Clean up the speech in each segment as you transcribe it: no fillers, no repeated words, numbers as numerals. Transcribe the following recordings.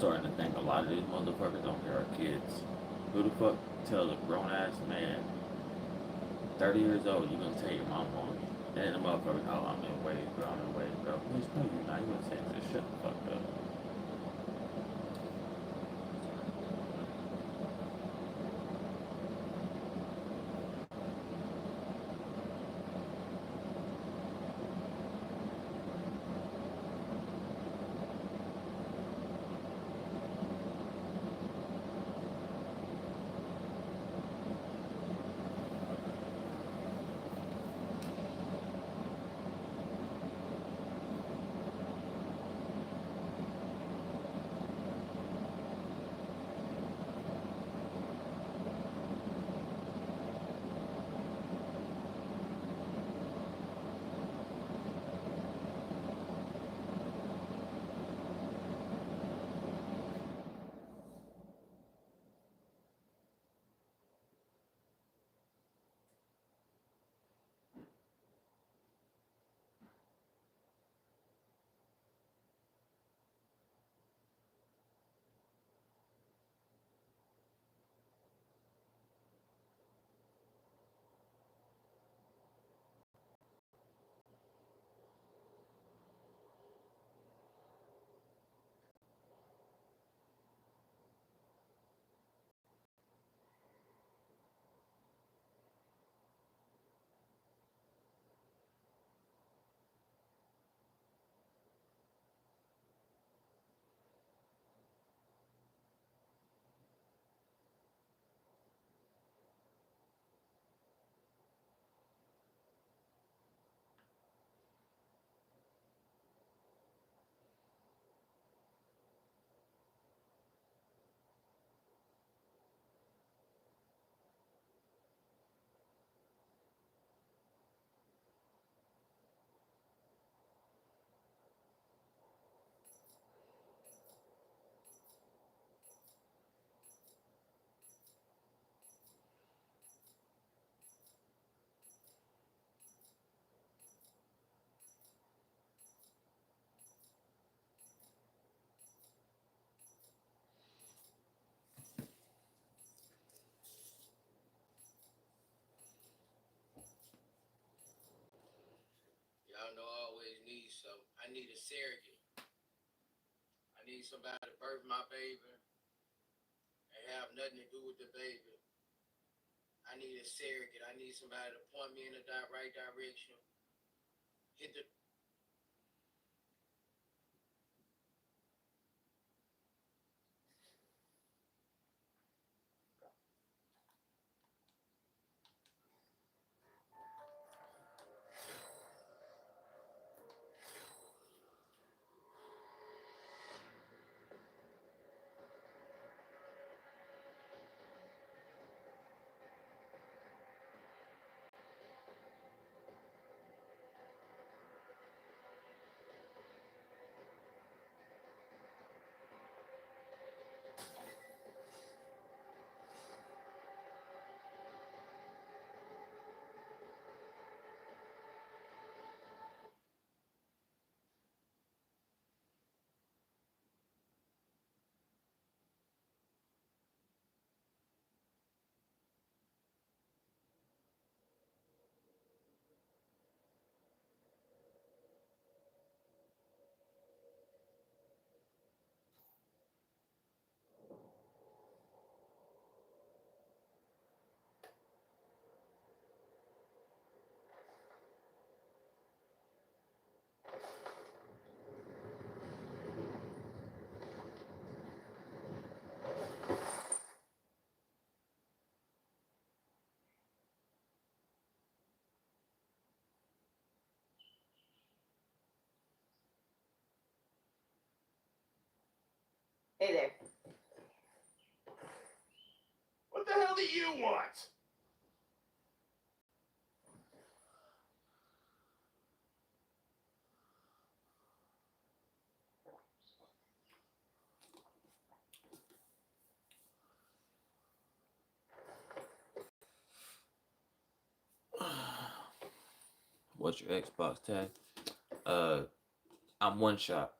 starting to think a lot of these motherfuckers on here are kids. Who the fuck tells a grown ass man, 30 years old, you gonna tell your mom on you? And then the motherfucker, oh, I'm in ways, bro, I'm in ways, bro. Bitch, no, you're not. You gonna say this shut the fuck up. Y'all know I always need some. I need a surrogate. I need somebody to birth my baby and have nothing to do with the baby. I need a surrogate. I need somebody to point me in the right direction. Hit the Hey there. What the hell do you want? What's your Xbox tag? Uh, I'm one shot.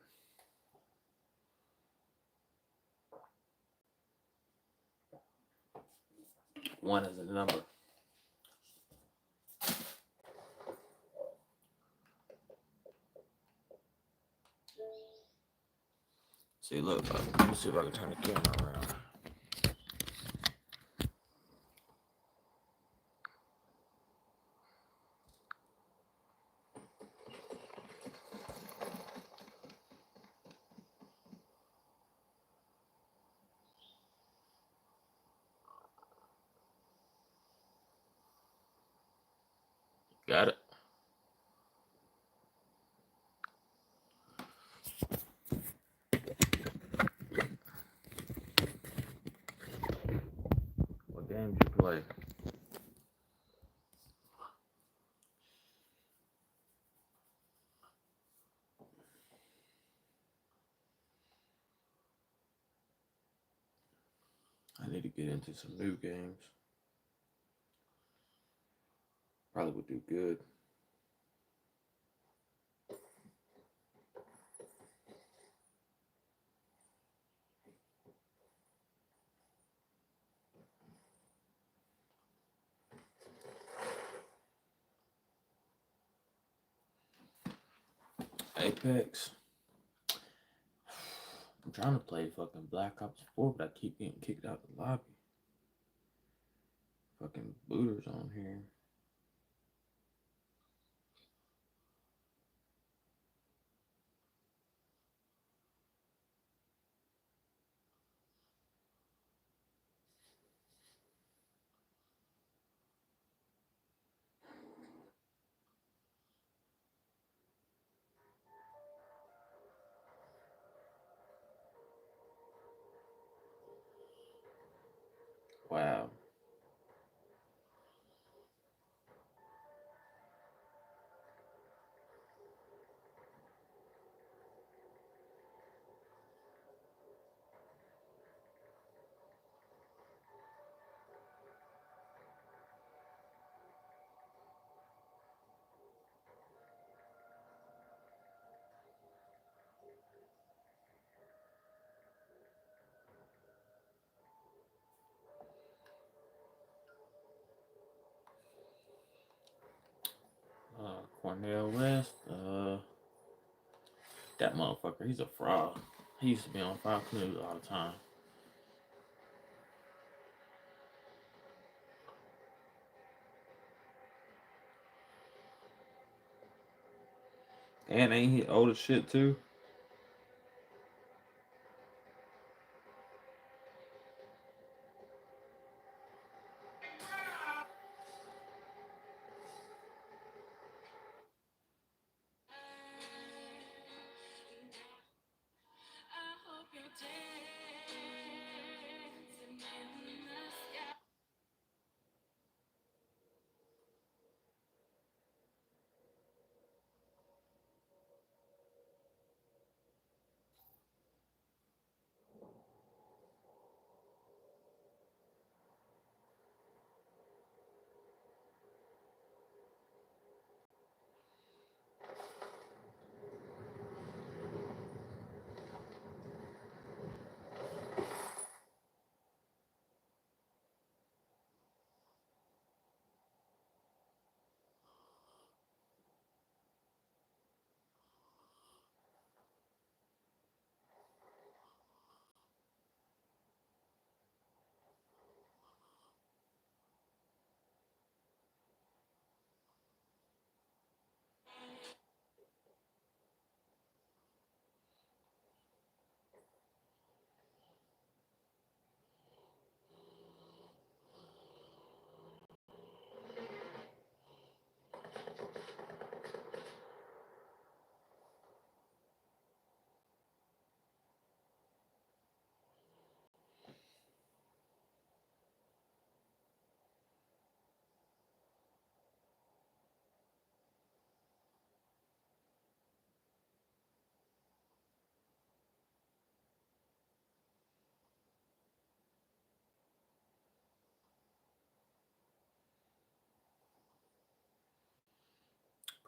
1 is a number. See, look, let me see if I can turn the camera around. Got it? What games you play? I need to get into some new games. Probably would do good. Apex. I'm trying to play fucking Black Ops 4, but I keep getting kicked out the lobby. Fucking booters on here. Wow. Cornel West. That motherfucker, he's a fraud. He used to be on Fox News all the time. And ain't he old as shit too?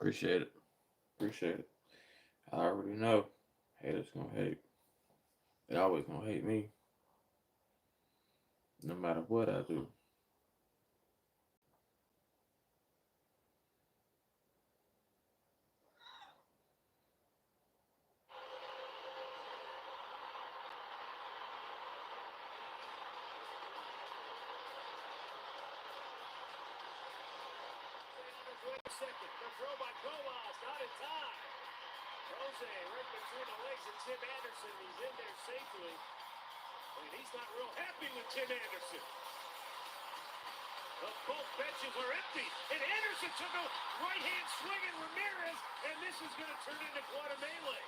Appreciate it. Appreciate it. I already know. Haters gonna hate. They always gonna hate me. No matter what I do. Second, the throw by Boaz, not in time. Jose right between the legs of Tim Anderson. He's in there safely. And he's not real happy with Tim Anderson. Both benches are empty. And Anderson took a right-hand swing at Ramirez. And this is going to turn into quite a melee.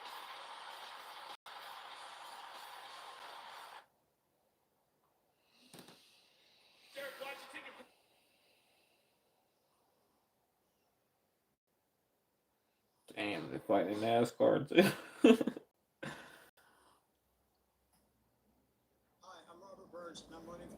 Derek, why'd you take a... Damn, they're fighting in NASCAR too. Hi, I'm Robert Burns, and I'm running.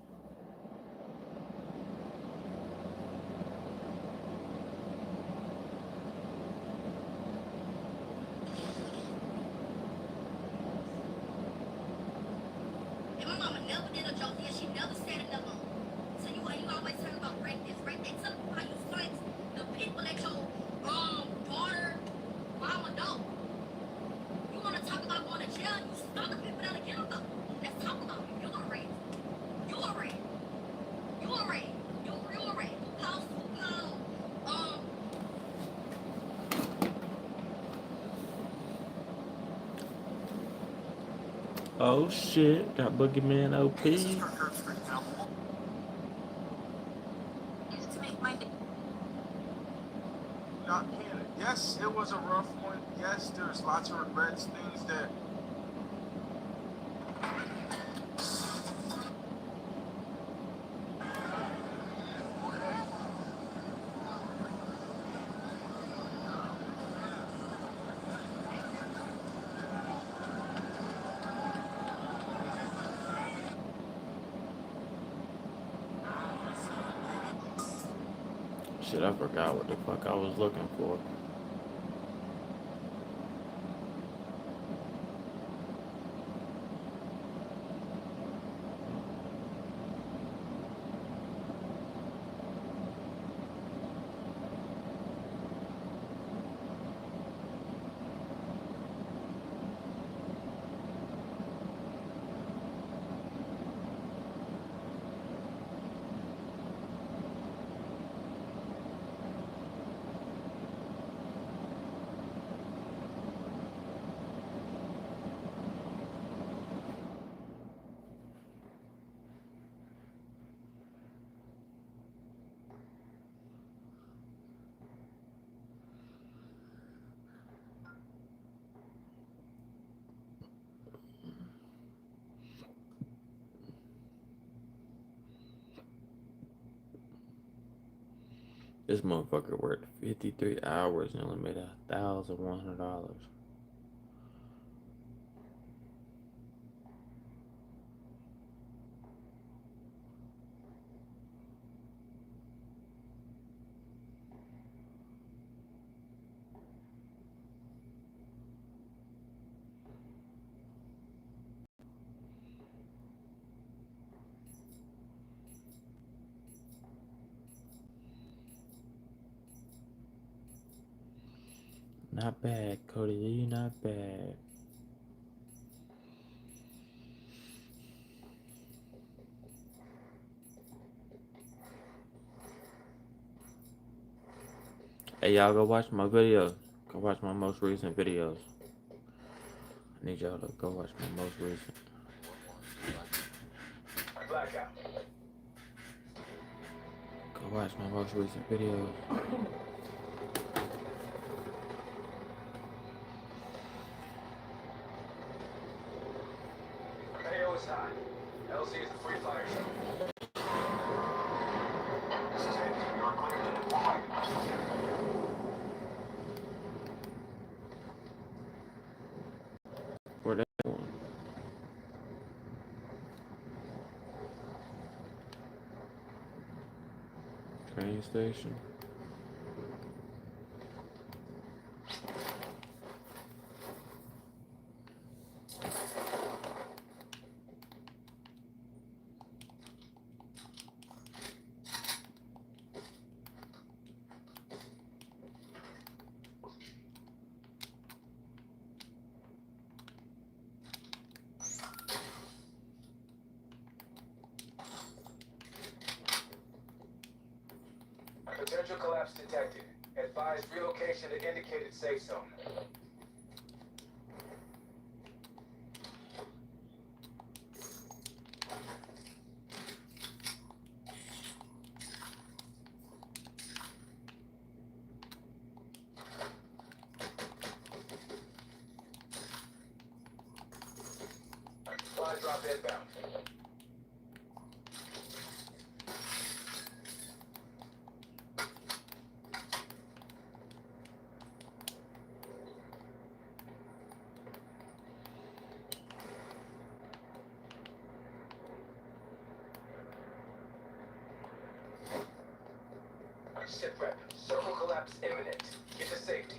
And my mama never did a joke and she never said it never. So you always talk about rape this, rape that. Tell me how you fight the people that your daughter, mama don't. You wanna talk about going to jail? You stop the people that get them though. Let's talk about it. You're a rape. You're a rape. You're a rape. You're a rape. House, Oh shit, got Boogeyman OP. This is Kirk Herbstreit. to make my Not Canada. Yes, it was a rough one. Yes, there's lots of regrets, things that. Shit, I forgot what the fuck I was looking for. This motherfucker worked 53 hours and only made $1,100. Not bad, Cody Lee, not bad. Hey, y'all go watch my videos. Go watch my most recent videos. I need y'all to go watch my most recent. Blackout. Go watch my most recent videos. KO is high. LZ is a free fire zone. This is it. You're clear to deploy. Where that one? Train station. Potential collapse detected. Advise relocation to indicated safe zone. Supply drop inbound. Sit rep. Circle collapse imminent. Get to safety.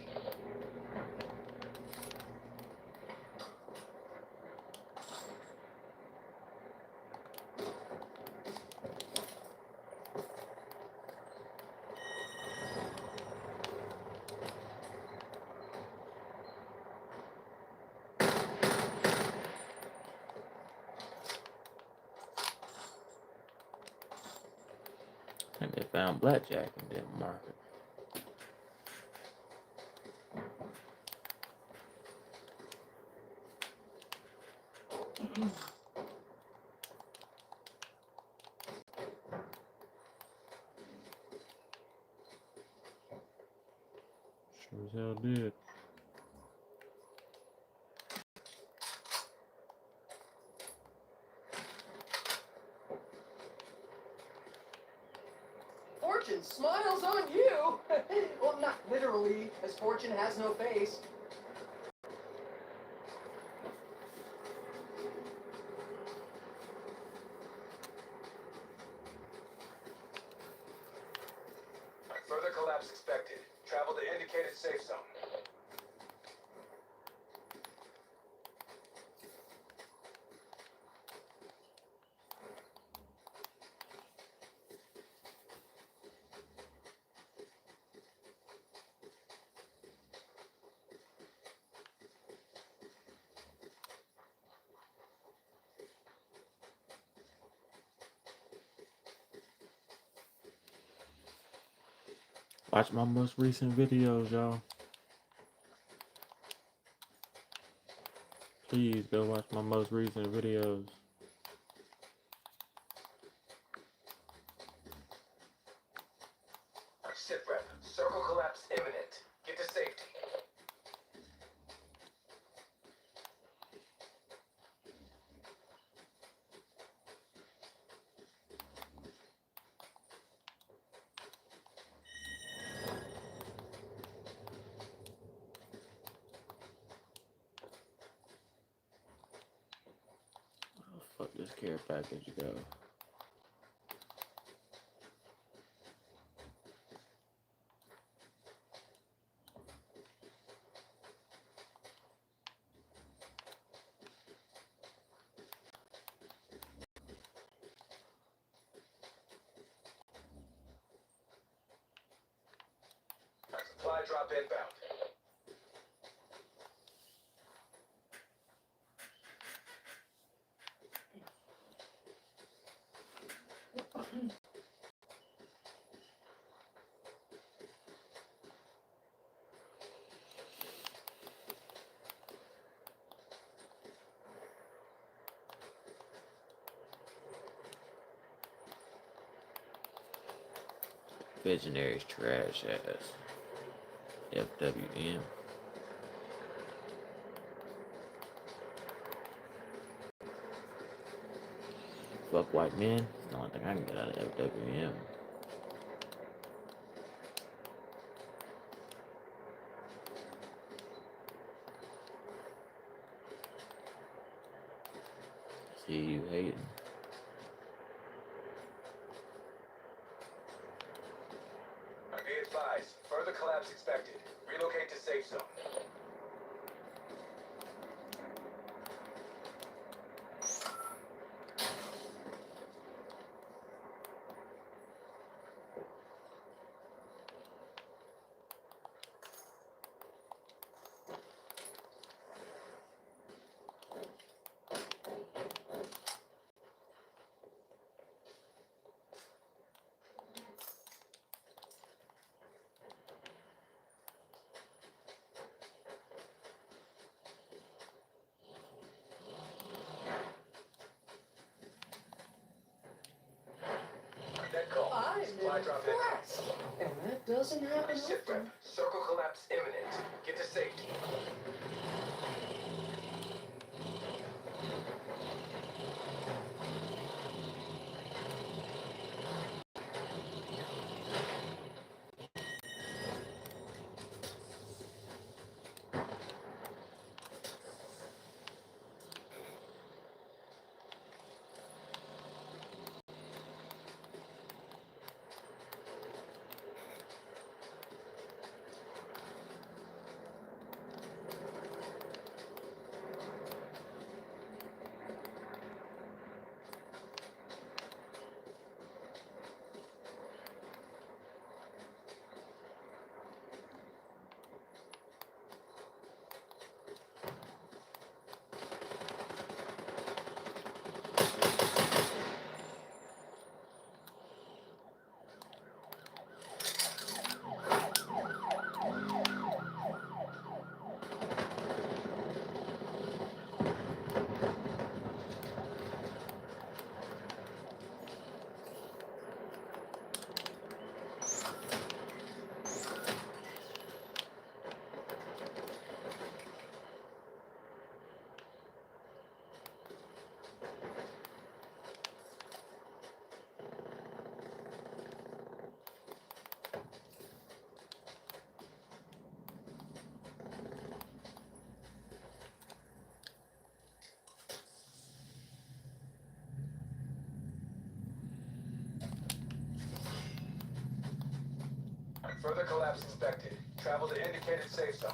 I think they found blackjack and didn't mark it. Sure as hell did. Fortune smiles on you! Well, not literally, as Fortune has no face. Further collapse expected. Travel to indicated safe zone. Watch my most recent videos, y'all. Please go watch my most recent videos. Sit rep. Circle collapse imminent. Get to safety. Oh, fuck this care package go. Supply drop inbound. Visionaries trash ass. FWM. Fuck white men. It's the only thing I can get out of FWM. See you hating. Be advised. Further collapse expected. Relocate to safe zone. arrived Supply and drop in. blast. And that doesn't happen Sit often. rep. Circle collapse imminent. Get to safety. Further collapse expected. Travel to indicated safe zone.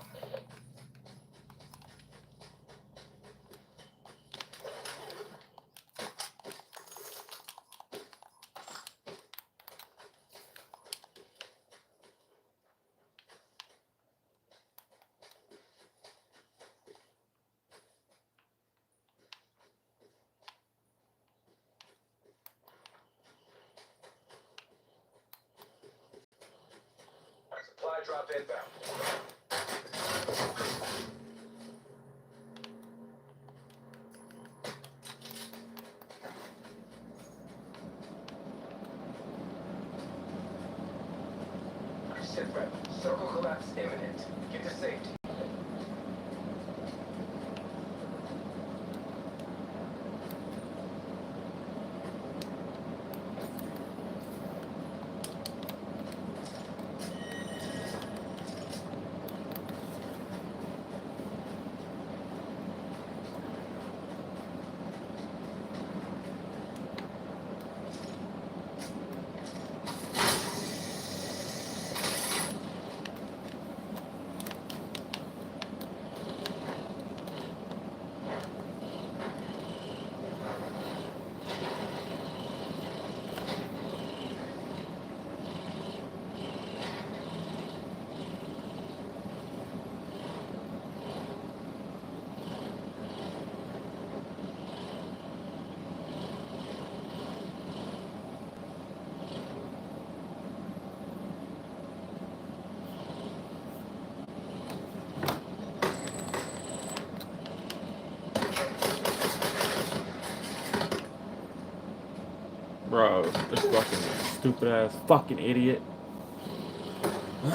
Supply drop inbound. Sit rep. Circle collapse imminent. Get to safety. Bro, this fucking stupid ass fucking idiot. I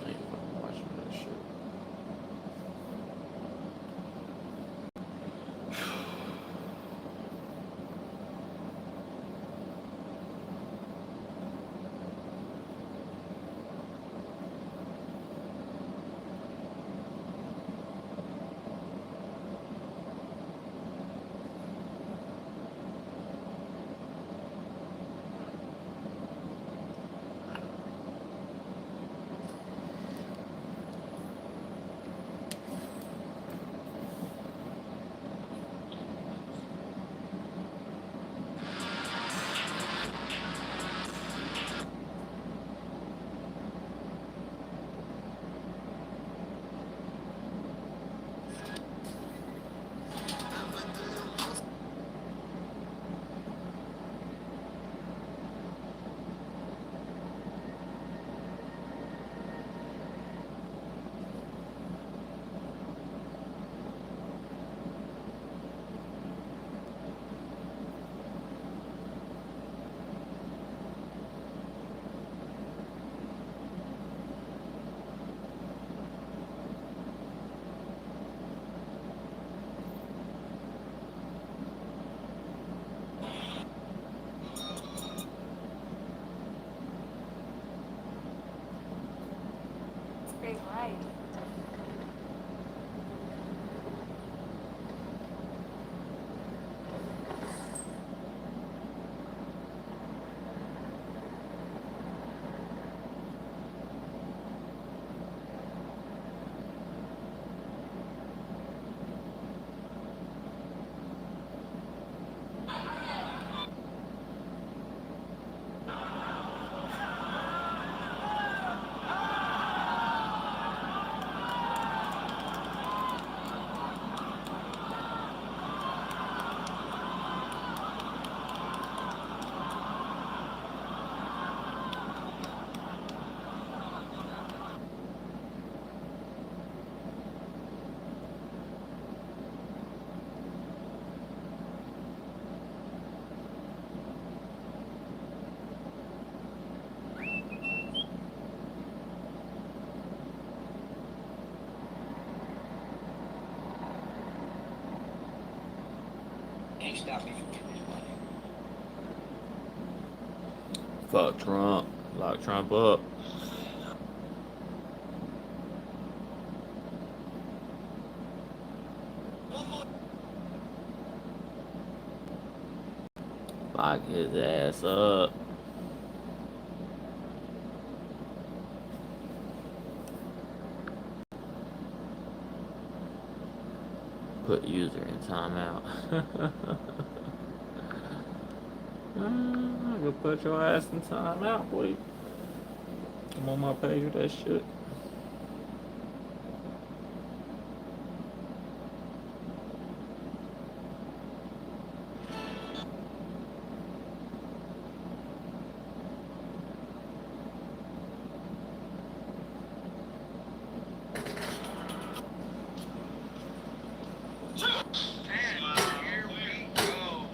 ain't fucking watching that shit. side. Can't stop me from getting this money. Fuck Trump. Lock Trump up. Lock his ass up. Put user in timeout. I could put your ass in timeout, boy. Come on my page with that shit. Here we go.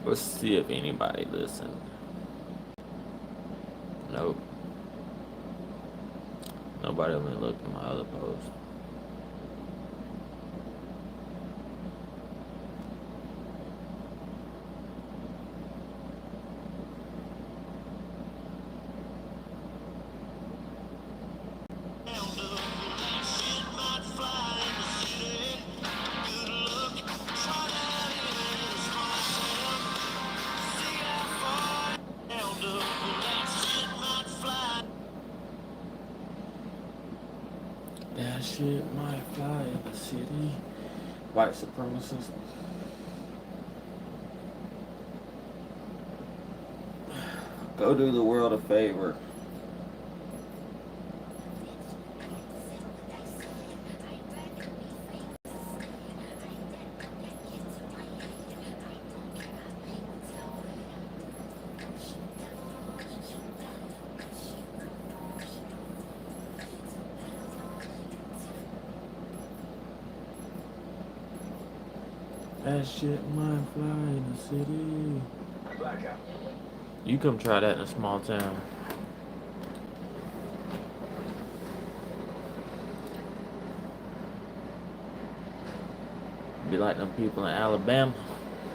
Let's see if anybody listened. Nope. Nobody even looked at my other post. That shit might fly in the city. White supremacists. Go do the world a favor. That shit might fly in the city. Blackout. You come try that in a small town. Be like them people in Alabama.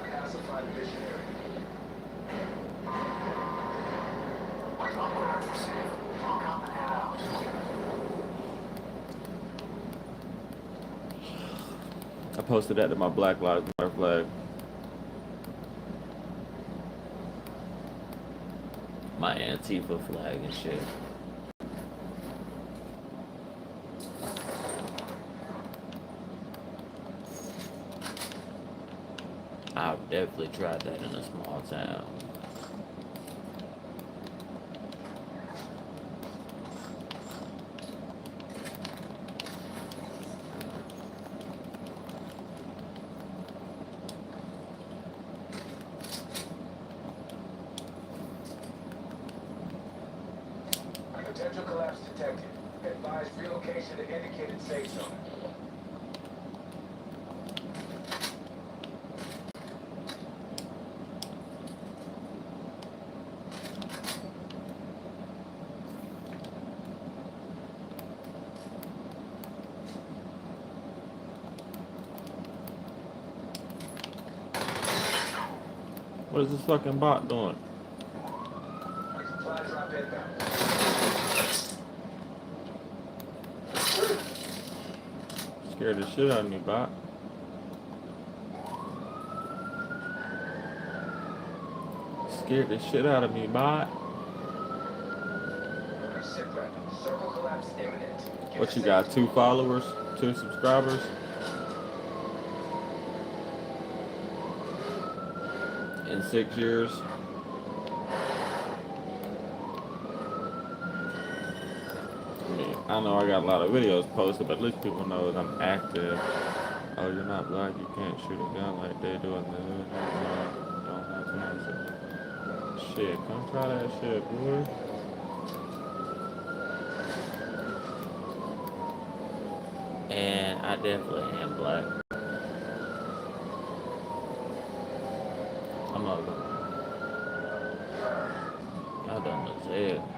Pacified missionary. I posted that to my Black Lives Matter flag. My Antifa flag and shit. I've definitely tried that in a small town. Potential collapse detected. Advise relocation to indicated safe zone. What is this fucking bot doing? Supply drop inbound. Scared the shit out of me, bot. Scared the shit out of me, bot. Sit-rep. Circle collapse imminent. What you got? 2 followers? 2 subscribers? In 6 years? I know I got a lot of videos posted, but at least people know that I'm active. Oh, you're not black, you can't shoot a gun like they do in the hood. Don't have to. Shit, come try that shit, boy. And I definitely am black. I'm over. Y'all done as hell.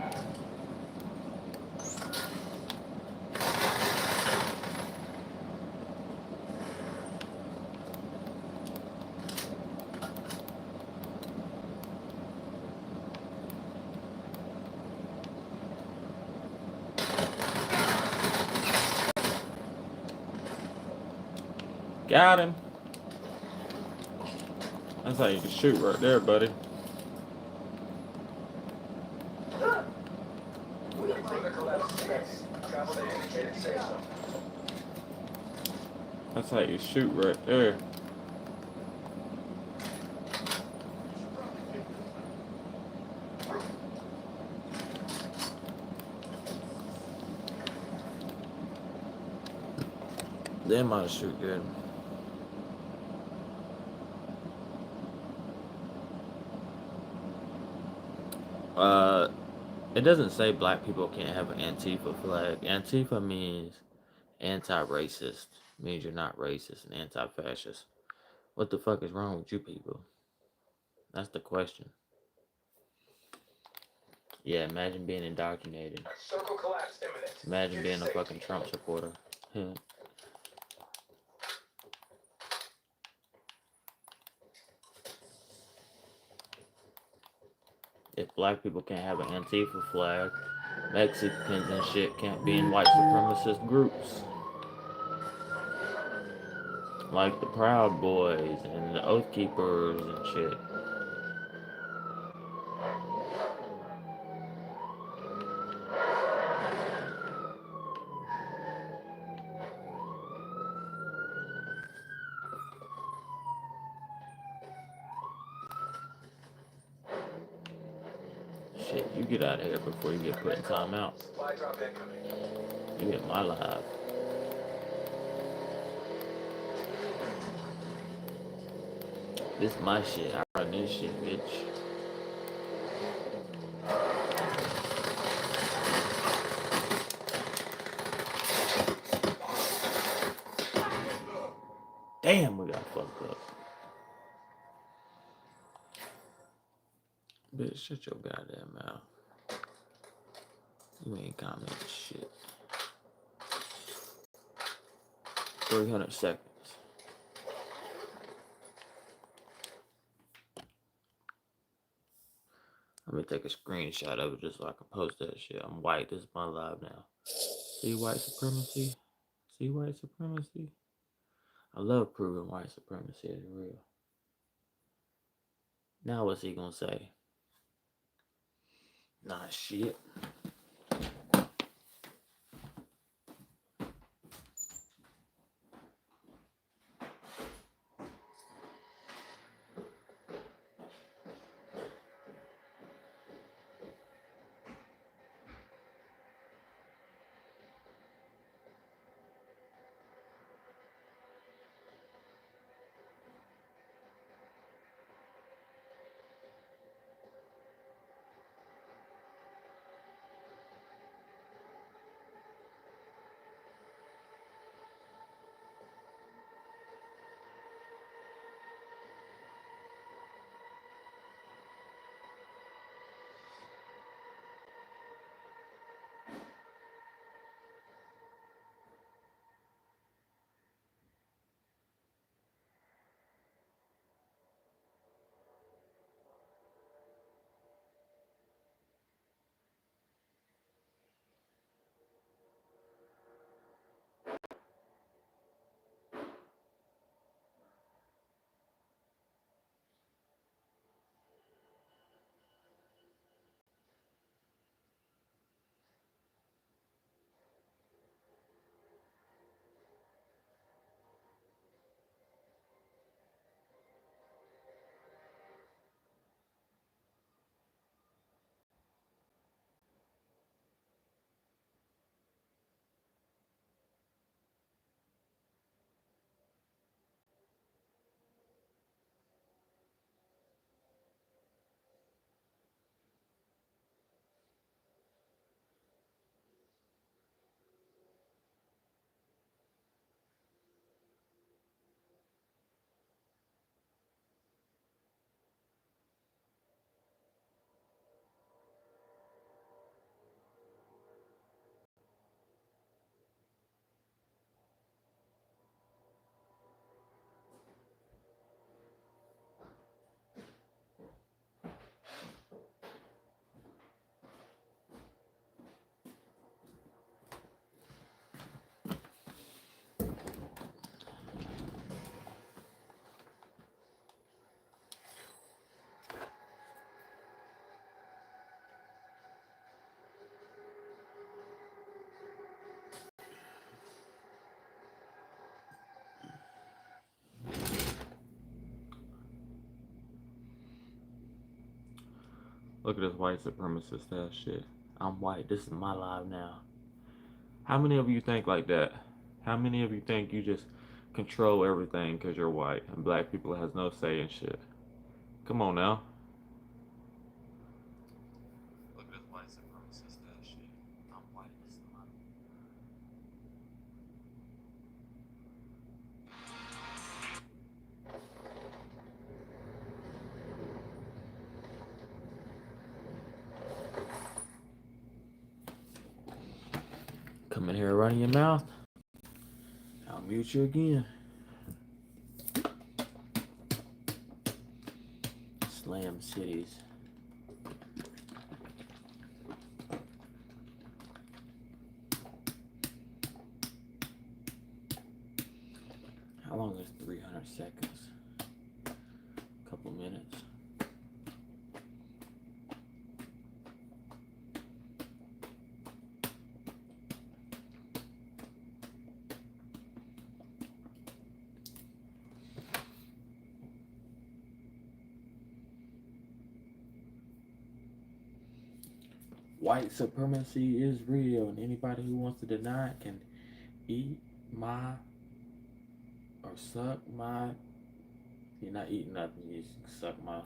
Got him. That's how you can shoot right there, buddy. Further collapse space. Travel to indicated safe zone. That's how you shoot right there. They might shoot good. It doesn't say black people can't have an Antifa flag. Antifa means anti-racist. Means you're not racist and anti-fascist. What the fuck is wrong with you people? That's the question. Yeah, imagine being indoctrinated. Circle collapse imminent. Imagine being a fucking Trump supporter. If black people can't have an Antifa flag, Mexicans and shit can't be in white supremacist groups. Like the Proud Boys and the Oath Keepers and shit. Shit, you get out of here before you get put in timeout. Supply drop incoming. You hit my live. This my shit. I run this shit, bitch. Damn, we got fucked up. Bitch, shut your goddamn mouth. You ain't commenting shit. 300 seconds. Let me take a screenshot of it just so I can post that shit. I'm white. This is my live now. See white supremacy? See white supremacy? I love proving white supremacy is real. Now what's he gonna say? Nah, shit. Look at this white supremacist ass shit. I'm white. This is my life now. How many of you think like that? How many of you think you just control everything because you're white and black people has no say in shit? Come on now. Look at this white supremacist ass shit. I'm white. This is my life. Come in here running your mouth. I'll mute you again. Slam cities. How long is 300 seconds? A couple minutes. White supremacy is real, and anybody who wants to deny it can eat my or suck my. You're not eating nothing, you just suck my.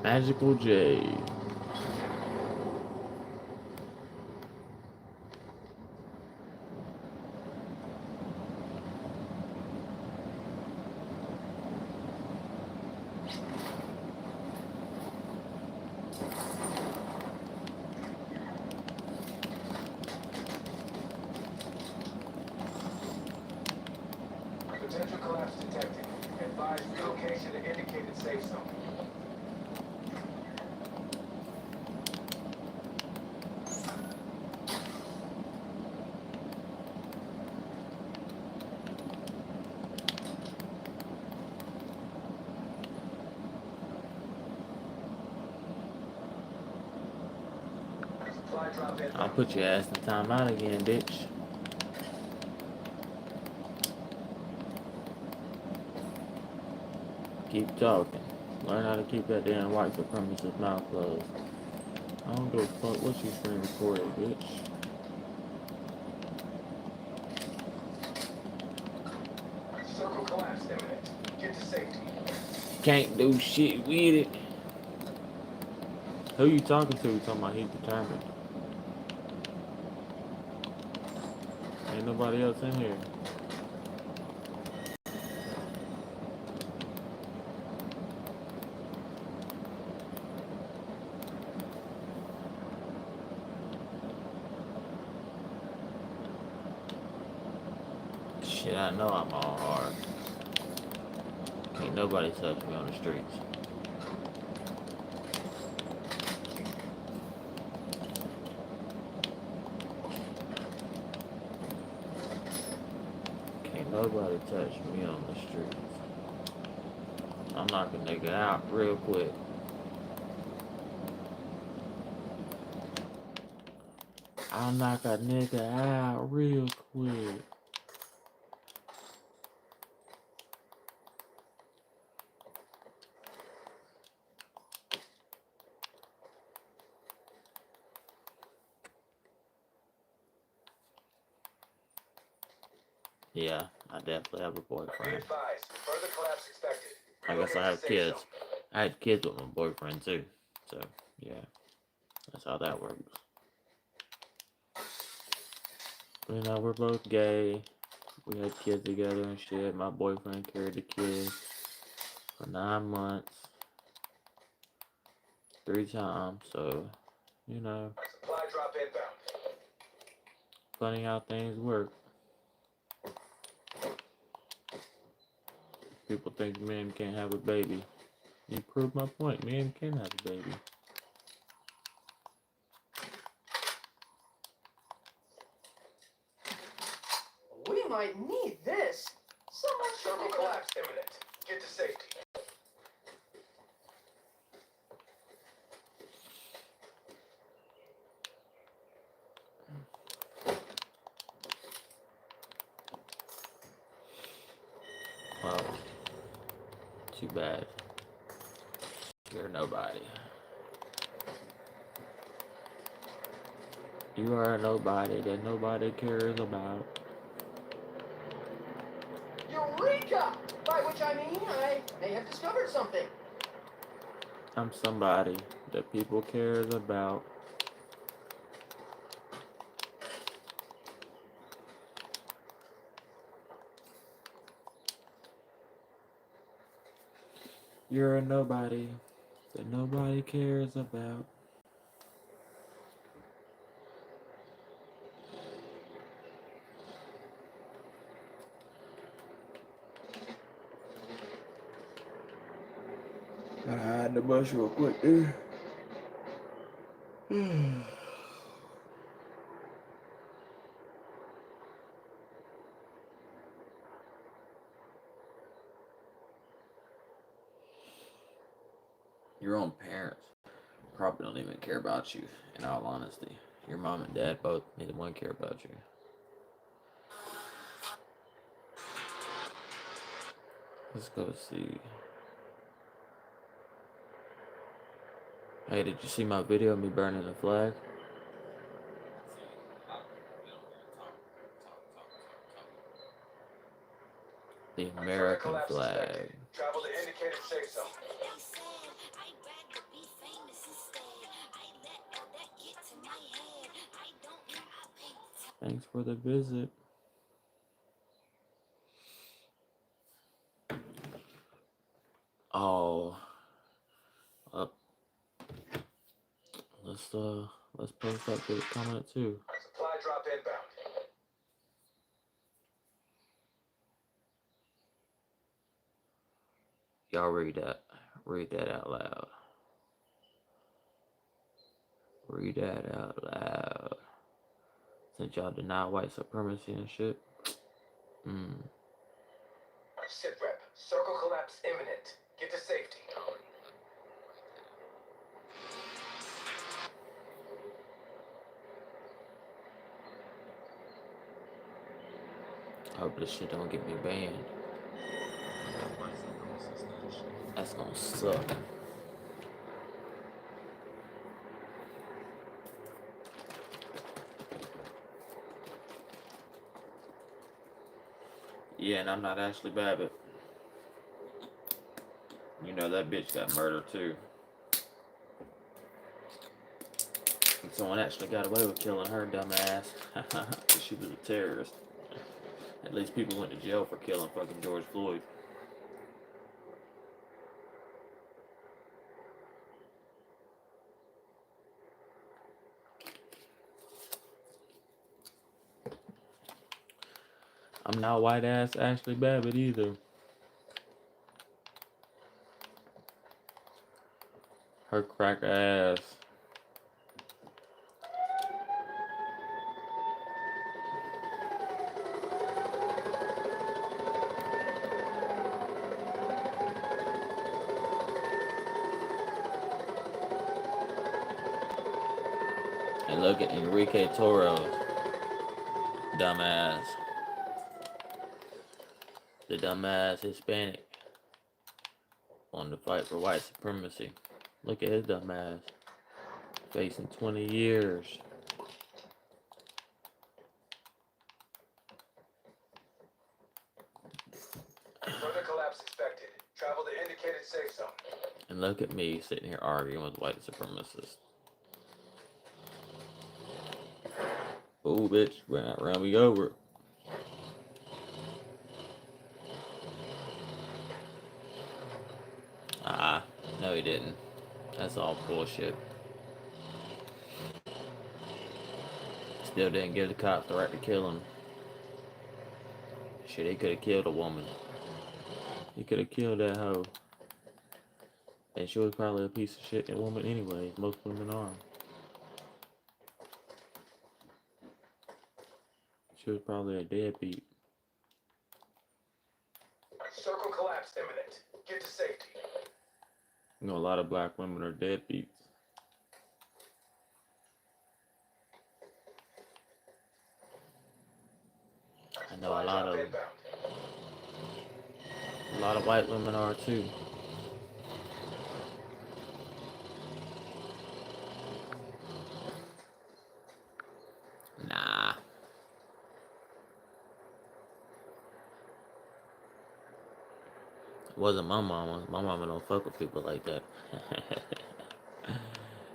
Magical J. Potential collapse detected. Advise relocation to indicated safe zone. Supply drop in. I'll put your ass in timeout again, bitch. Keep talking. Learn how to keep that damn white supremacist mouth closed. I don't give a fuck what you screen recorded, bitch. Circle collapse imminent. Get to safety. Can't do shit with it. Who you talking to? Talking about he's determined. Ain't nobody else in here. Shit, I know I'm all hard. Can't nobody touch me on the streets. Can't nobody touch me on the streets. I'm knocking nigga out real quick. I'll knock a nigga out real quick. Yeah, I definitely have a Be boyfriend. advised. Further collapse expected. I guess I have Relocate to safe kids. zone. I had kids with my boyfriend too. So, yeah. That's how that works. You know, we're both gay. We had kids together and shit. My boyfriend carried the kids for 9 months. 3 times. So, you know, Supply drop inbound. funny how things work. People think men can't have a baby. You proved my point. Men can have a baby. We might need this. Someone should Circle pick it up. collapse imminent. Get to safety. Well, too bad. You're nobody. You are a nobody that nobody cares about. Eureka! By which I mean I may have discovered something. I'm somebody that people cares about. You're a nobody that nobody cares about. Gotta hide in the bush real quick, dude. Your own parents probably don't even care about you, in all honesty. Your mom and dad both, neither one care about you. Let's go see. Hey, did you see my video of me burning the flag? The Further American collapse flag. suspected. Travel to indicated safe zone. Thanks for the visit. Oh, up. Let's post that good comment too. Supply drop inbound. Y'all read that. Read that out loud. Read that out loud. Since y'all deny white supremacy and shit. Sit rep. Circle collapse imminent. Get to safety. I hope this shit don't get me banned. That's gonna suck. Yeah, and I'm not Ashley Babbitt. You know that bitch got murdered too. And someone actually got away with killing her dumbass. She was a terrorist. At least people went to jail for killing fucking George Floyd. I'm not white ass Ashley Babbitt either. Her crack ass. And look at Enrique Toro, dumbass. The dumbass Hispanic on the fight for white supremacy. Look at his dumbass. Facing 20 years. Further collapse expected. Travel to indicated safe zone. And look at me sitting here arguing with white supremacists. Oh, bitch, round we over. No he didn't. That's all bullshit. Still didn't give the cops the right to kill him. Shit, he could have killed a woman. He could have killed that hoe. And she was probably a piece of shit woman anyway. Most women are. She was probably a deadbeat. Circle collapse imminent. Get to safety. You know, a lot of black women are deadbeats. I know a lot of white women are too. Nah. It wasn't my mama. My mama don't fuck with people like that.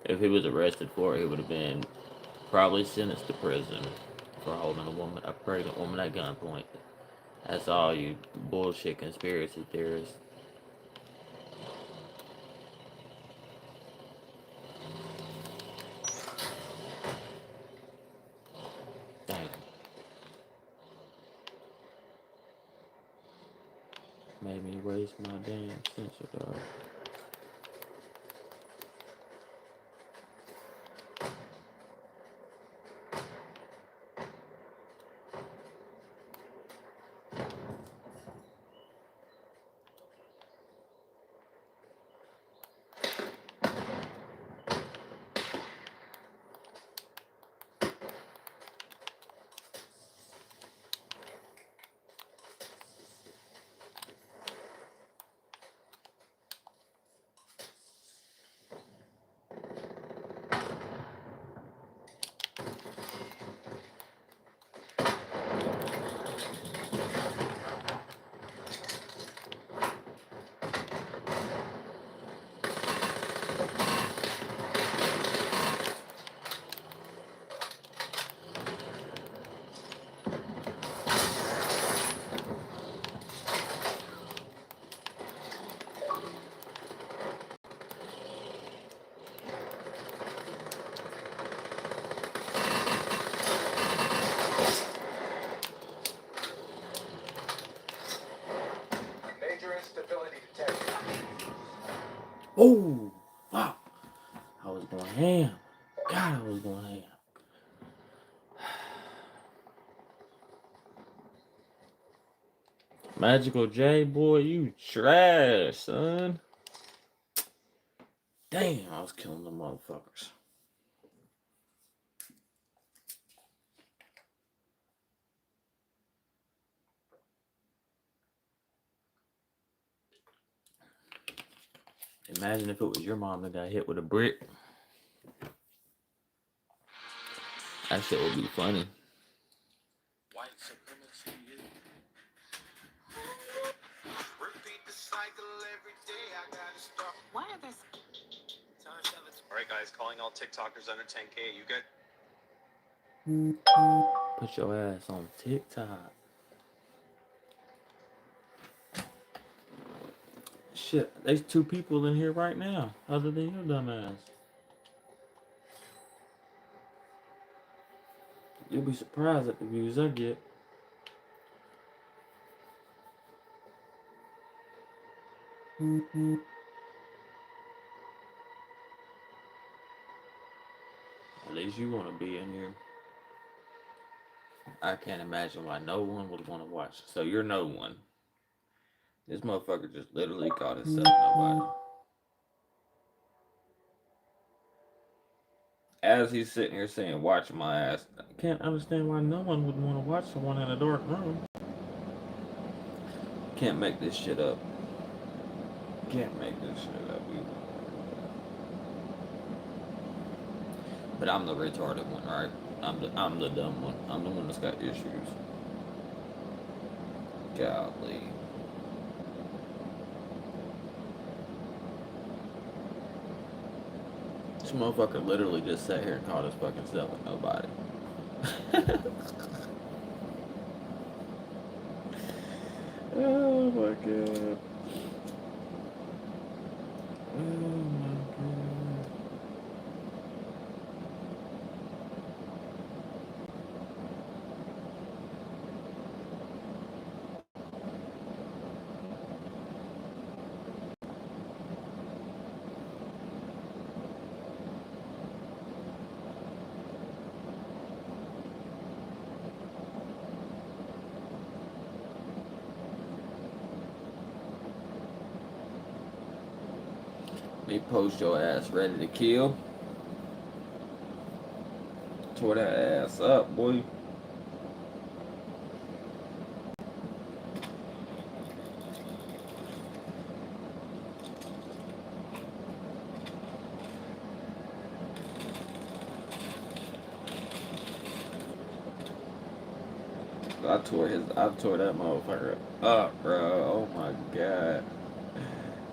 If he was arrested for it, he would have been probably sentenced to prison for holding a pregnant woman at gunpoint. That's all you bullshit conspiracy theorists. Dang. Made me waste my damn sensor card. Oh, fuck. I was going ham. God, I was going ham. Magical J, boy, you trash, son. Damn, I was killing the motherfuckers. Imagine if it was your mom that got hit with a brick. That shit would be funny. White supremacy is. Repeat the cycle every day. I gotta start. Why are there? All right, guys, calling all TikTokers under 10K. You good? Put your ass on TikTok. Shit, there's 2 people in here right now, other than your dumb ass. You'll be surprised at the views I get. At least you want to be in here. I can't imagine why no one would want to watch. So you're no one. This motherfucker just literally called himself nobody. As he's sitting here saying, watch my ass. I can't understand why no one would want to watch someone in a dark room. Can't make this shit up. Can't make this shit up either. But I'm the retarded one, right? I'm the dumb one. I'm the one that's got issues. Golly. This motherfucker literally just sat here and called his fucking self a nobody. Oh my god. Oh my god. Me post your ass ready to kill. Tore that ass up, boy. I tore that motherfucker up, bro. Oh my god.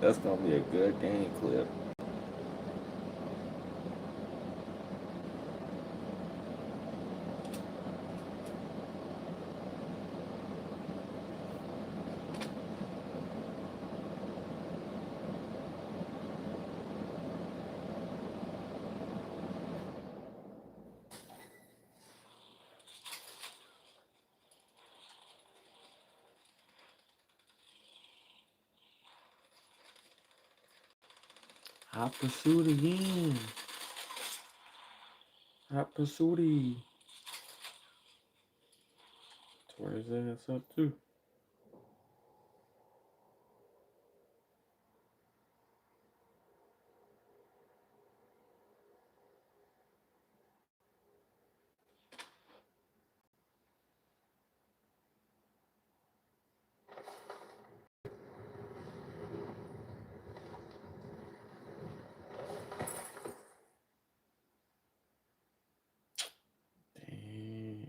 That's gonna be a good game clip. Hot pursuit again. Hot pursuit. Tore his ass up too. Damn.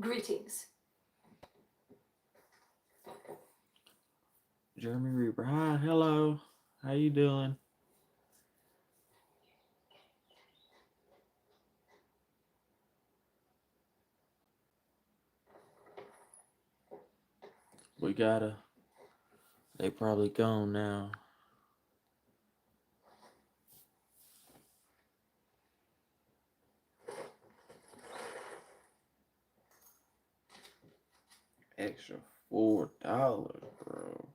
Greetings. Jeremy Reaper. Hi, hello. How you doing? We gotta. They probably gone now. extra $4, bro.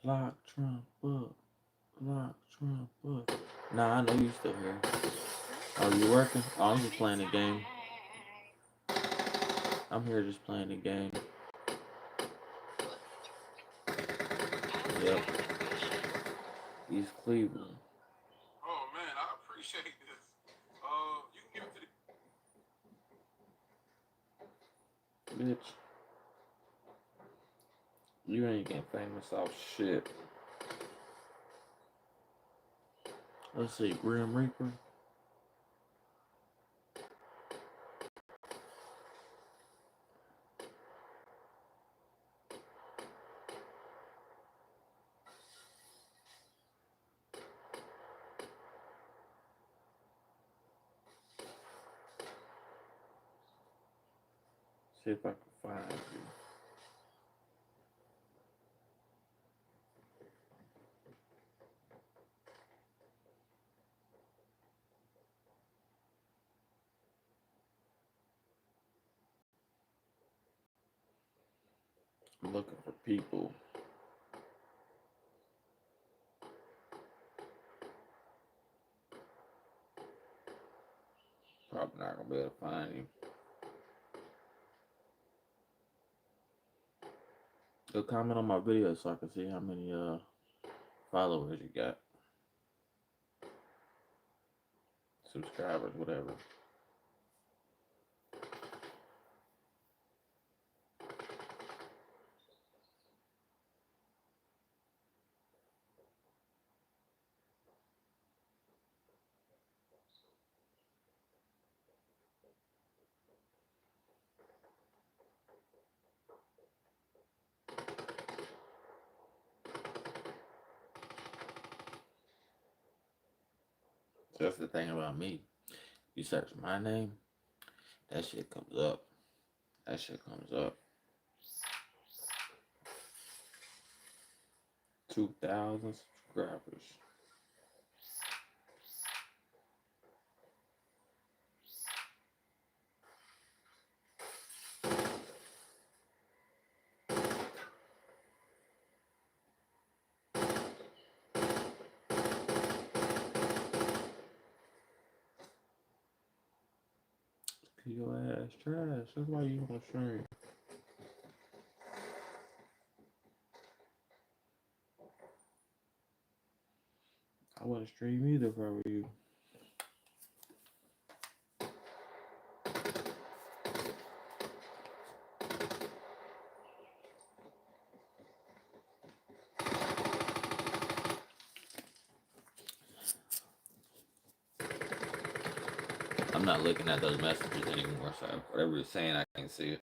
Lock Trump up. Lock Trump up. Nah, I know you still here. Oh, you working? Oh, I'm just playing the game. I'm here just playing the game. Yep. East Cleveland. Oh man, I appreciate this. You can give it to the Bitch. You ain't getting famous off shit. Let's see, Grim Reaper. See if I can find you. I'm looking for people. Probably not gonna be able to find you. Go comment on my video so I can see how many followers you got. Subscribers, whatever. That's the thing about me. You search my name, that shit comes up. That shit comes up. 2,000 subscribers. Your ass trash. That's why you want to stream. I wouldn't stream either if I were you. I'm not looking at those messages anymore, so whatever you're saying, I can't see it.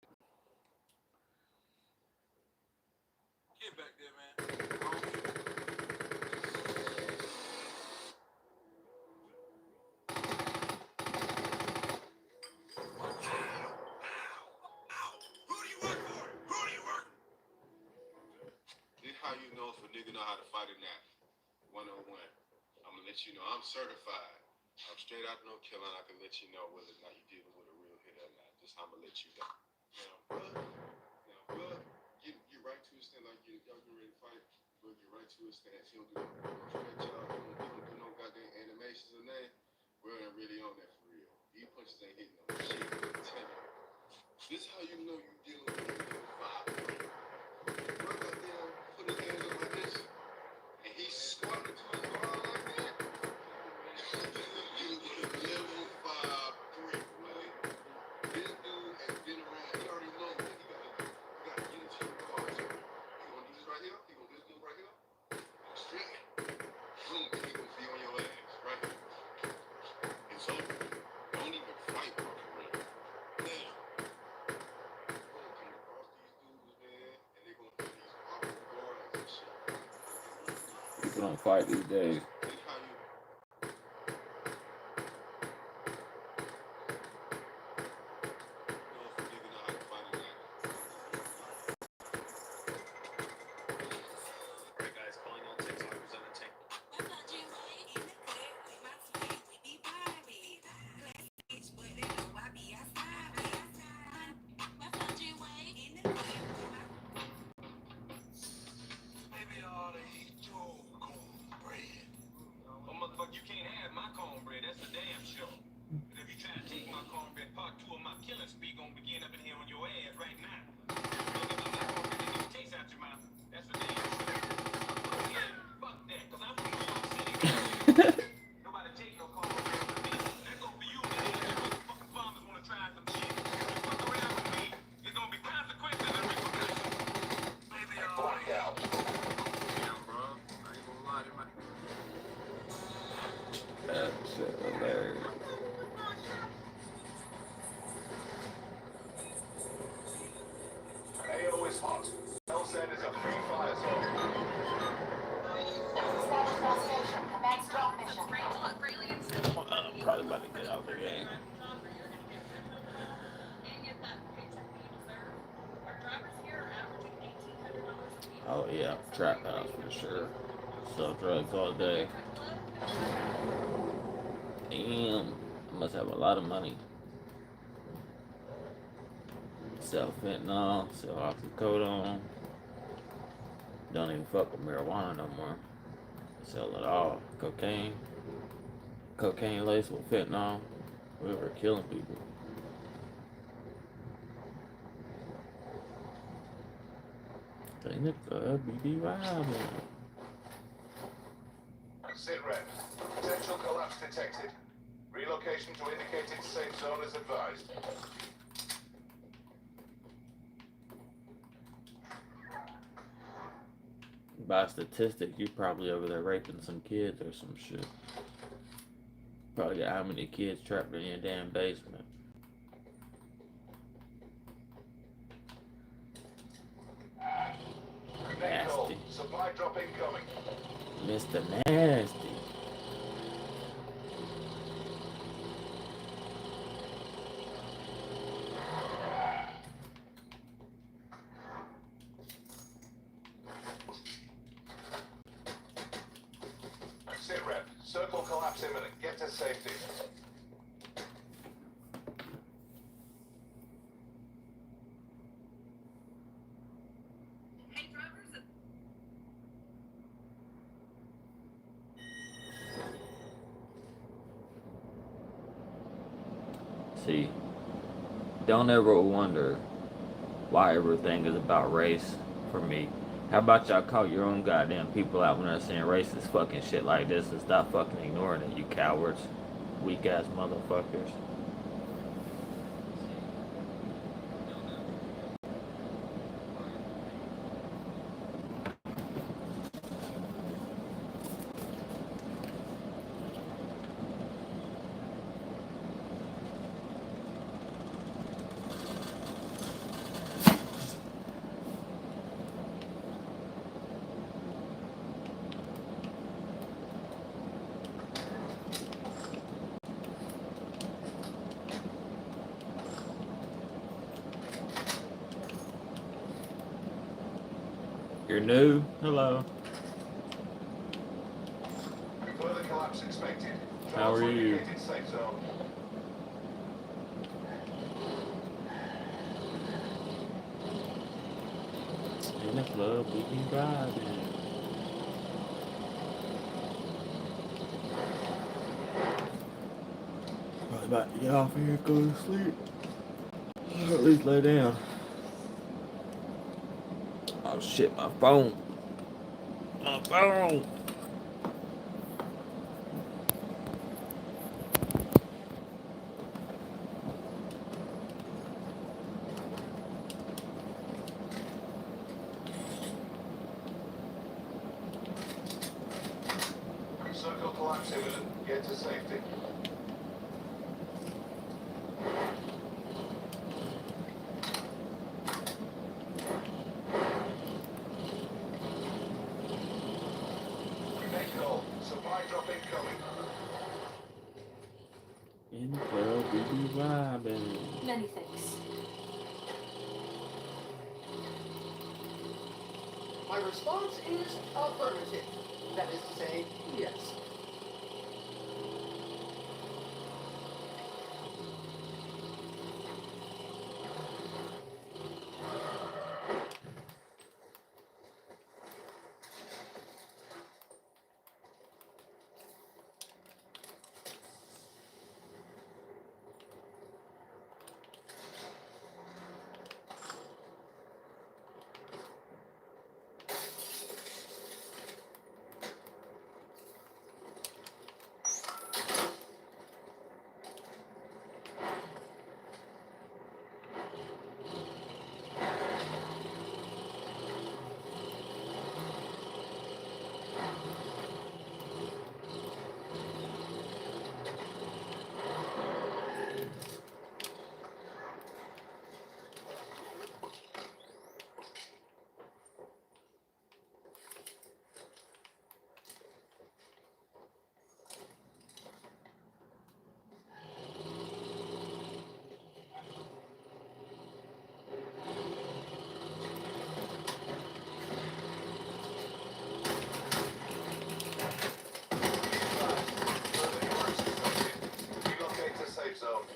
get back there, man. Who do you work for? Who do you work? This how you know if a nigga know how to fight a knife. 101. I'm gonna let you know I'm certified. I'm straight out of North Carolina. I can let you know whether or not you're dealing with a real hitter or not. Just I'm gonna let you know. Now, get right to his stand like y'all get ready to fight. But get right to his stance. He don't do no stretch out. He don't do no goddamn animations or nothing. We ain't really on that for real. These punches ain't hitting no shit. I'm telling you. This how you know you dealing with a 5. Bro, goddamn, put his hands up like this, and he's squatting People don't fight these days. Think how you. Those who niggas know how to fight it like. Alright, guys, calling all TikTokers entertainment. Maybe I ought to eat your cornbread. Oh, motherfucker, you can't have my cornbread. That's for damn sure. But if you try to take my cornbread, part 2 of my killing spree gonna begin up in here on your ass right now. Don't get my cornbread and get taste out your mouth. That's for damn sure. Yeah, fuck that, cause I'm from New York City. Nobody take no cornbread from me. That go for you, man. You motherfucking farmers wanna try some shit. You fuck around with me, it's gonna be consequences and repercussions. Maybe I ought to Damn, bro. I ain't gonna lie to my. That shit hilarious. AO is hot. LZ is a free fire zone. Probably about to get out the game. Oh yeah, trap house for sure. Sell drugs all day. Damn, must have a lot of money. Sell fentanyl, sell oxycodone. Don't even fuck with marijuana no more. Sell it all. Cocaine laced with fentanyl. We were killing people. Ain't it the BD Robin? Sit rep. Potential collapse detected. Relocation to indicated safe zone is advised. By statistics, you probably over there raping some kids or some shit. Probably got how many kids trapped in your damn basement. Nasty. Supply drop incoming. Mr. Nasty. Sit rep. Circle collapse imminent. Get to safety. Hey, drivers. See, don't ever wonder why everything is about race for me. How about y'all call your own goddamn people out when they're saying racist fucking shit like this and stop fucking ignoring it, you cowards. Weak ass motherfuckers. You're new? Hello. Further collapse expected. How are you? Indicated safe zone. In the club, we can drive in. Probably about to get off here and go to sleep. Or at least lay down. Oh shit, my phone. My phone. Circle collapse imminent. Get to safety. drop incoming. In the club, we be vibing. Many thanks. My response is affirmative. That is to say, yes. Relocate to safe zone.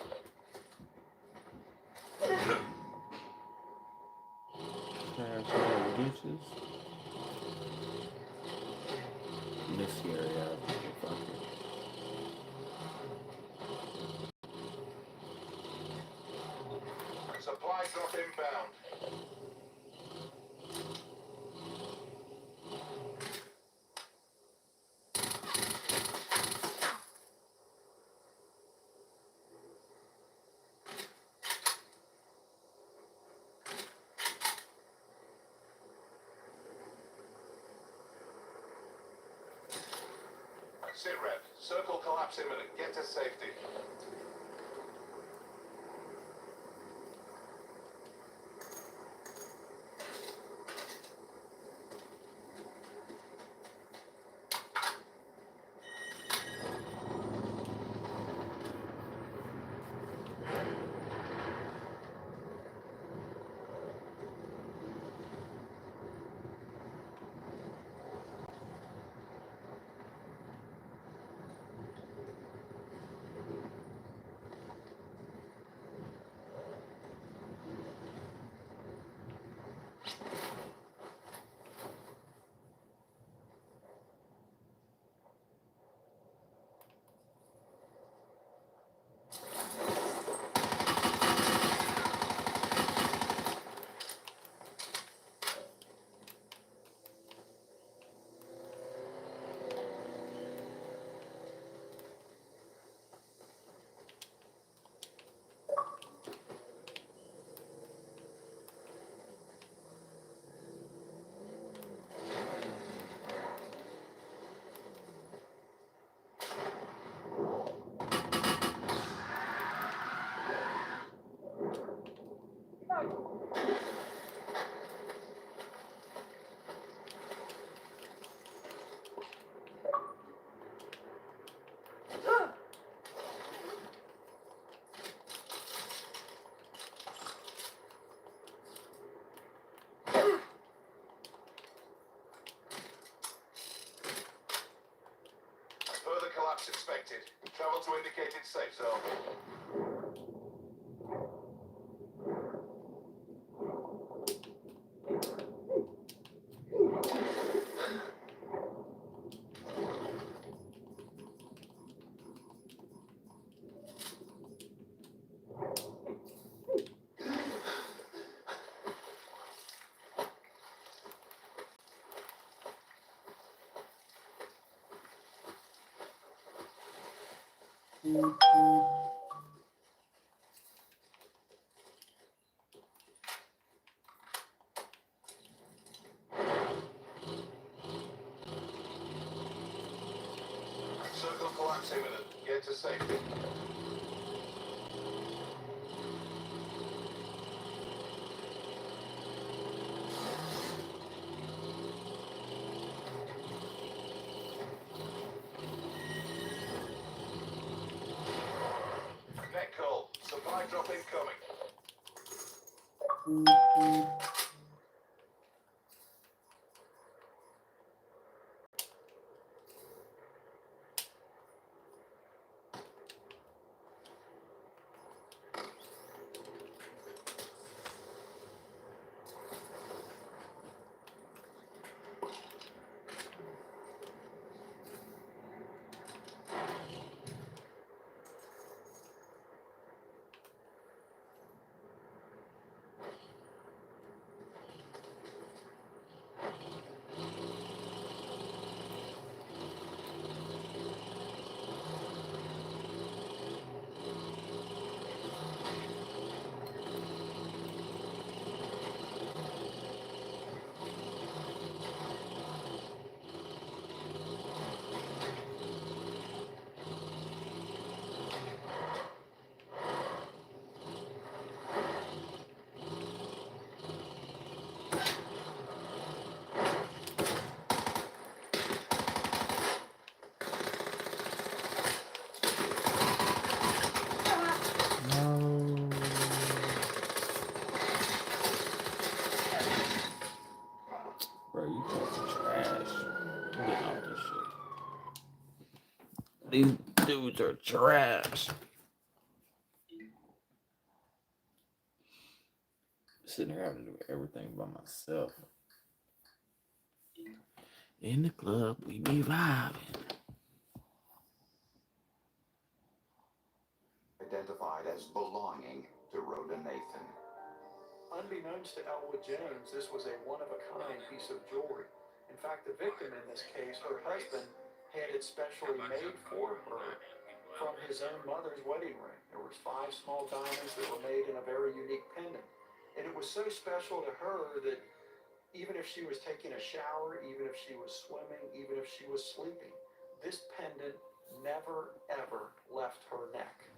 Trash all the ditches. In this area, fuck it. Supply drop inbound. Sit rep. Circle collapse imminent. Get to safety. Further collapse expected. Travel to indicated safe zone. Circle collapse imminent. Get to safety. No. Bro, you talking trash. I'm getting off this shit. These dudes are trash. Sitting here having to do everything by myself. In the club, we be vibing. Identified as belonging to Rhoda Nathan. Unbeknownst to Elwood Jones, this was a one-of-a-kind piece of jewelry. In fact, the victim in this case, her husband, had it specially made for her from his own mother's wedding ring. There was 5 small diamonds that were made in a very unique pendant. And it was so special to her that even if she was taking a shower, even if she was swimming, even if she was sleeping, this pendant never, ever left her neck.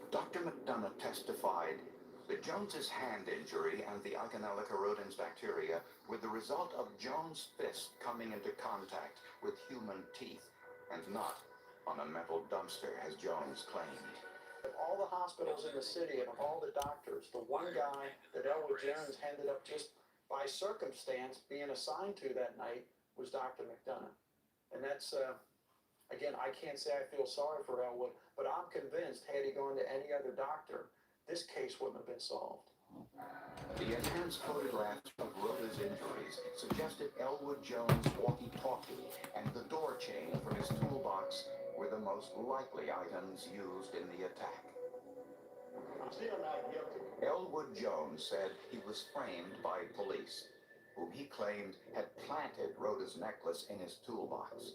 Dr. McDonough testified that Jones's hand injury and the Eikenella corrodens bacteria were the result of Jones' fist coming into contact with human teeth and not on a metal dumpster, as Jones claimed. Of all the hospitals in the city and of all the doctors, the one guy that Elwood Jones ended up just by circumstance being assigned to that night was Dr. McDonough. And that's, again, I can't say I feel sorry for Elwood, but I'm convinced had he gone to any other doctor, this case wouldn't have been solved. The enhanced photographs of Rhoda's injuries suggested Elwood Jones' walkie-talkie and the door chain from his toolbox were the most likely items used in the attack. I'm still not guilty. Elwood Jones said he was framed by police, whom he claimed had planted Rhoda's necklace in his toolbox.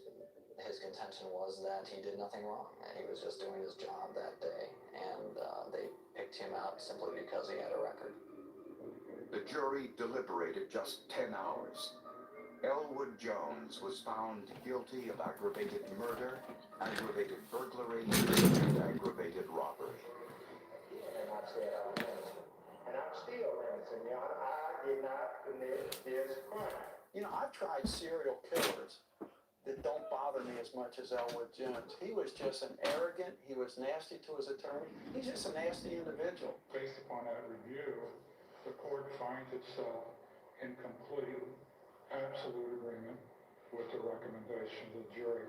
His contention was that he did nothing wrong, and he was just doing his job that day, and they picked him out simply because he had a record. The jury deliberated just 10 hours. Elwood Jones was found guilty of aggravated murder, aggravated burglary, and aggravated robbery. And I said, and I'm still innocent, you know, I did not commit this crime. You know, I've tried serial killers that don't bother me as much as Elwood Jones. He was just an arrogant, he was nasty to his attorney. He's just a nasty individual. Based upon that review, the court finds itself in complete, absolute agreement with the recommendation of the jury.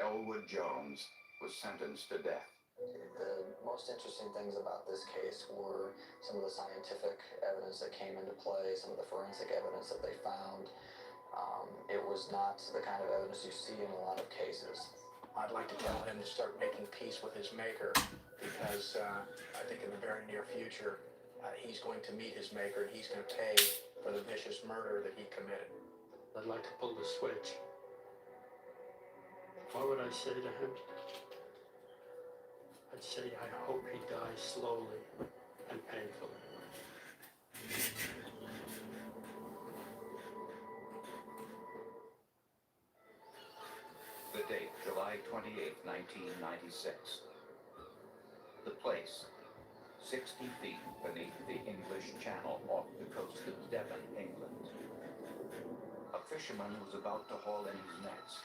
Elwood Jones was sentenced to death. The most interesting things about this case were some of the scientific evidence that came into play, some of the forensic evidence that they found. It was not the kind of evidence you see in a lot of cases. I'd like to tell him to start making peace with his maker, because I think in the very near future, he's going to meet his maker and he's going to pay for the vicious murder that he committed. I'd like to pull the switch. What would I say to him? I'd say I hope he dies slowly and painfully. The date, July 28, 1996. The place, 60 feet beneath the English Channel off the coast of Devon, England. A fisherman was about to haul in his nets.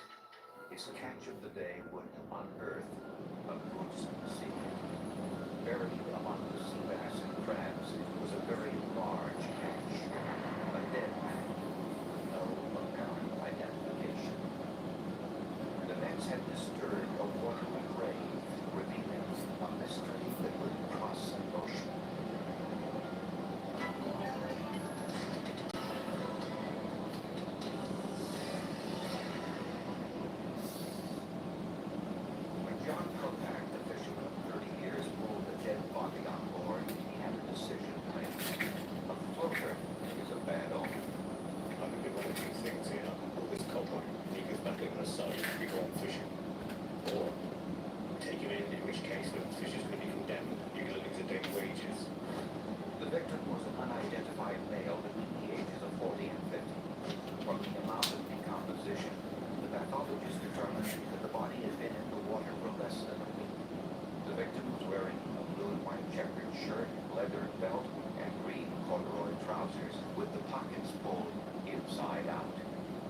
His catch of the day would unearth a gruesome secret. buried among the sea bass and crabs was a very large catch. A dead man, no apparent identification. The Mets had disturbed a watery grave, revealing a mystery that would cross an ocean. When John Kopak, the fisherman of 30 years, pulled a dead body on board, he had a decision to make. A floater is a bad omen. I think one of two things here. This copper, he goes back in the sun, we go on fishing. Or take him in which case the fish is going to be condemned. You're going to lose a day's wages. The victim was an unidentified male between the ages of 40 and 50. From the amount of decomposition, the pathologist determined that the body had been in the water for less than a week. The victim was wearing a blue and white checkered shirt, leather belt, and green corduroy trousers with the pockets pulled inside out.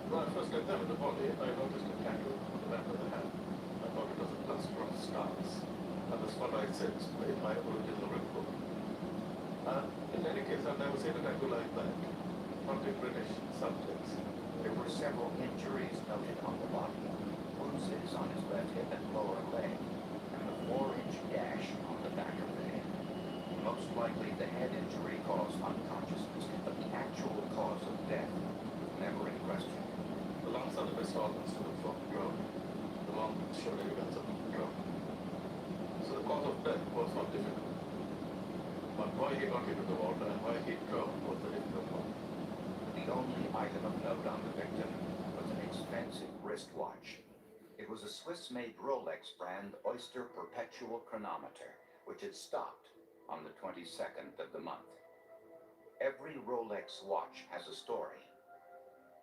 When I first examined the body, I noticed a tattoo on the back of the hand. I thought it was a cluster of scars, and the spot I said displayed my original report. In any case, I've never seen a tattoo like that. Not in British subjects. There were several injuries noted on the body, bruises on his left hip and lower leg, and a 4-inch gash on the back of the head. Most likely the head injury caused unconsciousness, but the actual cause of death was never in question. The lungs are the best organs to look for drowning. The lung showed evidence of drowning. So the cause of death was not difficult. But why he got into the water and why he drowned was the difficult one. The only item of note on the victim was an expensive wristwatch. It was a Swiss-made Rolex brand Oyster Perpetual Chronometer, which had stopped on the 22nd of the month. Every Rolex watch has a story.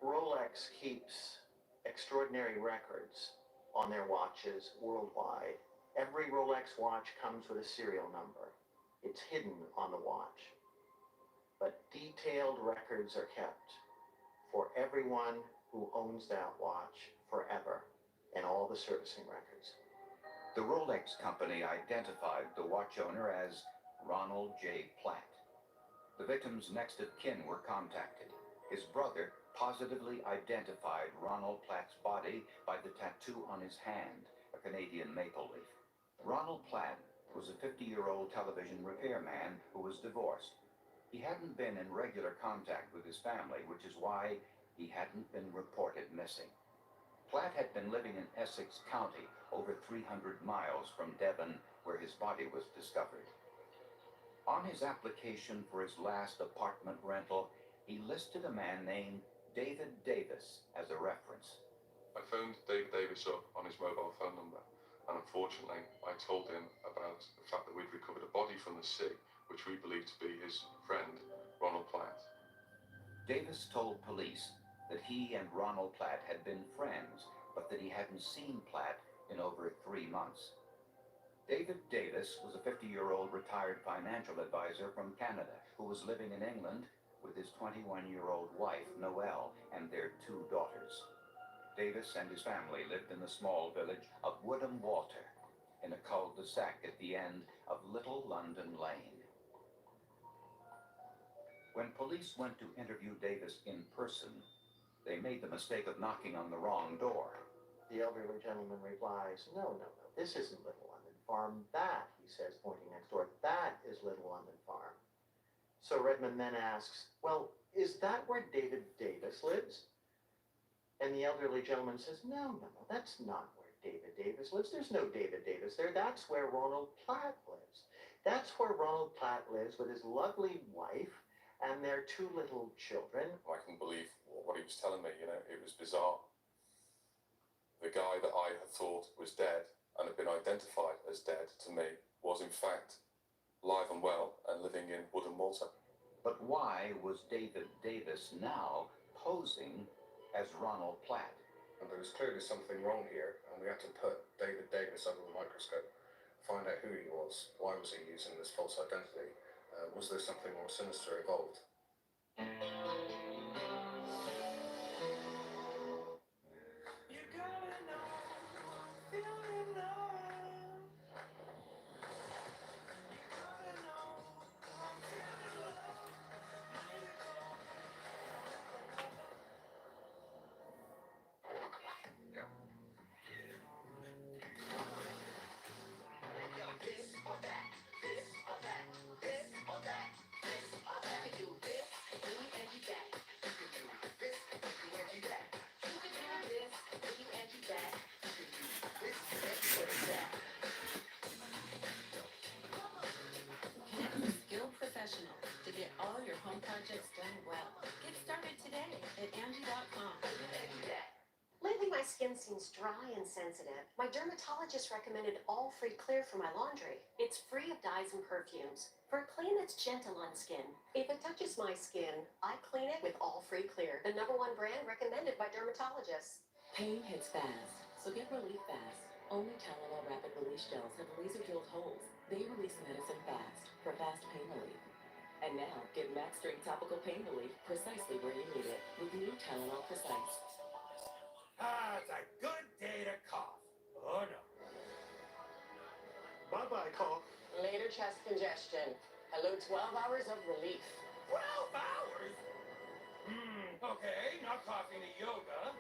Rolex keeps extraordinary records on their watches worldwide. Every Rolex watch comes with a serial number. It's hidden on the watch. But detailed records are kept for everyone who owns that watch forever, and all the servicing records. The Rolex company identified the watch owner as Ronald J. Platt. The victim's next of kin were contacted. His brother positively identified Ronald Platt's body by the tattoo on his hand, a Canadian maple leaf. Ronald Platt was a 50-year-old television repairman who was divorced. He hadn't been in regular contact with his family, which is why he hadn't been reported missing. Platt had been living in Essex County, over 300 miles from Devon, where his body was discovered. On his application for his last apartment rental, he listed a man named David Davis as a reference. I phoned David Davis up on his mobile phone number, and unfortunately, I told him about the fact that we'd recovered a body from the sea, which we believed to be his friend, Ronald Platt. Davis told police that he and Ronald Platt had been friends, but that he hadn't seen Platt in over 3 months. David Davis was a 50-year-old retired financial advisor from Canada who was living in England with his 21-year-old wife, Noelle, and their 2 daughters. Davis and his family lived in the small village of Woodham Walter, in a cul-de-sac at the end of Little London Lane. When police went to interview Davis in person, they made the mistake of knocking on the wrong door. The elderly gentleman replies, no, this isn't Little London Farm. That, he says, pointing next door, that is Little London Farm. So Redmond then asks, well, is that where David Davis lives? And the elderly gentleman says, no, that's not where David Davis lives. There's no David Davis there. That's where Ronald Platt lives. That's where Ronald Platt lives with his lovely wife and their 2 little children. I couldn't believe what he was telling me, it was bizarre. The guy that I had thought was dead and had been identified as dead to me was in fact live and well and living in Woodham Walter. But why was David Davis now posing as Ronald Platt? And there was clearly something wrong here, and we had to put David Davis under the microscope, find out who he was, why was he using this false identity, was there something more sinister involved? projects done well. Get started today at Angie.com. Lately, my skin seems dry and sensitive. My dermatologist recommended All Free Clear for my laundry. It's free of dyes and perfumes for a clean that's gentle on skin. If it touches my skin, I clean it with All Free Clear, the #1 brand recommended by dermatologists. Pain hits fast, so get relief fast. Only Tylenol Rapid Release Gels have laser-drilled holes. They release medicine fast for fast pain relief. And now, get Max Drink Topical Pain Relief precisely where you need it with new Tylenol Precise. Ah, it's a good day to cough. Oh no. Bye-bye, cough. Later chest congestion. Hello, 12 hours of relief. 12 hours? Okay, not coughing to yoga.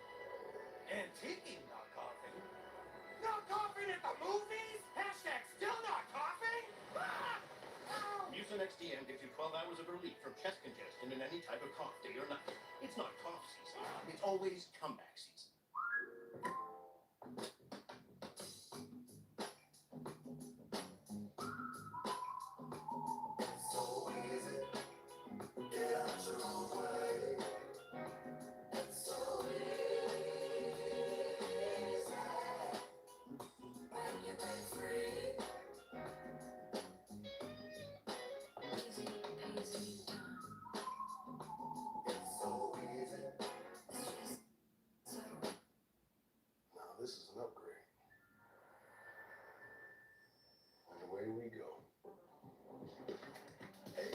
Antiquing not coughing. Not coughing at the movies? Hashtag still not coughing? Ah! Mucinex DM gives you 12 hours of relief from chest congestion in any type of cough, day or night. It's not cough season. It's always comeback season. Now this is an upgrade. And away we go. Hey,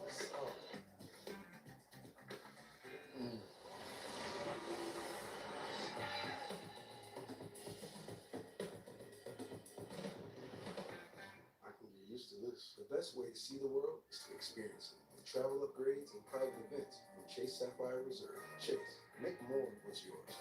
what's up? I can get used to this. The best way to see the world is to experience it. With travel upgrades and private events from Chase Sapphire Reserve. Chase, make more of what's yours.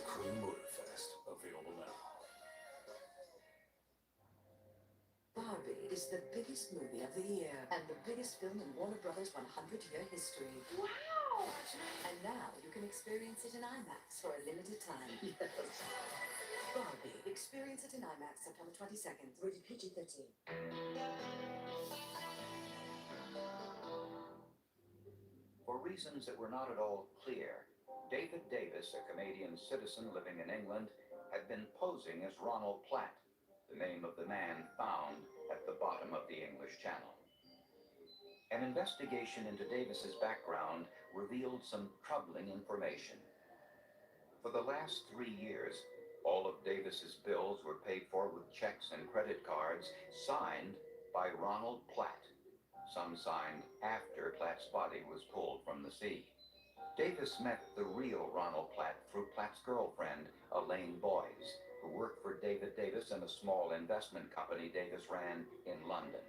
Crew Motorfest, available now. Barbie is the biggest movie of the year and the biggest film in Warner Brothers' 100-year history. Wow! And now you can experience it in IMAX for a limited time. Yes. Barbie, experience it in IMAX September 22nd. Rated PG-13. For reasons that were not at all clear, David Davis, a Canadian citizen living in England, had been posing as Ronald Platt, the name of the man found at the bottom of the English Channel. An investigation into Davis's background revealed some troubling information. For the last 3 years, all of Davis's bills were paid for with checks and credit cards signed by Ronald Platt, some signed after Platt's body was pulled from the sea. Davis met the real Ronald Platt through Platt's girlfriend, Elaine Boyes, who worked for David Davis in a small investment company Davis ran in London.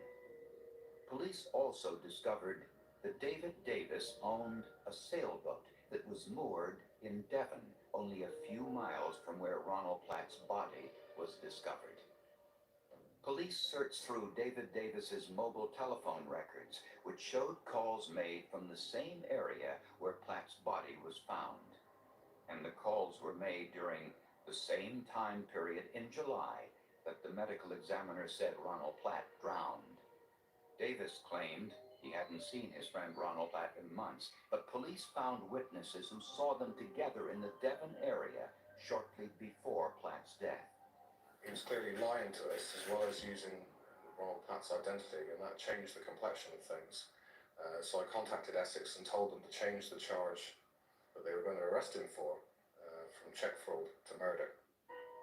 Police also discovered that David Davis owned a sailboat that was moored in Devon, only a few miles from where Ronald Platt's body was discovered. Police searched through David Davis's mobile telephone records, which showed calls made from the same area where Platt's body was found. And the calls were made during the same time period in July that the medical examiner said Ronald Platt drowned. Davis claimed he hadn't seen his friend Ronald Platt in months, but police found witnesses who saw them together in the Devon area shortly before Platt's death. He was clearly lying to us as well as using Ronald Platt's identity, and that changed the complexion of things. So I contacted Essex and told them to change the charge that they were going to arrest him for, from cheque fraud to murder.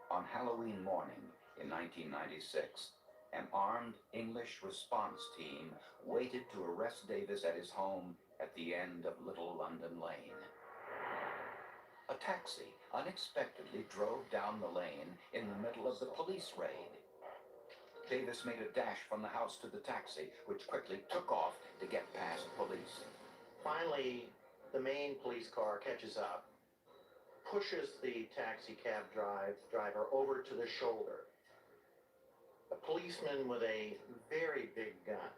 On Halloween morning in 1996, an armed English response team waited to arrest Davis at his home at the end of Little London Lane. A taxi unexpectedly drove down the lane in the middle of the police raid. Davis made a dash from the house to the taxi, which quickly took off to get past police. Finally, the main police car catches up, pushes the taxi cab driver over to the shoulder. A policeman with a very big gun,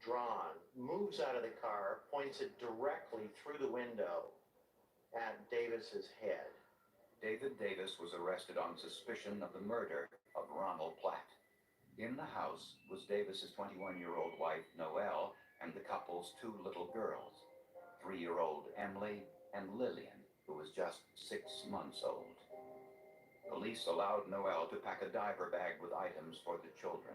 drawn, moves out of the car, points it directly through the window at Davis's head. David Davis was arrested on suspicion of the murder of Ronald Platt. In the house was Davis's 21-year-old wife, Noelle, and the couple's two little girls, 3-year-old Emily and Lillian, who was just 6 months old. Police allowed Noelle to pack a diaper bag with items for the children.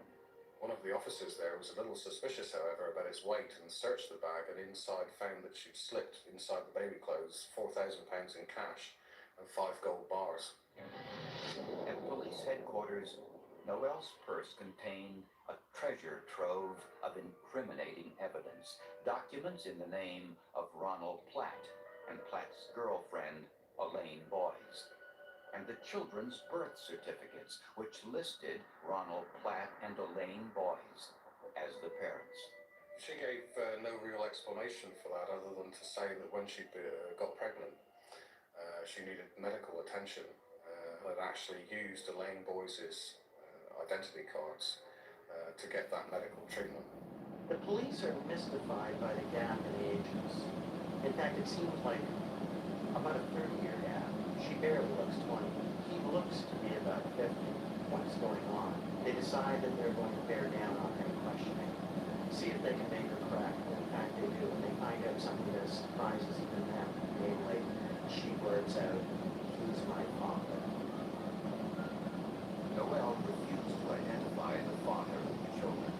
One of the officers there was a little suspicious, however, about its weight and searched the bag, and inside found that she'd slipped inside the baby clothes £4,000 in cash and 5 gold bars. At police headquarters, Noelle's purse contained a treasure trove of incriminating evidence, documents in the name of Ronald Platt and Platt's girlfriend, Elaine Boyes, and the children's birth certificates, which listed Ronald Platt and Elaine Boyes as the parents. She gave no real explanation for that other than to say that when she got pregnant, she needed medical attention. Had actually used Elaine Boyes' identity cards to get that medical treatment. The police are mystified by the gap in ages. In fact, it seems like about a 30-year gap. She barely looks 20. He looks to be about 50. What's going on? They decide that they're going to bear down on her questioning, see if they can make her crack. In fact, they do, and they find out something that surprises even them. Namely, she blurts out, "He's my father." Noelle refused to identify the father of the children.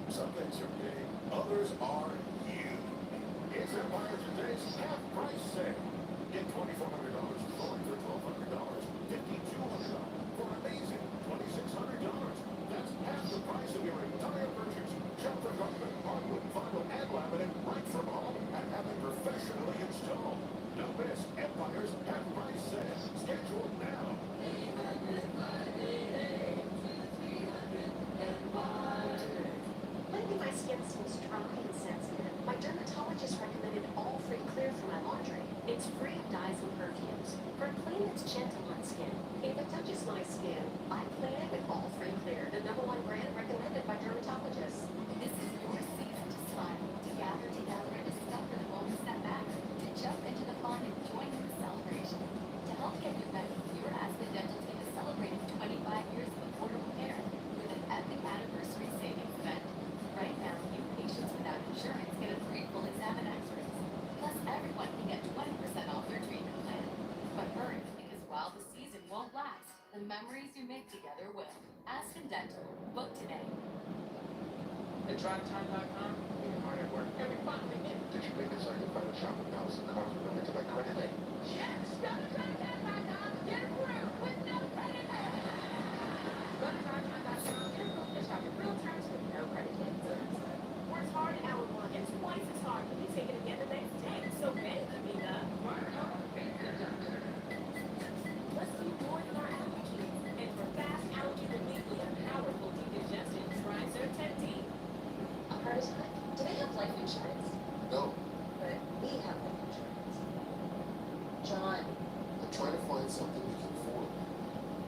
Some things are big, others are huge. It's Empire Today's half-price sale. Get $2,400 for flooring for $1,200, $5,200 for amazing $2,600. That's half the price of your entire purchase. Shop for carpet, hardwood, vinyl, and laminate right from home and have it professionally installed. Don't miss Empire's half-price sale. Schedule now. Lately, my skin seems dry and sensitive. My dermatologist recommended All Free Clear for my laundry. It's free of dyes and perfumes. For a clean that's gentle on skin. If it touches my skin, I clean it with All Free Clear, the #1 brand recommended by dermatologists. This is your season to smile, to gather together and discover the moments that matter, to jump into the fun and join in the celebration. To help get you ready, your Aspen Dental team is celebrating 25 years of affordable care with an epic anniversary savings event. Right now, new patients without insurance get a free full exam and x-rays. Plus, everyone can get 20% off their treatment plan. But hurry, because while the season won't last, the memories you make together will. Aspen Dental. Book today. At DriveTime.com, we can hard at work every finally in. Did you make it so I could find a shop in Dallas and cars with to my credit? Yes! Go to DriveTime.com and get approved with no credit. Go to DriveTime.com and book the shop in real terms with no credit hit. Works hard an hour one and twice as hard when you take it again the next day. So many, amiga. Let's do more than our allergy treats. And for fast allergy relief and powerful decongestion, try Zyrtec-D. A heart attack? Do they have life insurance? No, But we have life insurance. John, I'm trying to find something we can afford.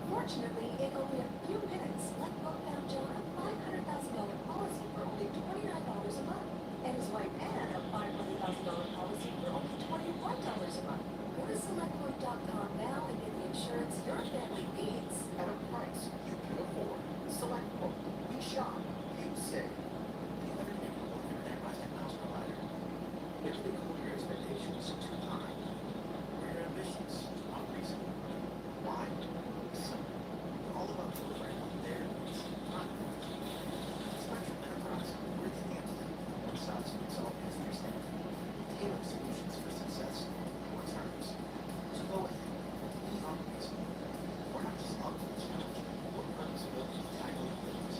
Fortunately, in only a few minutes, Lifeboat found John a $500,000 policy for only $29 a month. And his wife Anne a $500,000 policy for only $21 a month. Go to SelectQuote.com now and get the insurance your family needs. At a price you can afford. Select Quote. We shop. You save. You never make a look at that plastic mouse provider. If they hold your expectations too high, or your ambitions too unreasonable. Why? Simple. All about delivering what there is not. Spectrum Enterprise. We're the answer. One size fits all as their standard. Tailored solutions for success. More terms. To go ahead. Be unreasonable. We're not just up for the challenge. We're purpose-built to tackle things.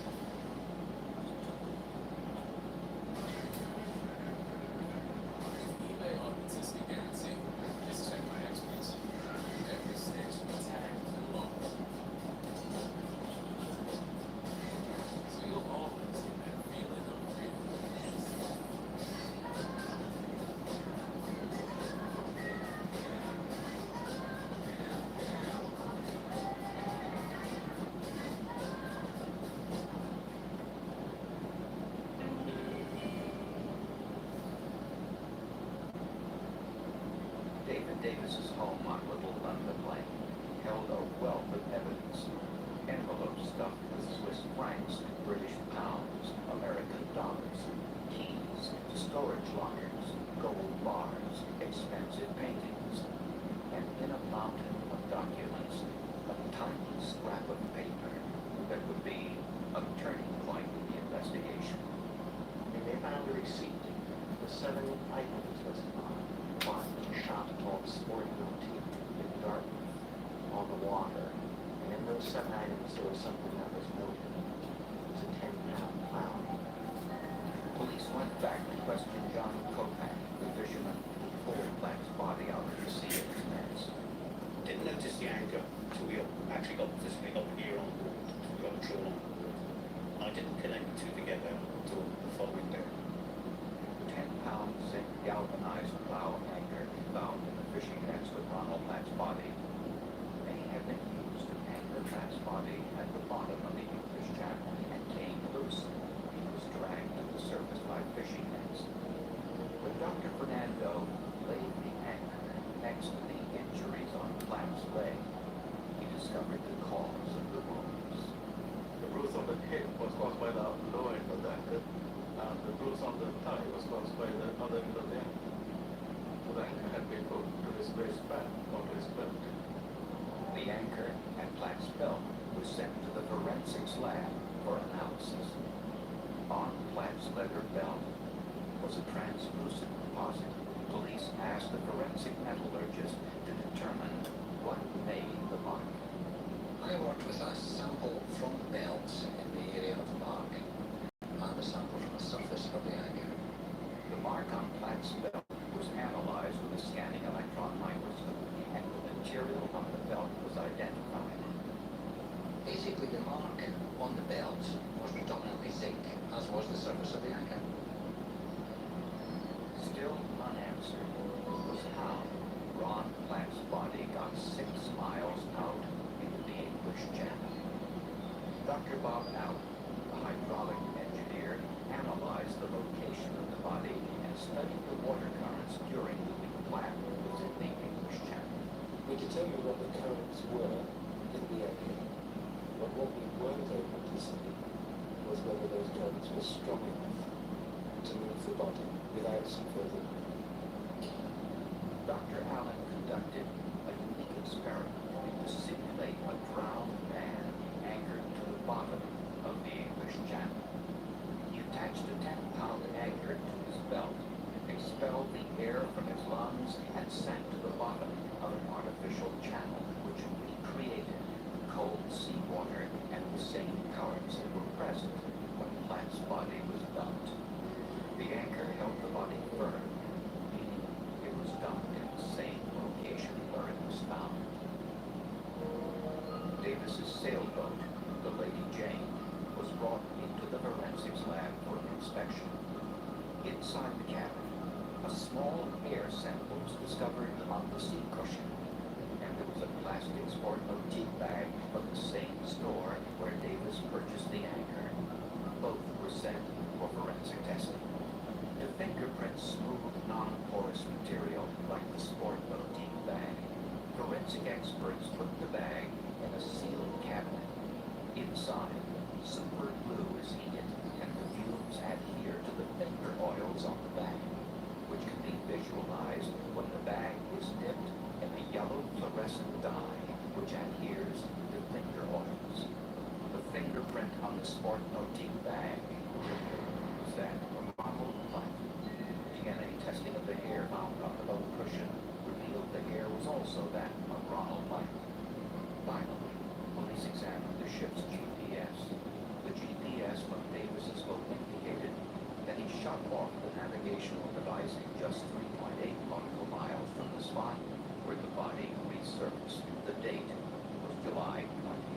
David Davis's home on Little London Lane held a wealth of evidence. Envelopes stuffed with Swiss francs, British pounds, American dollars, keys to storage lockers, gold bars, expensive paintings, and in a mountain of documents, a tiny scrap of paper that would be a turning point in the investigation. And they found a receipt with 7 items listed on it. One in a shop called Sporting Motif in Dartmouth on the water. And in those 7 items there was something that was noted. It was a 10-pound clown. Police went back to question John Kopak, the fisherman who pulled Black's body out of the sea at his nets. Didn't notice the anchor until we actually got physically got here on board. We got a trawl on board. I didn't connect the two together until the following day. 10-pound zinc galvanized plow anchor found in the fishing nets with Ronald Black's body may have been used to anchor Black's body at the bottom of the English Channel and came loose. He was dragged to the surface by fishing nets. When Dr. Fernando laid the anchor next to the injuries on Black's leg, he discovered the cause of the wounds. The bruise on the hip was caused by the lower end of the anchor, and the bruise on the thigh was caused by the other end of the anchor. So the anchor had been put to his waistband or to his belt. The anchor and Black's belt was sent to the forensics lab for analysis. On Black's leather belt was a translucent deposit. Police asked the forensic metallurgist to determine what made the mark. I worked with a sample from the belt in the area of the mark and a sample from the surface of the anchor. The mark on Black's belt was analyzed with a scanning electron microscope, and the material on the belt was identified. Basically, the mark on the belt was predominantly zinc, as was the surface of the anchor. Still unanswered was how Ron Black's body got 6 miles out into the English Channel. Dr. Bob Allen, the hydraulic engineer, analyzed the location of the body and studied the water currents during the week Black was in the English Channel. We determined what the currents were in the area, but what we weren't able to see was whether those currents were strong enough to move the body without some further movement. Dr. Allen conducted a unique experiment to simulate a drowned man anchored to the bottom of the English Channel. He attached a 10-pound anchor to his belt, expelled the air from his lungs, and sank to the bottom of an artificial channel which recreated the cold seawater and the same currents that were present when Black's body was dumped. The anchor held the body firm, meaning it was dumped in the same location where it was found. Davis's sailboat, the Lady Jane, was brought into the forensics lab for inspection. Inside the cabin, a small air sample was discovered on the seat cushion, and there was a plastic sport motif bag from the same store where Davis purchased the anchor. Both were sent for forensic testing. The fingerprints smooth, non-porous material like the sport motif bag. Forensic experts put the bag in a sealed cabinet. Inside, super glue is heated and the fumes adhere to the finger oils on the bag, which can be visualized when the bag is dipped in a yellow fluorescent dye which adheres to finger oils. The fingerprint on the sport motif bag was that of Ronald Black. DNA testing of the hair found on the boat cushion revealed the hair was also that of Ronald Black. Finally, police examined the ship's GPS. The GPS from Davis's boat indicated that he shut off the navigational device just 3.8 nautical miles from the spot where the body resurfaced. The date was July 20th.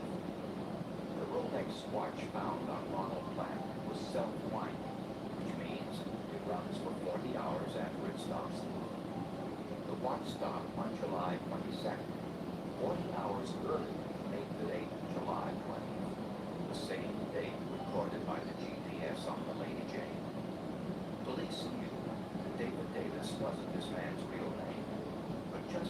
The Rolex watch found on Ronald Black was self-winding, which means it runs for 40 hours after it stops. The watch stopped on July 22nd, 40 hours early, made the date July 20th, the same date recorded by the GPS on the Lady Jane. Police knew that David Davis wasn't this man's real name, but just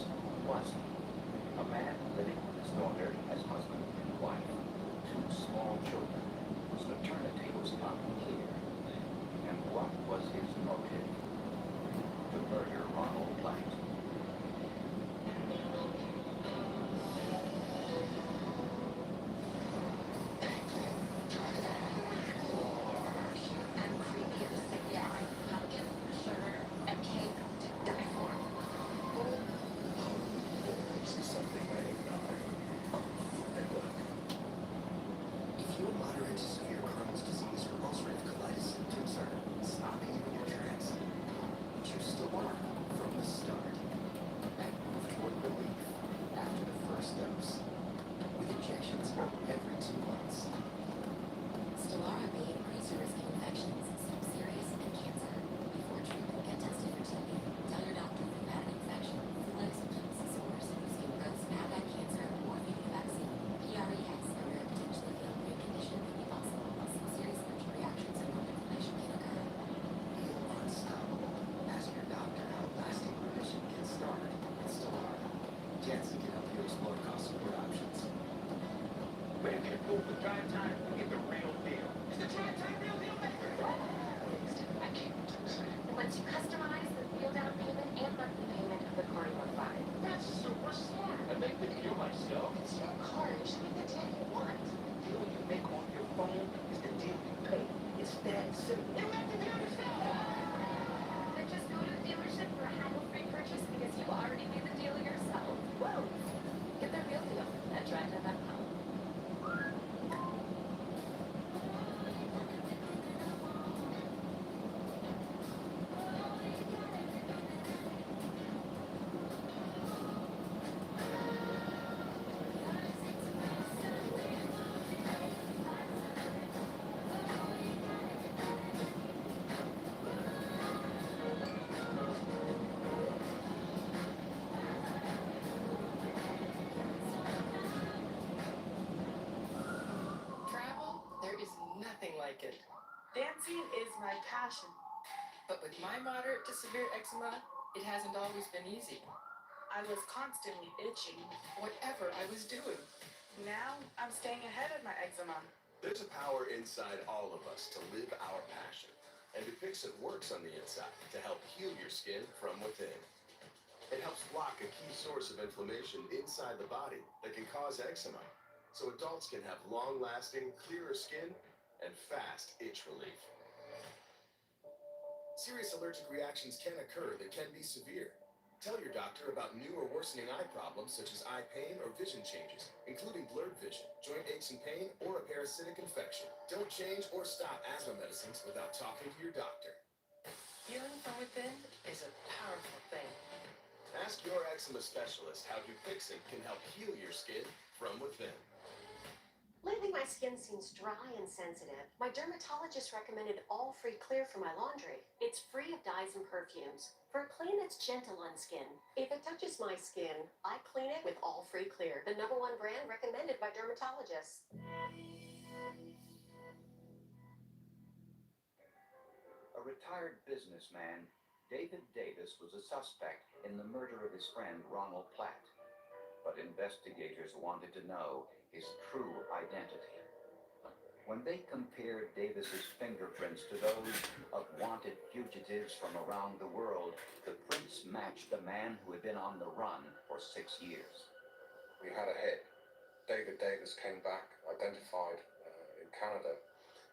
think the deal myself? It's your card. You should make the deal you want. The deal you make on your phone is the deal you pay. It's that simple. You have to do it yourself. Then just go to the dealership for a hassle-free purchase because you already made the deal yourself. Whoa! Get the real deal at drive.com. Travel, there is nothing like it. Dancing is my passion. But with my moderate to severe eczema, it hasn't always been easy. I was constantly itching. Whatever I was doing. Now I'm staying ahead of my eczema. There's a power inside all of us to live our passion. And Dupixent works on the inside to help heal your skin from within. It helps block a key source of inflammation inside the body that can cause eczema, so adults can have long-lasting, clearer skin and fast itch relief. Serious allergic reactions can occur that can be severe. Tell your doctor about new or worsening eye problems such as eye pain or vision changes, including blurred vision, joint aches and pain, or a parasitic infection. Don't change or stop asthma medicines without talking to your doctor. Healing from within is a powerful thing. Ask your eczema specialist how Dupixent can help heal your skin from within. Lately, my skin seems dry and sensitive. My dermatologist recommended All Free Clear for my laundry. It's free of dyes and perfumes. For a clean that's gentle on skin. If it touches my skin, I clean it with All Free Clear, the #1 brand recommended by dermatologists. A retired businessman, David Davis, was a suspect in the murder of his friend Ronald Platt. But investigators wanted to know his true identity. When they compared Davis's fingerprints to those of wanted fugitives from around the world, the prints matched a man who had been on the run for 6 years. We had a hit. David Davis came back, identified in Canada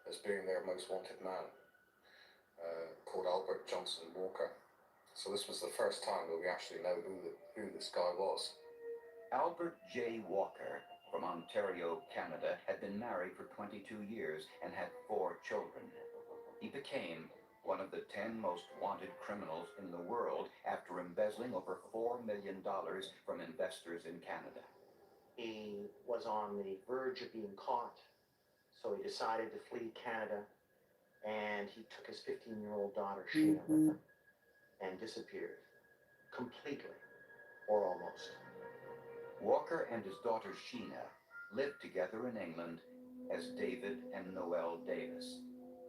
as being their most wanted man, called Albert Johnson Walker. So this was the first time that we actually know who this guy was. Albert J. Walker from Ontario, Canada, had been married for 22 years and had 4 children. He became one of the 10 most wanted criminals in the world after embezzling over $4 million from investors in Canada. He was on the verge of being caught, so he decided to flee Canada, and he took his 15-year-old daughter, Sheena, with him, and disappeared. Completely, or almost. Walker and his daughter Sheena lived together in England as David and Noelle Davis,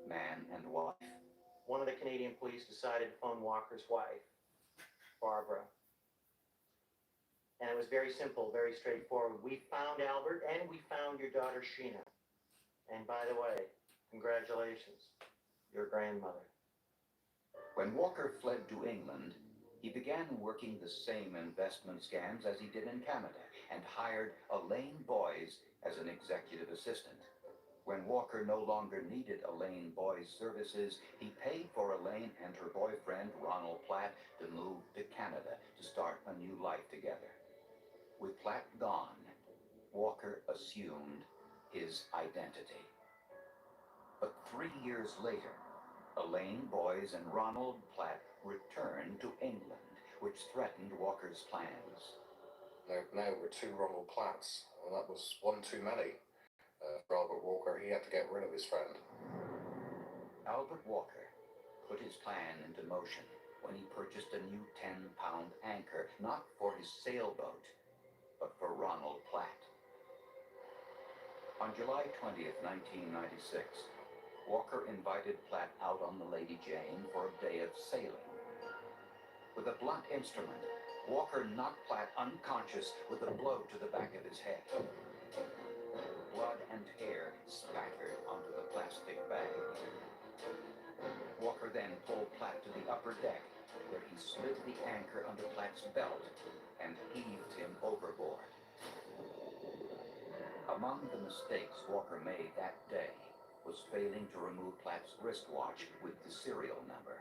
man and wife. One of the Canadian police decided to phone Walker's wife, Barbara. And it was very simple, very straightforward. We found Albert and we found your daughter Sheena. And by the way, congratulations, your grandmother. When Walker fled to England, he began working the same investment scams as he did in Canada and hired Elaine Boyes as an executive assistant. When Walker no longer needed Elaine Boyes' services, he paid for Elaine and her boyfriend, Ronald Platt, to move to Canada to start a new life together. With Platt gone, Walker assumed his identity. But 3 years later, Elaine Boyes and Ronald Platt returned to England, which threatened Walker's plans. There now were 2 Ronald Platts, and that was one too many. For Albert Walker, he had to get rid of his friend. Albert Walker put his plan into motion when he purchased a new 10-pound anchor, not for his sailboat, but for Ronald Platt. On July 20th, 1996, Walker invited Platt out on the Lady Jane for a day of sailing. With a blunt instrument, Walker knocked Platt unconscious with a blow to the back of his head. Blood and hair spattered onto the plastic bag. Walker then pulled Platt to the upper deck, where he slid the anchor under Platt's belt and heaved him overboard. Among the mistakes Walker made that day was failing to remove Platt's wristwatch with the serial number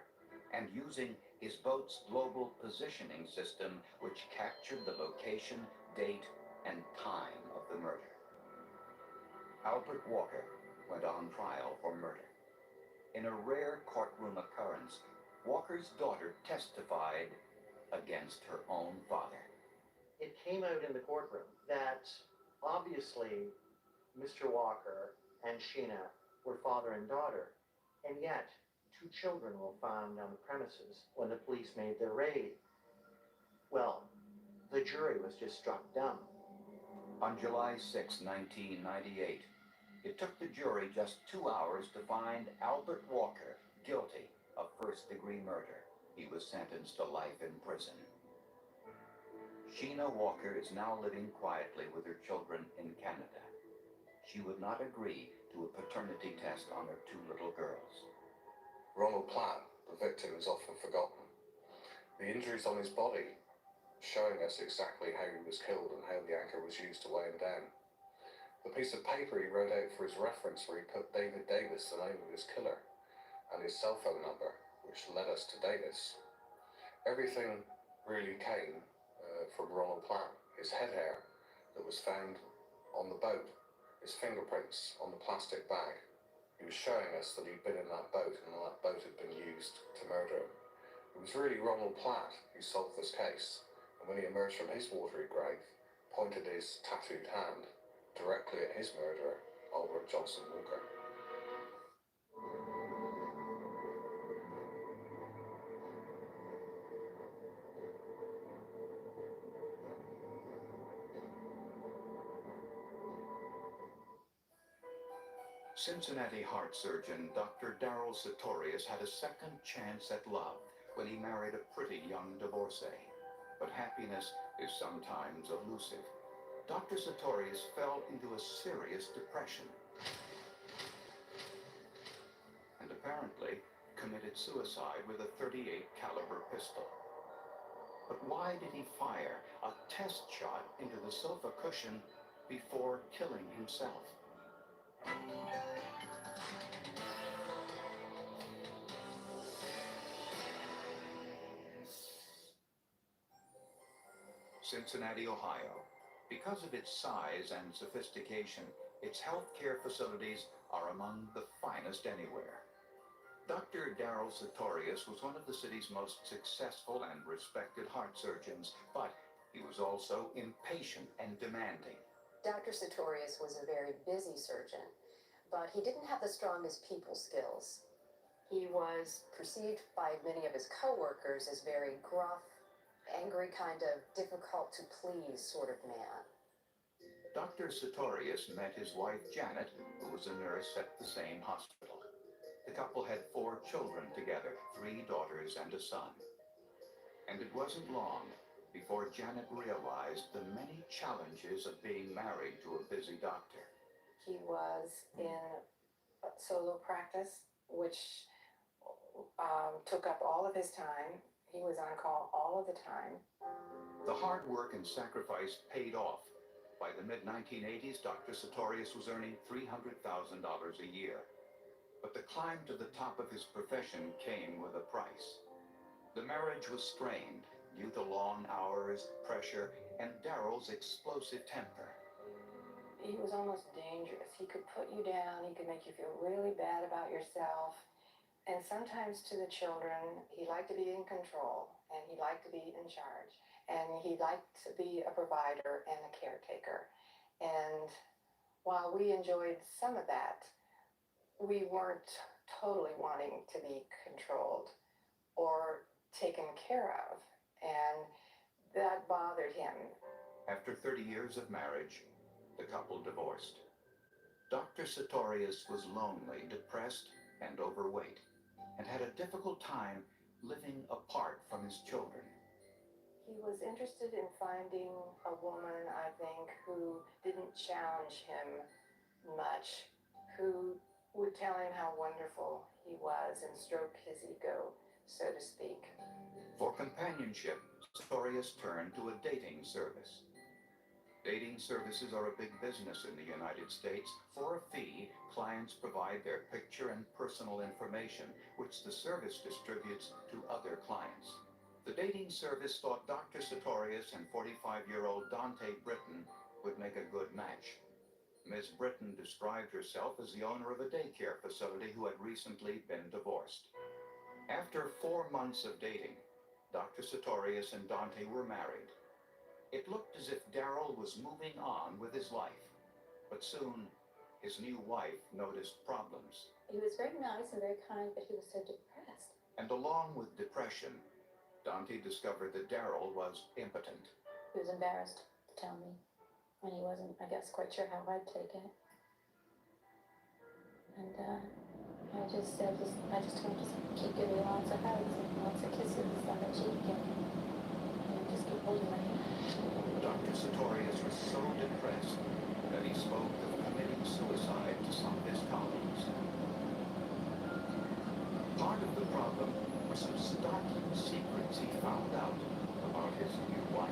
and using his boat's global positioning system, which captured the location, date, and time of the murder. Albert Walker went on trial for murder. In a rare courtroom occurrence, Walker's daughter testified against her own father. It came out in the courtroom that obviously Mr. Walker and Sheena were father and daughter, and yet 2 children were found on the premises when the police made their raid. Well, the jury was just struck dumb. On July 6, 1998, it took the jury just 2 hours to find Albert Walker guilty of first-degree murder. He was sentenced to life in prison. Sheena Walker is now living quietly with her children in Canada. She would not agree to a paternity test on her 2 little girls. Ronald Platt, the victim, is often forgotten. The injuries on his body showing us exactly how he was killed and how the anchor was used to weigh him down. The piece of paper he wrote out for his reference where he put David Davis, the name of his killer, and his cell phone number, which led us to Davis. Everything really came from Ronald Platt. His head hair that was found on the boat, his fingerprints on the plastic bag. He was showing us that he'd been in that boat and that boat had been used to murder him. It was really Ronald Platt who solved this case, and when he emerged from his watery grave, pointed his tattooed hand directly at his murderer, Albert Johnson Walker. Cincinnati heart surgeon Dr. Darrell Sartorius had a second chance at love when he married a pretty young divorcee. But happiness is sometimes elusive. Dr. Sartorius fell into a serious depression and apparently committed suicide with a .38 caliber pistol. But why did he fire a test shot into the sofa cushion before killing himself? Cincinnati, Ohio. Because of its size and sophistication, its healthcare facilities are among the finest anywhere. Dr. Darrell Sartorius was one of the city's most successful and respected heart surgeons, but he was also impatient and demanding. Dr. Sartorius was a very busy surgeon, but he didn't have the strongest people skills. He was perceived by many of his coworkers as very gruff, angry, kind of difficult to please sort of man. Dr. Sartorius met his wife Janet, who was a nurse at the same hospital. The couple had 4 children together, 3 daughters and a son. And it wasn't long before Janet realized the many challenges of being married to a busy doctor. He was in solo practice, which took up all of his time. He was on call all of the time. The hard work and sacrifice paid off. By the mid-1980s, Dr. Sartorius was earning $300,000 a year. But the climb to the top of his profession came with a price. The marriage was strained due to long hours, pressure, and Darrell's explosive temper. He was almost dangerous. He could put you down. He could make you feel really bad about yourself. And sometimes to the children, he liked to be in control, and he liked to be in charge. And he liked to be a provider and a caretaker. And while we enjoyed some of that, we weren't totally wanting to be controlled or taken care of. And that bothered him. After 30 years of marriage, the couple divorced. Dr. Sartorius was lonely, depressed, and overweight, and had a difficult time living apart from his children. He was interested in finding a woman, I think, who didn't challenge him much, who would tell him how wonderful he was and stroke his ego, so to speak. For companionship, Sartorius turned to a dating service. Dating services are a big business in the United States. For a fee, clients provide their picture and personal information, which the service distributes to other clients. The dating service thought Dr. Sartorius and 45-year-old Dante Britton would make a good match. Ms. Britton described herself as the owner of a daycare facility who had recently been divorced. After 4 months of dating, Dr. Sartorius and Dante were married. It looked as if Darrell was moving on with his life, but soon his new wife noticed problems. He was very nice and very kind, but he was so depressed. And along with depression, Dante discovered that Darrell was impotent. He was embarrassed to tell me, and he wasn't, I guess, quite sure how I'd take it. And I just told him just keep giving me lots of hugs and lots of kisses on the cheek and just keep holding my hand. Dr. Sartorius was so depressed that he spoke of committing suicide to some of his colleagues. Part of the problem were some startling secrets he found out about his new wife.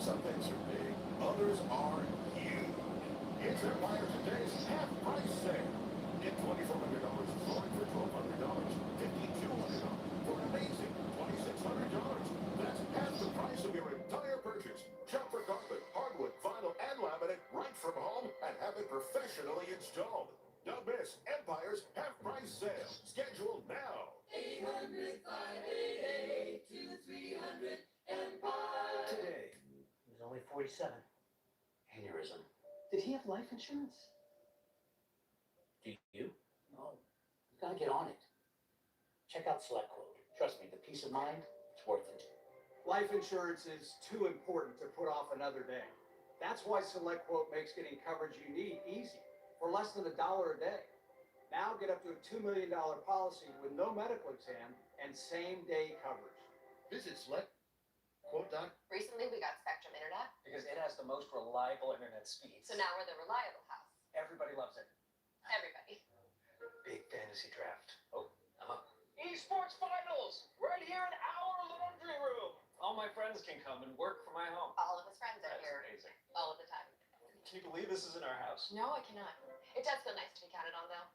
Some things are big, others are huge. It's Empire Today's half-price sale. Get $2,400 flooring for $1,200, $5,200 for an amazing $2,600. That's half the price of your entire purchase. Shop for carpet, hardwood, vinyl, and laminate right from home and have it professionally installed. Don't miss Empire's half-price sale. Schedule now. 800-588-2300 Empire. Today, he was only 47. Aneurysm. Did he have life insurance? Do you? No. You gotta get on it. Check out SelectQuote. Trust me, the peace of mind, it's worth it. Life insurance is too important to put off another day. That's why SelectQuote makes getting coverage you need easy, for less than $1 a day. Now get up to a $2 million policy with no medical exam and same-day coverage. Visit SelectQuote.com. Recently, we got Spectrum Internet, Because it has the most reliable internet speeds. so now we're the reliable house. Everybody loves it. Everybody. Big fantasy draft. Oh, I'm up. Esports finals, right here in our laundry room. All my friends can come and work from my home. All of his friends are That's here amazing. all of the time. Can you believe this is in our house? No, I cannot. It does feel nice to be counted on, though.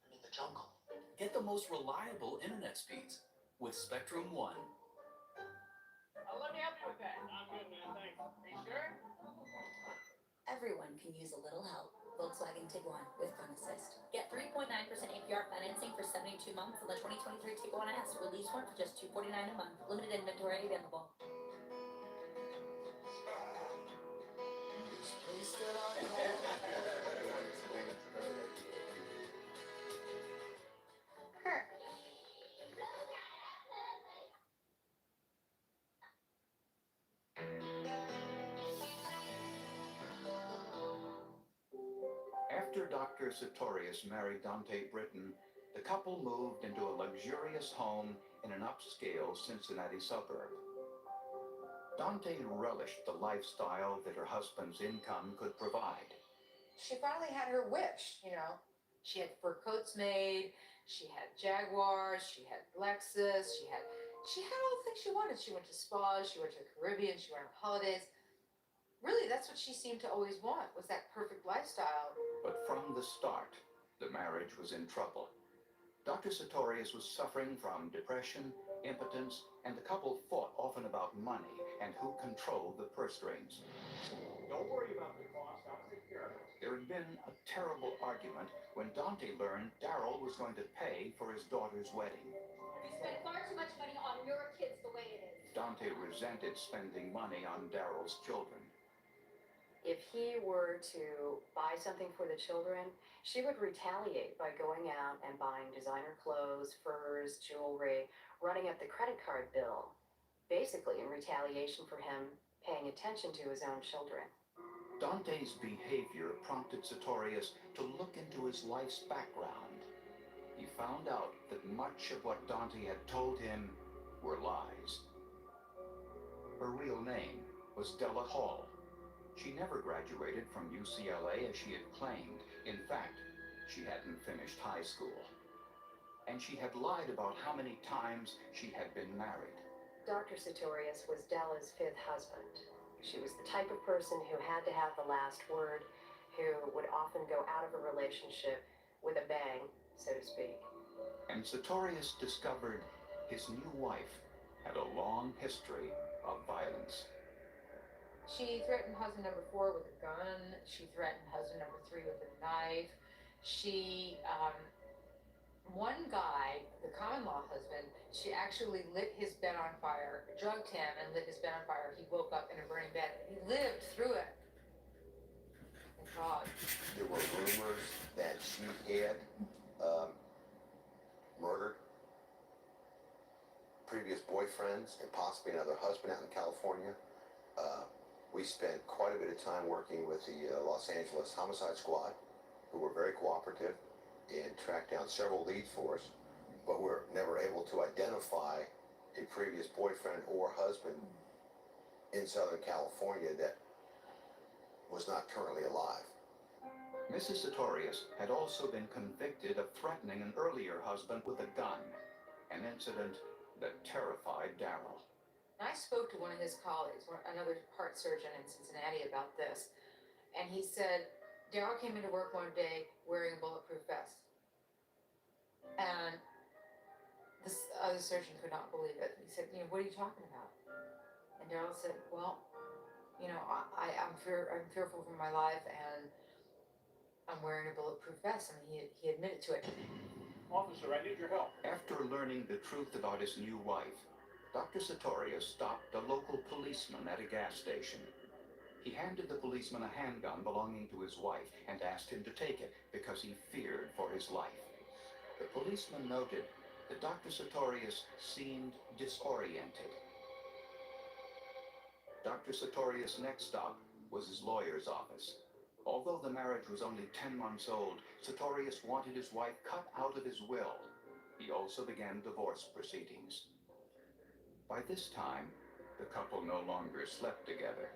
I'm in the jungle. Get the most reliable internet speeds with Spectrum One. Let me help you with that. I'm good, man. Thanks. Are you sure? Everyone can use a little help. Volkswagen Tiguan with Fun Assist. Get 3.9% APR financing for 72 months on the 2023 Tiguan S. Release one for just $249 a month. Limited inventory available. After Dr. Sartorius married Dante Britton, the couple moved into a luxurious home in an upscale Cincinnati suburb. Dante relished the lifestyle that her husband's income could provide. She finally had her wish, you know. She had fur coats made, She had Jaguars, she had Lexus, she had all the things she wanted. She went to spas, she went to the Caribbean, she went on holidays. Really, that's what she seemed to always want, was that perfect lifestyle. But from the start, the marriage was in trouble. Dr. Sartorius was suffering from depression, impotence, and the couple fought often about money and who controlled the purse strings. Don't worry about the cost, I'll take care of it. There had been a terrible argument when Dante learned Daryl was going to pay for his daughter's wedding. You spend far too much money on your kids the way it is. Dante resented spending money on Daryl's children. If he were to buy something for the children, she would retaliate by going out and buying designer clothes, furs, jewelry, running up the credit card bill, basically in retaliation for him paying attention to his own children. Dante's behavior prompted Sartorius to look into his life's background. He found out that much of what Dante had told him were lies. Her real name was Della Hall. She never graduated from UCLA as she had claimed. In fact, she hadn't finished high school. And she had lied about how many times she had been married. Dr. Sartorius was Della's fifth husband. She was the type of person who had to have the last word, who would often go out of a relationship with a bang, so to speak. And Sartorius discovered his new wife had a long history of violence. She threatened husband number 4 with a gun. She threatened husband number 3 with a knife. She, one guy, the common law husband, she actually lit his bed on fire, drugged him and lit his bed on fire. He woke up in a burning bed. He lived through it. Thank God. There were rumors that she had murdered previous boyfriends and possibly another husband out in California. We spent quite a bit of time working with the Los Angeles Homicide Squad, who were very cooperative and tracked down several leads for us, but we're never able to identify a previous boyfriend or husband in Southern California that was not currently alive. Mrs. Sartorius had also been convicted of threatening an earlier husband with a gun, an incident that terrified Daryl. I spoke to one of his colleagues, another heart surgeon in Cincinnati, about this, and he said Daryl came into work one day wearing a bulletproof vest. And this other surgeon could not believe it. He said, what are you talking about? And Daryl said, well, I'm fearful for my life, and I'm wearing a bulletproof vest. I mean, he admitted to it. Officer, I need your help. After learning the truth about his new wife, Dr. Sartorius stopped a local policeman at a gas station. He handed the policeman a handgun belonging to his wife and asked him to take it because he feared for his life. The policeman noted that Dr. Sartorius seemed disoriented. Dr. Sartorius' next stop was his lawyer's office. Although the marriage was only 10 months old, Sartorius wanted his wife cut out of his will. He also began divorce proceedings. By this time, the couple no longer slept together.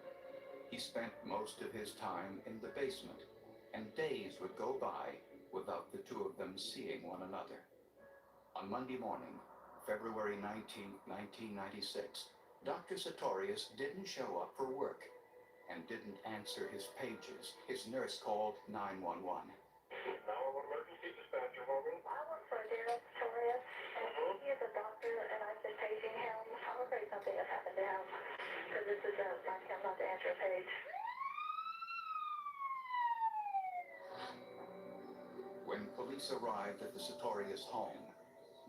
He spent most of his time in the basement, and days would go by without the two of them seeing one another. On Monday morning, February 19, 1996, Dr. Sartorius didn't show up for work and didn't answer his pages. His nurse called 911. 911 emergency dispatcher, Morgan. I work for Daryl Sartorius, and he is a doctor, and I've been paging him. I'm afraid something has happened to him, because this is my time not to answer a page. When police arrived at the Sartorius home,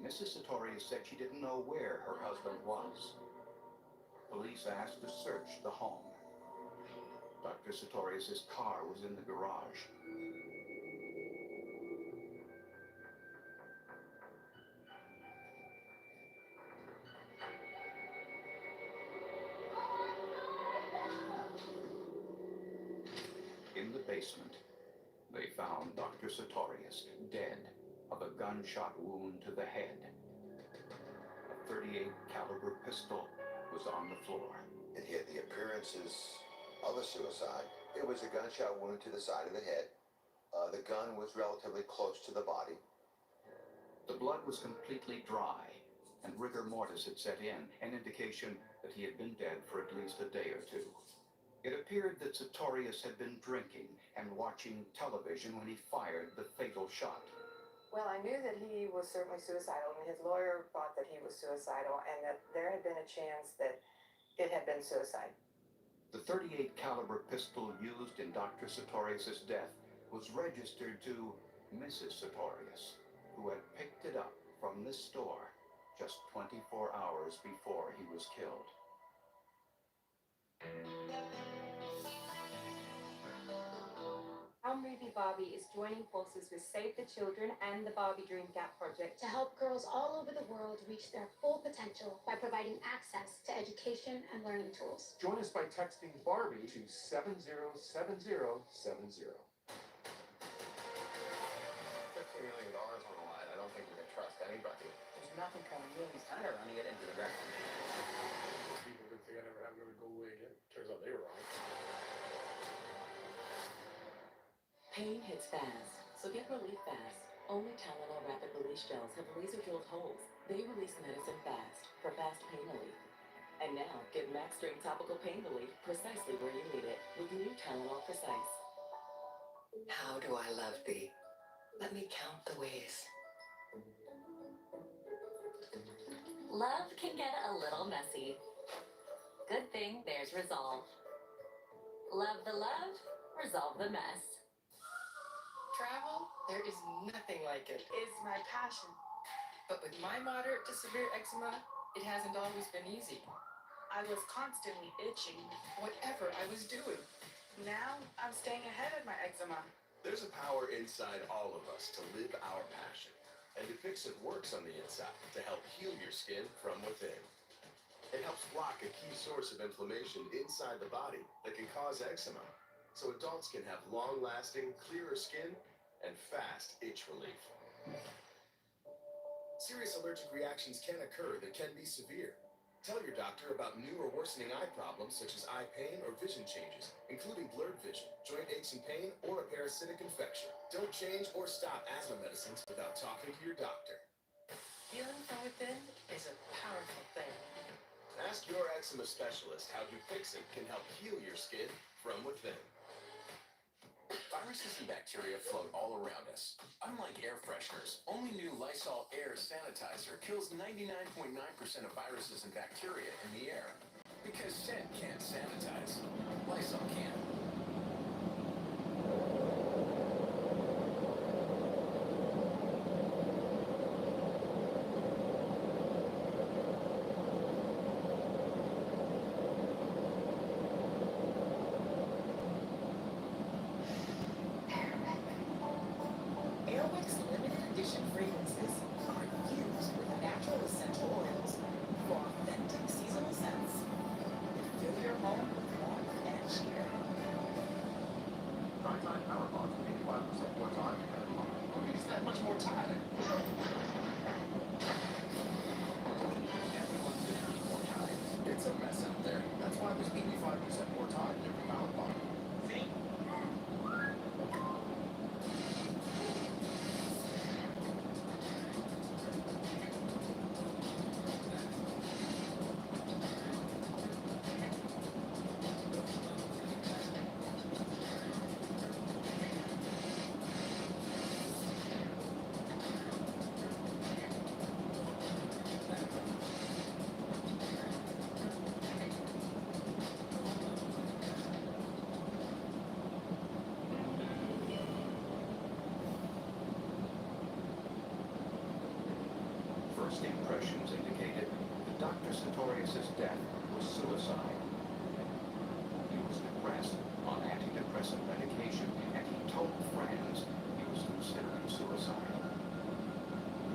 Mrs. Sartorius said she didn't know where her husband was. Police asked to search the home. Dr. Sartorius' car was in the garage. In the basement, they found Dr. Sartorius dead of a gunshot wound to the head. A .38 caliber pistol was on the floor. It had the appearances of a suicide. It was a gunshot wound to the side of the head. The gun was relatively close to the body. The blood was completely dry, and rigor mortis had set in, an indication that he had been dead for at least a day or two. It appeared that Sartorius had been drinking and watching television when he fired the fatal shot. Well, I knew that he was certainly suicidal, and his lawyer thought that he was suicidal, and that there had been a chance that it had been suicide. The .38 caliber pistol used in Dr. Sartorius' death was registered to Mrs. Sartorius, who had picked it up from this store just 24 hours before he was killed. Our movie Barbie is joining forces with Save the Children and the Barbie Dream Gap Project to help girls all over the world reach their full potential by providing access to education and learning tools. Join us by texting Barbie to 707070. $15 million on the line. I don't think we can trust anybody. There's nothing coming in. He's kind of running it into the ground. People didn't think I'd ever have to go away again. Turns out they were wrong. Pain hits fast, so get relief fast. Only Tylenol Rapid Release Gels have laser-drilled holes. They release medicine fast for fast pain relief. And now, get Max Strength Topical Pain Relief precisely where you need it with new Tylenol Precise. How do I love thee? Let me count the ways. Love can get a little messy. Good thing there's resolve. Love the love, resolve the mess. Travel, there is nothing like it. Is my passion. But with my moderate to severe eczema, it hasn't always been easy. I was constantly itching. Whatever I was doing. Now I'm staying ahead of my eczema. There's a power inside all of us to live our passion. And Dupixent works on the inside to help heal your skin from within. It helps block a key source of inflammation inside the body that can cause eczema, so adults can have long-lasting, clearer skin and fast itch relief. Serious allergic reactions can occur that can be severe. Tell your doctor about new or worsening eye problems such as eye pain or vision changes, including blurred vision, joint aches and pain, or a parasitic infection. Don't change or stop asthma medicines without talking to your doctor. Healing from within is a powerful thing. Ask your eczema specialist how Dupixent can help heal your skin from within. Viruses and bacteria float all around us. Unlike air fresheners, only new Lysol Air Sanitizer kills 99.9% of viruses and bacteria in the air. Because scent can't sanitize, Lysol can. Airwick's limited edition fragrances are infused with natural essential oils for authentic seasonal scents that fill your home with warmth and cheer. Nighttime power box, 85% more time. Okay, is that much more time? Everyone's gonna need more time. It's a mess out there. That's why there's 85% more time in every power box. See? First impressions indicated that Dr. Sartorius' death was suicide. He was depressed on antidepressant medication, and he told friends he was considering suicide.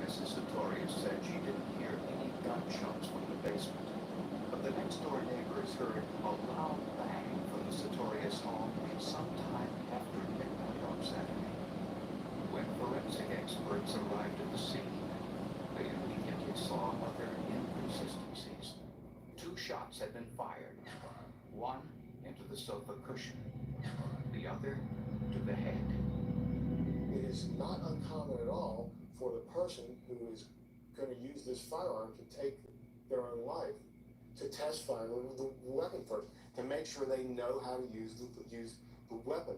Mrs. Sartorius said she didn't hear any gunshots from the basement, but the next-door neighbors heard a loud bang from the Sartorius home sometime after midnight on Saturday. When forensic experts arrived at the scene, they immediately saw other inconsistencies. 2 shots had been fired, one into the sofa cushion, the other to the head. It is not uncommon at all for the person who is going to use this firearm to take their own life, to test fire the weapon first, to make sure they know how to use the weapon.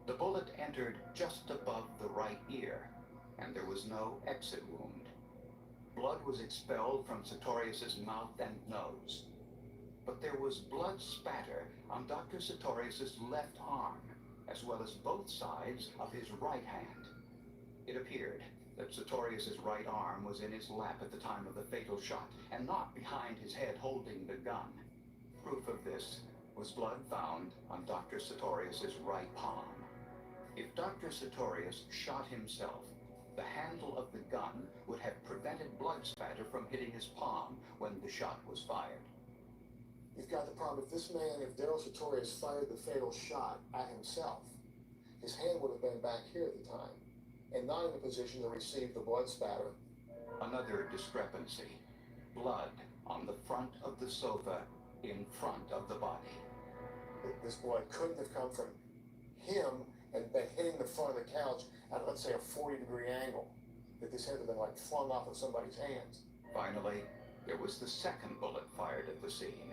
The bullet entered just above the right ear, and there was no exit wound. Blood was expelled from Sartorius's mouth and nose, but there was blood spatter on Dr. Sartorius's left arm, as well as both sides of his right hand. It appeared that Sartorius's right arm was in his lap at the time of the fatal shot, and not behind his head holding the gun. Proof of this was blood found on Dr. Sartorius's right palm. If Dr. Sartorius shot himself, the handle of the gun would have prevented blood spatter from hitting his palm when the shot was fired. You've got the problem. If Daryl Sartorius fired the fatal shot at himself, his hand would have been back here at the time, and not in a position to receive the blood spatter. Another discrepancy. Blood on the front of the sofa in front of the body. This blood couldn't have come from him and been hitting the front of the couch at, let's say, a 40-degree angle. That this had to have been like flung off of somebody's hands. Finally, there was the second bullet fired at the scene.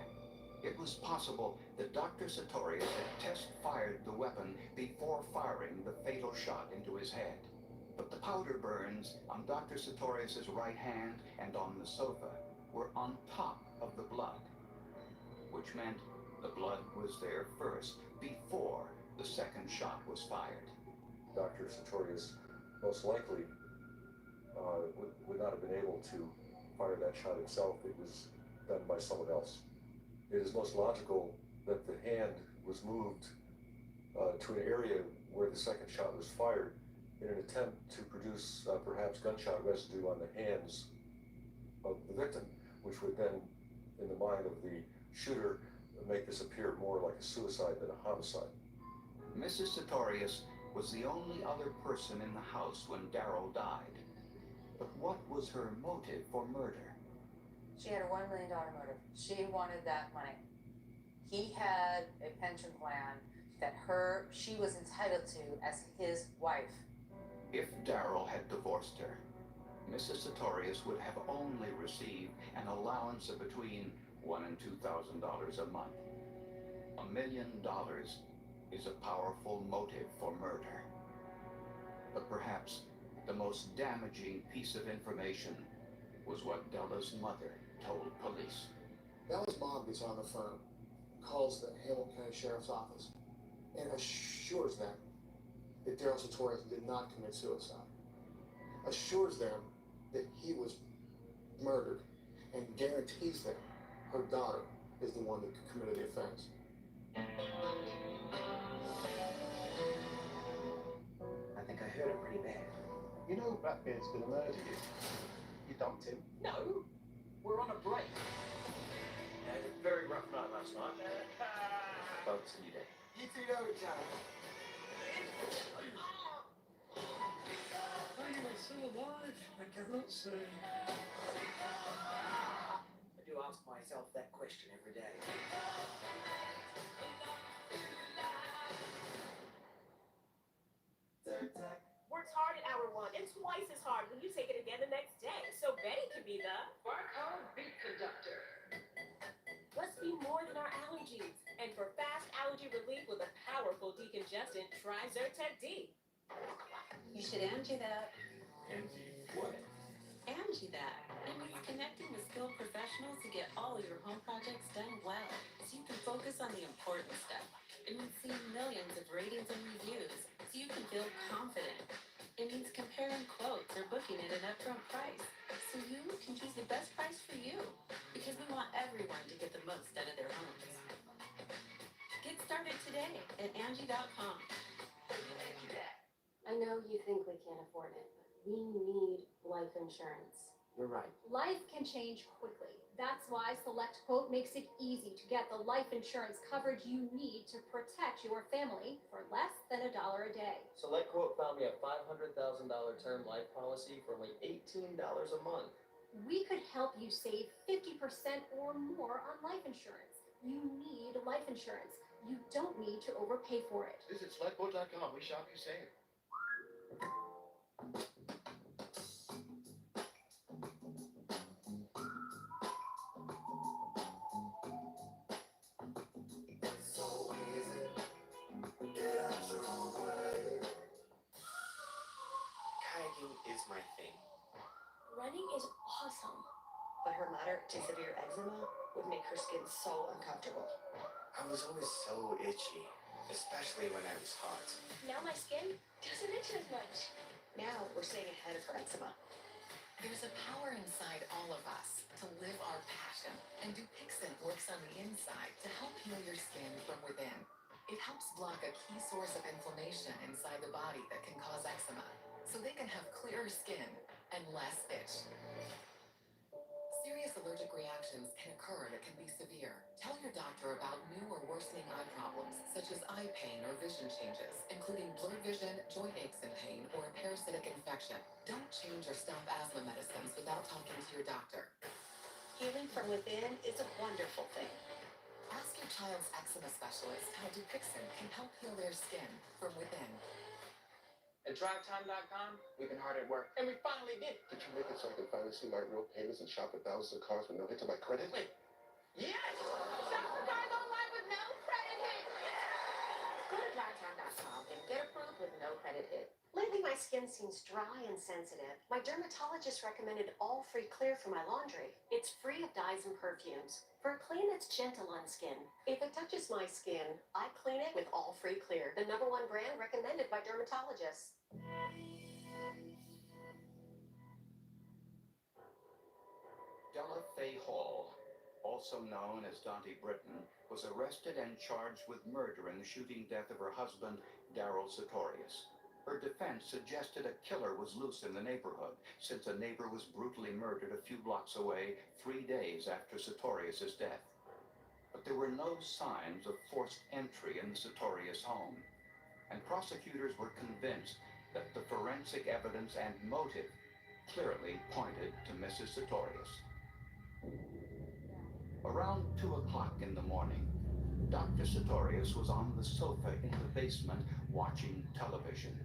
It was possible that Dr. Sartorius had test-fired the weapon before firing the fatal shot into his head. But the powder burns on Dr. Sartorius's right hand and on the sofa were on top of the blood, which meant the blood was there first, before the second shot was fired. Dr. Sartorius most likely would not have been able to fire that shot himself. It was done by someone else. It is most logical that the hand was moved to an area where the second shot was fired in an attempt to produce perhaps gunshot residue on the hands of the victim, which would then, in the mind of the shooter, make this appear more like a suicide than a homicide. Mrs. Sartorius was the only other person in the house when Daryl died. But what was her motive for murder? She had a $1 million motive. She wanted that money. He had a pension plan that she was entitled to as his wife. If Daryl had divorced her, Mrs. Sartorius would have only received an allowance of between $1,000 and $2,000 a month. $1 million is a powerful motive for murder. But perhaps the most damaging piece of information was what Della's mother told police. Bella's mom gets on the phone, calls the Hamilton County Sheriff's Office, and assures them that Daryl Sartorius did not commit suicide. Assures them that he was murdered, and guarantees them her daughter is the one that committed the offense. I think I hurt him pretty bad. You know Blackbeard's gonna murder you. You dumped him? No. We're on a break. I had a very rough night last night. Folks, you day. You two know each other. Are you still alive? I cannot say. I do ask myself that question every day. Works hard at hour one and twice as hard when you take it again the next day. So Betty can be the work hard beat conductor. Let's be more than our allergies. And for fast allergy relief with a powerful decongestant, try Zyrtec D. You should Angie that. Angie what? Angie that. It means connecting with skilled professionals to get all your home projects done well, so you can focus on the important stuff. It means seeing millions of ratings and reviews, so you can feel confident. It means comparing quotes or booking at an upfront price, so you can choose the best price for you, because we want everyone to get the most out of their homes. Get started today at Angie.com. I know you think we can't afford it, but we need life insurance. You're right. Life can change quickly. That's why Select Quote makes it easy to get the life insurance coverage you need to protect your family for less than $1 a day. Select Quote found me a $500,000 term life policy for only $18 a month. We could help you save 50% or more on life insurance. You need life insurance. You don't need to overpay for it. Visit SelectQuote.com. We shop you save. running. Running is awesome. But her moderate to severe eczema would make her skin so uncomfortable. I was always so itchy, especially when I was hot. Now my skin doesn't itch as much. Now we're staying ahead of her eczema. There's a power inside all of us to live our passion, and Dupixent works on the inside to help heal your skin from within. It helps block a key source of inflammation inside the body that can cause eczema, so they can have clearer skin and less itch. Serious allergic reactions can occur that can be severe. Tell your doctor about new or worsening eye problems, such as eye pain or vision changes, including blurred vision, joint aches and pain, or a parasitic infection. Don't change or stop asthma medicines without talking to your doctor. Healing from within is a wonderful thing. Ask your child's eczema specialist how Dupixent can help heal their skin from within. At DriveTime.com, we've been hard at work, and we finally did. Did you make it so I can finally see my real payments and shop at thousands of cars with no hit to my credit? Wait. Yes! Shop for cars online with no credit hit! Go to DriveTime.com and get approved with no credit hit. Lately, my skin seems dry and sensitive. My dermatologist recommended All Free Clear for my laundry. It's free of dyes and perfumes. For a clean that's gentle on skin. If it touches my skin, I clean it with All Free Clear, the #1 brand recommended by dermatologists. Della Faye Hall, also known as Dante Britton, was arrested and charged with murder in the shooting death of her husband, Daryl Sartorius. Her defense suggested a killer was loose in the neighborhood, since a neighbor was brutally murdered a few blocks away 3 days after Sartorius' death. But there were no signs of forced entry in the Sartorius home, and prosecutors were convinced that the forensic evidence and motive clearly pointed to Mrs. Sartorius. Around 2 o'clock in the morning, Dr. Sartorius was on the sofa in the basement watching television.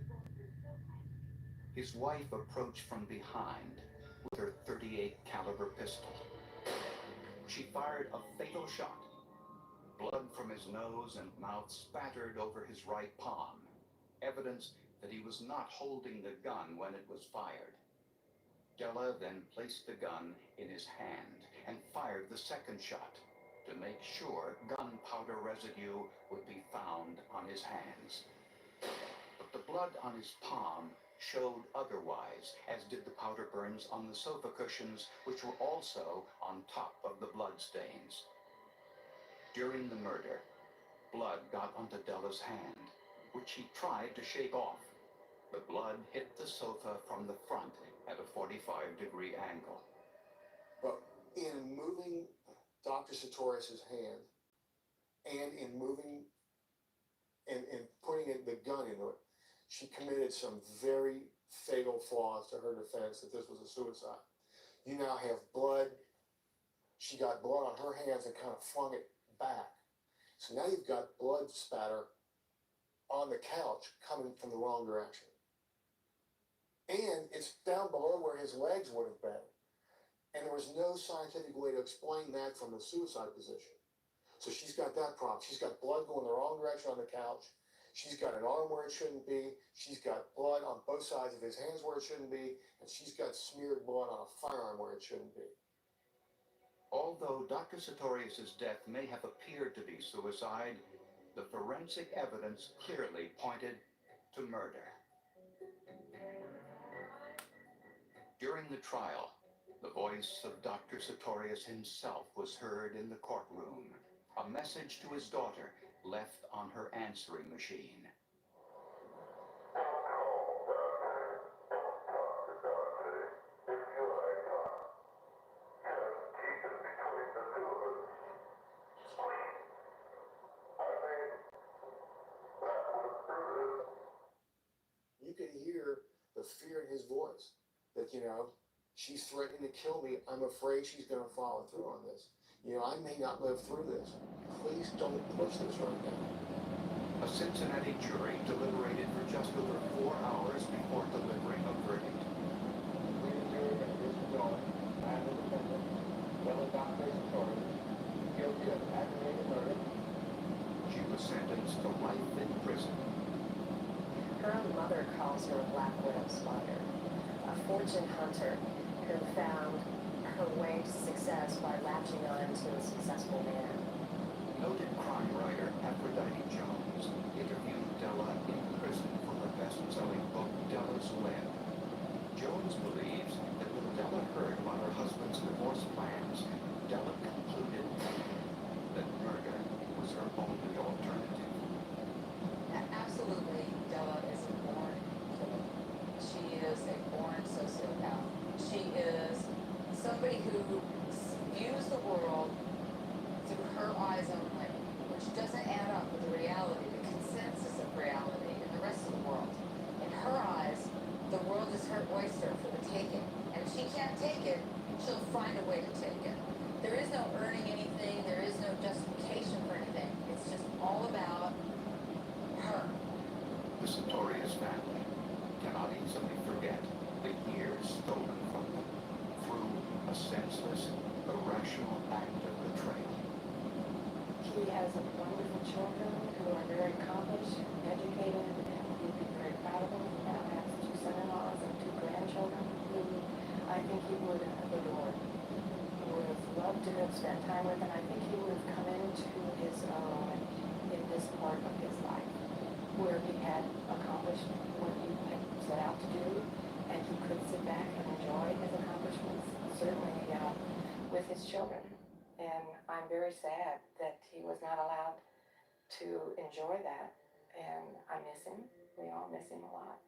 His wife approached from behind with her .38 caliber pistol. She fired a fatal shot. Blood from his nose and mouth spattered over his right palm, evidence that he was not holding the gun when it was fired. Della then placed the gun in his hand and fired the second shot to make sure gunpowder residue would be found on his hands. But the blood on his palm showed otherwise, as did the powder burns on the sofa cushions, which were also on top of the blood stains. During the murder, blood got onto Della's hand, which he tried to shake off. The blood hit the sofa from the front at a 45-degree angle. But in moving Dr. Sartorius' hand, and in moving and putting the gun into it, she committed some very fatal flaws to her defense that this was a suicide. You now have blood. She got blood on her hands and kind of flung it back. So now you've got blood spatter on the couch coming from the wrong direction. And it's down below where his legs would have been. And there was no scientific way to explain that from the suicide position. So she's got that problem. She's got blood going the wrong direction on the couch. She's got an arm where it shouldn't be. She's got blood on both sides of his hands where it shouldn't be. And she's got smeared blood on a firearm where it shouldn't be. Although Dr. Sartorius' death may have appeared to be suicide, the forensic evidence clearly pointed to murder. During the trial, the voice of Dr. Sartorius himself was heard in the courtroom, a message to his daughter left on her answering machine. You can hear the fear in his voice that, she's threatening to kill me. I'm afraid she's going to follow through on this. I may not live through this. Please don't push this right now. A Cincinnati jury deliberated for just over 4 hours before delivering a verdict. Guilty of aggravated murder. She was sentenced to life in prison. Her own mother calls her a black widow spider. a fortune hunter who found her way to success by latching on to a successful man. Noted crime writer Aphrodite Jones interviewed Della in prison for her best-selling book, Della's Web. Jones believes that when Della heard about her husband's divorce plans, Della concluded that murder was her only alternative. Absolutely, Della is a born killer. She is a born sociopath. She is somebody who views the world through her eyes only, which doesn't add up with the reality, the consensus of reality in the rest of the world. In her eyes, the world is her oyster for the taking. And if she can't take it, she'll find a way to take it. There is no earning anything, there is no justification for anything. It's just all about her. The Sartorius family cannot easily forget the years stolen from them through a senseless, irrational act of betrayal. He has wonderful children who are very accomplished, educated, and he'd be very proud of them. He now has 2 son-in-laws and 2 grandchildren who I think he would have adored. He would have loved to have spent time with, and I think he would have come into his own in this part of his life, where he had accomplished what he had set out to do, and he could sit back and enjoy his accomplishments, certainly with his children. And I'm very sad that he was not allowed to enjoy that, and I miss him. We all miss him a lot.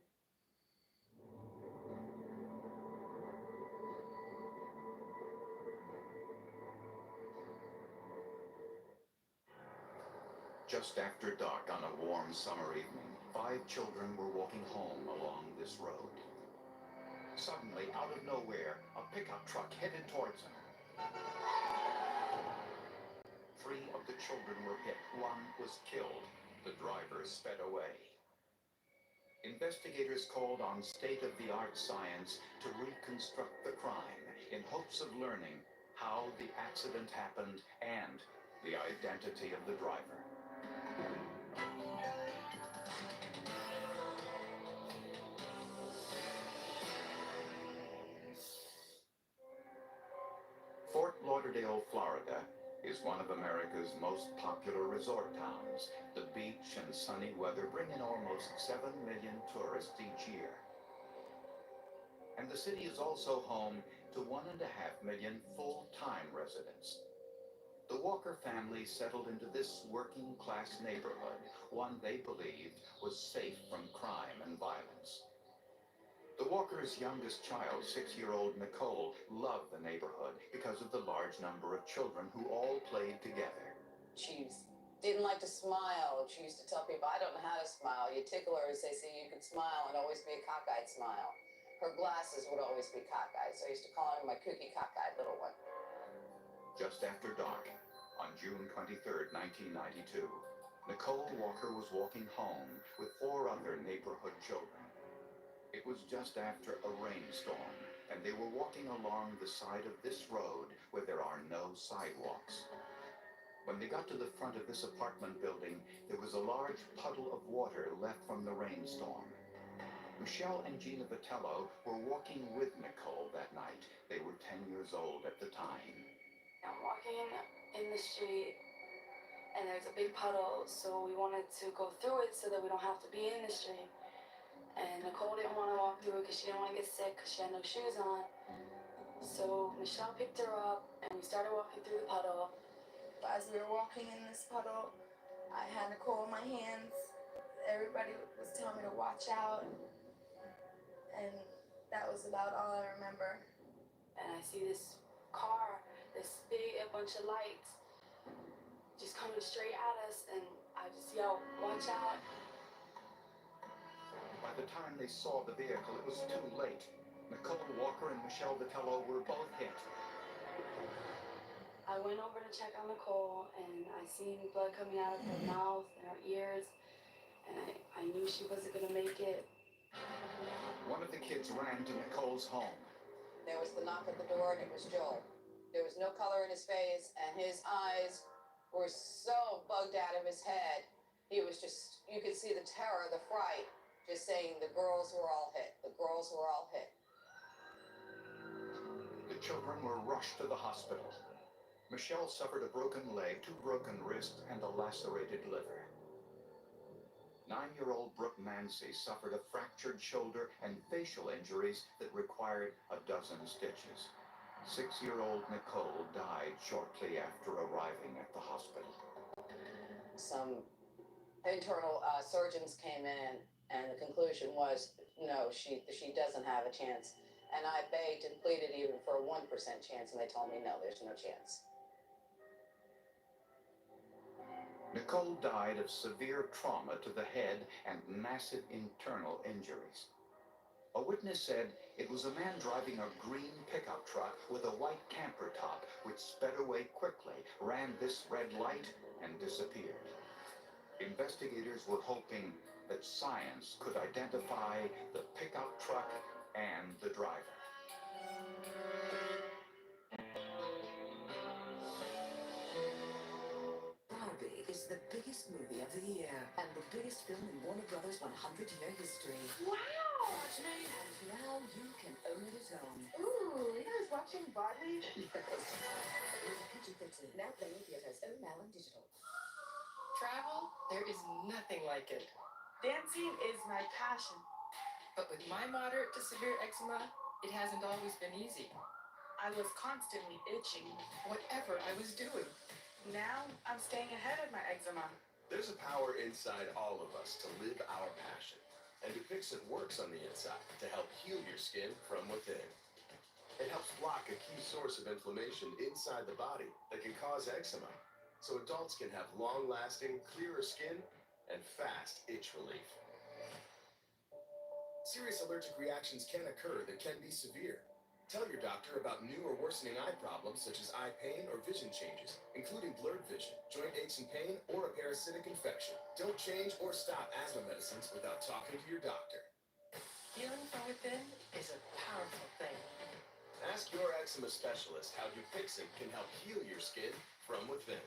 Just after dark on a warm summer evening, 5 children were walking home along this road. Suddenly, out of nowhere, a pickup truck headed towards them. 3 of the children were hit. 1 was killed. The driver sped away. Investigators called on state-of-the-art science to reconstruct the crime in hopes of learning how the accident happened and the identity of the driver. Fort Lauderdale, Florida, is one of America's most popular resort towns. The beach and sunny weather bring in almost 7 million tourists each year. And the city is also home to 1.5 million full-time residents. The Walker family settled into this working-class neighborhood, one they believed was safe from crime and violence. The Walkers' youngest child, 6-year-old Nicole, loved the neighborhood because of the large number of children who all played together. She didn't like to smile. She used to tell people, I don't know how to smile. You tickle her as they say you can smile and always be a cockeyed smile. Her glasses would always be cockeyed, so I used to call her my kooky cockeyed little one. Just after dark, on June 23, 1992, Nicole Walker was walking home with 4 other neighborhood children. It was just after a rainstorm, and they were walking along the side of this road where there are no sidewalks. When they got to the front of this apartment building, there was a large puddle of water left from the rainstorm. Michelle and Gina Vitello were walking with Nicole that night. They were 10 years old at the time. I'm walking in the street, and there's a big puddle, so we wanted to go through it so that we don't have to be in the street. And Nicole didn't want to walk through it because she didn't want to get sick because she had no shoes on. So Michelle picked her up, and we started walking through the puddle. As we were walking in this puddle, I had Nicole in my hands. Everybody was telling me to watch out. And that was about all I remember. And I see this car, this big, a bunch of lights, just coming straight at us, and I just yelled, watch out. By the time they saw the vehicle, it was too late. Nicole Walker and Michelle Vitello were both hit. I went over to check on Nicole, and I seen blood coming out of her mouth and her ears, and I knew she wasn't going to make it. One of the kids ran to Nicole's home. There was the knock at the door, and it was Joel. There was no color in his face, and his eyes were so bugged out of his head. He was just, you could see the terror, the fright, just saying the girls were all hit. The girls were all hit. children were rushed to the hospital. Michelle suffered a broken leg, 2 broken wrists, and a lacerated liver. 9-year-old Brooke Mancy suffered a fractured shoulder and facial injuries that required a dozen stitches. 6-year-old Nicole died shortly after arriving at the hospital. Some internal surgeons came in, and the conclusion was, no, she doesn't have a chance. And I begged and pleaded even for a 1% chance, and they told me, no, there's no chance. Nicole died of severe trauma to the head and massive internal injuries. A witness said it was a man driving a green pickup truck with a white camper top, which sped away quickly, ran this red light, and disappeared. Investigators were hoping that science could identify the pickup truck and the driver. Barbie is the biggest movie of the year and the biggest film in Warner Brothers' 100-year history. Wow! And now you can own it at home. Ooh, you guys watching Barbie? PG-13, now playing in theaters, own now on digital. Travel, there is nothing like it. Dancing is my passion. But with my moderate to severe eczema, it hasn't always been easy. I was constantly itching. Whatever I was doing. Now I'm staying ahead of my eczema. There's a power inside all of us to live our passion. And Dupixent works on the inside to help heal your skin from within. It helps block a key source of inflammation inside the body that can cause eczema, so adults can have long-lasting, clearer skin and fast itch relief. Serious allergic reactions can occur that can be severe. Tell your doctor about new or worsening eye problems such as eye pain or vision changes, including blurred vision, joint aches and pain, or a parasitic infection. Don't change or stop asthma medicines without talking to your doctor. Healing from within is a powerful thing. Ask your eczema specialist how Dupixent can help heal your skin from within.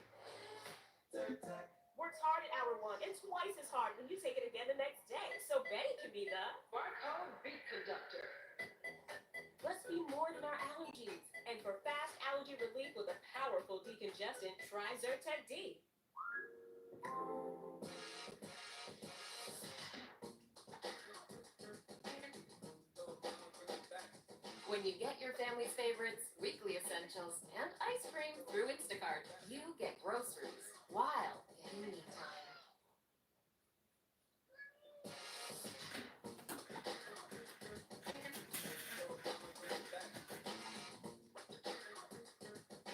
Works hard at hour 1 and twice as hard when you take it again the next day. So Betty can be the Barcode beat conductor. Let's be more than our allergies. And for fast allergy relief with a powerful decongestant, try Zyrtec D. When you get your family's favorites, weekly essentials, and ice cream through Instacart, you get groceries while getting me time.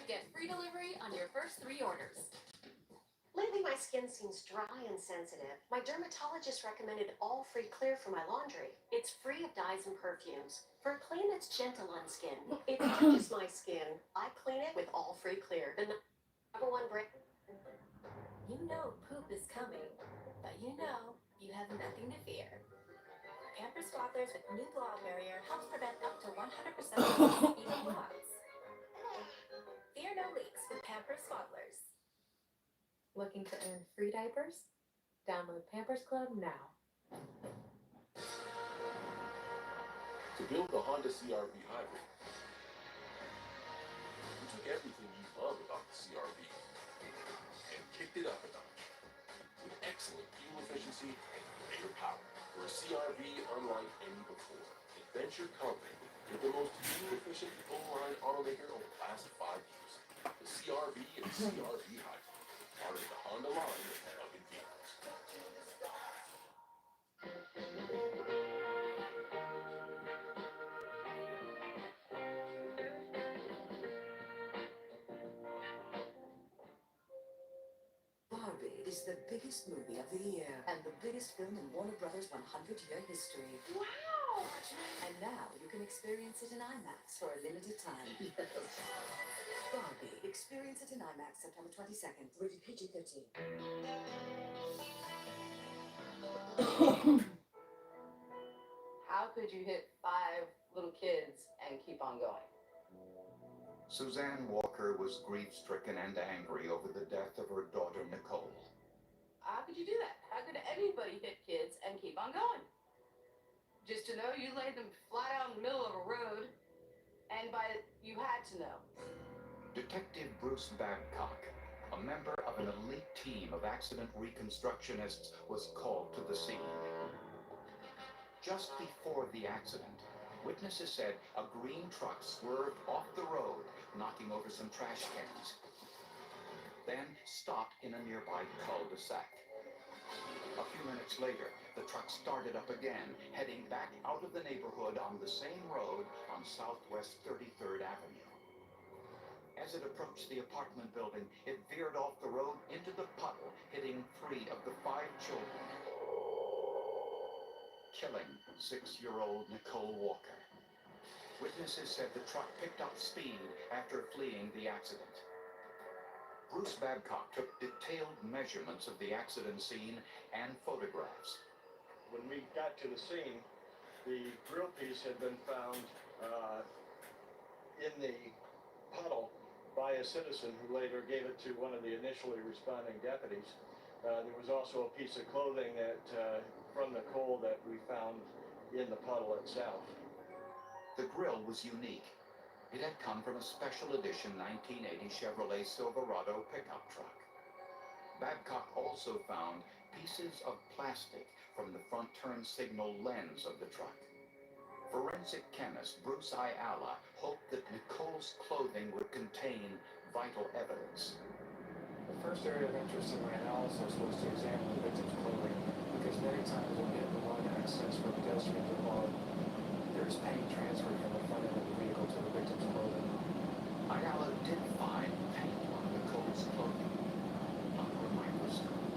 Get free delivery on your first 3 orders. Lately, my skin seems dry and sensitive. My dermatologist recommended All Free Clear for my laundry. It's free of dyes and perfumes. For a clean that's gentle on skin. If it touches my skin, I clean it with All Free Clear. The #1 brand. You know poop is coming, but you know you have nothing to fear. Pampers Swaddlers with new Blowout Barrier helps prevent up to 100% of leaks even in months. Fear no leaks with Pampers Swaddlers. Looking to earn free diapers? Download Pampers Club now. To build the Honda CR-V Hybrid, we took everything you love about the CR-V and kicked it up a notch with excellent fuel efficiency and greater power. For a CR-V unlike any before, adventure company with the most fuel-efficient full-line automaker over the last 5 years. The CR-V and CR-V Hybrid, part of the Honda line of plug-in vehicles. Barbie is the biggest movie of the year and the biggest film in Warner Brothers' 100-year history. Wow! And now you can experience it in IMAX for a limited time. Barbie, experience it in IMAX September 22nd. Rated PG-13. How could you hit 5 little kids and keep on going? Suzanne Walker was grief-stricken and angry over the death of her daughter Nicole. How could you do that? How could anybody hit kids and keep on going? Just to know you laid them flat out in the middle of a road And you had to know. Detective Bruce Babcock, a member of an elite team of accident reconstructionists, was called to the scene. Just before the accident, witnesses said a green truck swerved off the road, knocking over some trash cans, then stopped in a nearby cul-de-sac. A few minutes later, the truck started up again, heading back out of the neighborhood on the same road on Southwest 33rd Avenue. As it approached the apartment building, it veered off the road into the puddle, hitting 3 of the 5 children, killing 6-year-old Nicole Walker. Witnesses said the truck picked up speed after fleeing the accident. Bruce Babcock took detailed measurements of the accident scene and photographs. When we got to the scene, the drill piece had been found in the puddle by a citizen who later gave it to one of the initially responding deputies. There was also a piece of clothing that from Nicole that we found in the puddle itself. The grill was unique. It had come from a special edition 1980 Chevrolet Silverado pickup truck. Babcock also found pieces of plastic from the front turn signal lens of the truck. Forensic chemist Bruce Ayala hoped that Nicole's clothing would contain vital evidence. The first area of interest in my analysis was to examine the victim's clothing, because many times when we have the wrong access for pedestrians or car, there is paint transferred from the front end of the vehicle to the victim's clothing. Ayala did find paint on Nicole's clothing. Under a microscope,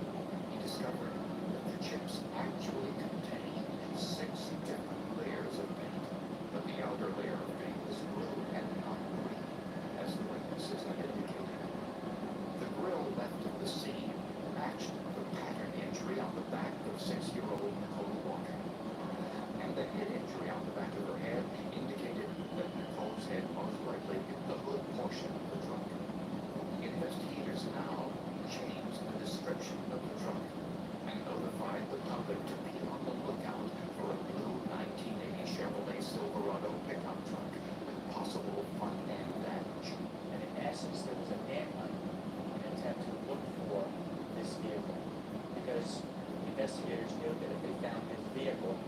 he discovered that the chips actually contained 6 different layers of paint, but the outer layer of paint was blue and not green, as the witnesses had indicated. The grill left at the scene matched the pattern injury on the back of 6-year-old Nicole Walker. And the head injury on the back of her head indicated that Nicole's head most likely hit the hood portion of the truck. Investigators now changed the description of the truck and notified the public to be on the lookout for a blue 1980 Chevrolet Silverado pickup truck with possible front-end damage. And in essence, there was a manhunt, an attempt to look for this vehicle, because investigators knew that if they found this vehicle,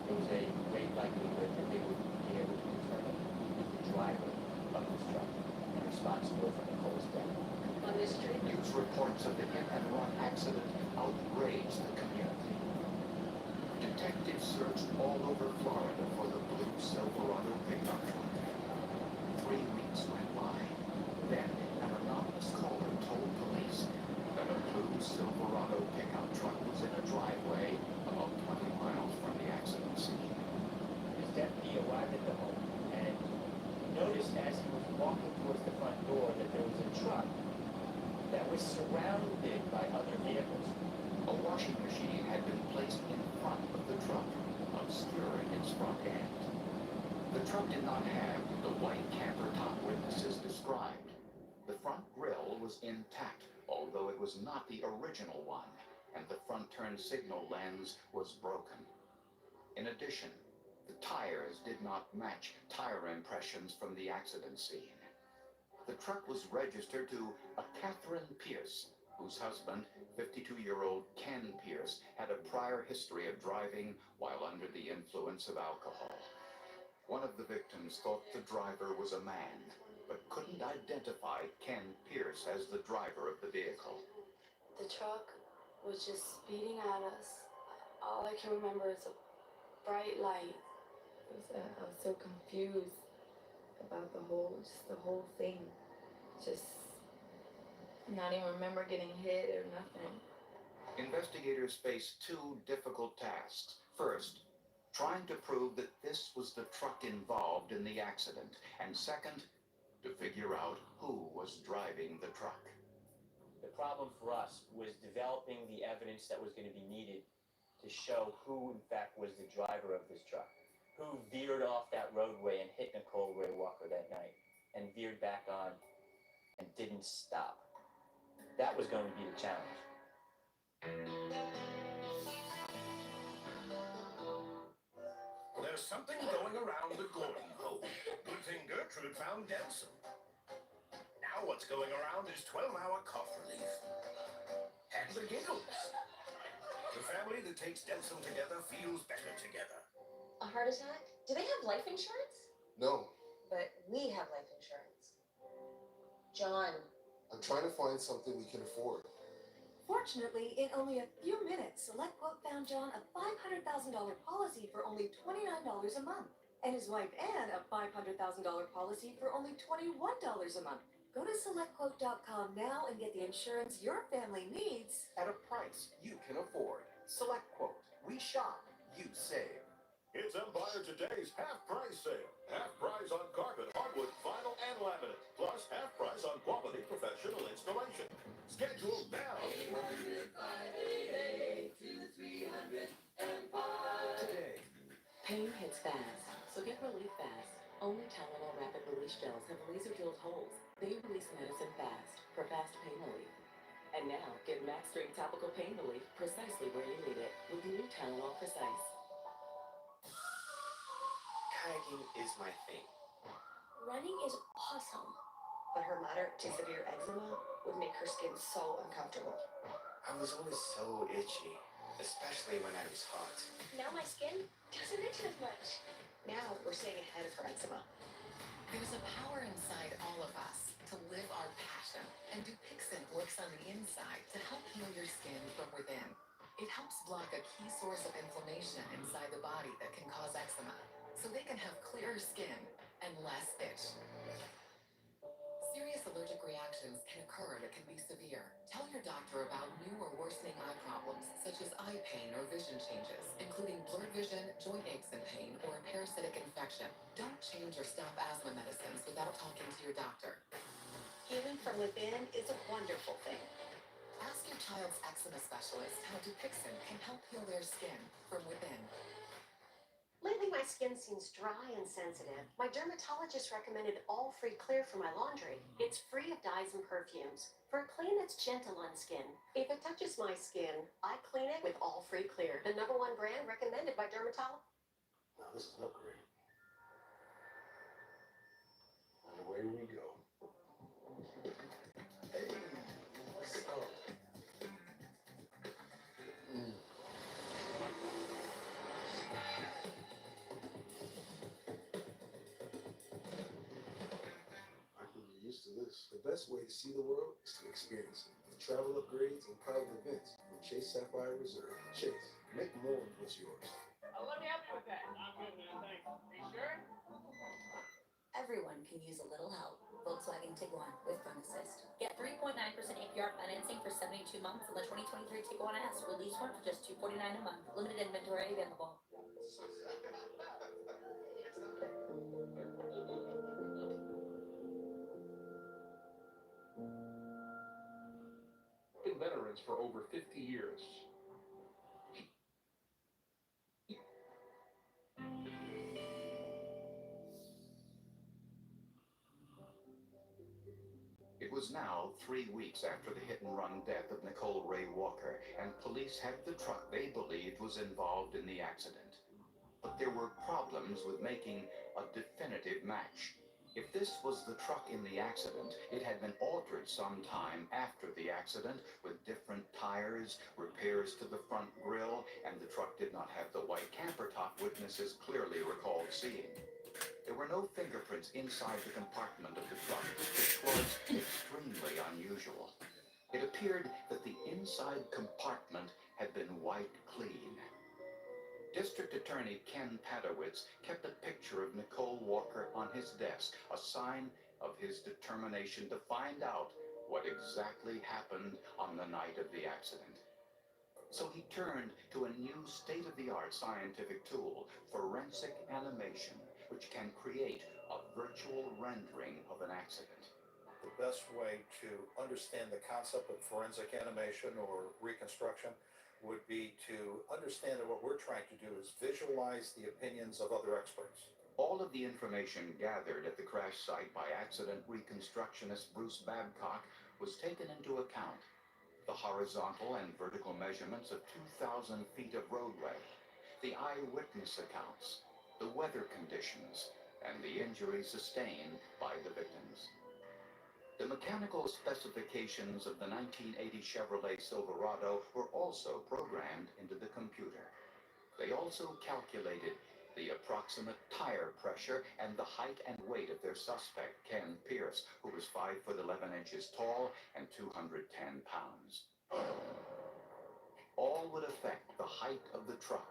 there was a great likelihood that they would be able to determine the driver of this truck and responsible for Nicole's death. On this street, news reports of the hit-and-run accident outraged the community. Detectives searched all over Florida for the blue Silverado pickup truck. 3 weeks went by. Then, an anonymous caller told police that a blue Silverado pickup truck was in a driveway about 20 miles from the accident scene. His deputy arrived at the home and noticed as he was walking towards the front door that there was a truck that was surrounded by other vehicles. A washing machine had been placed in front of the truck, obscuring its front end. The truck did not have the white camper top witnesses described. The front grille was intact, although it was not the original one, and the front turn signal lens was broken. In addition, the tires did not match tire impressions from the accident scene. The truck was registered to a Catherine Pierce, whose husband, 52-year-old Ken Pierce, had a prior history of driving while under the influence of alcohol. One of the victims thought the driver was a man, but couldn't identify Ken Pierce as the driver of the vehicle. The truck was just speeding at us. All I can remember is a bright light. I was so confused about the whole thing. Just not even remember getting hit or nothing. Investigators faced 2 difficult tasks. First, trying to prove that this was the truck involved in the accident, and second, to figure out who was driving the truck. The problem for us was developing the evidence that was going to be needed to show who, in fact, was the driver of this truck, who veered off that roadway and hit Nicole Ray Walker that night, and veered back on and didn't stop. That was going to be the challenge. There's something going around the Gordon home. Good thing Gertrude found Delson. Now what's going around is 12-hour cough relief. And the giggles. The family that takes Delson together feels better together. A heart attack? Do they have life insurance? No, But we have life insurance. John. I'm trying to find something we can afford. Fortunately, in only a few minutes, SelectQuote found John a $500,000 policy for only $29 a month, and his wife Anne a $500,000 policy for only $21 a month. Go to SelectQuote.com now and get the insurance your family needs At a price you can afford. SelectQuote. We shop, you save. It's Empire Today's half-price sale. Half price on carpet, hardwood, vinyl, and laminate. Plus half price on quality professional installation. Schedule now. Today. Pain hits fast, so get relief fast. Only Tylenol Rapid Release Gels have laser-drilled holes. They release medicine fast for fast pain relief. And now, get Max Strength Topical Pain Relief precisely where you need it with new Tylenol Precise. Kayaking is my thing. Running is awesome. But her moderate to severe eczema would make her skin so uncomfortable. I was always so itchy, especially when I was hot. Now my skin doesn't itch as much. Now we're staying ahead of her eczema. There's a power inside all of us to live our passion, and Dupixent works on the inside to help heal your skin from within. It helps block a key source of inflammation inside the body that can cause eczema, so they can have clearer skin and less itch. Serious allergic reactions can occur that can be severe. Tell your doctor about new or worsening eye problems, such as eye pain or vision changes, including blurred vision, joint aches and pain, or a parasitic infection. Don't change or stop asthma medicines without talking to your doctor. Healing from within is a wonderful thing. Ask your child's eczema specialist how Dupixent can help heal their skin from within. Lately, my skin seems dry and sensitive. My dermatologist recommended All Free Clear for my laundry. It's free of dyes and perfumes. For a clean that's gentle on skin. If it touches my skin, I clean it with All Free Clear, the #1 brand recommended by dermatologists. Now this is upgrade. And away we go. Hey, what's up? Used to this. The best way to see the world is to experience it. With travel upgrades and private events from Chase Sapphire Reserve. Chase, make more of what's yours. Let me help you with that. I'm good, man. Thanks. You sure? Everyone can use a little help. Volkswagen Tiguan with Phone Assist. Get 3.9% APR financing for 72 months on the 2023 Tiguan S. Release one for just $249 a month. Limited inventory available. Been veterans for over 50 years. It was now 3 weeks after the hit-and-run death of Nicole Ray Walker, and police had the truck they believed was involved in the accident. But there were problems with making a definitive match. If this was the truck in the accident, it had been altered some time after the accident with different tires, repairs to the front grille, and the truck did not have the white camper top witnesses clearly recalled seeing. There were no fingerprints inside the compartment of the truck, which was extremely unusual. It appeared that the inside compartment had been wiped clean. District Attorney Ken Padowitz kept a picture of Nicole Walker on his desk, a sign of his determination to find out what exactly happened on the night of the accident. So he turned to a new state-of-the-art scientific tool, forensic animation, which can create a virtual rendering of an accident. The best way to understand the concept of forensic animation or reconstruction would be to understand that what we're trying to do is visualize the opinions of other experts. All of the information gathered at the crash site by accident reconstructionist Bruce Babcock was taken into account. The horizontal and vertical measurements of 2,000 feet of roadway, the eyewitness accounts, the weather conditions, and the injuries sustained by the victims. The mechanical specifications of the 1980 Chevrolet Silverado were also programmed into the computer. They also calculated the approximate tire pressure and the height and weight of their suspect, Ken Pierce, who was 5'11" tall and 210 pounds. All would affect the height of the truck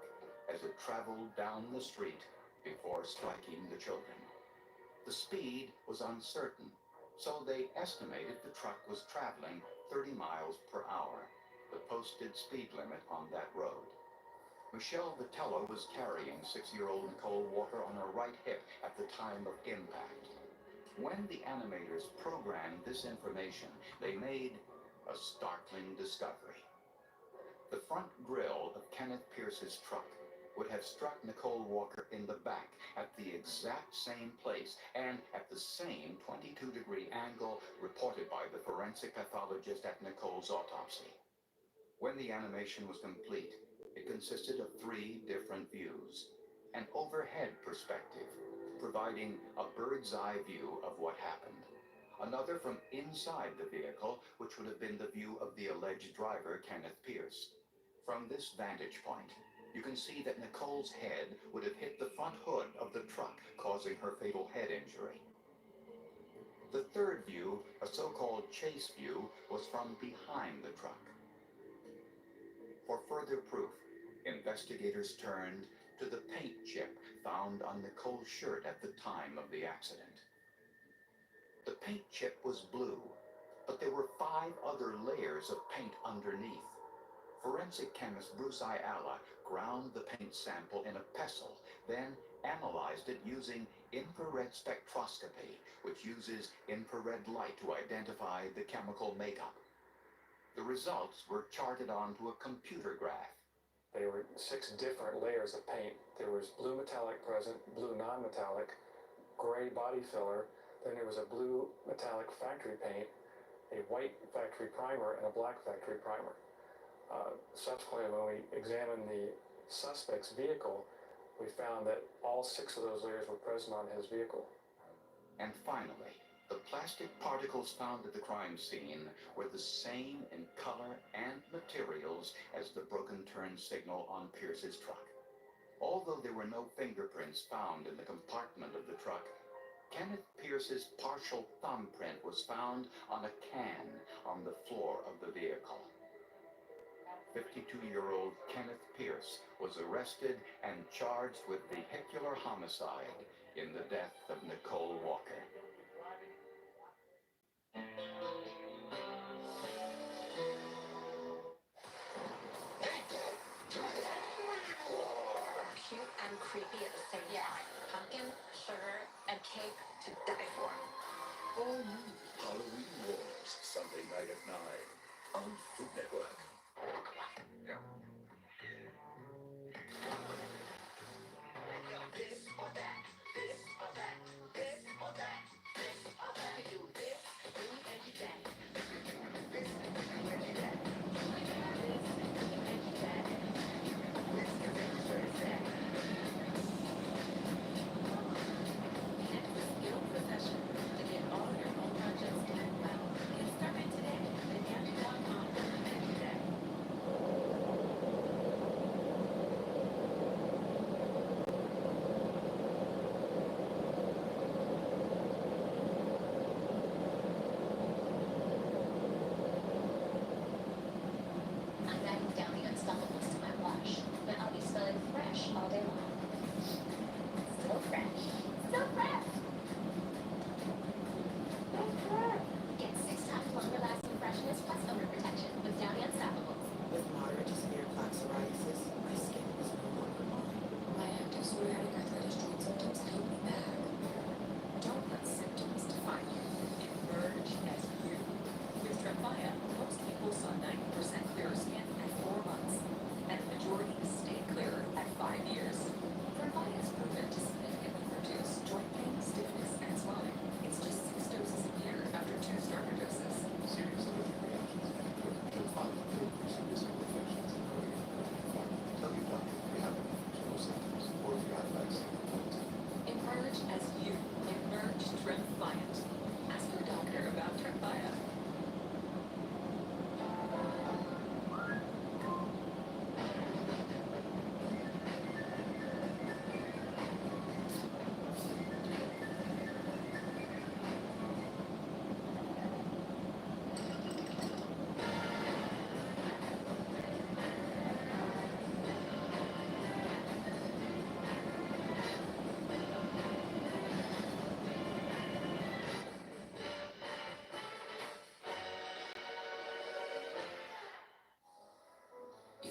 as it traveled down the street before striking the children. The speed was uncertain, so they estimated the truck was traveling 30 miles per hour, the posted speed limit on that road. Michelle Vitello was carrying 6-year-old Nicole Walker on her right hip at the time of impact. When the animators programmed this information, they made a startling discovery. The front grille of Kenneth Pierce's truck would have struck Nicole Walker in the back at the exact same place and at the same 22-degree angle reported by the forensic pathologist at Nicole's autopsy. When the animation was complete, it consisted of 3 different views. An overhead perspective, providing a bird's eye view of what happened. Another from inside the vehicle, which would have been the view of the alleged driver, Kenneth Pierce. From this vantage point, you can see that Nicole's head would have hit the front hood of the truck, causing her fatal head injury. The third view, a so-called chase view, was from behind the truck. For further proof, investigators turned to the paint chip found on Nicole's shirt at the time of the accident. The paint chip was blue, but there were 5 other layers of paint underneath. Forensic chemist Bruce Ayala ground the paint sample in a pestle, then analyzed it using infrared spectroscopy, which uses infrared light to identify the chemical makeup. The results were charted onto a computer graph. There were 6 different layers of paint. There was blue metallic present, blue non-metallic, gray body filler, then there was a blue metallic factory paint, a white factory primer, and a black factory primer. Subsequently, when we examined the suspect's vehicle, we found that all 6 of those layers were present on his vehicle. And finally, the plastic particles found at the crime scene were the same in color and materials as the broken turn signal on Pierce's truck. Although there were no fingerprints found in the compartment of the truck, Kenneth Pierce's partial thumbprint was found on a can on the floor of the vehicle. 52-year-old Kenneth Pierce was arrested and charged with vehicular homicide in the death of Nicole Walker. Cute and creepy at the same time. Pumpkin, sugar, and cake to die for. All new Halloween Wars, Sunday night at 9 on Food Network. This or that, this or that, this or that, this or that. You do this, and you do that. This, and you do that. This, and you do that. This, and you do that. Connect with Skill Profession to get all your home projects done well. Get started today at Angie.com.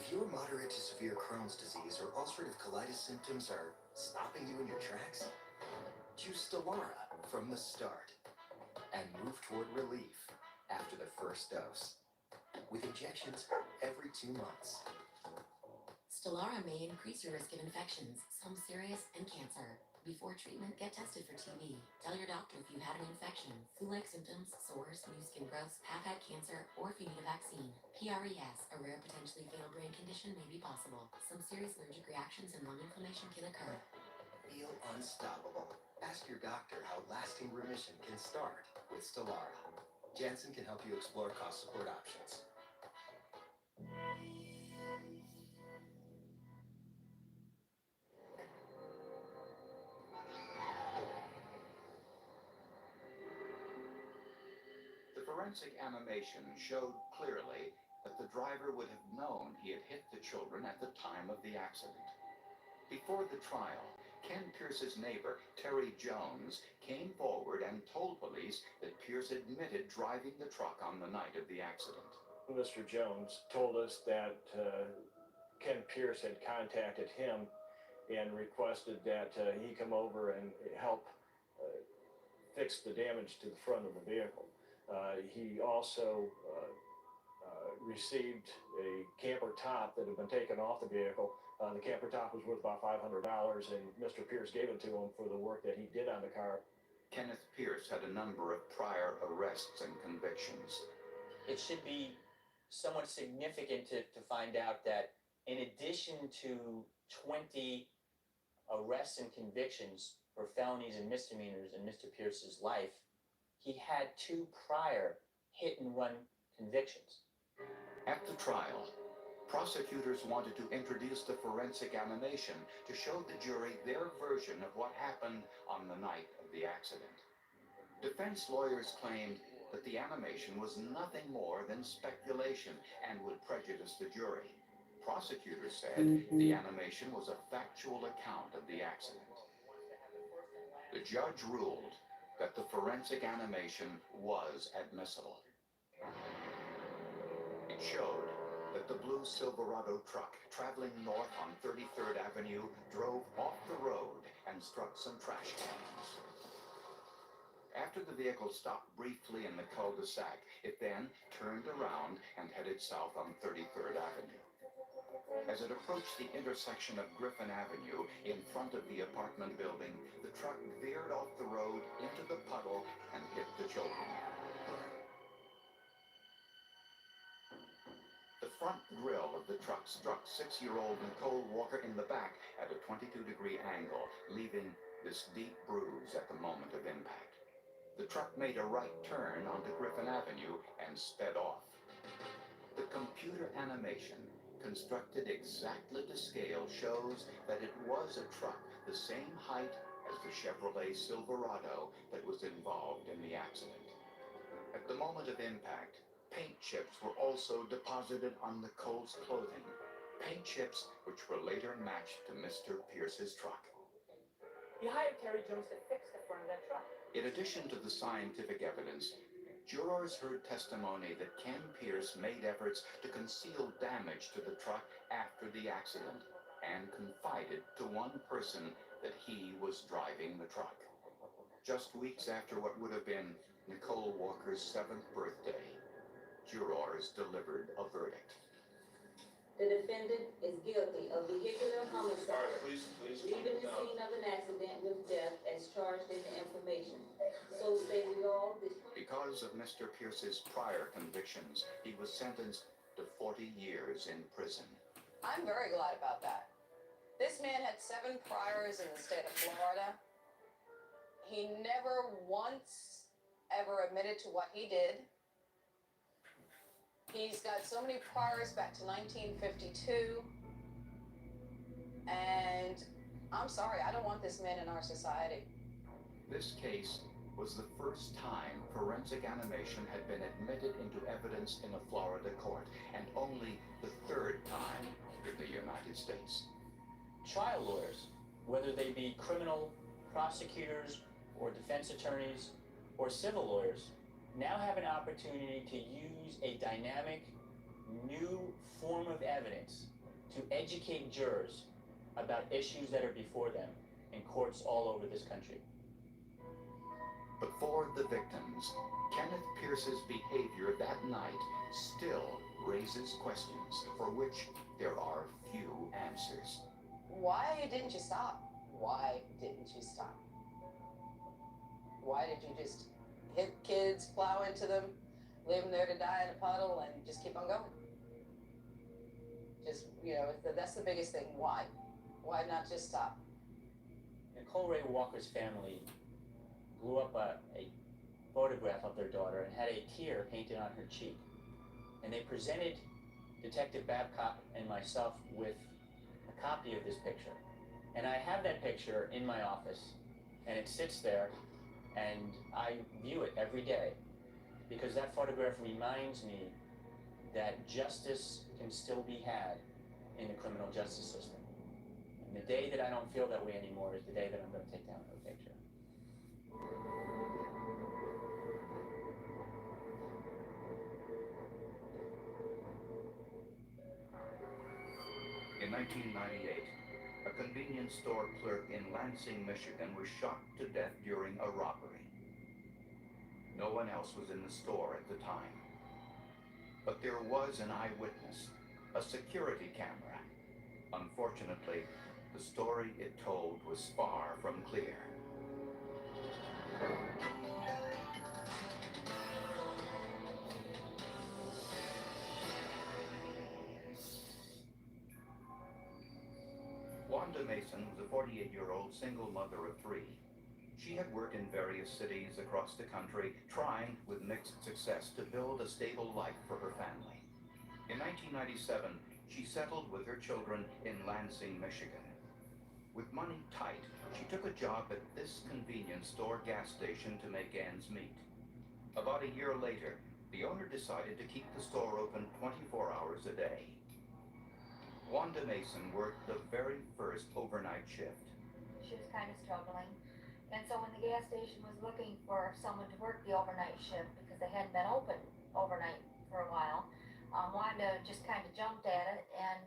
If your moderate to severe Crohn's disease or ulcerative colitis symptoms are stopping you in your tracks, choose Stelara from the start and move toward relief after the first dose, with injections every 2 months. Stelara may increase your risk of infections, some serious, and cancer. Before treatment, get tested for TB. Tell your doctor if you had an infection, flu-like symptoms, sores, new skin growths, have had cancer, or if you need a vaccine. PRES, a rare potentially fatal brain condition, may be possible. Some serious allergic reactions and lung inflammation can occur. Feel unstoppable. Ask your doctor how lasting remission can start with Stelara. Janssen can help you explore cost support options. The forensic animation showed clearly that the driver would have known he had hit the children at the time of the accident. Before the trial, Ken Pierce's neighbor, Terry Jones, came forward and told police that Pierce admitted driving the truck on the night of the accident. Mr. Jones told us that Ken Pierce had contacted him and requested that he come over and help fix the damage to the front of the vehicle. He also received a camper top that had been taken off the vehicle. The camper top was worth about $500, and Mr. Pierce gave it to him for the work that he did on the car. Kenneth Pierce had a number of prior arrests and convictions. It should be somewhat significant to find out that in addition to 20 arrests and convictions for felonies and misdemeanors in Mr. Pierce's life, he had 2 prior hit-and-run convictions. At the trial, prosecutors wanted to introduce the forensic animation to show the jury their version of what happened on the night of the accident. Defense lawyers claimed that the animation was nothing more than speculation and would prejudice the jury. Prosecutors said the animation was a factual account of the accident. The judge ruled that the forensic animation was admissible. It showed that the blue Silverado truck traveling north on 33rd Avenue drove off the road and struck some trash cans. After the vehicle stopped briefly in the cul-de-sac, it then turned around and headed south on 33rd Avenue. As it approached the intersection of Griffin Avenue in front of the apartment building, the truck veered off the road into the puddle and hit the children. The front grille of the truck struck 6-year-old Nicole Walker in the back at a 22-degree angle, leaving this deep bruise at the moment of impact. The truck made a right turn onto Griffin Avenue and sped off. The computer animation, constructed exactly to scale, shows that it was a truck the same height as the Chevrolet Silverado that was involved in the accident. At the moment of impact, paint chips were also deposited on Nicole's clothing, paint chips which were later matched to Mr. Pierce's truck. You hired Terry Jones to fix the front of that truck. In addition to the scientific evidence, jurors heard testimony that Ken Pierce made efforts to conceal damage to the truck after the accident and confided to one person that he was driving the truck. Just weeks after what would have been Nicole Walker's 7th birthday, jurors delivered a verdict. The defendant is guilty of vehicular homicide, Please. leaving the scene of an accident with death as charged in the information. So say we all. Because of Mr. Pierce's prior convictions, he was sentenced to 40 years in prison. I'm very glad about that. This man had 7 priors in the state of Florida. He never once ever admitted to what he did. He's got so many priors back to 1952. And I'm sorry, I don't want this man in our society. This case was the first time forensic animation had been admitted into evidence in a Florida court, and only the 3rd time in the United States. Trial lawyers, whether they be criminal prosecutors or defense attorneys or civil lawyers, now have an opportunity to use a dynamic, new form of evidence to educate jurors about issues that are before them in courts all over this country. But for the victims, Kenneth Pierce's behavior that night still raises questions for which there are few answers. Why didn't you stop? Why didn't you stop? Why did you just hit kids, plow into them, leave them there to die in a puddle, and just keep on going? Just, that's the biggest thing. Why? Why not just stop? Nicole Ray Walker's family blew up a photograph of their daughter and had a tear painted on her cheek. And they presented Detective Babcock and myself with a copy of this picture. And I have that picture in my office, and it sits there, and I view it every day because that photograph reminds me that justice can still be had in the criminal justice system. And the day that I don't feel that way anymore is the day that I'm going to take down her picture. In 1998, a convenience store clerk in Lansing, Michigan was shot to death during a robbery. No one else was in the store at the time. But there was an eyewitness, a security camera. Unfortunately, the story it told was far from clear. Wanda Mason was a 48-year-old single mother of 3. She had worked in various cities across the country, trying with mixed success to build a stable life for her family. In 1997, she settled with her children in Lansing, Michigan. With money tight, she took a job at this convenience store gas station to make ends meet. About a year later, the owner decided to keep the store open 24 hours a day. Wanda Mason worked the very first overnight shift. She was kind of struggling. And so when the gas station was looking for someone to work the overnight shift because they hadn't been open overnight for a while, Wanda just kind of jumped at it, and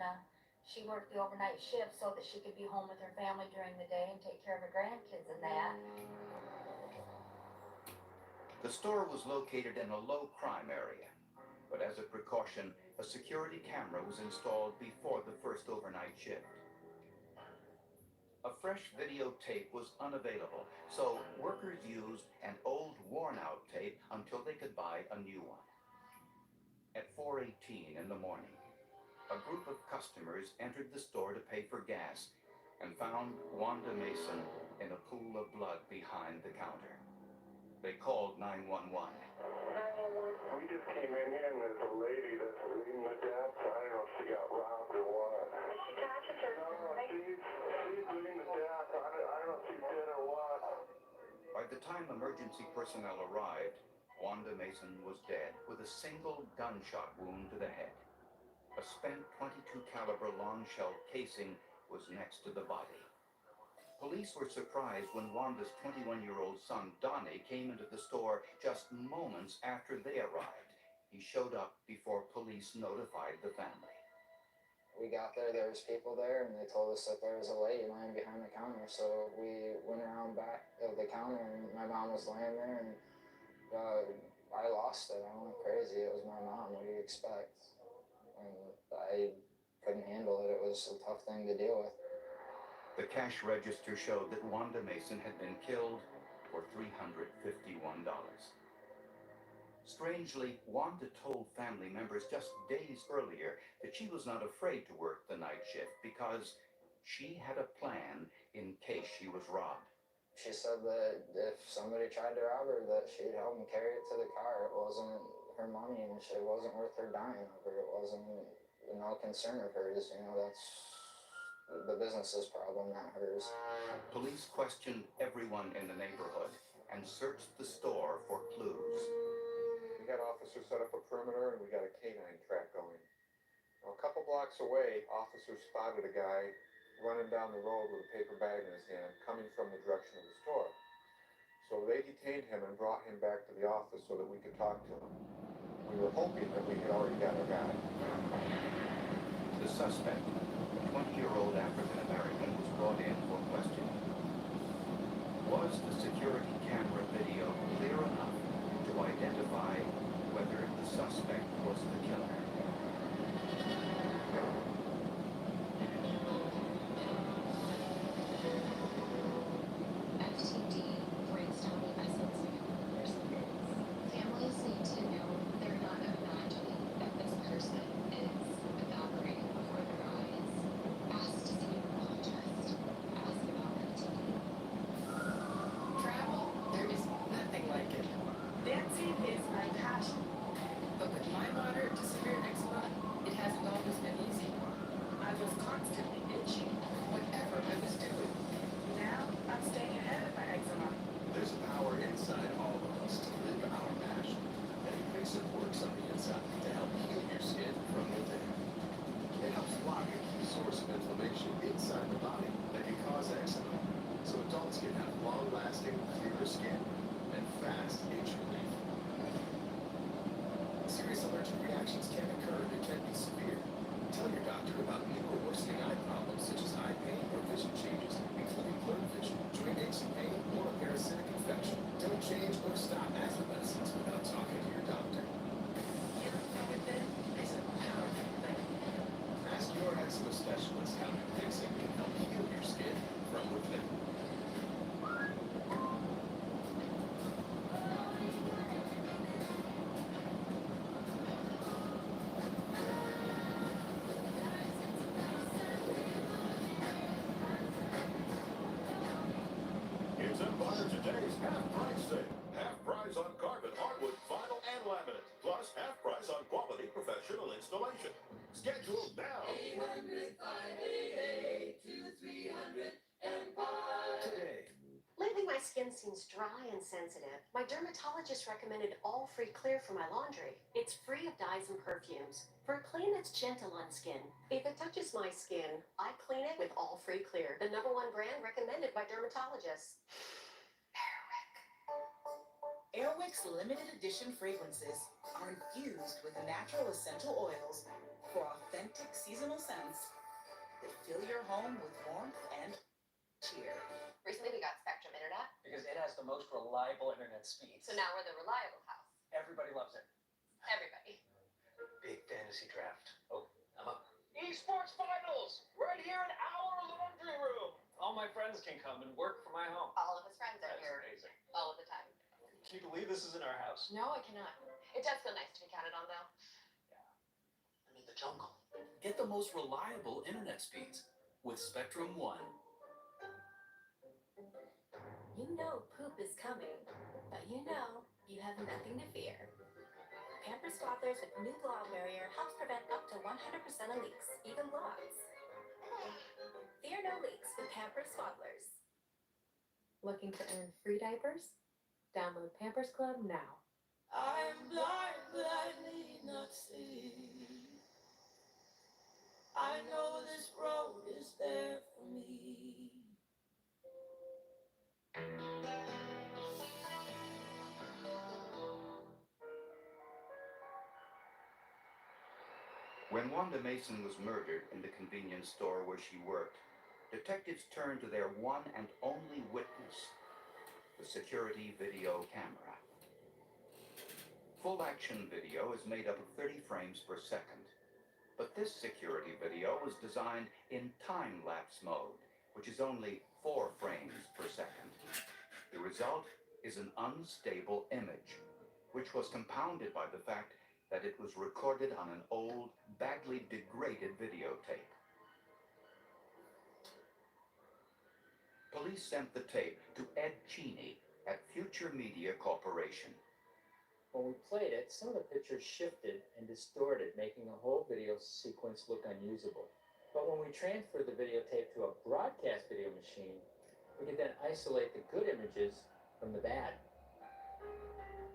she worked the overnight shift so that she could be home with her family during the day and take care of her grandkids and that. The store was located in a low-crime area, but as a precaution, a security camera was installed before the first overnight shift. A fresh videotape was unavailable, so workers used an old, worn-out tape until they could buy a new one. At 4:18 in the morning, a group of customers entered the store to pay for gas and found Wanda Mason in a pool of blood behind the counter. They called 911. We just came in here and there's a lady that's bleeding to death. I don't know if she got robbed or what. She touched her. No, she's bleeding to death. I don't know if she's dead or what. By the time emergency personnel arrived, Wanda Mason was dead with a single gunshot wound to the head. A spent .22 caliber long shell casing was next to the body. Police were surprised when Wanda's 21-year-old son, Donnie, came into the store just moments after they arrived. He showed up before police notified the family. We got there was people there, and they told us that there was a lady laying behind the counter, so we went around back of the counter, and my mom was laying there, and I lost it. I went crazy. It was my mom. What do you expect? And I couldn't handle it. It was a tough thing to deal with. The cash register showed that Wanda Mason had been killed for $351. Strangely, Wanda told family members just days earlier that she was not afraid to work the night shift because she had a plan in case she was robbed. She said that if somebody tried to rob her, that she'd help them carry it to the car. It wasn't her money, and it wasn't worth her dying over. It wasn't no concern of hers. That's the business's problem, not hers. Police questioned everyone in the neighborhood and searched the store for clues. We had officers set up a perimeter, and we got a canine track going. Now, a couple blocks away, officers spotted a guy running down the road with a paper bag in his hand, coming from the direction of the store. So they detained him and brought him back to the office so that we could talk to him. We were hoping that we had already got our guy. The suspect, 20-year-old African-American was brought in for questioning. Was the security camera video clear enough to identify whether the suspect was the killer? FTD breaks down the essence of who a person is. Families need to know they're not imagining that this person is evaporating before their eyes. Ask to see a neurologist. Ask about FTD. Travel, there is nothing like it. Dancing is my passion. But with my moderate to severe eczema, it hasn't always been easy. I was constantly itchy. Whatever I was doing. Now I'm staying ahead of my eczema. There's a power inside all of us to live our passion. And Invasive works on the inside to help heal your skin from within. It helps block a key source of inflammation inside the body that can cause eczema. So adults can have long-lasting, clearer skin and fast itch relief. Serious allergic reactions can occur that can be severe. Tell your doctor about new or worsening eye problems such as eye pain or vision changes, including blurred vision, joint aches and pain, or a parasitic infection. Don't change or stop asthma medicines without talking to your doctor. Healing from within is a powerful thing. Ask your eczema specialist how Pixin can help heal your skin from within. It's Empire Today's half price sale. Half price on carpet, hardwood, vinyl, and laminate. Plus half price on quality professional installation. Schedule now. 800-588-2300 Empire. Today. Lately, my skin seems dry and sensitive. My dermatologist recommended All Free Clear for my laundry. It's free of dyes and perfumes for a clean that's gentle on skin. If it touches my skin, I clean it with All Free Clear, the #1 brand recommended by dermatologists. Airwick's limited edition fragrances are infused with natural essential oils for authentic seasonal scents that fill your home with warmth and cheer. Recently, we got Spectrum Internet, Because it has the most reliable internet speeds. so now we're the reliable house. Everybody loves it. Everybody. Big fantasy draft. Oh, I'm up. Esports finals! Right here in our laundry room. All my friends can come and work from my home. All of us friends are That's here amazing. all of the time. Can you believe this is in our house? No, I cannot. It does feel nice to be counted on, though. I'm in the jungle. Get the most reliable internet speeds with Spectrum One. You know poop is coming, but you know you have nothing to fear. Pampers Swaddlers with new Blowout Barrier helps prevent up to 100% of leaks, even blowouts. Fear no leaks with Pampers Swaddlers. Looking to earn free diapers? Download Pampers Club now. I'm blind, but I need not see. I know this road is there for me. When Wanda Mason was murdered in the convenience store where she worked, detectives turned to their one and only witness, the security video camera. Full action video is made up of 30 frames per second, but this security video was designed in time-lapse mode, which is only 4 frames per second. The result is an unstable image, which was compounded by the fact that it was recorded on an old, badly degraded videotape. Police sent the tape to Ed Cheney at Future Media Corporation. When we played it, some of the pictures shifted and distorted, making the whole video sequence look unusable. But when we transferred the videotape to a broadcast video machine, we could then isolate the good images from the bad.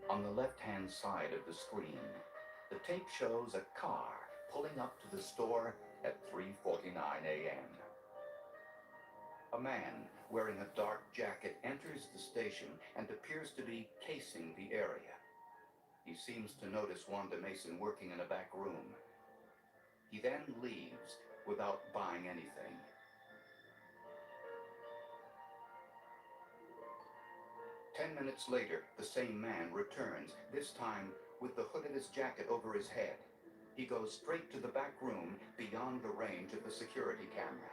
On the left-hand side of the screen, the tape shows a car pulling up to the store at 3:49 a.m. A man wearing a dark jacket enters the station and appears to be casing the area. He seems to notice Wanda Mason working in a back room. He then leaves without buying anything. Ten minutes later, the same man returns, this time with the hood of his jacket over his head. He goes straight to the back room beyond the range of the security camera.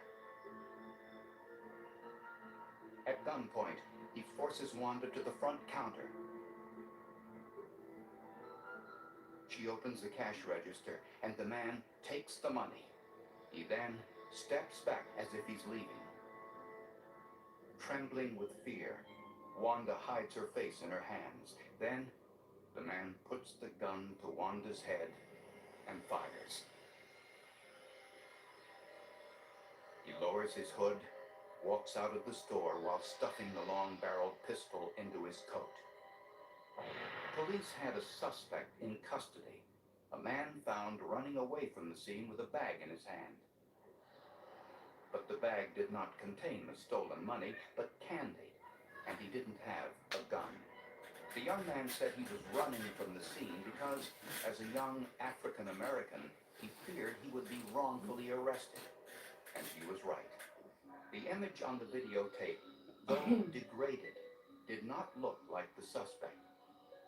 At gunpoint, he forces Wanda to the front counter. She opens the cash register, and the man takes the money. He then steps back as if he's leaving. Trembling with fear, Wanda hides her face in her hands. Then, the man puts the gun to Wanda's head and fires. He lowers his hood, walks out of the store while stuffing the long-barreled pistol into his coat. Police had a suspect in custody, a man found running away from the scene with a bag in his hand. But the bag did not contain the stolen money, but candy, and he didn't have a gun. The young man said he was running from the scene because, as a young African-American, he feared he would be wrongfully arrested. And he was right. The image on the videotape, though degraded, did not look like the suspect.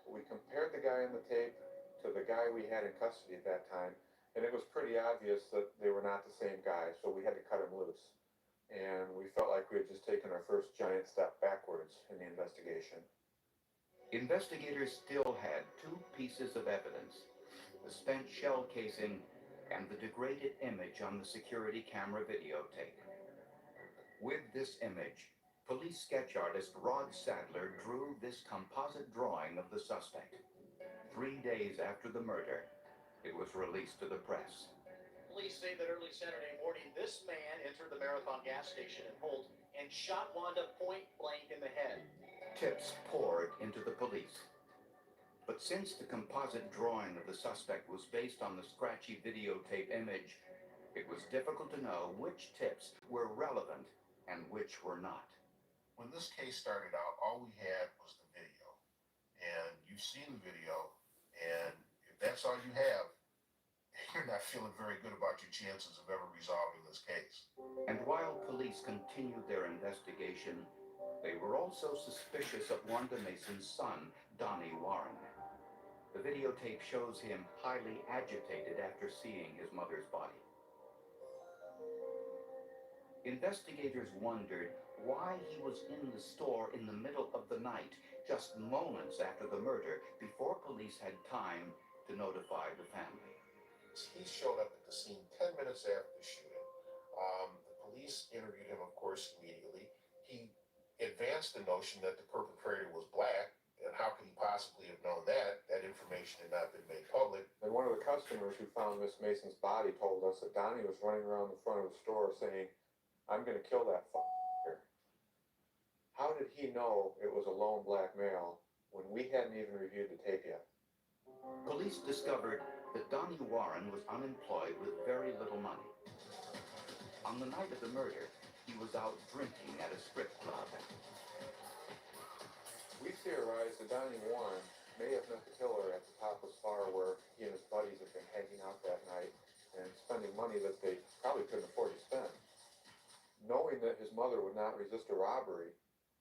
We compared the guy on the tape to the guy we had in custody at that time, and it was pretty obvious that they were not the same guy, so we had to cut him loose. And we felt like we had just taken our first giant step backwards in the investigation. Investigators still had two pieces of evidence: the spent shell casing and the degraded image on the security camera videotape. With this image, police sketch artist Rod Sadler drew this composite drawing of the suspect. 3 days after the murder, it was released to the press. Police say that early Saturday morning, this man entered the Marathon gas station in Holt and shot Wanda point blank in the head. Tips poured into the police. But since the composite drawing of the suspect was based on the scratchy videotape image, it was difficult to know which tips were relevant and which were not. When this case started out, all we had was the video. And you've seen the video, and if that's all you have, you're not feeling very good about your chances of ever resolving this case. And while police continued their investigation, they were also suspicious of Wanda Mason's son, Donnie Warren. The videotape shows him highly agitated after seeing his mother's body. Investigators wondered why he was in the store in the middle of the night, just moments after the murder, before police had time to notify the family. He showed up at the scene 10 minutes after the shooting. The police interviewed him, of course, immediately. He advanced the notion that the perpetrator was black, and how could he possibly have known that? That information had not been made public. And one of the customers who found Miss Mason's body told us that Donnie was running around the front of the store saying, "I'm going to kill that f***er." How did he know it was a lone black male when we hadn't even reviewed the tape yet? Police discovered that Donnie Warren was unemployed with very little money. On the night of the murder, he was out drinking at a strip club. We theorized that Donnie Warren may have met the killer at the topless bar where he and his buddies had been hanging out that night and spending money that they probably couldn't afford to spend. Knowing that his mother would not resist a robbery,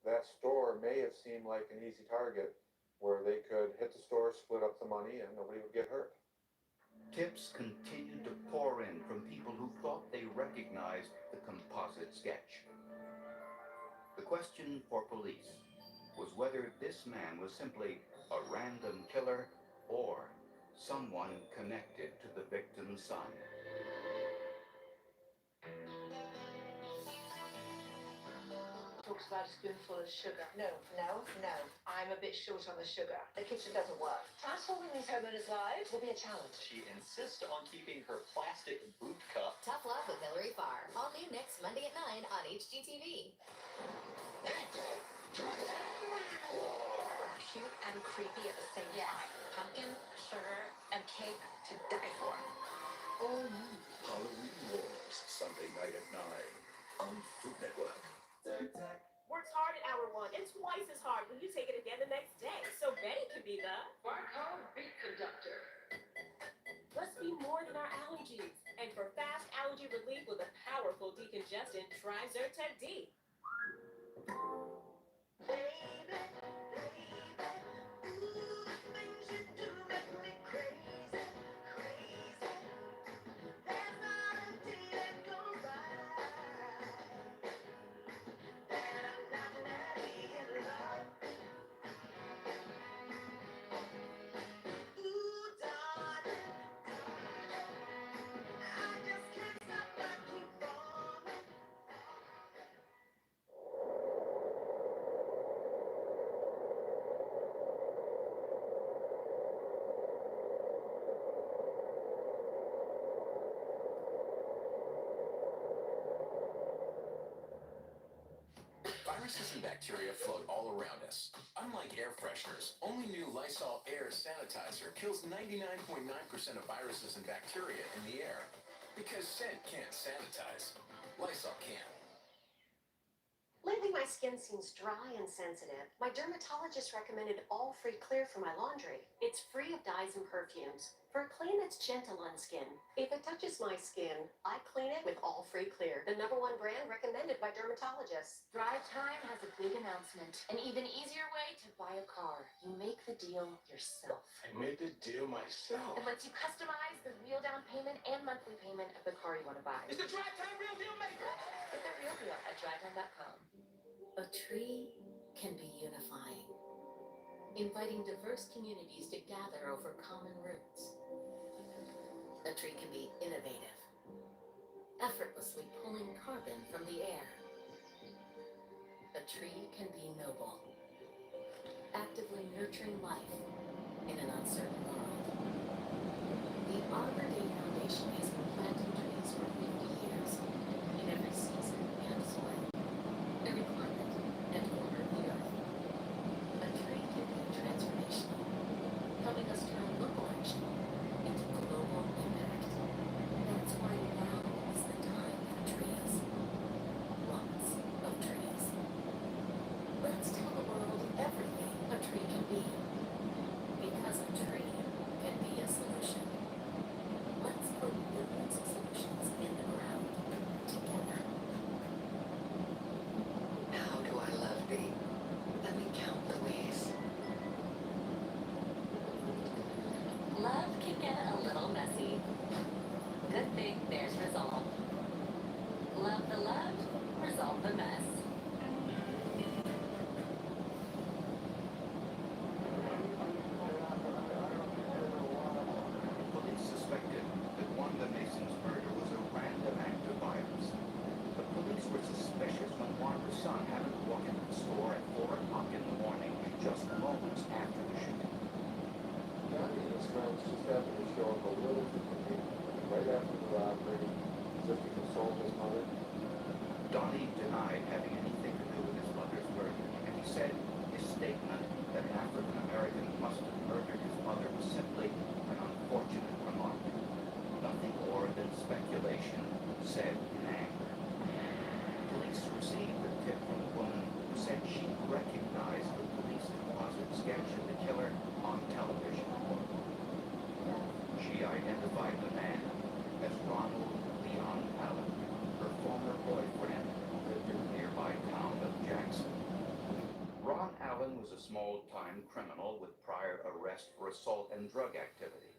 that store may have seemed like an easy target where they could hit the store, split up the money, and nobody would get hurt. Tips continued to pour in from people who thought they recognized the composite sketch. The question for police was whether this man was simply a random killer or someone connected to the victim's son. Talks about a spoonful of sugar. No. I'm a bit short on the sugar. The kitchen doesn't work. Transforming these homeowners' lives will be a challenge. She insists on keeping her plastic boot cup. Tough Love with Hillary Farr. All new next Monday at 9 on HGTV. Cute and creepy at the same time. Pumpkin, sugar, and cake to die for. All new Halloween Wars, Sunday night at 9 on Food Network. Works hard at hour one and twice as hard when you take it again the next day. So Betty can be the Barcode beat conductor. Let's be more than our allergies. And for fast allergy relief with a digestion, try Zyrtec D. Viruses and bacteria float all around us. Unlike air fresheners, only new Lysol Air Sanitizer kills 99.9% of viruses and bacteria in the air. Because scent can't sanitize, Lysol can. Lately, my skin seems dry and sensitive. My dermatologist recommended All Free Clear for my laundry. It's free of dyes and perfumes, for a clean that's gentle on skin. If it touches my skin, I clean it with All Free Clear, the #1 brand recommended by dermatologists. Drive Time has a big announcement. An even easier way to buy a car. You make the deal yourself. I made the deal myself. It lets you customize the real down payment and monthly payment of the car you want to buy. It's the Drive Time Real Deal Maker! Get the real deal at drivetime.com. A tree can be unifying, inviting diverse communities to gather over common roots. A tree can be innovative, effortlessly pulling carbon from the air. A tree can be noble, actively nurturing life in an uncertain world. The Arbor Day Foundation has been planting trees for 50 years in every season and soil, every climate and corner of the earth. A tree can be transformational, helping us turn local action into global impact. That's why now is the time for trees. Lots of trees. Let's tell the world everything a tree can be. Because a tree can be a solution. Let's put millions of solutions in the ground together. How do I love thee? Let me count the ways. Love can get a little messy. Good thing there's resolve. Love the loved, resolve the mess. Police suspected that Wanda Mason's murder was a random act of violence. The police were suspicious when Wanda's son happened to walk into the store at 4 o'clock in the morning, just moments after the shooting. Johnny and his friends just happened to show up a little too convenient, right after the robbery, as if to console his mother. Donnie denied having anything to do with his mother's murder, and he said his statement that an African-American must have murdered his mother was simply an unfortunate remark. Nothing more than speculation said in anger. Police received a tip from a woman who said she recognized the police deposit sketch of the killer on television. She identified the man as Ronald Leon Allen, her former boyfriend who lived in the nearby town of Jackson. Ron Allen was a small-time criminal with prior arrest for assault and drug activity.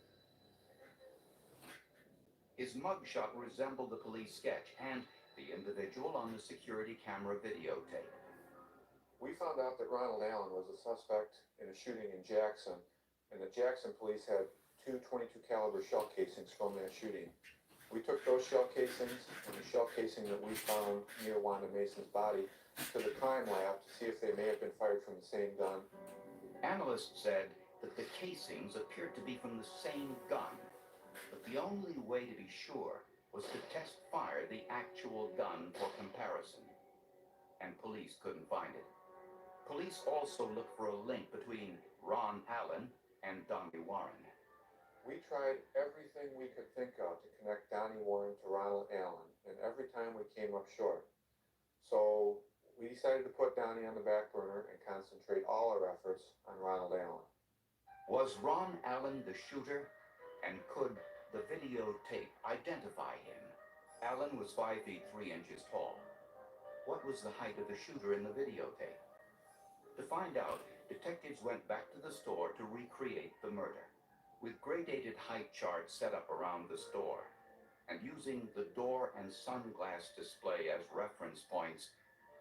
His mugshot resembled the police sketch and the individual on the security camera videotape. We found out that Ronald Allen was a suspect in a shooting in Jackson, and the Jackson police had 2 .22 caliber shell casings from that shooting. We took those shell casings and the shell casing that we found near Wanda Mason's body to the crime lab to see if they may have been fired from the same gun. Analysts said that the casings appeared to be from the same gun, but the only way to be sure was to test fire the actual gun for comparison. And police couldn't find it. Police also looked for a link between Ron Allen and Donnie Warren. We tried everything we could think of to connect Donnie Warren to Ronald Allen, and every time we came up short. So we decided to put Donnie on the back burner and concentrate all our efforts on Ronald Allen. Was Ron Allen the shooter? And could the videotape identify him? Allen was 5 feet 3 inches tall. What was the height of the shooter in the videotape? To find out, detectives went back to the store to recreate the murder. With gradated height charts set up around the store, and using the door and sunglass display as reference points,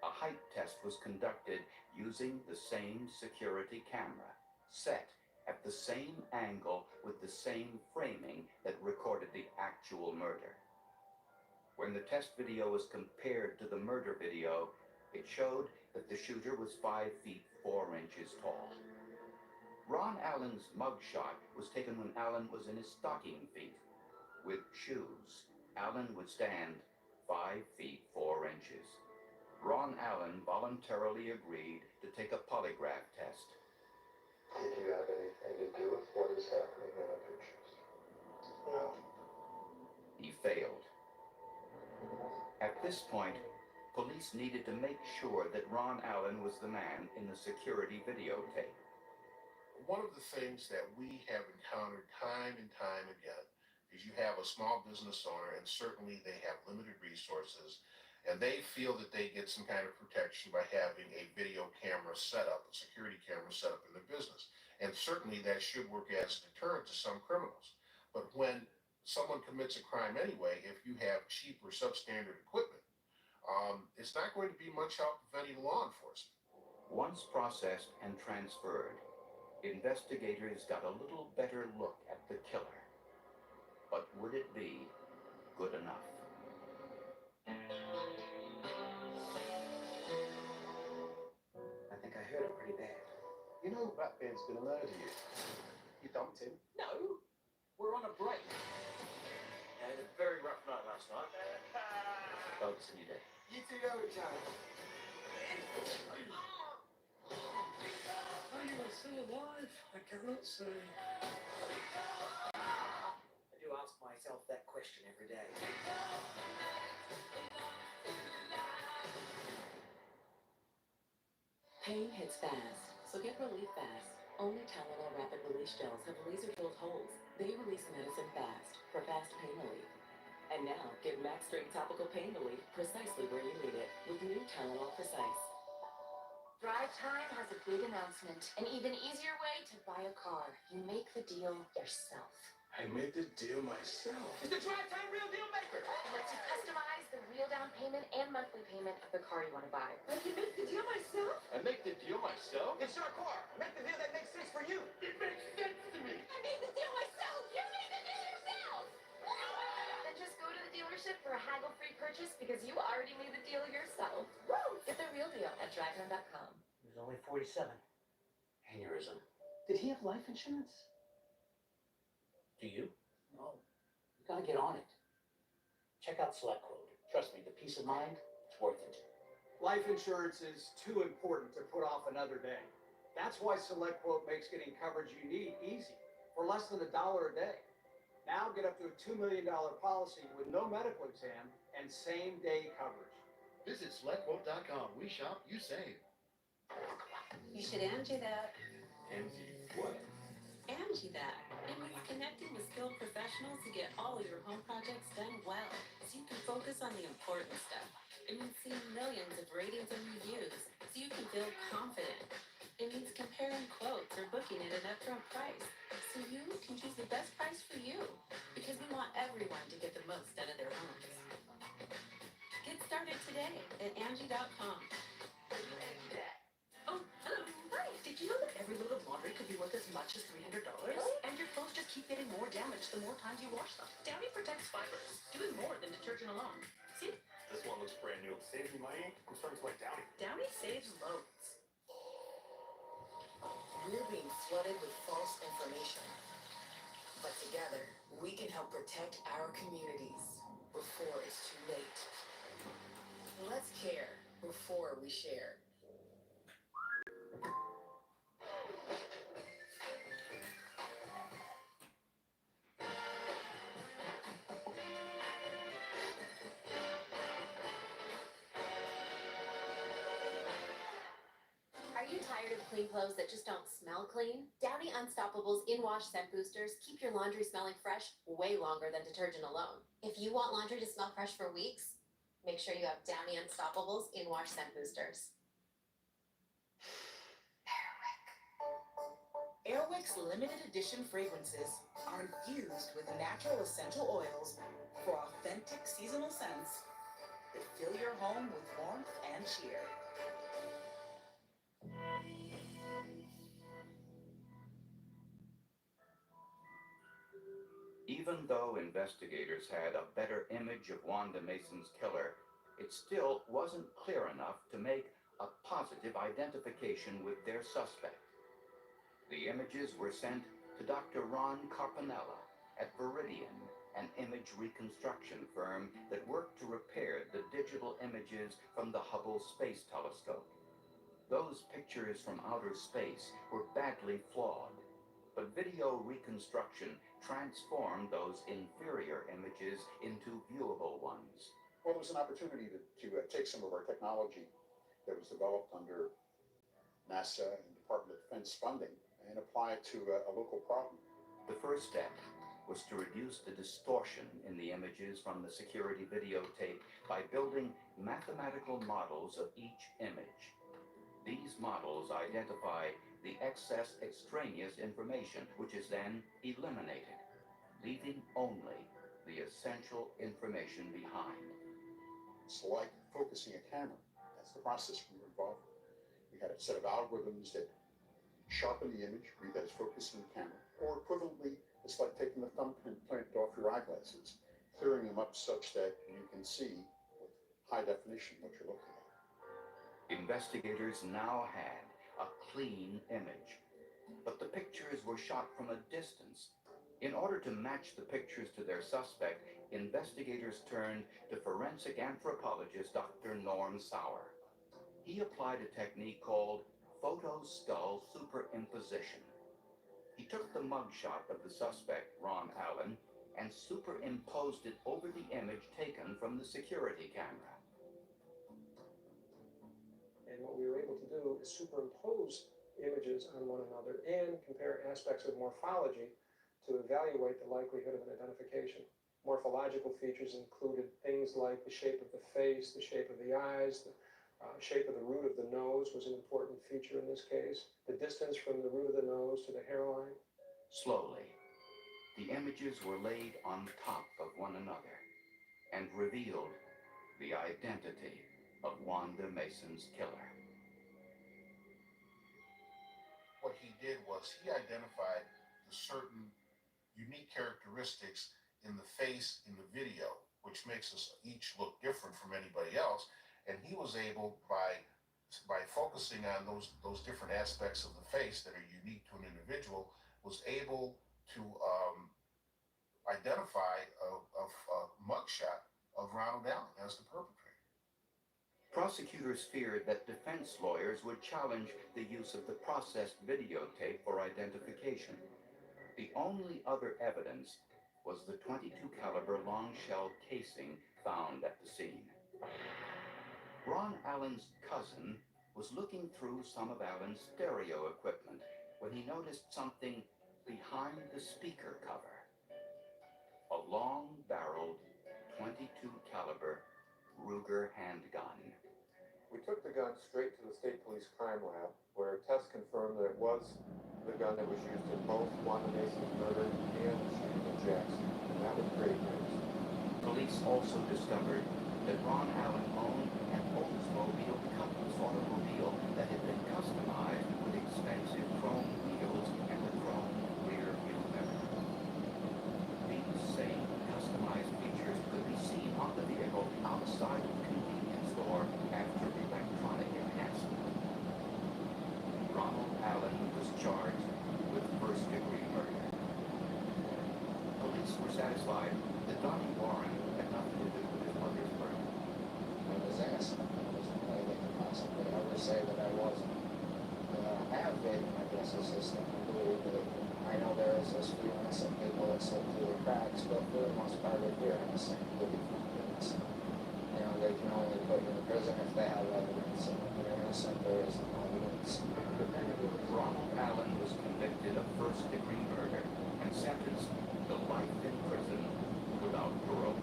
a height test was conducted using the same security camera, set at the same angle with the same framing that recorded the actual murder. When the test video was compared to the murder video, it showed that the shooter was 5 feet 4 inches tall. Ron Allen's mugshot was taken when Allen was in his stocking feet. With shoes, Allen would stand 5 feet 4 inches. Ron Allen voluntarily agreed to take a polygraph test. Did you have anything to do with what is happening in the pictures? No. He failed. At this point, police needed to make sure that Ron Allen was the man in the security videotape. One of the things that we have encountered time and time again is you have a small business owner, and certainly they have limited resources, and they feel that they get some kind of protection by having a video camera set up, a security camera set up in their business. And certainly that should work as a deterrent to some criminals. But when someone commits a crime anyway, if you have cheap or substandard equipment, it's not going to be much help with any law enforcement. Once processed and transferred, investigators got a little better look at the killer. But would it be good enough? I think I hurt him pretty bad. You know Ratbeard's gonna murder you. You dumped him? No, we're on a break. I had a very rough night last night. Folks, in your day. You two go, John. Are you still alive? I cannot say. I do ask myself that question every day. Pain hits fast, so get relief fast. Only Tylenol Rapid Release Gels have laser-filled holes. They release medicine fast for fast pain relief. And now, get Max Strength Topical Pain Relief precisely where you need it with new Tylenol Precise. Drive Time has a big announcement. An even easier way to buy a car. You make the deal yourself. I made the deal myself. It's the Drive Time Real Deal Maker. It lets you customize the real down payment and monthly payment of the car you want to buy. I can make the deal myself? I make the deal myself? It's your car. Make the deal that makes sense for you. It makes sense to me. I made the deal myself! You made the deal yourself! Then just go to the dealership for a haggle-free purchase because you already made the deal yourself. Woo! Get the real deal at drivetime.com. He was only 47. Aneurysm. Did he have life insurance? Do you? No. You gotta get on it. Check out SelectQuote. Trust me, the peace of mind, it's worth it. Life insurance is too important to put off another day. That's why SelectQuote makes getting coverage you need easy, for less than $1 a day. Now get up to a $2 million policy with no medical exam and same-day coverage. Visit SelectQuote.com. We shop, you save. You should Angie that. Angie, what? Angie that. It means connecting with skilled professionals to get all of your home projects done well, so you can focus on the important stuff. It means seeing millions of ratings and reviews, so you can feel confident. It means comparing quotes or booking at an upfront price, so you can choose the best price for you, because we want everyone to get the most out of their homes. Get started today at Angie.com. Oh, hello. Hi. Did you know that every load of laundry could be worth as much as $300? And your clothes just keep getting more damaged the more times you wash them. Downy protects fibers, doing more than detergent alone. See? This one looks brand new. Saves me money. I'm starting to like Downy. Downy saves loads. We're being flooded with false information. But together, we can help protect our communities before it's too late. Let's care before we share. Are you Tired of clean clothes that just don't smell clean? Downy Unstoppables in-wash scent boosters keep your laundry smelling fresh way longer than detergent alone. If you want laundry to smell fresh for weeks, make sure you have Downy Unstoppables in-wash scent boosters. Airwick's limited edition fragrances are infused with natural essential oils for authentic seasonal scents that fill your home with warmth and cheer. Even though investigators had a better image of Wanda Mason's killer, it still wasn't clear enough to make a positive identification with their suspect. The images were sent to Dr. Ron Carpinella at Veridian, an image reconstruction firm that worked to repair the digital images from the Hubble Space Telescope. Those pictures from outer space were badly flawed, but video reconstruction transformed those inferior images into viewable ones. Well, it was an opportunity to take some of our technology that was developed under NASA and Department of Defense funding and apply it to a local problem. The first step was to reduce the distortion in the images from the security videotape by building mathematical models of each image. These models identify the excess extraneous information, which is then eliminated, leaving only the essential information behind. It's like focusing a camera. That's the process we were involved with. We had a set of algorithms that sharpen the image, read that as focusing the camera, or equivalently, it's like taking the thumbprint off your eyeglasses, clearing them up such that you can see with high definition what you're looking at. Investigators now had a clean image, but the pictures were shot from a distance. In order to match the pictures to their suspect, investigators turned to forensic anthropologist Dr. Norm Sauer. He applied a technique called photo-skull superimposition. He took the mugshot of the suspect, Ron Allen, and superimposed it over the image taken from the security camera. And what we were able to do is superimpose images on one another and compare aspects of morphology to evaluate the likelihood of an identification. Morphological features included things like the shape of the face, the shape of the eyes, the shape of the root of the nose was an important feature in this case, the distance from the root of the nose to the hairline. Slowly, the images were laid on top of one another and revealed the identity of Wanda Mason's killer. What he did was he identified the certain unique characteristics in the face in the video, which makes us each look different from anybody else. And he was able, by focusing on those different aspects of the face that are unique to an individual, was able to identify a mugshot of Ronald Allen as the perpetrator. Prosecutors feared that defense lawyers would challenge the use of the processed videotape for identification. The only other evidence was the .22 caliber long shell casing found at the scene. Ron Allen's cousin was looking through some of Allen's stereo equipment when he noticed something behind the speaker cover. A long-barreled .22 caliber Ruger handgun. We took the gun straight to the State Police Crime Lab, where tests confirmed that it was the gun that was used in both Wanda Mason's murder and the shooting of Jackson, and that was great news. Police also discovered that Ron Allen owned an Oldsmobile couple's automobile that had been customized with expensive chrome wheels and a chrome rear view mirror. These same customized features could be seen on the vehicle outside the convenience store after electronic enhancement. Ronald Allen was charged with first-degree murder. Police were satisfied that Donnie Warren had nothing to do with his mother's murder. I was asked if I was anything possibly. I would say that I wasn't. I have faith in my justice system. I believe that I know there is this few innocent people that slip through the cracks, but for the most part, they're innocent. They'll be found innocent. You know, they can only put you in prison if they have evidence, and when you're innocent, there is no evidence. Ronald Allen was convicted of first-degree murder and sentenced to life in prison without parole.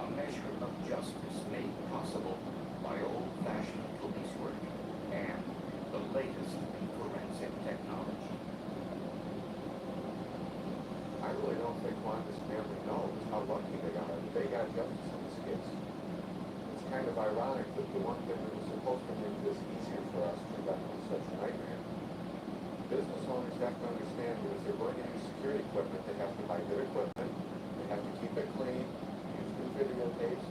A measure of justice made possible by old-fashioned police work and the latest in forensic technology. I really don't think Wanda's family knows how lucky they are that they got justice in this case. It's kind of ironic that the one thing that was supposed to make this easier for us turned out to be such a nightmare. Business owners have to understand that if they're going to use security equipment, they have to buy good equipment, they have to keep it clean, use good videotapes,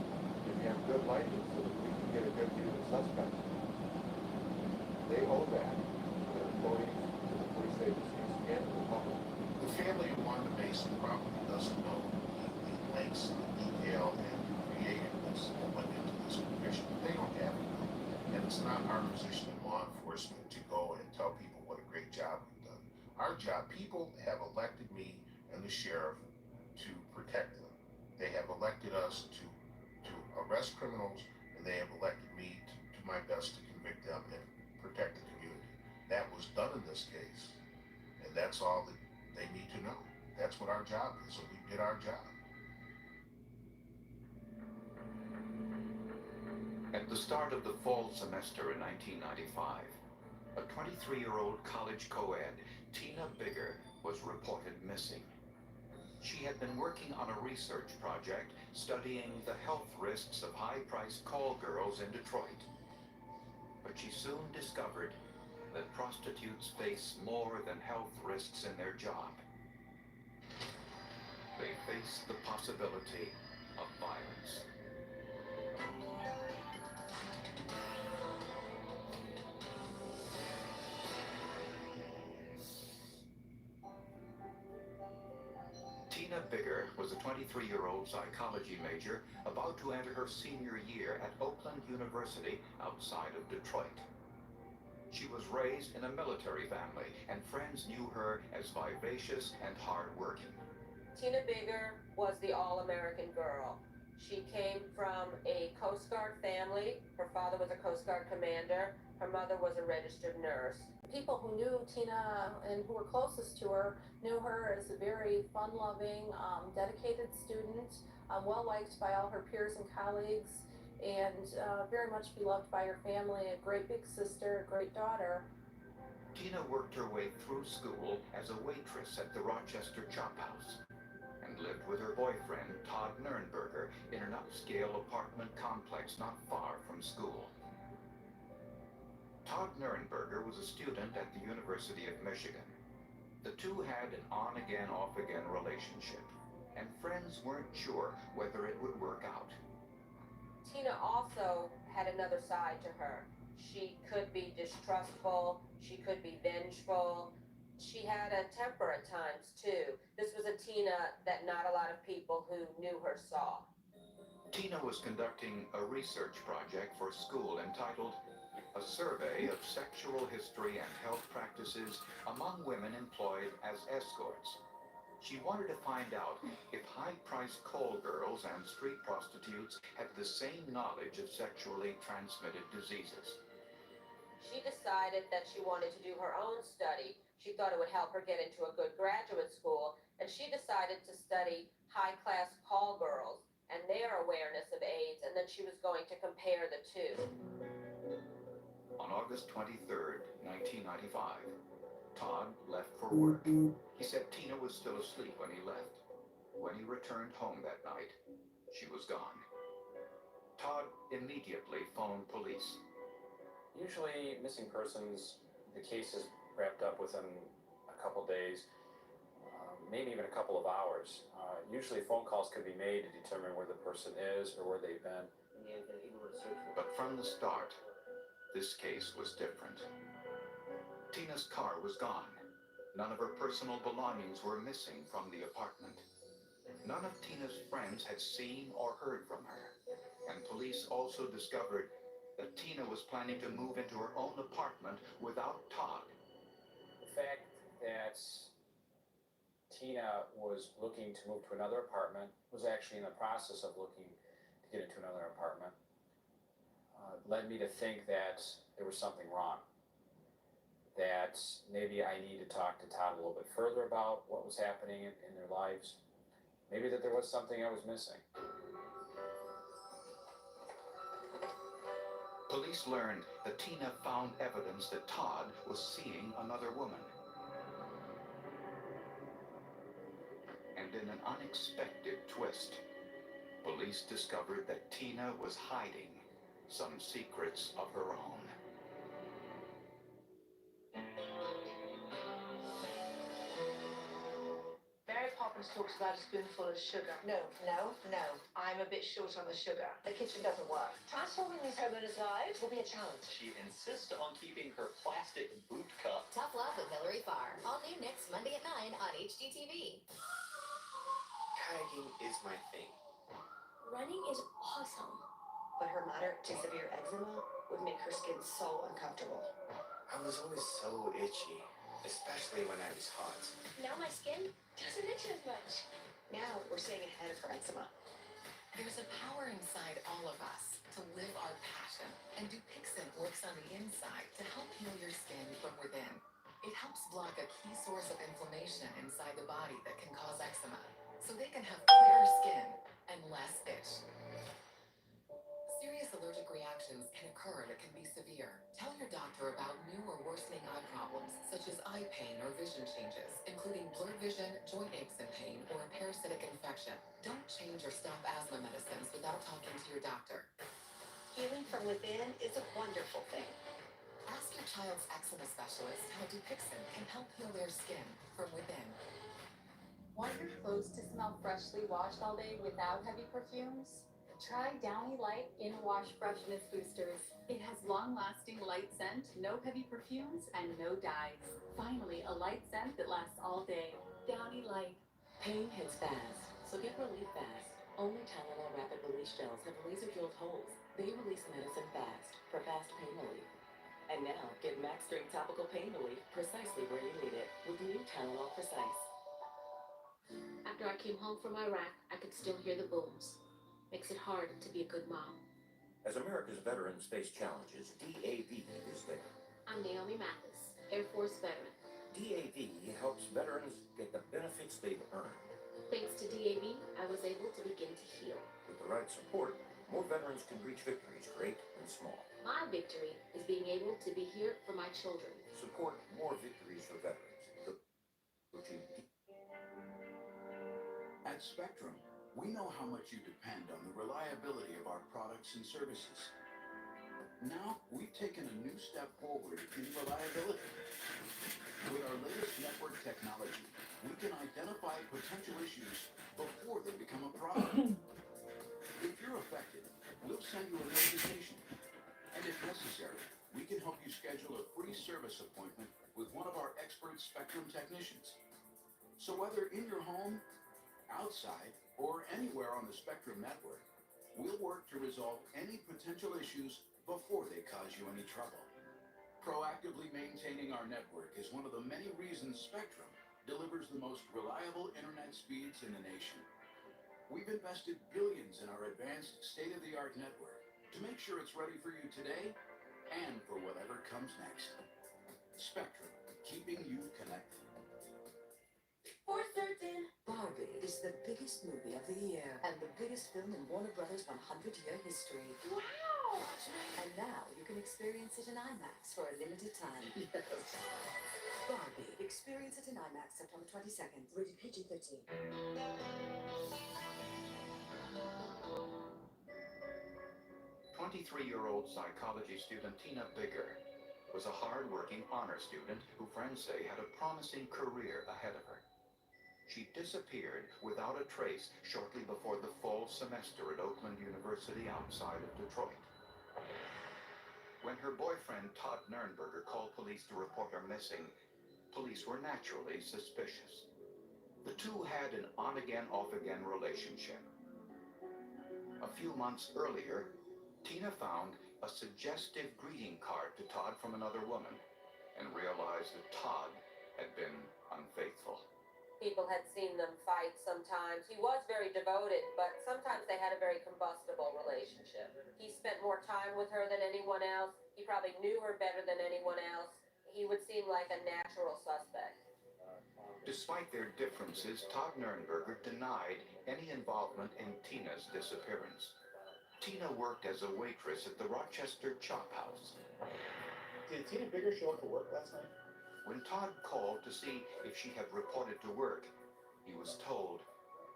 and have good lighting so that we can get a good view of the suspects. They owe that to their employees, to the police agencies, and to the public. The family of Wanda Mason probably doesn't know the lengths, the detail, and the creativeness that went into this commission. They don't have to know. And it's not our position in law enforcement to go and tell people what a great job we've done. Our job, people have elected me and the sheriff to protect them. They have elected us to arrest criminals, and they have elected me to do my best to convict them and protect the community. That was done in this case, and that's all that they need to know. That's what our job is, so we did our job. At the start of the fall semester in 1995, a 23-year-old college co-ed, Tina Bigger, was reported missing. She had been working on a research project studying the health risks of high-priced call girls in Detroit. But she soon discovered that prostitutes face more than health risks in their job. They face the possibility of violence. Tina Bigger was a 23-year-old psychology major about to enter her senior year at Oakland University outside of Detroit. She was raised in a military family, and friends knew her as vivacious and hardworking. Tina Bigger was the all-American girl. She came from a Coast Guard family. Her father was a Coast Guard commander. Her mother was a registered nurse. People who knew Tina and who were closest to her knew her as a very fun-loving, dedicated student, well-liked by all her peers and colleagues, and very much beloved by her family, a great big sister, a great daughter. Tina worked her way through school as a waitress at the Rochester Chop House and lived with her boyfriend, Todd Nernberger, in an upscale apartment complex not far from school. Todd Nernberger was a student at the University of Michigan. The two had an on-again, off-again relationship, and friends weren't sure whether it would work out. Tina also had another side to her. She could be distrustful, she could be vengeful. She had a temper at times too. This was a Tina that not a lot of people who knew her saw. Tina was conducting a research project for school entitled A Survey of Sexual History and Health Practices Among Women Employed as Escorts. She wanted to find out if high-priced call girls and street prostitutes had the same knowledge of sexually transmitted diseases. She decided that she wanted to do her own study. She thought it would help her get into a good graduate school, and she decided to study high-class call girls and their awareness of AIDS, and then she was going to compare the two. On August 23rd, 1995, Todd left for work. He said Tina was still asleep when he left. When he returned home that night, she was gone. Todd immediately phoned police. Usually, missing persons, the case is wrapped up within a couple days, maybe even a couple of hours. Usually, phone calls can be made to determine where the person is or where they've been. But from the start, this case was different. Tina's car was gone. None of her personal belongings were missing from the apartment. None of Tina's friends had seen or heard from her. And police also discovered that Tina was planning to move into her own apartment without Todd. The fact that Tina was looking to move to another apartment, was actually in the process of looking to get into another apartment led me to think that there was something wrong. That maybe I need to talk to Todd a little bit further about what was happening in their lives. Maybe that there was something I was missing. Police learned that Tina found evidence that Todd was seeing another woman. And in an unexpected twist, police discovered that Tina was hiding some secrets of her own. Mary Poppins talks about a spoonful of sugar. No. I'm a bit short on the sugar. The kitchen doesn't work. Transforming these homeowners' lives will be a challenge. She insists on keeping her plastic boot cup. Tough Love with Hillary Farr. All new next Monday at 9 on HGTV. Kayaking is my thing. Running is awesome, but her moderate to severe eczema would make her skin so uncomfortable. I was always so itchy, especially when I was hot. Now my skin doesn't itch as much. Now we're staying ahead of her eczema. There's a power inside all of us to live our passion, and Dupixent works on the inside to help heal your skin from within. It helps block a key source of inflammation inside the body that can cause eczema, so they can have clearer skin and less itch. Serious allergic reactions can occur that can be severe. Tell your doctor about new or worsening eye problems, such as eye pain or vision changes, including blurred vision, joint aches and pain, or a parasitic infection. Don't change or stop asthma medicines without talking to your doctor. Healing from within is a wonderful thing. Ask your child's eczema specialist how Dupixent can help heal their skin from within. Want your clothes to smell freshly washed all day without heavy perfumes? Try Downy Light In-Wash Freshness Boosters. It has long-lasting light scent, no heavy perfumes, and no dyes. Finally, a light scent that lasts all day. Downy Light. Pain hits fast, so get relief fast. Only Tylenol Rapid Release Gels have laser-drilled holes. They release medicine fast for fast pain relief. And now, get Max Strength Topical Pain Relief precisely where you need it with new Tylenol Precise. After I came home from Iraq, I could still hear the booms. Makes it hard to be a good mom. As America's veterans face challenges, DAV is there. I'm Naomi Mathis, Air Force veteran. DAV helps veterans get the benefits they've earned. Thanks to DAV, I was able to begin to heal. With the right support, more veterans can reach victories, great and small. My victory is being able to be here for my children. Support more victories for veterans. At Spectrum, we know how much you depend on the reliability of our products and services. Now, we've taken a new step forward in reliability. With our latest network technology, we can identify potential issues before they become a problem. If you're affected, we'll send you a notification. And if necessary, we can help you schedule a free service appointment with one of our expert Spectrum technicians. So whether in your home, outside, or anywhere on the Spectrum network, we'll work to resolve any potential issues before they cause you any trouble. Proactively maintaining our network is one of the many reasons Spectrum delivers the most reliable internet speeds in the nation. We've invested billions in our advanced state-of-the-art network to make sure it's ready for you today and for whatever comes next. Spectrum, keeping you connected. For certain, Barbie is the biggest movie of the year and the biggest film in Warner Brothers' 100-year history. Wow! And now you can experience it in IMAX for a limited time. Barbie, experience it in IMAX September 22nd. Rated PG-13. 23-year-old psychology student Tina Bigger was a hard-working honor student who friends say had a promising career ahead of her. She disappeared without a trace shortly before the fall semester at Oakland University outside of Detroit. When her boyfriend Todd Nernberger called police to report her missing, police were naturally suspicious. The two had an on-again, off-again relationship. A few months earlier, Tina found a suggestive greeting card to Todd from another woman and realized that Todd had been unfaithful. people had seen them fight sometimes. He was very devoted, but sometimes they had a very combustible relationship. He spent more time with her than anyone else. He probably knew her better than anyone else. He would seem like a natural suspect. Despite their differences, Todd Nernberger denied any involvement in Tina's disappearance. Tina worked as a waitress at the Rochester Chop House. Did Tina Bigger show up for work last night? When Todd called to see if she had reported to work, he was told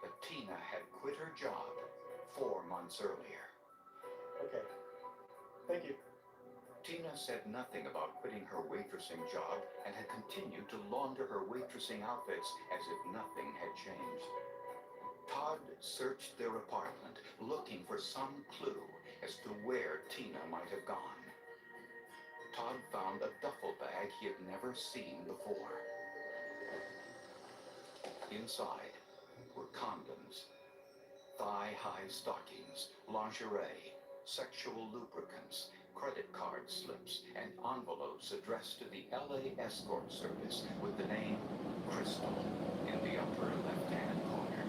that Tina had quit her job 4 months earlier. Okay. Thank you. Tina said nothing about quitting her waitressing job and had continued to launder her waitressing outfits as if nothing had changed. Todd searched their apartment, looking for some clue as to where Tina might have gone. Todd found a duffel bag he had never seen before. Inside were condoms, thigh-high stockings, lingerie, sexual lubricants, credit card slips, and envelopes addressed to the LA Escort Service with the name Crystal in the upper left-hand corner.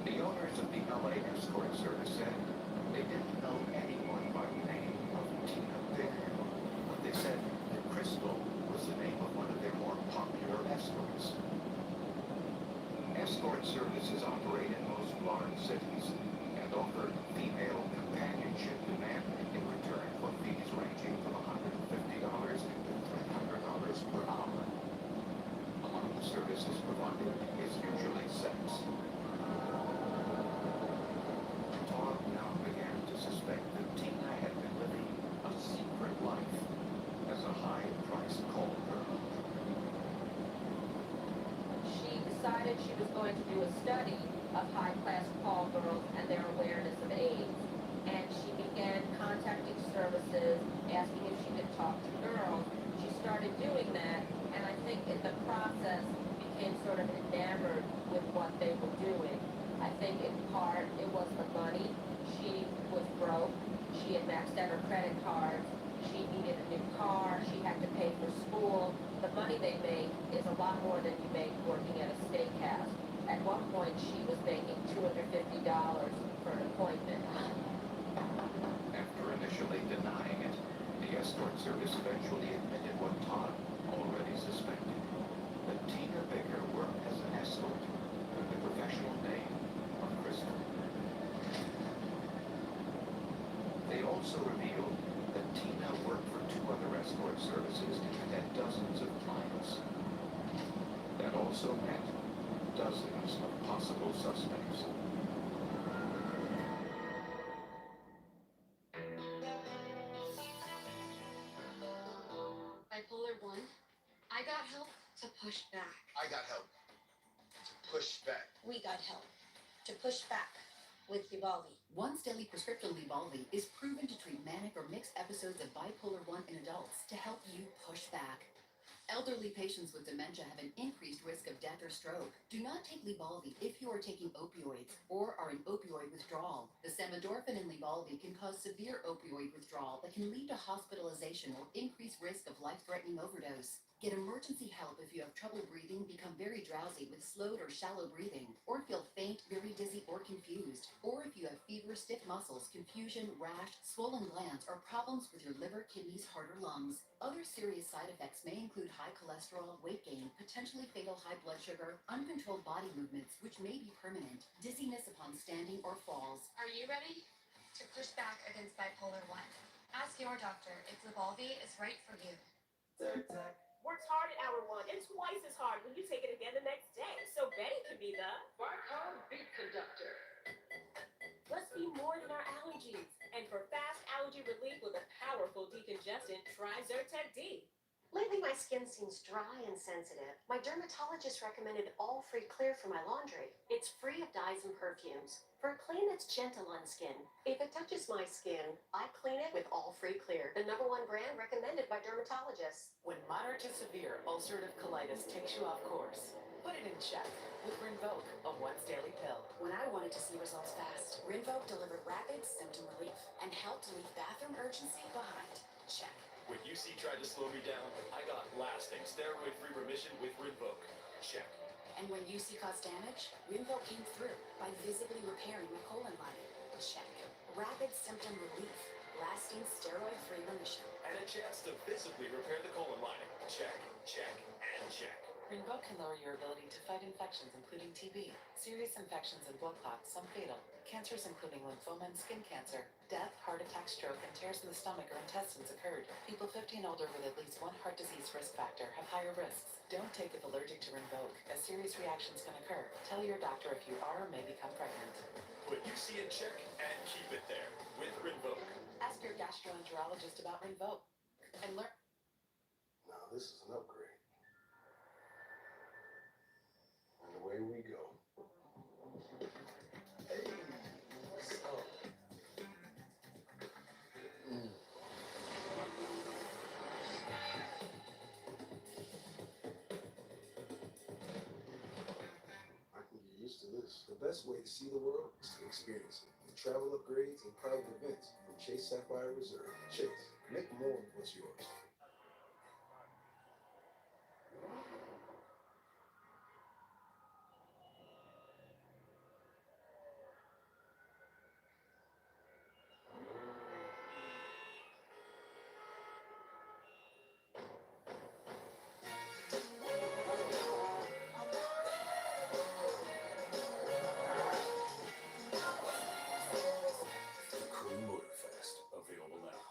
The owners of the LA Escort Service said they didn't know anyone by the name of Tina Bigger, but they said that Crystal was the name of one of their more popular escorts. Escort services operate in most large cities and offer female companionship to men in return for fees ranging from $150 to $300 per hour. Among the services provided is usually sex. Todd now began to suspect that Tina had been living a secret life as a high-priced call girl. She decided she was going to do a study of high-class call girls and their awareness of AIDS. And she began contacting services, asking if she could talk to girls. She started doing that, and I think in the process became sort of enamored with what they were doing. I think in part it was the money. She was broke. She had maxed out her credit cards. She needed a new car. She had to pay for school. The money they make is a lot more than you make working at a steakhouse. At one point, she was making $250 for an appointment. After initially denying it, the escort service eventually admitted what Todd already suspected, that Tina Bigger worked as an escort with the professional name of Crystal. They also revealed that Tina worked for 2 other escort services and had dozens of clients. That also meant dozens of possible suspects. Bipolar 1, I got help to push back. I got help to push back. We got help to push back with Lybalvi. Once daily prescription Lybalvi is proven to treat manic or mixed episodes of bipolar 1 in adults to help you push back. Elderly patients with dementia have an increased risk of death or stroke. Do not take Lybalvi if you are taking opioids or are in opioid withdrawal. The samidorphan in Lybalvi can cause severe opioid withdrawal that can lead to hospitalization or increased risk of life-threatening overdose. Get emergency help if you have trouble breathing, become very drowsy with slowed or shallow breathing, or feel faint, very dizzy, or confused. Or if you have fever, stiff muscles, confusion, rash, swollen glands, or problems with your liver, kidneys, heart, or lungs. Other serious side effects may include high cholesterol, weight gain, potentially fatal high blood sugar, uncontrolled body movements, which may be permanent, dizziness upon standing or falls. Are you ready to push back against bipolar 1? Ask your doctor if Lybalvi is right for you. Works hard at hour 1 and twice as hard when you take it again the next day. So Betty can be the barcode beat conductor. Let's be more than our allergies. And for fast allergy relief with a powerful decongestant, try Zyrtec D. Lately, my skin seems dry and sensitive. My dermatologist recommended All Free Clear for my laundry. It's free of dyes and perfumes. For a clean that's gentle on skin. If it touches my skin, I clean it with All Free Clear, the #1 brand recommended by dermatologists. When moderate to severe ulcerative colitis takes you off course, put it in check with Rinvoq, a once-daily pill. When I wanted to see results fast, Rinvoq delivered rapid symptom relief and helped leave bathroom urgency behind. Check. When UC tried to slow me down, I got lasting steroid-free remission with Rinvoq. Check. And when UC caused damage, Rinvoq came through by visibly repairing my colon lining. Check. Rapid symptom relief, lasting steroid-free remission. And a chance to visibly repair the colon lining. Check, check, and check. Rinvoq can lower your ability to fight infections, including TB, serious infections and blood clots, some fatal, cancers including lymphoma and skin cancer, death, heart attack, stroke, and tears in the stomach or intestines occurred. People 50 and older with at least one heart disease risk factor have higher risks. Don't take if allergic to Rinvoq, as serious reactions can occur. Tell your doctor if you are or may become pregnant. Put UC in check and keep it there with Rinvoq. Ask your gastroenterologist about Rinvoq and learn. Now this is an upgrade. And away we go. Hey, what's up? I can get used to this. The best way to see the world is to experience it. With travel upgrades and private events from Chase Sapphire Reserve. Chase, make more of what's yours. Crew Motorfest, available now.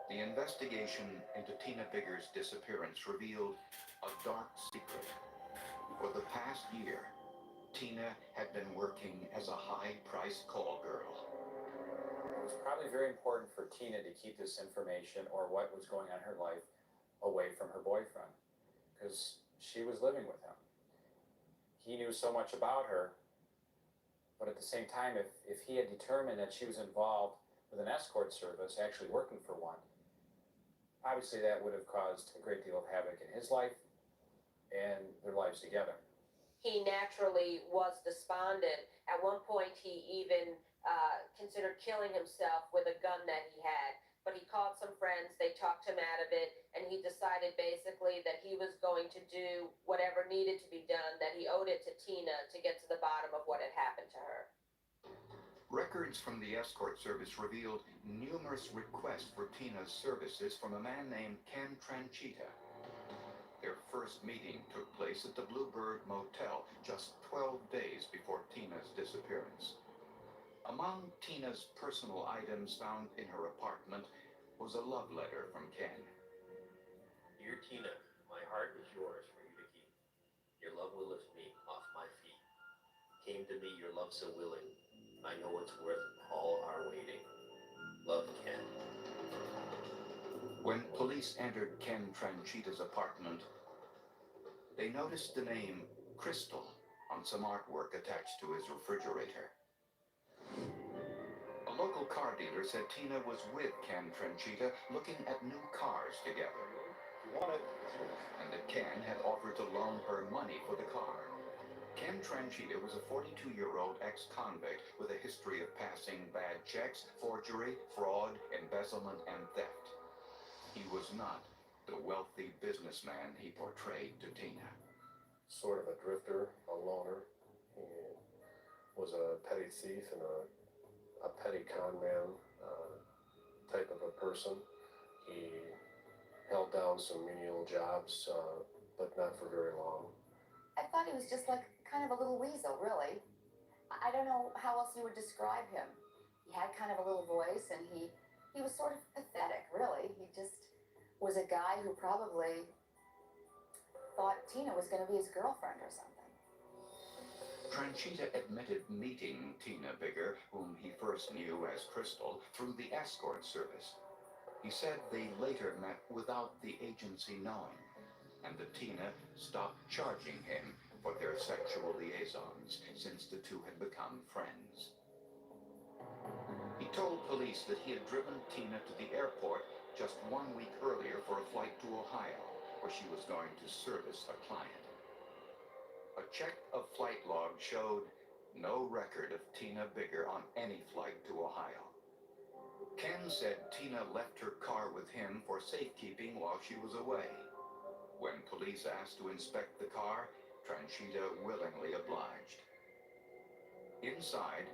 The investigation into Tina Bigger's disappearance revealed a dark secret. For the past year, Tina had been working as a high-priced call girl. It was probably very important for Tina to keep this information or what was going on in her life away from her boyfriend, because she was living with him. He knew so much about her, but at the same time, if he had determined that she was involved with an escort service, actually working for one, obviously that would have caused a great deal of havoc in his life and their lives together. He naturally was despondent. At one point, he even considered killing himself with a gun that he had. But he called some friends, they talked him out of it, and he decided basically that he was going to do whatever needed to be done, that he owed it to Tina to get to the bottom of what had happened to her. Records from the escort service revealed numerous requests for Tina's services from a man named Ken Tranchita. Their first meeting took place at the Bluebird Motel just 12 days before Tina's disappearance. Among Tina's personal items found in her apartment was a love letter from Ken. Dear Tina, my heart is yours for you to keep. Your love will lift me off my feet. Came to me your love so willing. I know it's worth all our waiting. Love, Ken. When police entered Ken Tranchita's apartment, they noticed the name Crystal on some artwork attached to his refrigerator. A local car dealer said Tina was with Ken Tranchita looking at new cars together. And that Ken had offered to loan her money for the car. Ken Tranchita was a 42-year-old ex-convict with a history of passing bad checks, forgery, fraud, embezzlement, and theft. He was not the wealthy businessman he portrayed to Tina. Sort of a drifter, a loner. He was a petty thief and a petty con man type of a person. He held down some menial jobs, but not for very long. I thought he was just like kind of a little weasel, really. I don't know how else you would describe him. He had kind of a little voice, and he was sort of pathetic, really. He just was a guy who probably thought Tina was going to be his girlfriend or something. Tranchita admitted meeting Tina Bigger, whom he first knew as Crystal, through the escort service. He said they later met without the agency knowing, and that Tina stopped charging him for their sexual liaisons since the two had become friends. He told police that he had driven Tina to the airport just 1 week earlier for a flight to Ohio, where she was going to service a client. A check of flight log showed no record of Tina Bigger on any flight to Ohio. Ken said Tina left her car with him for safekeeping while she was away. When police asked to inspect the car, Tranchita willingly obliged. Inside,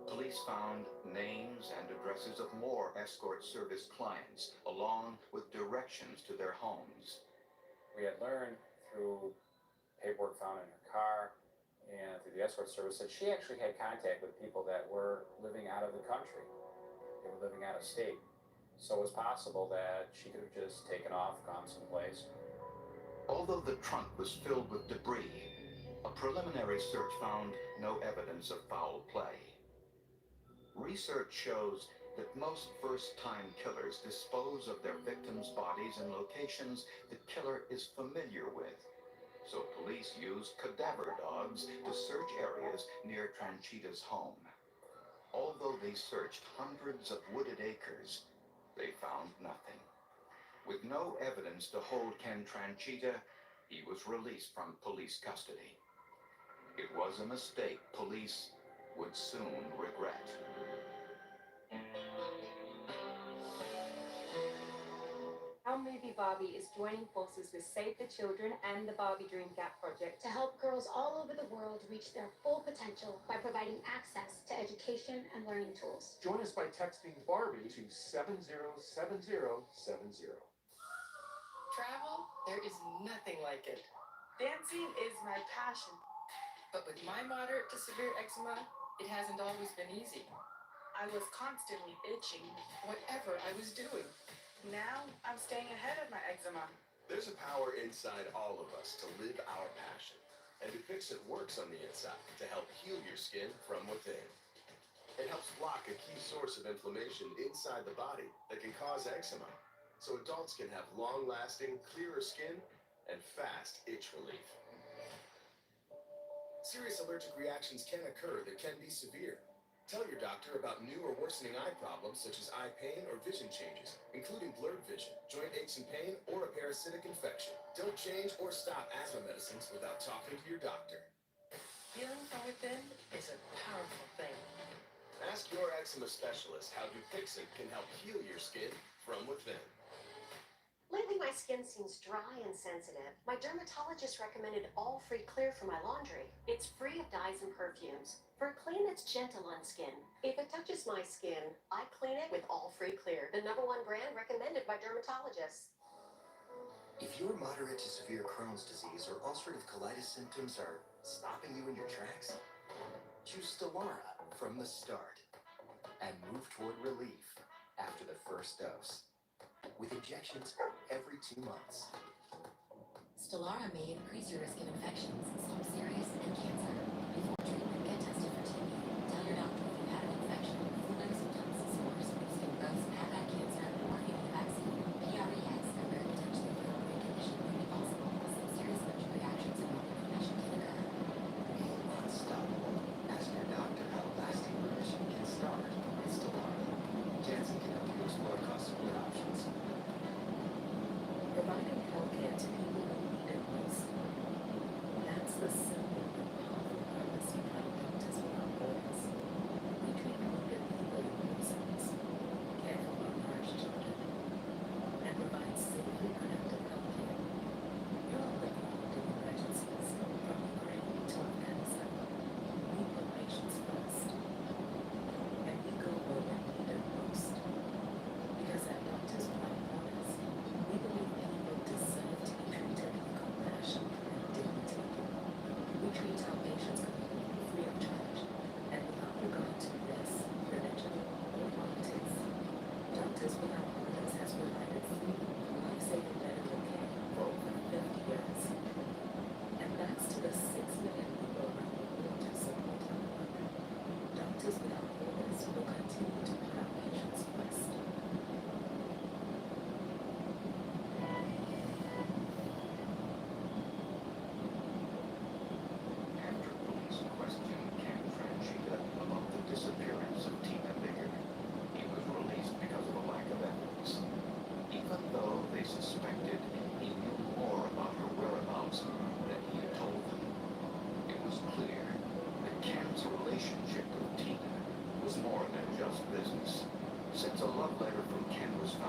police found names and addresses of more escort service clients, along with directions to their homes. We had learned through paperwork found in her car and through the escort service that she actually had contact with people that were living out of the country. They were living out of state. So it was possible that she could have just taken off, gone someplace. Although the trunk was filled with debris, a preliminary search found no evidence of foul play. Research shows that most first-time killers dispose of their victims' bodies in locations the killer is familiar with. So police used cadaver dogs to search areas near Tranchita's home. Although they searched hundreds of wooded acres, they found nothing. With no evidence to hold Ken Tranchita, he was released from police custody. It was a mistake police would soon regret. Our movie Barbie is joining forces with Save the Children and the Barbie Dream Gap Project to help girls all over the world reach their full potential by providing access to education and learning tools. Join us by texting Barbie to 707070. Travel, there is nothing like it. Dancing is my passion. But with my moderate to severe eczema, it hasn't always been easy. I was constantly itching. Whatever I was doing. Now, I'm staying ahead of my eczema. There's a power inside all of us to live our passion. And Dupixent works on the inside to help heal your skin from within. It helps block a key source of inflammation inside the body that can cause eczema, so adults can have long-lasting, clearer skin and fast itch relief. Serious allergic reactions can occur that can be severe. Tell your doctor about new or worsening eye problems such as eye pain or vision changes, including blurred vision, joint aches and pain, or a parasitic infection. Don't change or stop asthma medicines without talking to your doctor. Healing from within is a powerful thing. Ask your eczema specialist how Dupixent can help heal your skin from within. Lately, my skin seems dry and sensitive. My dermatologist recommended All Free Clear for my laundry. It's free of dyes and perfumes. For a clean that's gentle on skin. If it touches my skin, I clean it with All Free Clear, the #1 brand recommended by dermatologists. If your moderate to severe Crohn's disease or ulcerative colitis symptoms are stopping you in your tracks, choose Stelara from the start and move toward relief after the first dose. With injections every 2 months. Stelara may increase your risk of infections, some serious, and cancer. Before treatment, get tested for TB. Tell your doctor if you've had an infection, flu-like symptoms, spores, skin growths, have had cancer, or getting a vaccine. PREX, a very potentially fatal brain condition, may be possible. Some serious allergic reactions and inflammation can occur. Feel unstoppable. Ask your doctor how lasting remission can start with Stelara. Janssen can help you explore cost-effective options. Providing healthcare to people who need it most. That's the simple and powerful purpose behind Doctors Without Borders.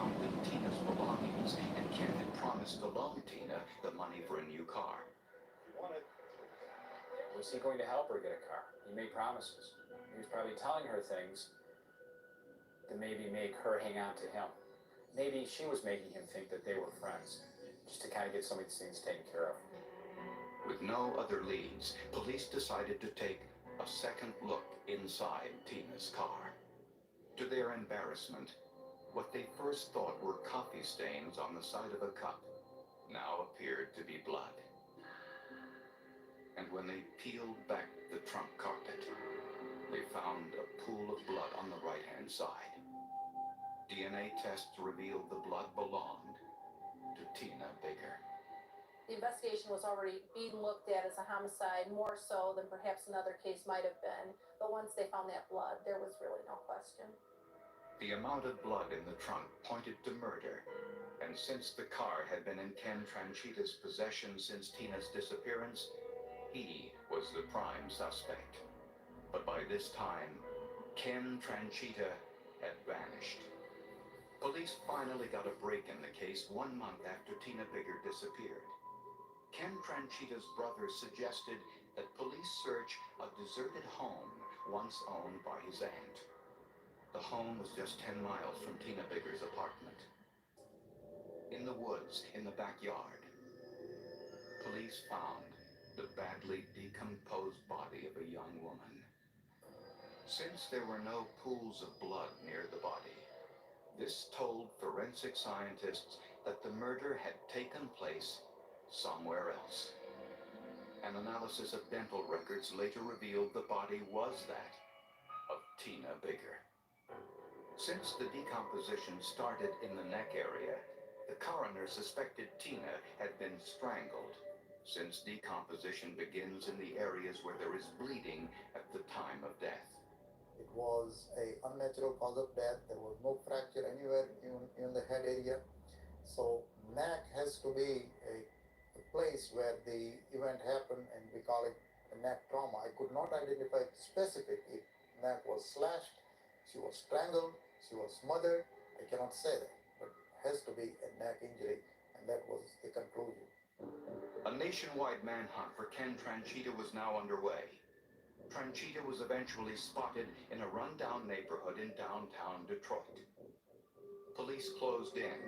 found with Tina's belongings, and Ken had promised to loan Tina the money for a new car. Was he going to help her get a car? He made promises. He was probably telling her things to maybe make her hang on to him. Maybe she was making him think that they were friends, just to kind of get some of these things taken care of. With no other leads, police decided to take a second look inside Tina's car. To their embarrassment, what they first thought were coffee stains on the side of a cup now appeared to be blood. And when they peeled back the trunk carpet, they found a pool of blood on the right-hand side. DNA tests revealed the blood belonged to Tina Bigger. The investigation was already being looked at as a homicide, more so than perhaps another case might have been. But once they found that blood, there was really no question. The amount of blood in the trunk pointed to murder, and since the car had been in Ken Tranchita's possession since Tina's disappearance, he was the prime suspect. But by this time, Ken Tranchita had vanished. Police finally got a break in the case 1 month after Tina Bigger disappeared. Ken Tranchita's brother suggested that police search a deserted home once owned by his aunt. The home was just 10 miles from Tina Bigger's apartment. In the woods, in the backyard, police found the badly decomposed body of a young woman. Since there were no pools of blood near the body, this told forensic scientists that the murder had taken place somewhere else. An analysis of dental records later revealed the body was that of Tina Bigger. Since the decomposition started in the neck area, the coroner suspected Tina had been strangled, since decomposition begins in the areas where there is bleeding at the time of death. It was a unnatural cause of death. There was no fracture anywhere in the head area. So neck has to be a place where the event happened, and we call it a neck trauma. I could not identify specific if neck was slashed, she was strangled, she was smothered. I cannot say that, but it has to be a neck injury, and that was the conclusion. A nationwide manhunt for Ken Tranchita was now underway. Tranchita was eventually spotted in a rundown neighborhood in downtown Detroit. Police closed in.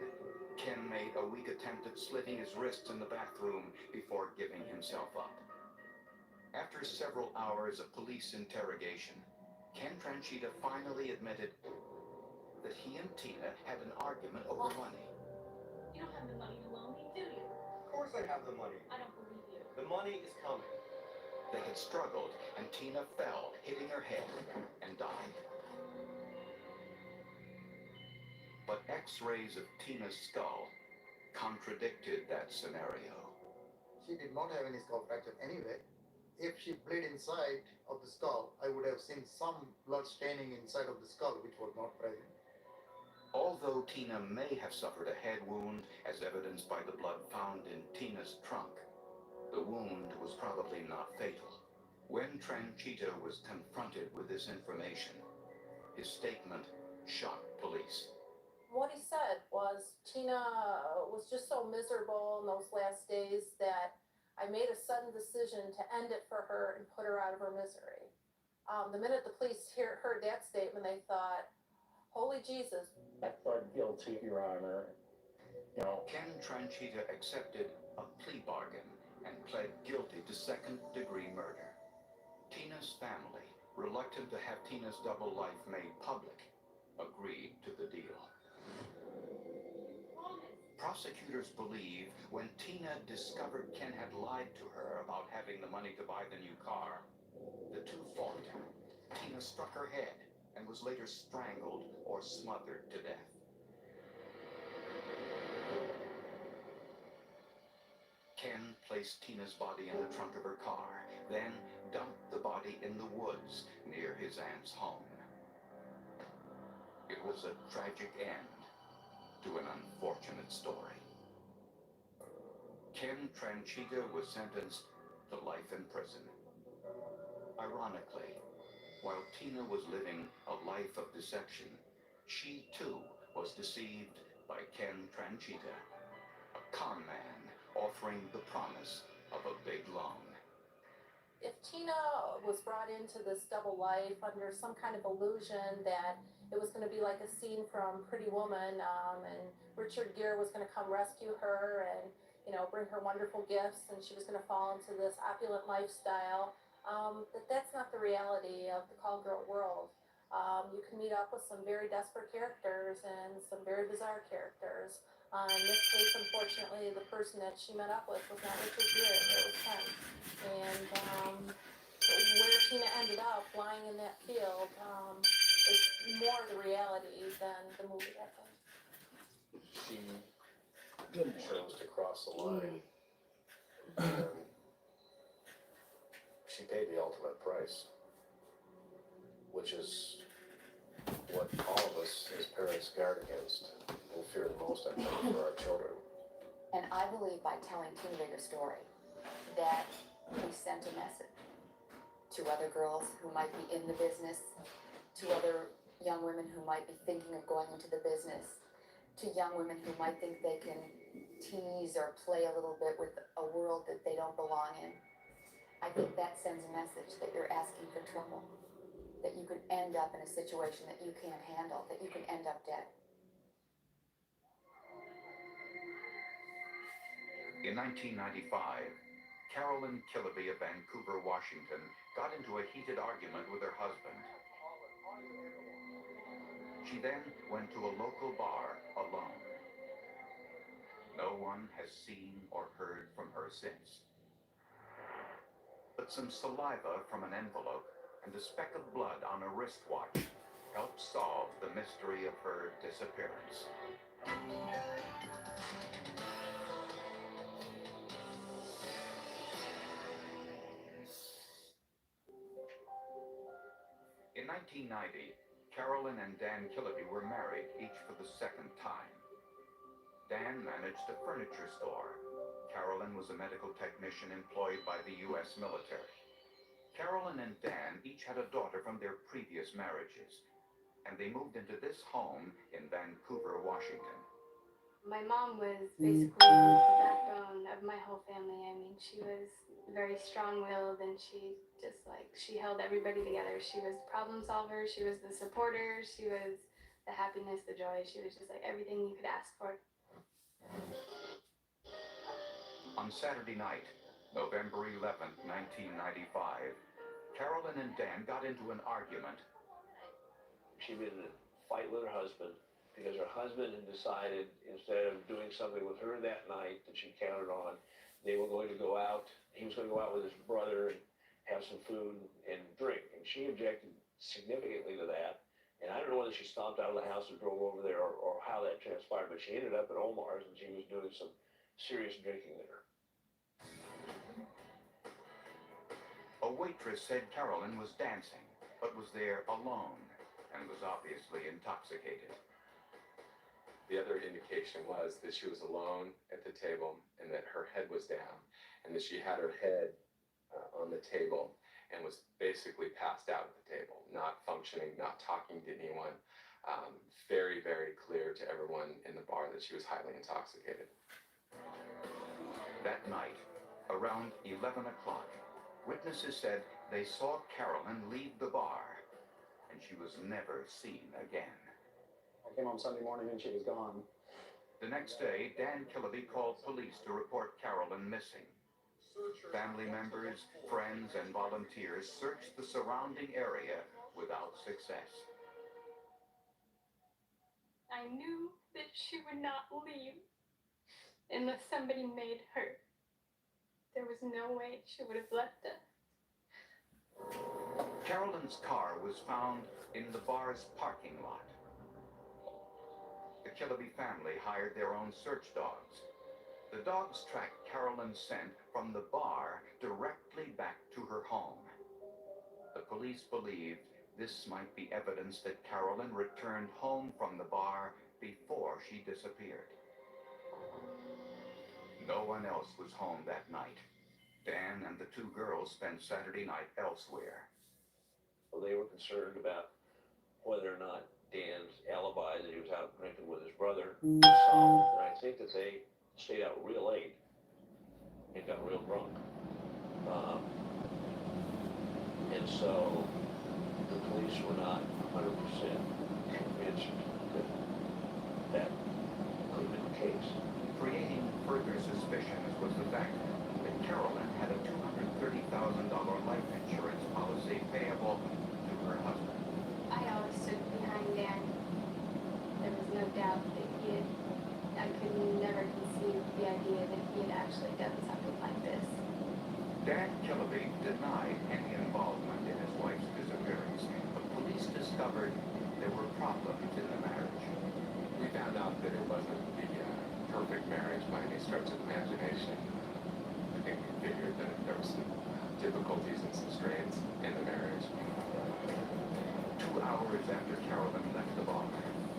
Ken made a weak attempt at slitting his wrists in the bathroom before giving himself up. After several hours of police interrogation, Ken Tranchita finally admitted that he and Tina had an argument over money. You don't have the money to loan me, do you? Of course I have the money. I don't believe you. The money is coming. They had struggled, and Tina fell, hitting her head, and died. But X-rays of Tina's skull contradicted that scenario. She did not have any skull fracture anyway. If she bled inside of the skull, I would have seen some blood staining inside of the skull, which was not present. Although Tina may have suffered a head wound, as evidenced by the blood found in Tina's trunk, the wound was probably not fatal. When Tranchita was confronted with this information, his statement shocked police. What he said was, Tina was just so miserable in those last days that I made a sudden decision to end it for her and put her out of her misery. The minute the police heard that statement, they thought, holy Jesus. I pled guilty, Your Honor. Ken Tranchita accepted a plea bargain and pled guilty to second-degree murder. Tina's family, reluctant to have Tina's double life made public, agreed to the deal. Prosecutors believe when Tina discovered Ken had lied to her about having the money to buy the new car, the two fought. Tina struck her head and was later strangled or smothered to death. Ken placed Tina's body in the trunk of her car, then dumped the body in the woods near his aunt's home. It was a tragic end to an unfortunate story. Ken Tranchita was sentenced to life in prison. Ironically, while Tina was living a life of deception, she too was deceived by Ken Tranchita, a con man offering the promise of a big loan. If Tina was brought into this double life under some kind of illusion that it was going to be like a scene from Pretty Woman, and Richard Gere was going to come rescue her and, you know, bring her wonderful gifts, and she was going to fall into this opulent lifestyle, that's not the reality of the call girl world. You can meet up with some very desperate characters and some very bizarre characters. In this case, unfortunately, the person that she met up with was not Richard Gere, it was Ken. And where Tina ended up, lying in that field, is more the reality than the movie, I think. She chose to cross the line, and she paid the ultimate price, which is what all of us as parents guard against and fear the most, I think, for our children. And I believe by telling Tina Baker's story that we sent a message to other girls who might be in the business, to other young women who might be thinking of going into the business, to young women who might think they can tease or play a little bit with a world that they don't belong in. I think that sends a message that you're asking for trouble, that you could end up in a situation that you can't handle, that you can end up dead. In 1995, Carolyn Killaby of Vancouver, Washington, got into a heated argument with her husband. She then went to a local bar alone. No one has seen or heard from her since. But some saliva from an envelope and a speck of blood on a wristwatch helped solve the mystery of her disappearance. In 1990, Carolyn and Dan Killaby were married, each for the second time. Dan managed a furniture store. Carolyn was a medical technician employed by the U.S. military. Carolyn and Dan each had a daughter from their previous marriages, and they moved into this home in Vancouver, Washington. My mom was basically the backbone of my whole family. I mean, she was very strong-willed, and she held everybody together. She was the problem solver, she was the supporter, she was the happiness, the joy. She was just like everything you could ask for. On Saturday night, November 11th, 1995, Carolyn and Dan got into an argument. She'd been in a fight with her husband because her husband had decided, instead of doing something with her that night that she counted on, they were going to go out. He was going to go out with his brother and have some food and drink. And she objected significantly to that. And I don't know whether she stomped out of the house or drove over there or how that transpired, but she ended up at Omar's and she was doing some serious drinking there. A waitress said Carolyn was dancing, but was there alone and was obviously intoxicated. The other indication was that she was alone at the table and that her head was down and that she had her head on the table and was basically passed out at the table, not functioning, not talking to anyone. Very, very clear to everyone in the bar that she was highly intoxicated. That night, around 11 o'clock, witnesses said they saw Carolyn leave the bar, and she was never seen again. I came home Sunday morning and she was gone. The next day, Dan Killaby called police to report Carolyn missing. Family members, friends, and volunteers searched the surrounding area without success. I knew that she would not leave unless somebody made her. There was no way she would have left us. Carolyn's car was found in the bar's parking lot. The Killaby family hired their own search dogs. The dogs tracked Carolyn's scent from the bar directly back to her home. The police believed this might be evidence that Carolyn returned home from the bar before she disappeared. No one else was home that night. Dan and the two girls spent Saturday night elsewhere. Well, they were concerned about whether or not Dan's alibi that he was out drinking with his brother was solid, and I think that they stayed out real late and got real drunk. And so the police were not 100% convinced that that could have been the case. Creating further suspicions was the fact that Carolyn had a $230,000 life insurance policy payable to her husband. I always stood behind Dan. There was no doubt that I could never conceive the idea that he had actually done something like this. Dan Killaby denied any involvement in his wife's disappearance, but police discovered there were problems in the marriage. We found out that it wasn't the perfect marriage by any stretch of the imagination. I think we figured that there were some difficulties and some strains in the marriage. 2 hours after Carolyn left the bar,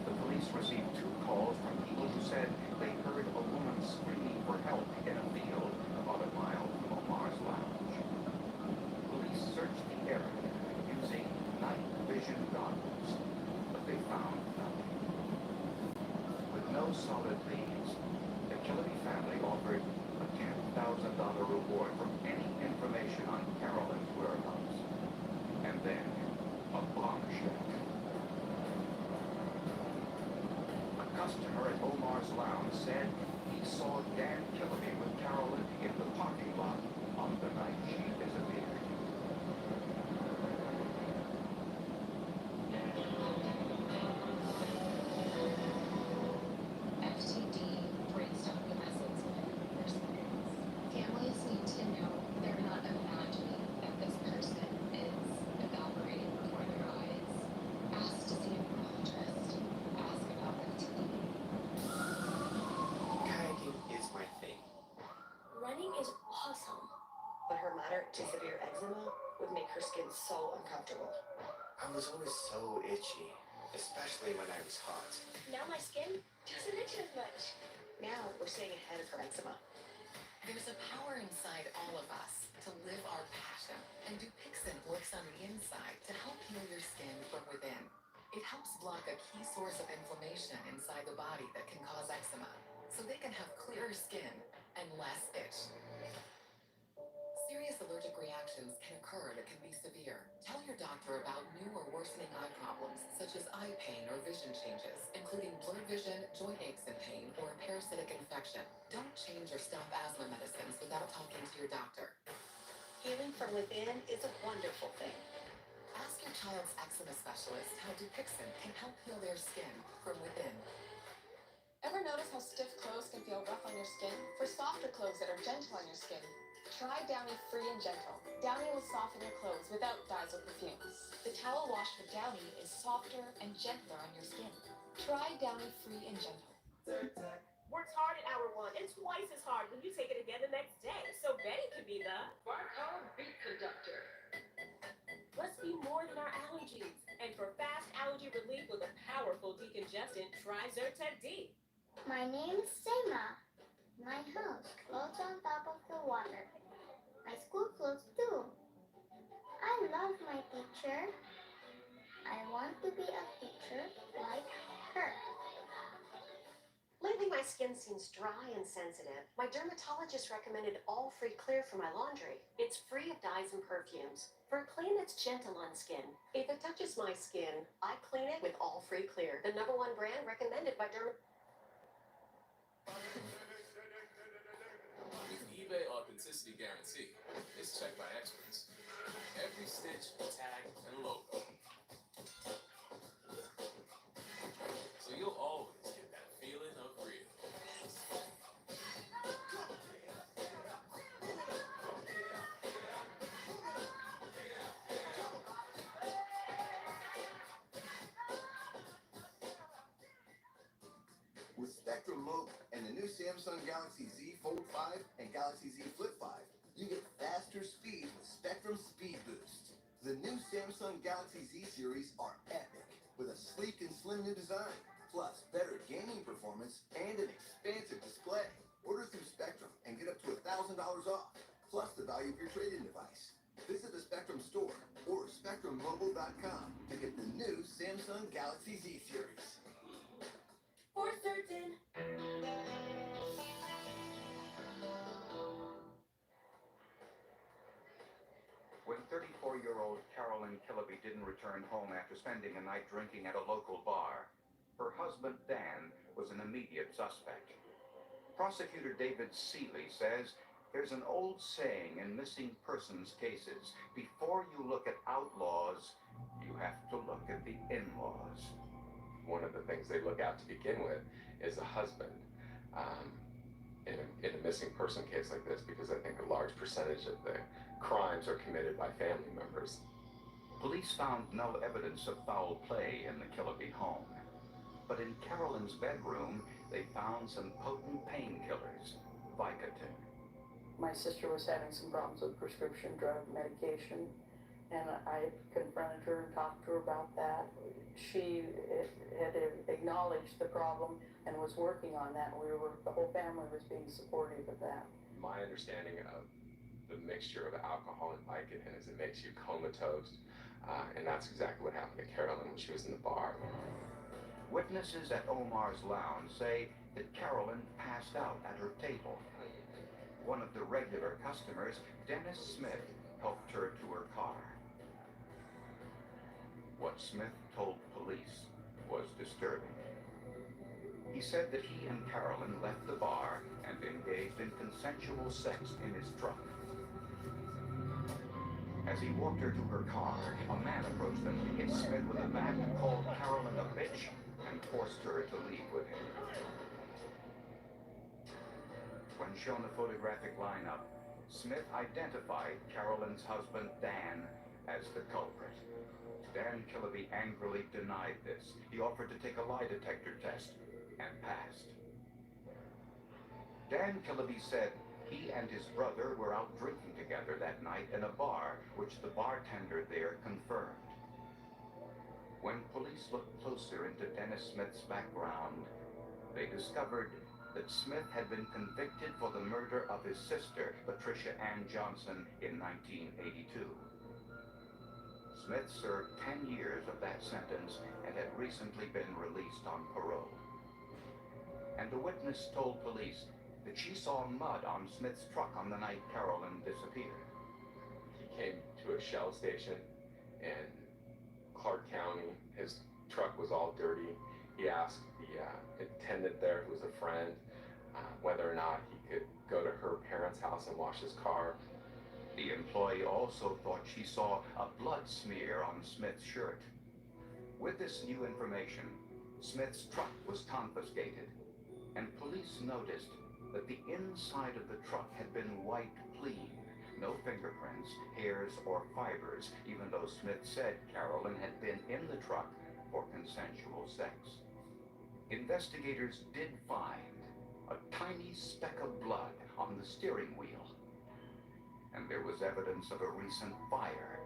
the police received 2 calls from people who said they heard a woman screaming for help in a field about a mile from Omar's lounge. Police searched the area using night vision goggles, but they found nothing. With no solid leads, the Killaby family offered a $10,000 reward for any information on Carolyn's whereabouts. And then, a bombshell. A customer at Omar's lounge said he saw Dan Killaby with Carolyn in the parking lot on the night she disappeared. FTD brainstorming lessons with persons. Families need to know they're not imagining that this person is evaporating before their eyes. Ask to see a neurologist. Ask about FTD. Kayaking is my thing. Running is awesome, but her moderate to severe eczema would make her skin so uncomfortable. I was always so itchy, especially when I was hot. Now my skin doesn't itch as much. Now we're staying ahead of her eczema. There's a power inside all of us to live our passion, and Dupixent works on the inside to help heal your skin from within. It helps block a key source of inflammation inside the body that can cause eczema, so they can have clearer skin and less itch. Serious allergic reactions can occur that can be severe. Tell your doctor about new or worsening eye problems, such as eye pain or vision changes, including blurred vision, joint aches and pain, or a parasitic infection. Don't change or stop asthma medicines without talking to your doctor. Healing from within is a wonderful thing. Ask your child's eczema specialist how Dupixent can help heal their skin from within. Ever notice how stiff clothes can feel rough on your skin? For softer clothes that are gentle on your skin, try Downy Free and Gentle. Downy will soften your clothes without dyes or perfumes. The towel wash for Downy is softer and gentler on your skin. Try Downy Free and Gentle. Works hard at hour 1 and twice as hard when you take it again the next day. So Betty can be the Barcode Beat Conductor. Let's be more than our allergies. And for fast allergy relief with a powerful decongestant, try Zyrtec D. My name is Seema. My house floats on top of the water. My school floats too. I love my teacher. I want to be a teacher like her. Lately, my skin seems dry and sensitive. My dermatologist recommended All Free Clear for my laundry. It's free of dyes and perfumes. For a clean that's gentle on skin. If it touches my skin, I clean it with All Free Clear, the #1 brand recommended by With eBay Authenticity Guarantee, it's checked by experts. Every stitch, tag, and logo. So you'll always get that feeling of real. With Spectrum Mobile and the new Samsung Galaxy Z Fold 5 and Galaxy Z Flip 5, you get faster speed with Spectrum Speed Boost. The new Samsung Galaxy Z series are epic, with a sleek and slim new design, plus better gaming performance and an expansive display. Order through Spectrum and get up to $1,000 off, plus the value of your trade-in device. Visit the Spectrum store or SpectrumMobile.com to get the new Samsung Galaxy Galaxy Z series. For certain. When 34-year-old Carolyn Killaby didn't return home after spending a night drinking at a local bar, her husband Dan was an immediate suspect. Prosecutor David Seeley says there's an old saying in missing persons cases: before you look at outlaws, you have to look at the in-laws. One of the things they look at to begin with is a husband in a missing person case like this, because I think a large percentage of the crimes are committed by family members. Police found no evidence of foul play in the Killaby home, but in Carolyn's bedroom, they found some potent painkillers, Vicodin. My sister was having some problems with prescription drug medication, and I confronted her and talked to her about that. She had acknowledged the problem and was working on that. The whole family was being supportive of that. My understanding of the mixture of alcohol and Vicodin is it makes you comatose, and that's exactly what happened to Carolyn when she was in the bar. Witnesses at Omar's Lounge say that Carolyn passed out at her table. One of the regular customers, Dennis Smith, helped her to her car. What Smith told police was disturbing. He said that he and Carolyn left the bar and engaged in consensual sex in his truck. As he walked her to her car, a man approached them, hit Smith with a bat, called Carolyn a bitch, and forced her to leave with him. When shown a photographic lineup, Smith identified Carolyn's husband, Dan, as the culprit. Dan Killaby angrily denied this. He offered to take a lie detector test and passed. Dan Killaby said he and his brother were out drinking together that night in a bar, which the bartender there confirmed. When police looked closer into Dennis Smith's background, they discovered that Smith had been convicted for the murder of his sister, Patricia Ann Johnson, in 1982. Smith served 10 years of that sentence and had recently been released on parole. And the witness told police that she saw mud on Smith's truck on the night Carolyn disappeared. He came to a Shell station in Clark County. His truck was all dirty. He asked the attendant there, who was a friend, whether or not he could go to her parents' house and wash his car. The employee also thought she saw a blood smear on Smith's shirt. With this new information, Smith's truck was confiscated, and police noticed that the inside of the truck had been wiped clean. No fingerprints, hairs, or fibers, even though Smith said Carolyn had been in the truck for consensual sex. Investigators did find a tiny speck of blood on the steering wheel, and there was evidence of a recent fire.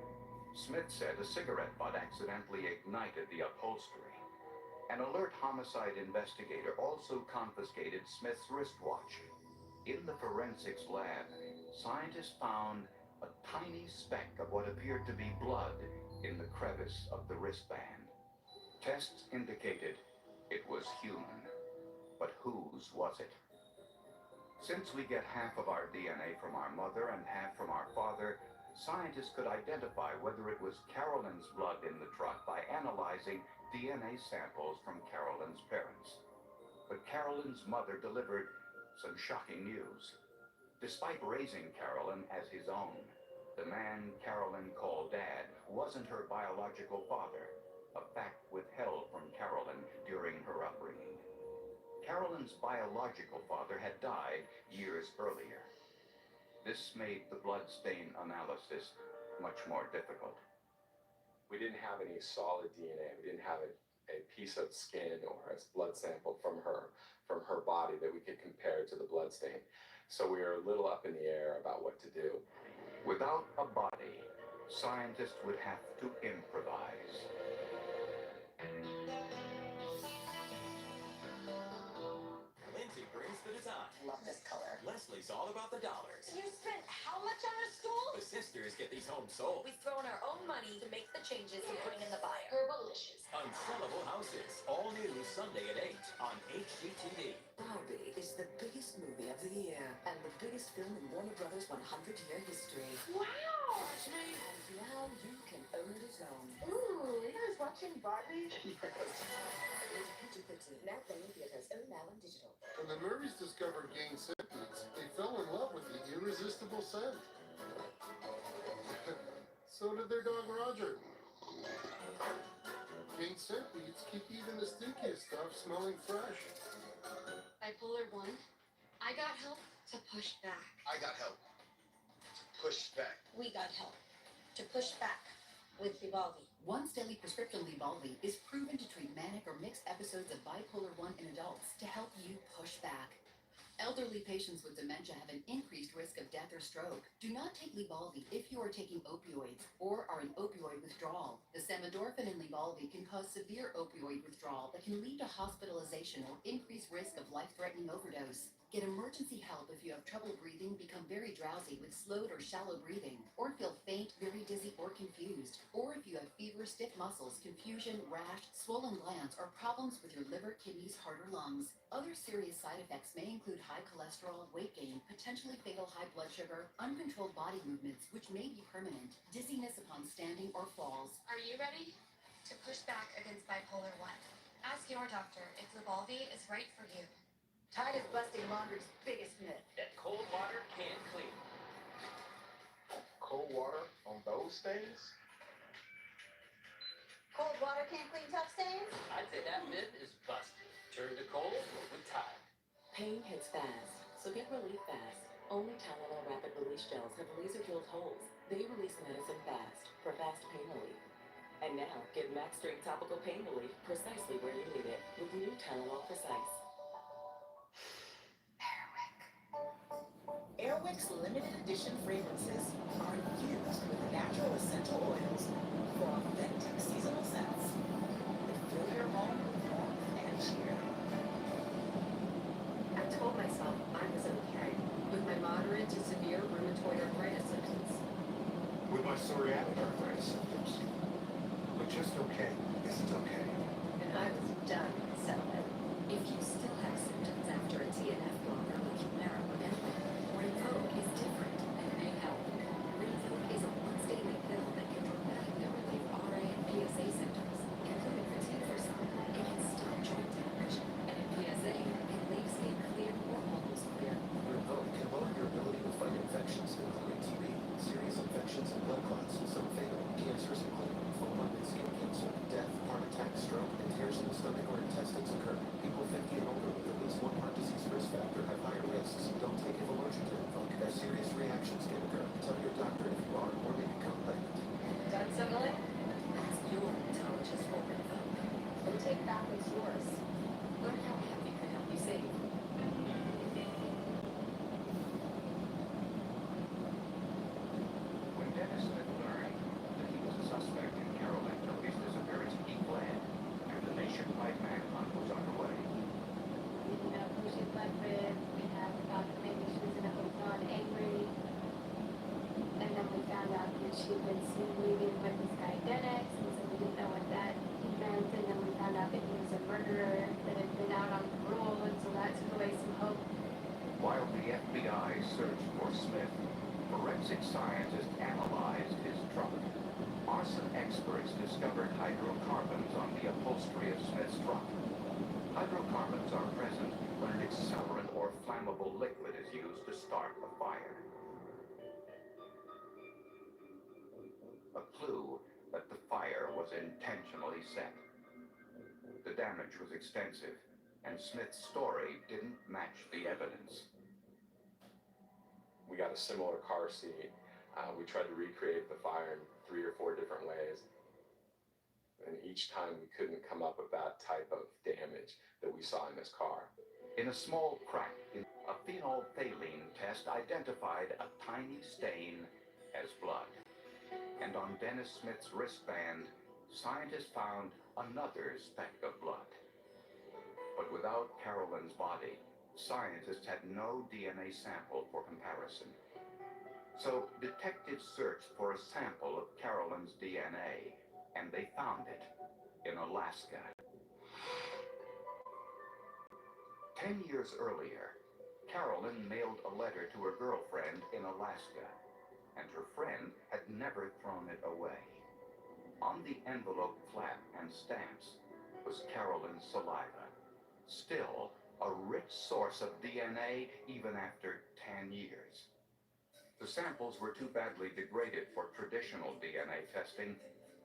Smith said a cigarette butt accidentally ignited the upholstery. An alert homicide investigator also confiscated Smith's wristwatch. In the forensics lab, scientists found a tiny speck of what appeared to be blood in the crevice of the wristband. Tests indicated it was human, but whose was it? Since we get half of our DNA from our mother and half from our father, scientists could identify whether it was Carolyn's blood in the truck by analyzing DNA samples from Carolyn's parents. But Carolyn's mother delivered some shocking news. Despite raising Carolyn as his own, the man Carolyn called Dad wasn't her biological father, a fact withheld from Carolyn during her upbringing. Carolyn's biological father had died years earlier. This made the bloodstain analysis much more difficult. We didn't have any solid DNA. We didn't have a piece of skin or a blood sample from her body that we could compare to the bloodstain. So we were a little up in the air about what to do. Without a body, scientists would have to improvise. Lindsay brings the design. Love this color. Leslie's all about the dollars. You spent how much on a school? The sisters get these homes sold. We've thrown our own money to make the changes and bring in the buyer. Herbalicious. Unsellable Sunday at 8 on HGTV. Barbie is the biggest movie of the year and the biggest film in Warner Brothers' 100-year history. Wow! And now you can own it as own. Ooh, you guys watching Barbie? It's PG-13, now playing theaters, own now on digital. When the Murrays discovered Gain Scents, they fell in love with the irresistible scent. So did their dog Roger. Gain Scent Beads keep even the stinkiest stuff smelling fresh. Bipolar 1, I got help to push back. I got help. Push back. We got help to push back with Lybalvi. Once daily prescription Lybalvi is proven to treat manic or mixed episodes of bipolar 1 in adults to help you push back. Elderly patients with dementia have an increased risk of death or stroke. Do not take Lybalvi if you are taking opioids or are in opioid withdrawal. The samidorphan in Lybalvi can cause severe opioid withdrawal that can lead to hospitalization or increased risk of life-threatening overdose. Get emergency help if you have trouble breathing, become very drowsy with slowed or shallow breathing, or feel faint, very dizzy, or confused, or if you have fever, stiff muscles, confusion, rash, swollen glands, or problems with your liver, kidneys, heart, or lungs. Other serious side effects may include high cholesterol, weight gain, potentially fatal high blood sugar, uncontrolled body movements, which may be permanent, dizziness upon standing or falls. Are you ready to push back against bipolar 1? Ask your doctor if Lybalvi is right for you. Tide is busting laundry's biggest myth. That cold water can clean. Cold water on those stains? Cold water can't clean tough stains? I'd say that myth is busted. Turn to cold with Tide. Pain hits fast, so get relief fast. Only Tylenol Rapid Release Gels have laser-drilled holes. They release medicine fast for fast pain relief. And now, get Max Strength Topical Pain Relief precisely where you need it with new Tylenol Precise. Airwick's limited edition fragrances are infused with natural essential oils for authentic seasonal scents that fill your home with warmth and cheer. I told myself I was okay with my moderate to severe rheumatoid arthritis symptoms. With my psoriatic arthritis symptoms. But just okay isn't okay. And I was done settling. If you still have symptoms after a TNF blocker like Humira or Benadryl, Rinvoq is different and may help. Rinvoq is a once-daily pill that can dramatically relieve RA and PSA symptoms, including fatigue for some. It can stop joint damage, and in PSA, it leaves skin clear or almost clear. Rinvoq can lower your ability to fight infections, including TB, serious infections and blood clots, some fatal cancers including lymphoma and skin cancer, death, heart attack, stroke, and tears in the stomach or intestines occur. People 50 and older with at least one heart disease risk factor have higher risks. Don't take if allergic to Rinvoq, as serious reactions can occur. Tell your doctor if you are or may become pregnant. Done settling? Ask your rheumatologist for Rinvoq. And take back what's yours. Learn how happy can help you save. When Dennis Smith learned that he was a suspect in Carol Angel's disappearance, he fled, and the nationwide manhunt was underway. We didn't know who she slept with. We had thought that maybe she was in a hotel and angry. And then we found out that she'd been seen leaving with this guy Dennis, and so we didn't know what that meant. And then we found out that he was a murderer that had been out on parole, and so that took away some hope. While the FBI searched for Smith, forensic scientists analyzed his truck. Arson experts discovered hydrocarbons on the upholstery of Smith's truck. Hydrocarbons are present when an accelerant or flammable liquid is used to start a fire. A clue that the fire was intentionally set. The damage was extensive, and Smith's story didn't match the evidence. We got a similar car seat. We tried to recreate the fire in 3 or 4 different ways. And each time we couldn't come up with that type of damage that we saw in this car. In a small crack, a phenolphthalein test identified a tiny stain as blood. And on Dennis Smith's wristband, scientists found another speck of blood. But without Carolyn's body, scientists had no DNA sample for comparison. So detectives searched for a sample of Carolyn's DNA, and they found it in Alaska. 10 years earlier, Carolyn mailed a letter to her girlfriend in Alaska, and her friend had never thrown it away. On the envelope flap and stamps was Carolyn's saliva, still a rich source of DNA even after 10 years. The samples were too badly degraded for traditional DNA testing,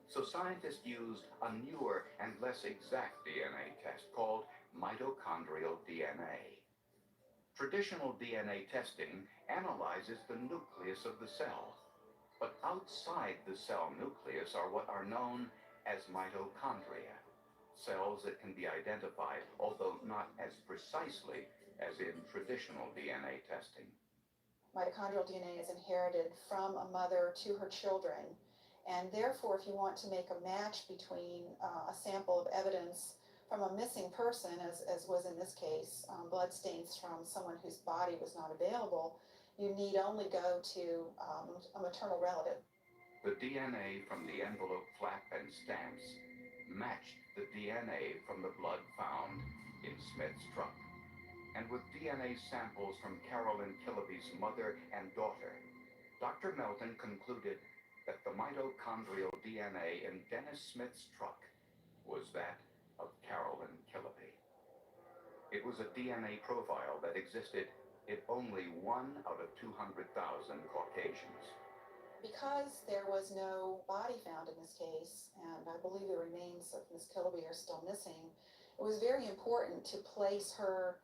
so scientists used a newer and less exact DNA test called mitochondrial DNA. Traditional DNA testing analyzes the nucleus of the cell, but outside the cell nucleus are what are known as mitochondria, cells that can be identified, although not as precisely as in traditional DNA testing. Mitochondrial DNA is inherited from a mother to her children, and therefore if you want to make a match between a sample of evidence from a missing person, as was in this case, blood stains from someone whose body was not available, you need only go to a maternal relative. The DNA from the envelope flap and stamps matched the DNA from the blood found in Smith's truck. And with DNA samples from Carolyn Killaby's mother and daughter, Dr. Melton concluded that the mitochondrial DNA in Dennis Smith's truck was that of Carolyn Killaby. It was a DNA profile that existed in only 1 out of 200,000 Caucasians. Because there was no body found in this case, and I believe the remains of Miss Killaby are still missing, it was very important to place her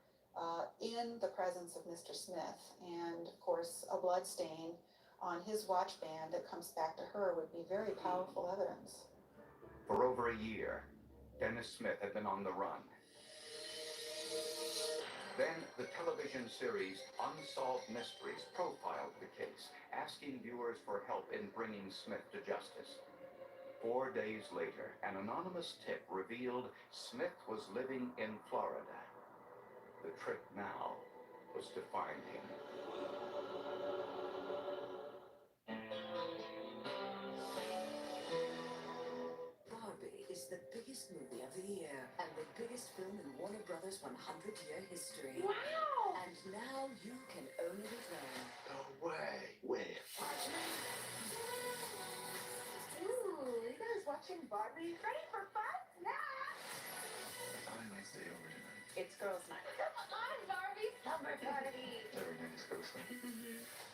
in the presence of Mr. Smith, and of course a blood stain on his watch band that comes back to her would be very powerful evidence. For over a year, Dennis Smith had been on the run. Then the television series Unsolved Mysteries profiled the case, asking viewers for help in bringing Smith to justice. 4 days later, an anonymous tip revealed Smith was living in Florida. The trick now was to find him. Barbie is the biggest movie of the year and the biggest film in Warner Brothers' 100-year history. Wow! And now you can own it as well. No way. Where? Ooh, you guys watching Barbie? Ready for fun? Nah! I might stay over tonight. It's girls' night. Come on, Barbie! Summer party! Every night is girls' night.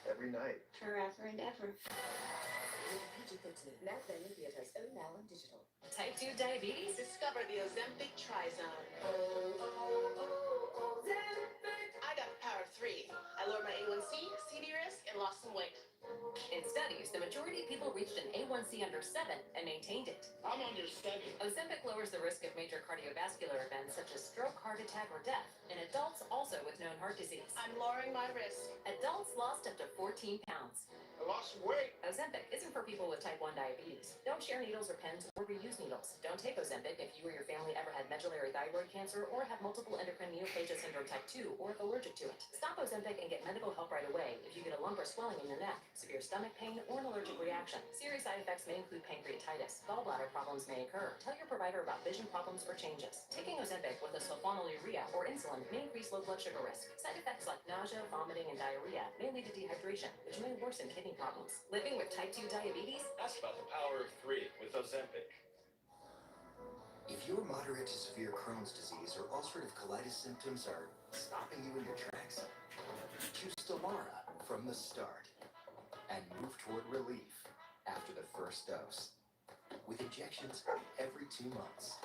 Every night. Forever and ever. PG-13. Now playing in theaters. Own now on digital. Type 2 diabetes? Discover the Ozempic Trizone. I got the power of 3. I lowered my A1C, CD risk, and lost some weight. In studies, the majority of people reached an A1C under 7 and maintained it. I'm under 7. Ozempic lowers the risk of major cardiovascular events such as stroke, heart attack, or death in adults also with known heart disease. I'm lowering my risk. Adults lost up to 14 pounds. I lost weight. Ozempic isn't for people with type 1 diabetes. Don't share needles or pens or reuse needles. Don't take Ozempic if you or your family ever had medullary thyroid cancer or have multiple endocrine neoplasia syndrome type 2 or if allergic to it. Stop Ozempic and get medical help right away if you get a lump or swelling in your neck, severe stomach pain, or an allergic reaction. Serious side effects may include pancreatitis. Gallbladder problems may occur. Tell your provider about vision problems or changes. Taking Ozempic with a sulfonylurea or insulin may increase low blood sugar risk. Side effects like nausea, vomiting, and diarrhea may lead to dehydration, which may worsen kidney problems. Living with type 2 diabetes? Ask about the power of 3 with Ozempic. If your moderate to severe Crohn's disease or ulcerative colitis symptoms are stopping you in your tracks, choose Stelara from the start and move toward relief after the first dose, with injections every 2 months.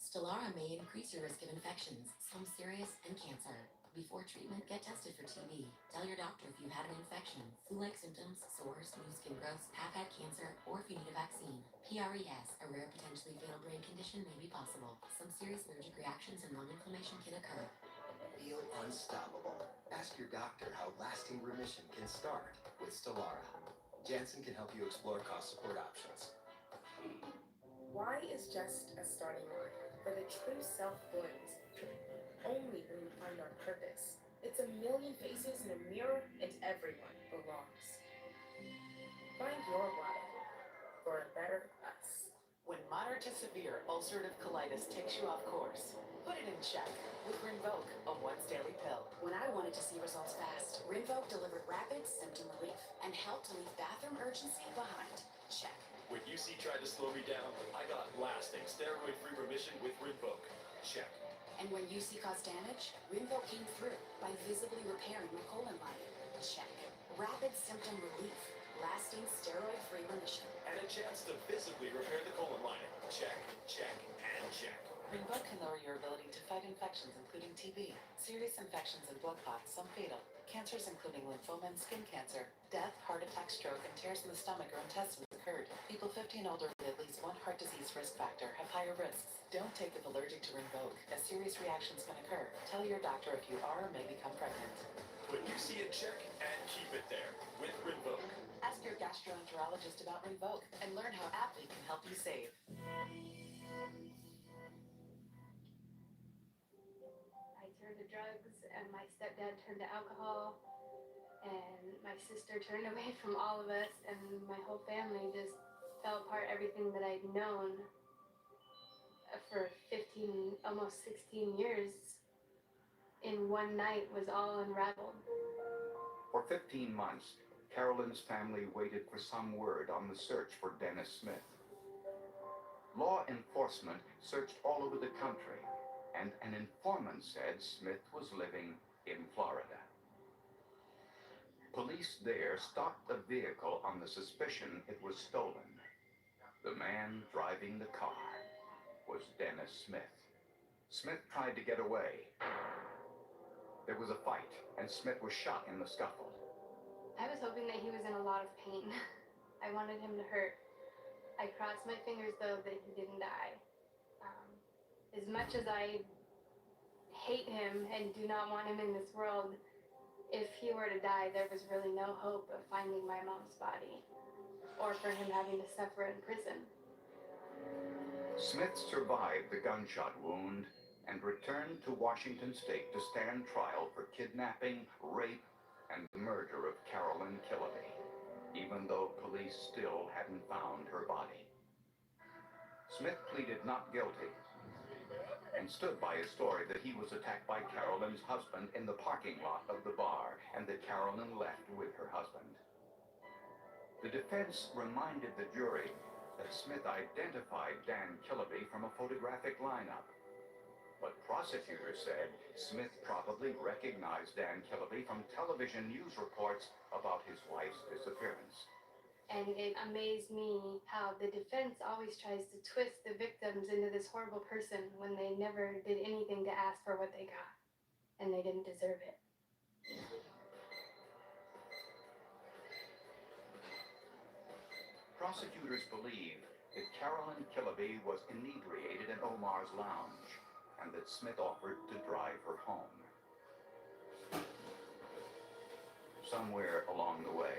Stelara may increase your risk of infections, some serious, and cancer. Before treatment, get tested for TB. Tell your doctor if you've had an infection, flu-like symptoms, sores, new skin growths, have had cancer, or if you need a vaccine. PRES, a rare potentially fatal brain condition, may be possible. Some serious allergic reactions and lung inflammation can occur. Feel unstoppable. Ask your doctor how lasting remission can start with Stelara. Janssen can help you explore cost support options. Why is just a starting line, but a true self blooms only when we find our purpose. It's a million faces in a mirror, and everyone belongs. Find your why for a better us. When modern to severe ulcerative colitis takes you off course, put it in check with Rinvoq, a once daily pill. When I wanted to see results fast, Rinvoq delivered rapid symptom relief and helped to leave bathroom urgency behind. Check. When UC tried to slow me down, I got lasting steroid-free remission with Rinvoq. Check. And when UC caused damage, Rinvoq came through by visibly repairing my colon lining. Check. Rapid symptom relief, lasting steroid-free remission. And a chance to visibly repair the colon lining. Check, check, and check. Rinvoq can lower your ability to fight infections, including TB, serious infections and blood clots, some fatal, cancers including lymphoma and skin cancer, death, heart attack, stroke, and tears in the stomach or intestines occurred. People 50 and older with at least one heart disease risk factor have higher risks. Don't take if allergic to Rinvoq, as serious reactions can occur. Tell your doctor if you are or may become pregnant. Put UC in check and keep it there with Rinvoq. Ask your gastroenterologist about Rinvoq and learn how Aptly can help you save. I turned to drugs, and my stepdad turned to alcohol, and my sister turned away from all of us, and my whole family just fell apart. Everything that I'd known for 15, almost 16 years in one night was all unraveled. For 15 months, Carolyn's family waited for some word on the search for Dennis Smith. Law enforcement searched all over the country, and an informant said Smith was living in Florida. Police there stopped the vehicle on the suspicion it was stolen. The man driving the car was Dennis Smith. Smith tried to get away. There was a fight, and Smith was shot in the scuffle. I was hoping that he was in a lot of pain. I wanted him to hurt. I crossed my fingers, though, that he didn't die. As much as I hate him and do not want him in this world, if he were to die, there was really no hope of finding my mom's body or for him having to suffer in prison. Smith survived the gunshot wound and returned to Washington State to stand trial for kidnapping, rape, and the murder of Carolyn Killaby, even though police still hadn't found her body. Smith pleaded not guilty and stood by his story that he was attacked by Carolyn's husband in the parking lot of the bar and that Carolyn left with her husband. The defense reminded the jury that Smith identified Dan Killaby from a photographic lineup. But prosecutors said Smith probably recognized Dan Killaby from television news reports about his wife's disappearance. And it amazed me how the defense always tries to twist the victims into this horrible person when they never did anything to ask for what they got, and they didn't deserve it. Prosecutors believe that Carolyn Killaby was inebriated in Omar's lounge, and that Smith offered to drive her home. Somewhere along the way,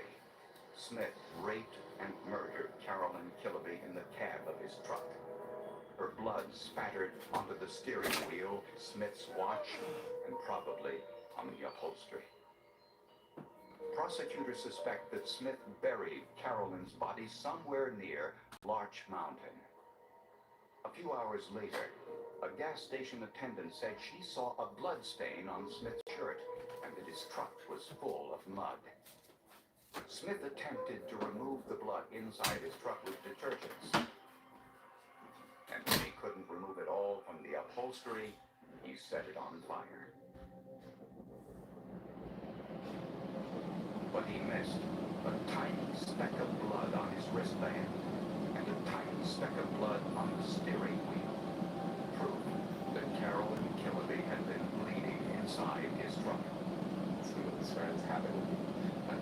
Smith raped and murdered Carolyn Killaby in the cab of his truck. Her blood spattered onto the steering wheel, Smith's watch, and probably on the upholstery. Prosecutors suspect that Smith buried Carolyn's body somewhere near Larch Mountain. A few hours later, a gas station attendant said she saw a blood stain on Smith's shirt and that his truck was full of mud. Smith attempted to remove the blood inside his truck with detergents. And when he couldn't remove it all from the upholstery, he set it on fire. But he missed a tiny speck of blood on his wristband and a tiny speck of blood on the steering wheel. Proof that Carolyn Killaby had been bleeding inside his truck. Some of his friends have it.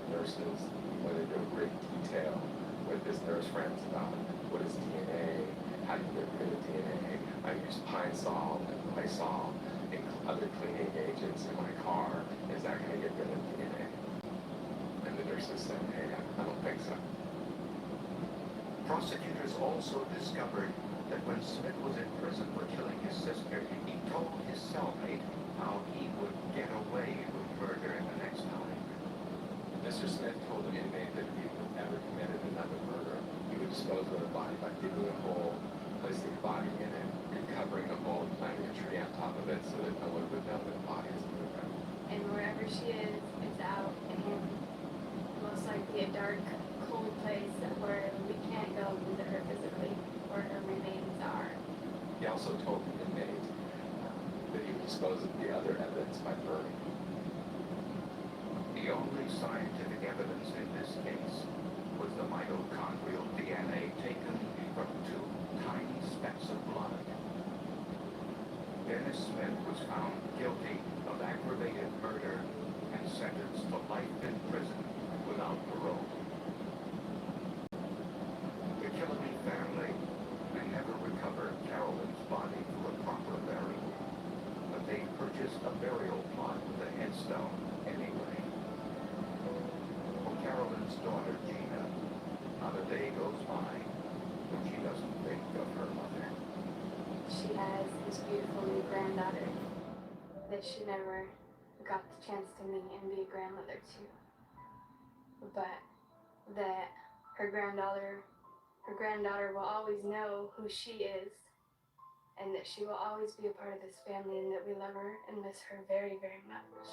Nurses, where they go great detail with his nurse friends about what is DNA, how do you get rid of DNA. I use Pine Sol and Lysol and other cleaning agents in my car. Is that going to get rid of DNA? And the nurses said, hey, I don't think so. Prosecutors also discovered that when Smith was in prison for killing his sister, he told his cellmate how he would get away with murder the next time. Mr. Smith told an inmate that if he ever committed another murder, he would dispose of the body by digging a hole, place missing body in it and covering the hole and planting a tree on top of it so that no one would know that the body is in the ground. And wherever she is, it's out in most likely a dark, cold place where we can't go visit her physically, where her remains are. He also told the inmate that he would dispose of the other evidence by burning. The only scientific evidence in this case was the mitochondrial DNA taken from two tiny specks of blood. Dennis Smith was found guilty of aggravated murder and sentenced to life in prison without parole. The Killeby family may never recover Carolyn's body for a proper burial, but they purchased a burial plot with a headstone anyway. For Carolyn's daughter Gina, not a day goes by when she doesn't think of her mother. She has this beautiful new granddaughter that she never got the chance to meet and be a grandmother to. But that her granddaughter will always know who she is, and that she will always be a part of this family, and that we love her and miss her very, very much.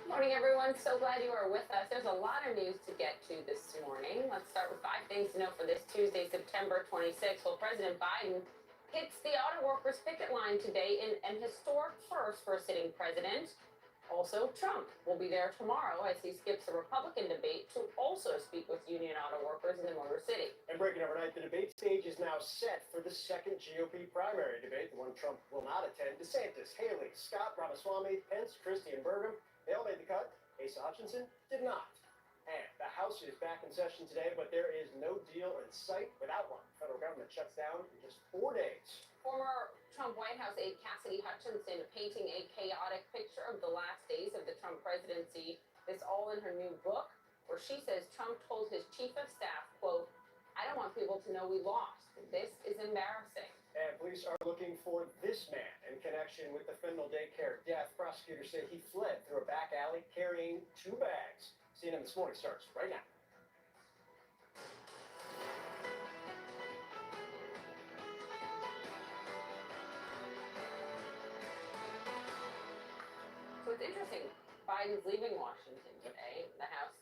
Morning, everyone. So glad you are with us. There's a lot of news to get to this morning. Let's start with 5 things to know for this Tuesday, September 26th. Well, President Biden hits the auto workers picket line today in an historic first for a sitting president. Also, Trump will be there tomorrow as he skips a Republican debate to also speak with union auto workers in the Motor City. And breaking overnight, the debate stage is now set for the second GOP primary debate, the one Trump will not attend. DeSantis, Haley, Scott, Ramaswamy, Pence, Christie, and Burgum, they all made the cut. Asa Hutchinson did not. And the House is back in session today, but there is no deal in sight without one. The federal government shuts down in just 4 days. Former Trump White House aide Cassidy Hutchinson painting a chaotic picture of the last days of the Trump presidency. This all in her new book, where she says Trump told his chief of staff, quote, "I don't want people to know we lost. This is embarrassing." And police are looking for this man in connection with the Fentanyl daycare death. Prosecutors say he fled through a back alley carrying 2 bags. CNN This Morning starts right now. So it's interesting. Biden's leaving Washington today. The House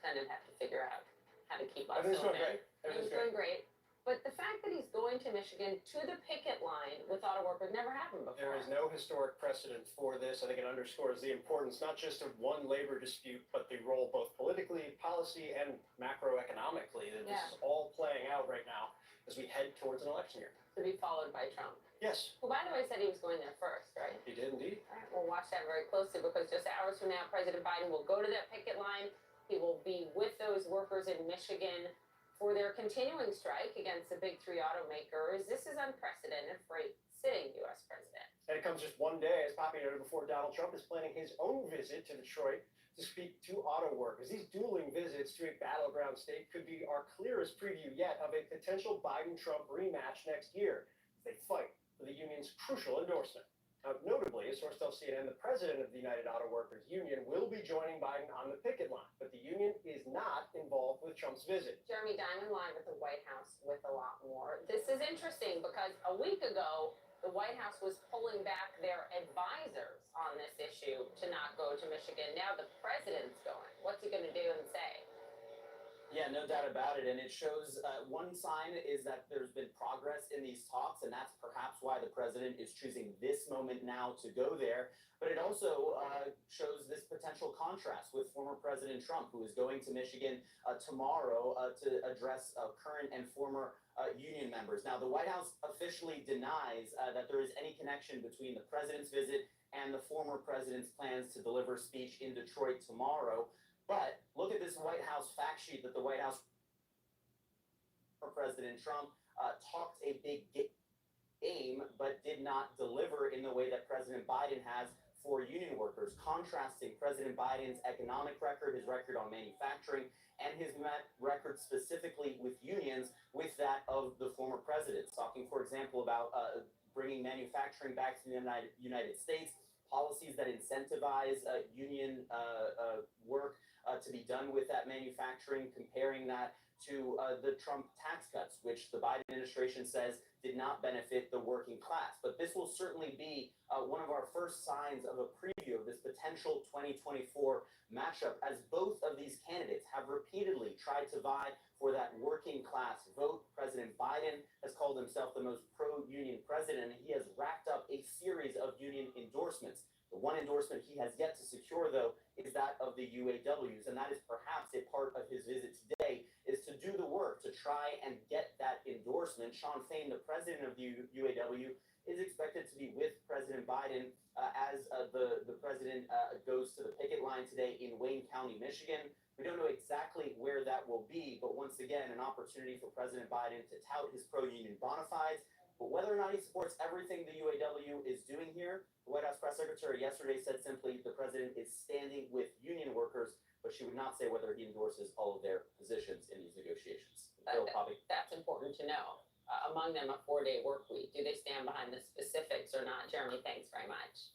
Senate have to figure out how to keep us Everything's open. going great. Everything's doing great. But the fact that he's going to Michigan to the picket line with auto workers never happened before. There is no historic precedent for this. I think it underscores the importance not just of one labor dispute, but the role both politically, policy, and macroeconomically that this is all playing out right now as we head towards an election year. To be followed by Trump. Yes. Who, by the way, said he was going there first, right? He did indeed. All right, we'll watch that very closely because just hours from now, President Biden will go to that picket line. He will be with those workers in Michigan for their continuing strike against the big 3 automakers. This is unprecedented for a sitting U.S. president. And it comes just 1 day, as Poppy noted before, Donald Trump is planning his own visit to Detroit to speak to auto workers. These dueling visits to a battleground state could be our clearest preview yet of a potential Biden-Trump rematch next year as they fight for the union's crucial endorsement. Now, notably, a source tells CNN the president of the United Auto Workers Union will be joining Biden on the picket line, but the union is not involved with Trump's visit. Jeremy Diamond live at the White House with a lot more. This is interesting because a week ago, the White House was pulling back their advisors on this issue to not go to Michigan. Now the president's going. What's he going to do and say? Yeah, no doubt about it. And it shows one sign is that there's been progress in these talks, and that's perhaps why the president is choosing this moment now to go there. But it also shows this potential contrast with former President Trump, who is going to Michigan tomorrow to address current and former union members. Now, the White House officially denies that there is any connection between the president's visit and the former president's plans to deliver a speech in Detroit tomorrow. But look at this White House fact sheet that the White House for President Trump talked a big game, but did not deliver in the way that President Biden has for union workers, contrasting President Biden's economic record, his record on manufacturing, and his record specifically with unions with that of the former president. Talking, for example, about bringing manufacturing back to the United States, policies that incentivize union work to be done with that manufacturing, comparing that to the Trump tax cuts, which the Biden administration says did not benefit the working class. But this will certainly be one of our first signs of a preview of this potential 2024 matchup, as both of these candidates have repeatedly tried to vie for that working class vote. President Biden has called himself the most pro-union president, and he has racked up a series of union endorsements. The one endorsement he has yet to secure, though, is that of the UAWs, and that is perhaps a part of his visit today, is to do the work to try and get that endorsement. Shawn Fain, the president of the UAW, is expected to be with President Biden as the president goes to the picket line today in Wayne County, Michigan. We don't know exactly where that will be, but once again, an opportunity for President Biden to tout his pro-union bona fides. But whether or not he supports everything the UAW is doing here, the White House press secretary yesterday said simply the president is standing with union workers, but she would not say whether he endorses all of their positions in these negotiations. That's important to know. Among them, a 4-day work week. Do they stand behind the specifics or not? Jeremy, thanks very much.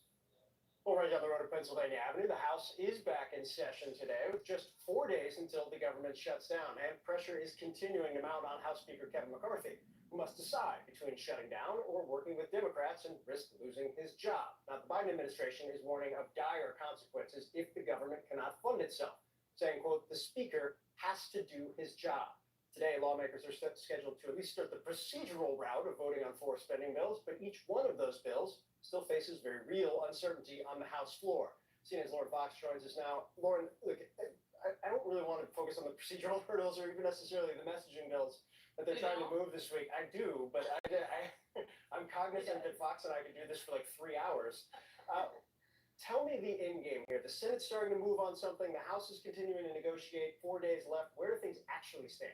Well, right down the road of Pennsylvania Avenue, the House is back in session today with just 4 days until the government shuts down, and pressure is continuing to mount on House Speaker Kevin McCarthy, who must decide between shutting down or working with Democrats and risk losing his job. Now, the Biden administration is warning of dire consequences if the government cannot fund itself, saying, quote, the Speaker has to do his job. Today, lawmakers are scheduled to at least start the procedural route of voting on 4 spending bills, but each one of those bills still faces very real uncertainty on the House floor. CNN's Lauren Fox joins us now. Lauren, look, I don't really want to focus on the procedural hurdles or even necessarily the messaging bills that they're trying to move this week. I do, but I'm cognizant that Fox and I could do this for like 3 hours. Tell me the end game here. The Senate's starting to move on something. The House is continuing to negotiate. 4 days left. Where do things actually stand?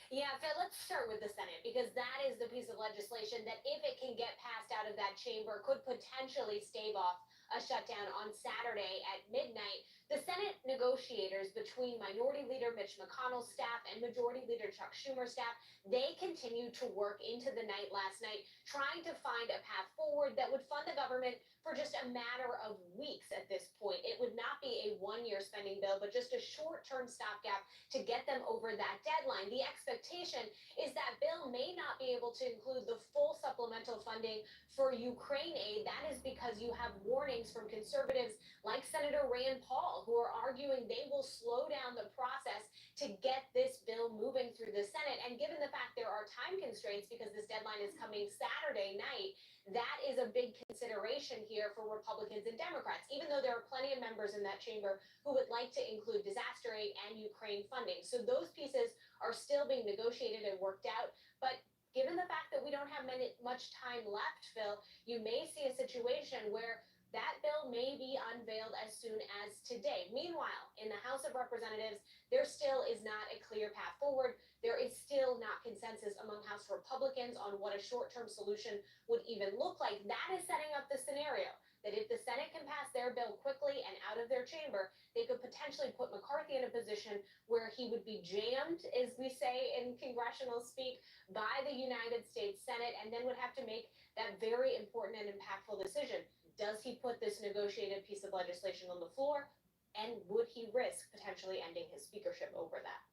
Yeah, Phil, let's start with the Senate, because that is the piece of legislation that, if it can get passed out of that chamber, could potentially stave off a shutdown on Saturday at midnight. The Senate negotiators between Minority Leader Mitch McConnell's staff and Majority Leader Chuck Schumer's staff, they continued to work into the night last night, trying to find a path forward that would fund the government for just a matter of weeks at this point. It would not be a one-year spending bill, but just a short-term stopgap to get them over that deadline. The expectation is that bill may not be able to include the full supplemental funding for Ukraine aid. That is because you have warnings from conservatives like Senator Rand Paul, who are arguing they will slow down the process to get this bill moving through the Senate. And given the fact there are time constraints because this deadline is coming Saturday night, that is a big consideration here for Republicans and Democrats, even though there are plenty of members in that chamber who would like to include disaster aid and Ukraine funding. So those pieces are still being negotiated and worked out. But given the fact that we don't have much time left, Phil, you may see a situation where that bill may be unveiled as soon as today. Meanwhile, in the House of Representatives, there still is not a clear path forward. There is still not consensus among House Republicans on what a short-term solution would even look like. That is setting up the scenario that if the Senate can pass their bill quickly and out of their chamber, they could potentially put McCarthy in a position where he would be jammed, as we say in congressional speak, by the United States Senate, and then would have to make that very important and impactful decision. Does he put this negotiated piece of legislation on the floor? And would he risk potentially ending his speakership over that?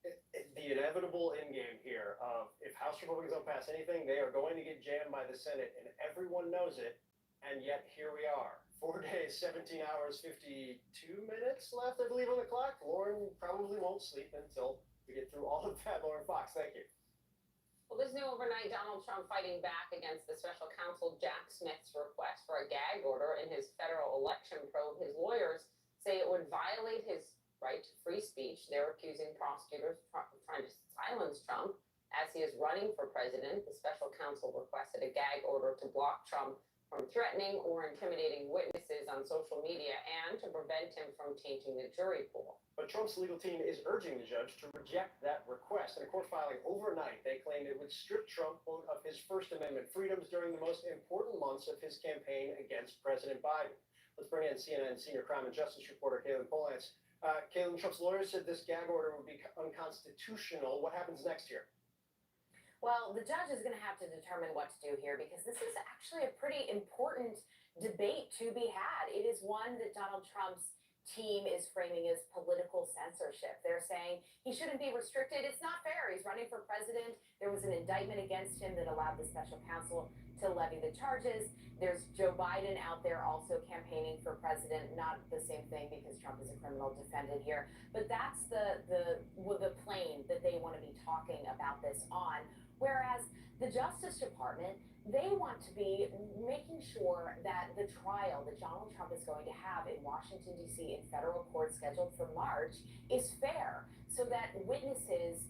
The inevitable endgame here of if House Republicans don't pass anything, they are going to get jammed by the Senate, and everyone knows it. And yet here we are. 4 days, 17 hours, 52 minutes left, I believe, on the clock. Lauren probably won't sleep until we get through all of that. Lauren Fox, thank you. Well, there's new overnight Donald Trump fighting back against the special counsel Jack Smith's request for a gag order in his federal election probe. His lawyers say it would violate his right to free speech. They're accusing prosecutors trying to silence Trump as he is running for president. The special counsel requested a gag order to block Trump from threatening or intimidating witnesses on social media and to prevent him from tainting the jury pool. But Trump's legal team is urging the judge to reject that request. In a court filing overnight, they claimed it would strip Trump of his First Amendment freedoms during the most important months of his campaign against President Biden. Let's bring in CNN senior crime and justice reporter Caitlin Polantz. Caitlin, Trump's lawyers said this gag order would be unconstitutional. What happens next here? Well, the judge is going to have to determine what to do here because this is actually a pretty important debate to be had. It is one that Donald Trump's team is framing as political censorship. They're saying he shouldn't be restricted. It's not fair. He's running for president. There was an indictment against him that allowed the special counsel to levy the charges. There's Joe Biden out there also campaigning for president. Not the same thing because Trump is a criminal defendant here. But that's the plane that they want to be talking about this on. Whereas the Justice Department, they want to be making sure that the trial that Donald Trump is going to have in Washington, D.C. in federal court scheduled for March is fair so that witnesses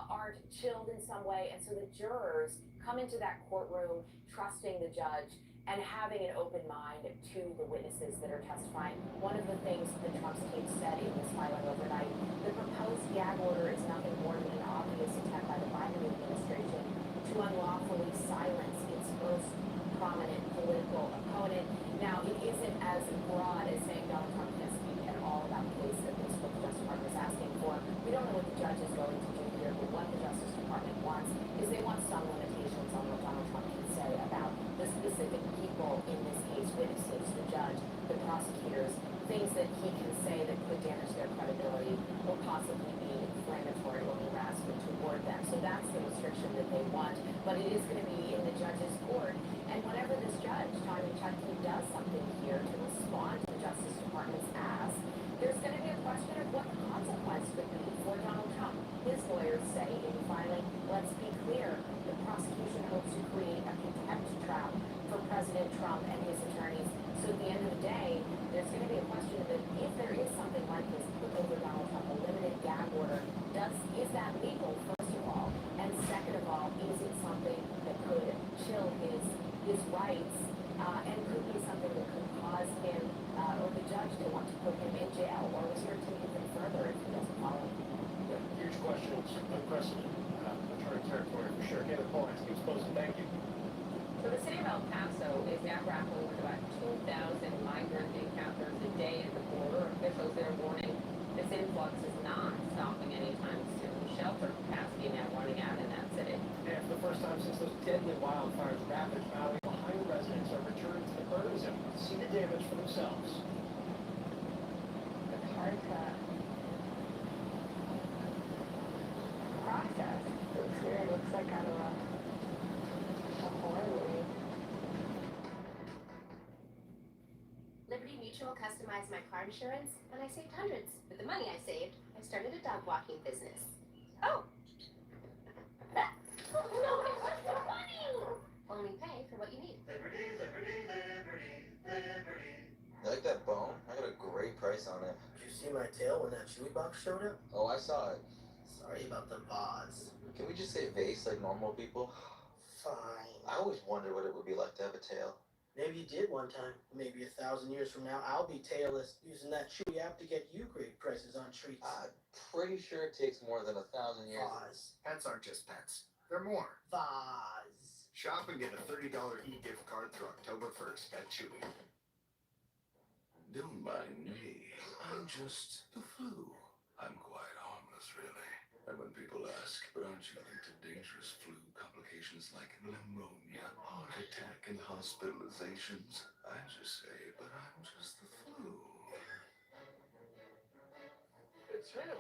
aren't chilled in some way and so that jurors come into that courtroom trusting the judge and having an open mind to the witnesses that are testifying. One of the things that Trump's team said in this filing overnight, the proposed gag order is nothing more than an obvious attempt by the Biden administration to unlawfully silence its most prominent political opponent. Now, it isn't as broad as saying Donald Trump can't speak at all about the case that this what the Justice Department is asking for. We don't know what the judge is going to do here, but what the Justice Department wants is they want some limitations on what Donald Trump can say about the specific people in this case, witnesses, the judge, the prosecutors, things that he can say that could damage their credibility or possibly be inflammatory or harassment toward them. So that's the restriction that they want, but it is going to be in the judge's court. And whenever this judge, Tommy Chutkan, does something here to respond to the Justice Department's ask, there's going to be a question of what the consequence could be for Donald Trump. His lawyers say in filing, let's be clear, the prosecution hopes to create a contempt trap for President Trump and his attorneys. So at the end of the day, there's going to be a question that if there is something like this put over Donald Trump, a limited gag order, is that legal, first of all? And second of all, is it something that could chill his rights and could be something that could cause him or the judge to want to put him in jail or restrict him even further if he doesn't follow? Yeah, huge questions, unprecedented. Uncharted territory for sure. Caitlin Polantz, keeps posted. Thank you. So the city of El Paso is now grappling with about 2,000 migrant encounters a day at the border. Officials there warning this influx is not stopping anytime soon. Shelter capacity now running out in that city. And for the first time since those deadly wildfires ravaged Maui, Ohio residents are returning to the burn zone to see the damage for themselves. It's hard to process. It looks weird. It looks like out of a horror movie. Liberty Mutual customized my car insurance, and I saved hundreds. With the money I saved, I started a dog walking business. Oh! Oh no, I lost the money! Only pay for what you need. Liberty, liberty, liberty, liberty. You like that bone? I got a great price on it. Did you see my tail when that Chewy box showed up? Oh, I saw it. Sorry about the vase. Can we just say vase like normal people? Fine. I always wondered what it would be like to have a tail. Maybe you did one time. Maybe 1,000 years from now, I'll be tailless using that Chewy app to get you great prices on treats. I'm pretty sure it takes more than 1,000 years. Vase. Pets aren't just pets. They're more. Vase. Shop and get a $30 e-gift card through October 1st at Chewy. Don't mind me. I'm just the flu. I'm quite harmless, really. And when people ask, but aren't you linked to dangerous flu complications like pneumonia, heart attack, and hospitalizations, I just say, but I'm just the flu. It's him.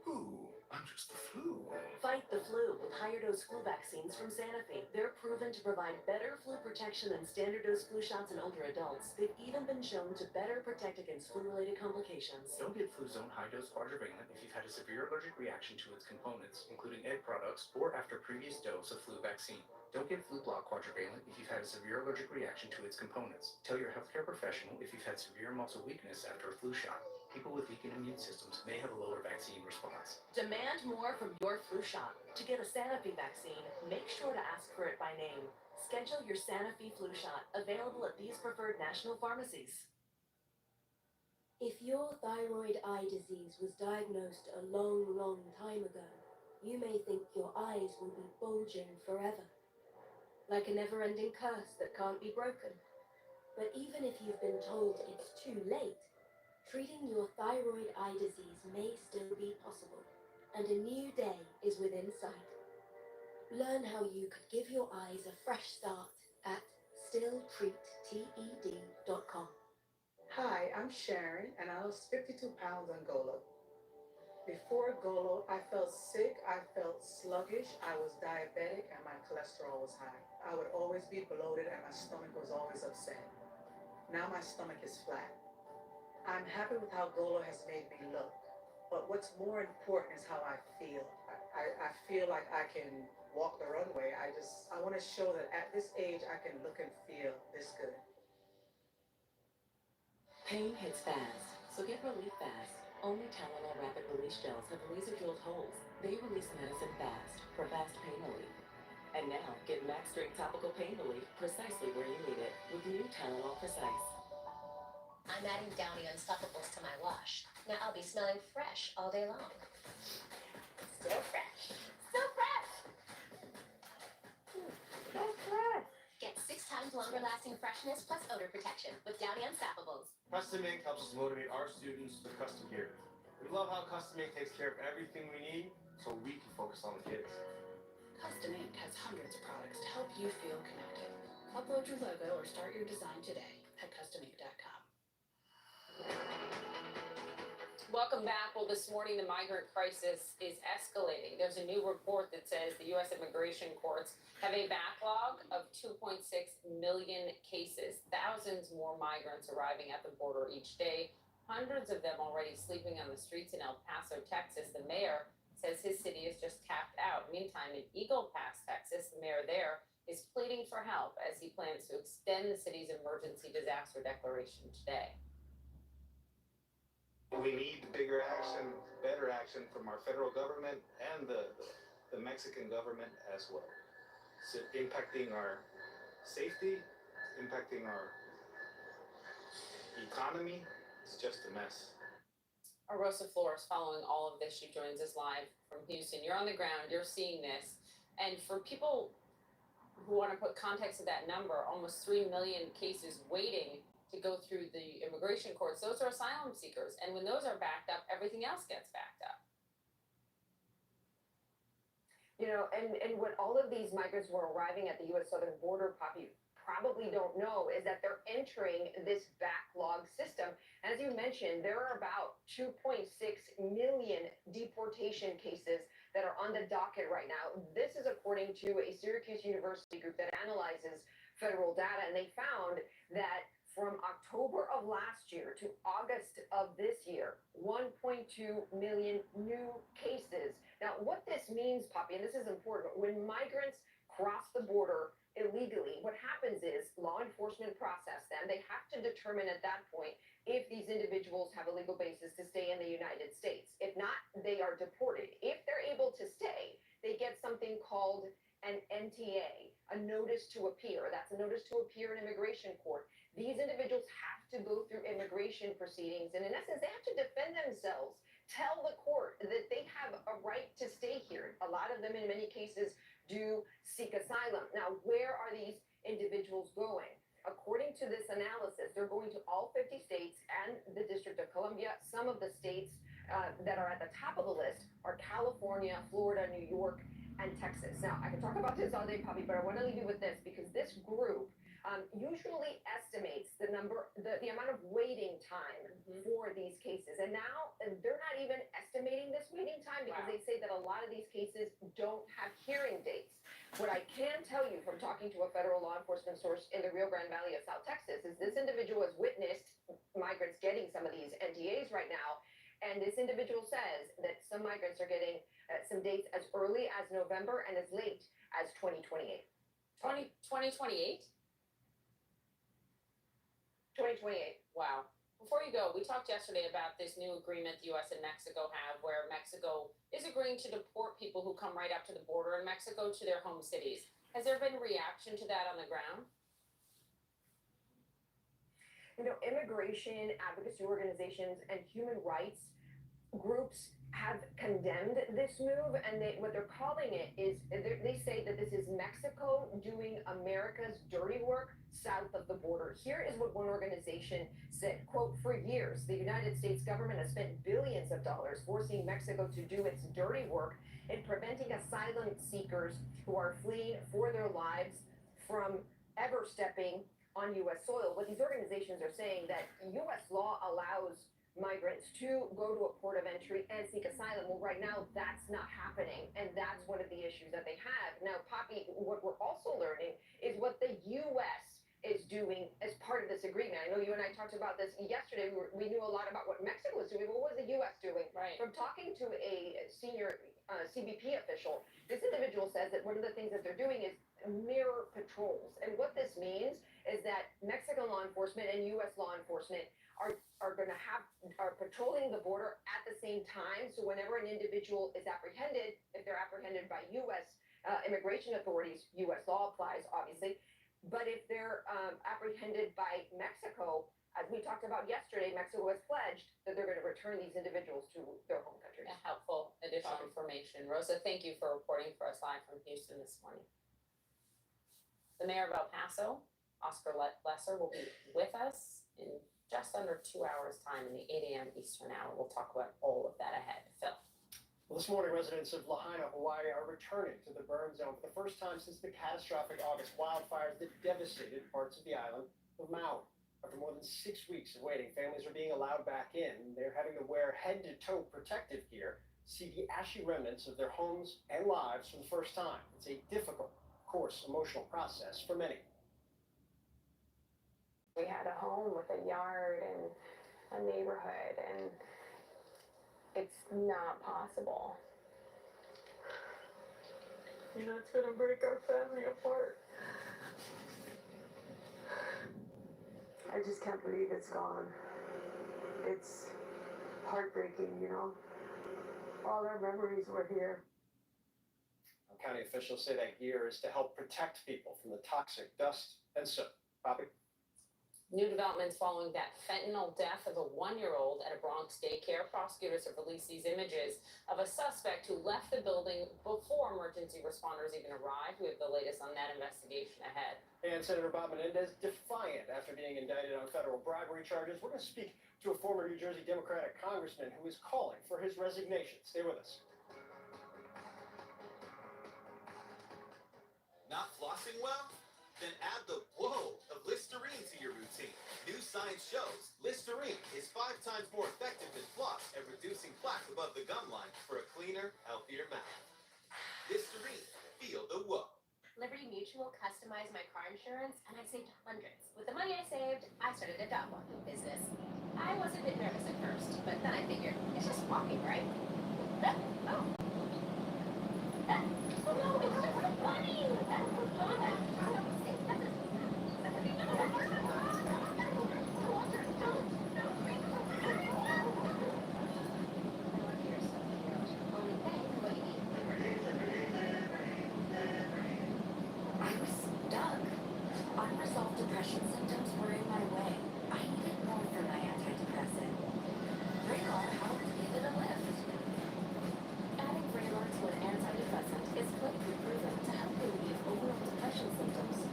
Who? I'm just the flu. Fight the flu with higher dose flu vaccines from Sanofi. They're proven to provide better flu protection than standard dose flu shots in older adults. They've even been shown to better protect against flu-related complications. Don't get Fluzone high-dose quadrivalent if you've had a severe allergic reaction to its components, including egg products, or after previous dose of flu vaccine. Don't get Flublok quadrivalent if you've had a severe allergic reaction to its components. Tell your healthcare professional if you've had severe muscle weakness after a flu shot. People with weakened immune systems may have a lower vaccine response. Demand more from your flu shot. To get a Sanofi vaccine, make sure to ask for it by name. Schedule your Sanofi flu shot, available at these preferred national pharmacies. If your thyroid eye disease was diagnosed a long, long time ago, you may think your eyes will be bulging forever, like a never-ending curse that can't be broken. But even if you've been told it's too late, treating your thyroid eye disease may still be possible, and a new day is within sight. Learn how you could give your eyes a fresh start at stilltreatted.com. Hi, I'm Sharon, and I was 52 pounds on Golo. Before Golo, I felt sick, I felt sluggish, I was diabetic, and my cholesterol was high. I would always be bloated, and my stomach was always upset. Now my stomach is flat. I'm happy with how Golo has made me look, but what's more important is how I feel. I feel like I can walk the runway. I want to show that at this age, I can look and feel this good. Pain hits fast, so get relief fast. Only Tylenol Rapid Release Gels have laser-drilled holes. They release medicine fast for fast pain relief. And now, get Max Strength Topical Pain Relief precisely where you need it with new Tylenol Precise. I'm adding Downy Unstoppables to my wash. Now I'll be smelling fresh all day long. Still fresh. Still fresh! So fresh! Get 6 times longer lasting freshness plus odor protection with Downy Unstoppables. Custom Ink helps us motivate our students with custom gear. We love how Custom Ink takes care of everything we need so we can focus on the kids. Custom Ink has hundreds of products to help you feel connected. Upload your logo or start your design today at customink.com. Welcome back. Well, this morning the migrant crisis is escalating. There's a new report that says the U.S. immigration courts have a backlog of 2.6 million cases, thousands more migrants arriving at the border each day, hundreds of them already sleeping on the streets in El Paso, Texas. The mayor says his city is just tapped out. Meantime, in Eagle Pass, Texas, the mayor there is pleading for help as he plans to extend the city's emergency disaster declaration today. We need bigger action, better action from our federal government and the Mexican government as well. So impacting our safety, impacting our economy, it's just a mess. Arosa Flores following all of this. She joins us live from Houston. You're on the ground, you're seeing this. And for people who want to put context to that number, almost 3 million cases waiting to go through the immigration courts, those are asylum seekers. And when those are backed up, everything else gets backed up. You know, and what all of these migrants who are arriving at the U.S. southern border, Poppy, probably don't know is that they're entering this backlog system. And as you mentioned, there are about 2.6 million deportation cases that are on the docket right now. This is according to a Syracuse University group that analyzes federal data, and they found that from October of last year to August of this year, 1.2 million new cases. Now, what this means, Poppy, and this is important, when migrants cross the border illegally, what happens is law enforcement process them. They have to determine at that point if these individuals have a legal basis to stay in the United States. If not, they are deported. If they're able to stay, they get something called an NTA, a notice to appear. That's a notice to appear in immigration court. These individuals have to go through immigration proceedings, and in essence, they have to defend themselves, tell the court that they have a right to stay here. A lot of them, in many cases, do seek asylum. Now, where are these individuals going? According to this analysis, they're going to all 50 states and the District of Columbia. Some of the states that are at the top of the list are California, Florida, New York, and Texas. Now, I can talk about this all day, Poppy, but I want to leave you with this because this group usually estimates the amount of waiting time for these cases. And now they're not even estimating this waiting time because they say that a lot of these cases don't have hearing dates. What I can tell you from talking to a federal law enforcement source in the Rio Grande Valley of South Texas is this individual has witnessed migrants getting some of these NTAs right now. And this individual says that some migrants are getting some dates as early as November and as late as 2028. 2028? 2028. Wow. Before you go, we talked yesterday about this new agreement the U.S. and Mexico have where Mexico is agreeing to deport people who come right up to the border in Mexico to their home cities. Has there been reaction to that on the ground? You know, immigration advocacy organizations and human rights groups have condemned this move, and what they're calling it is they say that this is Mexico doing America's dirty work south of the border. Here is what one organization said, quote, "For years, the United States government has spent billions of dollars forcing Mexico to do its dirty work in preventing asylum seekers who are fleeing for their lives from ever stepping on U.S. soil." What these organizations are saying that U.S. law allows migrants to go to a port of entry and seek asylum. Well, right now, that's not happening, and that's one of the issues that they have. Now, Poppy, what we're also learning is what the U.S. is doing as part of this agreement. I know you and I talked about this yesterday. We knew a lot about what Mexico was doing, but what was the U.S. doing? Right. From talking to a senior CBP official, this individual says that one of the things that they're doing is mirror patrols. And what this means is that Mexican law enforcement and U.S. law enforcement are patrolling the border at the same time. So whenever an individual is apprehended, if they're apprehended by U.S. Immigration authorities, U.S. law applies, obviously. But if they're apprehended by Mexico, as we talked about yesterday, Mexico has pledged that they're going to return these individuals to their home countries. Yeah, helpful additional information. Rosa, thank you for reporting for us live from Houston this morning. The mayor of El Paso, Oscar Lesser, will be with us in just under 2 hours' time in the 8 a.m. Eastern hour. We'll talk about all of that ahead. Phil. Well, this morning, residents of Lahaina, Hawaii, are returning to the burn zone for the first time since the catastrophic August wildfires that devastated parts of the island of Maui. After more than 6 weeks of waiting, families are being allowed back in. They're having to wear head-to-toe protective gear, see the ashy remnants of their homes and lives for the first time. It's a difficult, of course, emotional process for many. We had a home with a yard and a neighborhood, and it's not possible. You know, it's gonna break our family apart. I just can't believe it's gone. It's heartbreaking, you know. All our memories were here. County officials say that gear is to help protect people from the toxic dust and soot. Bobby? New developments following that fentanyl death of a 1-year-old at a Bronx daycare. Prosecutors have released these images of a suspect who left the building before emergency responders even arrived. We have the latest on that investigation ahead. And Senator Bob Menendez defiant after being indicted on federal bribery charges. We're going to speak to a former New Jersey Democratic congressman who is calling for his resignation. Stay with us. Not flossing well? Then add the whoa of Listerine to your routine. New science shows Listerine is 5 times more effective than floss at reducing plaque above the gum line for a cleaner, healthier mouth. Listerine, feel the whoa. Liberty Mutual customized my car insurance, and I saved hundreds. With the money I saved, I started a dog walking business. I was a bit nervous at first, but then I figured, it's just walking, right? Oh. Oh no, it's just running! Unresolved depression symptoms were in my way. I needed more from my antidepressant. Vraylar helped give it a lift. Adding Vraylar to an antidepressant is clinically proven to help relieve overall depression symptoms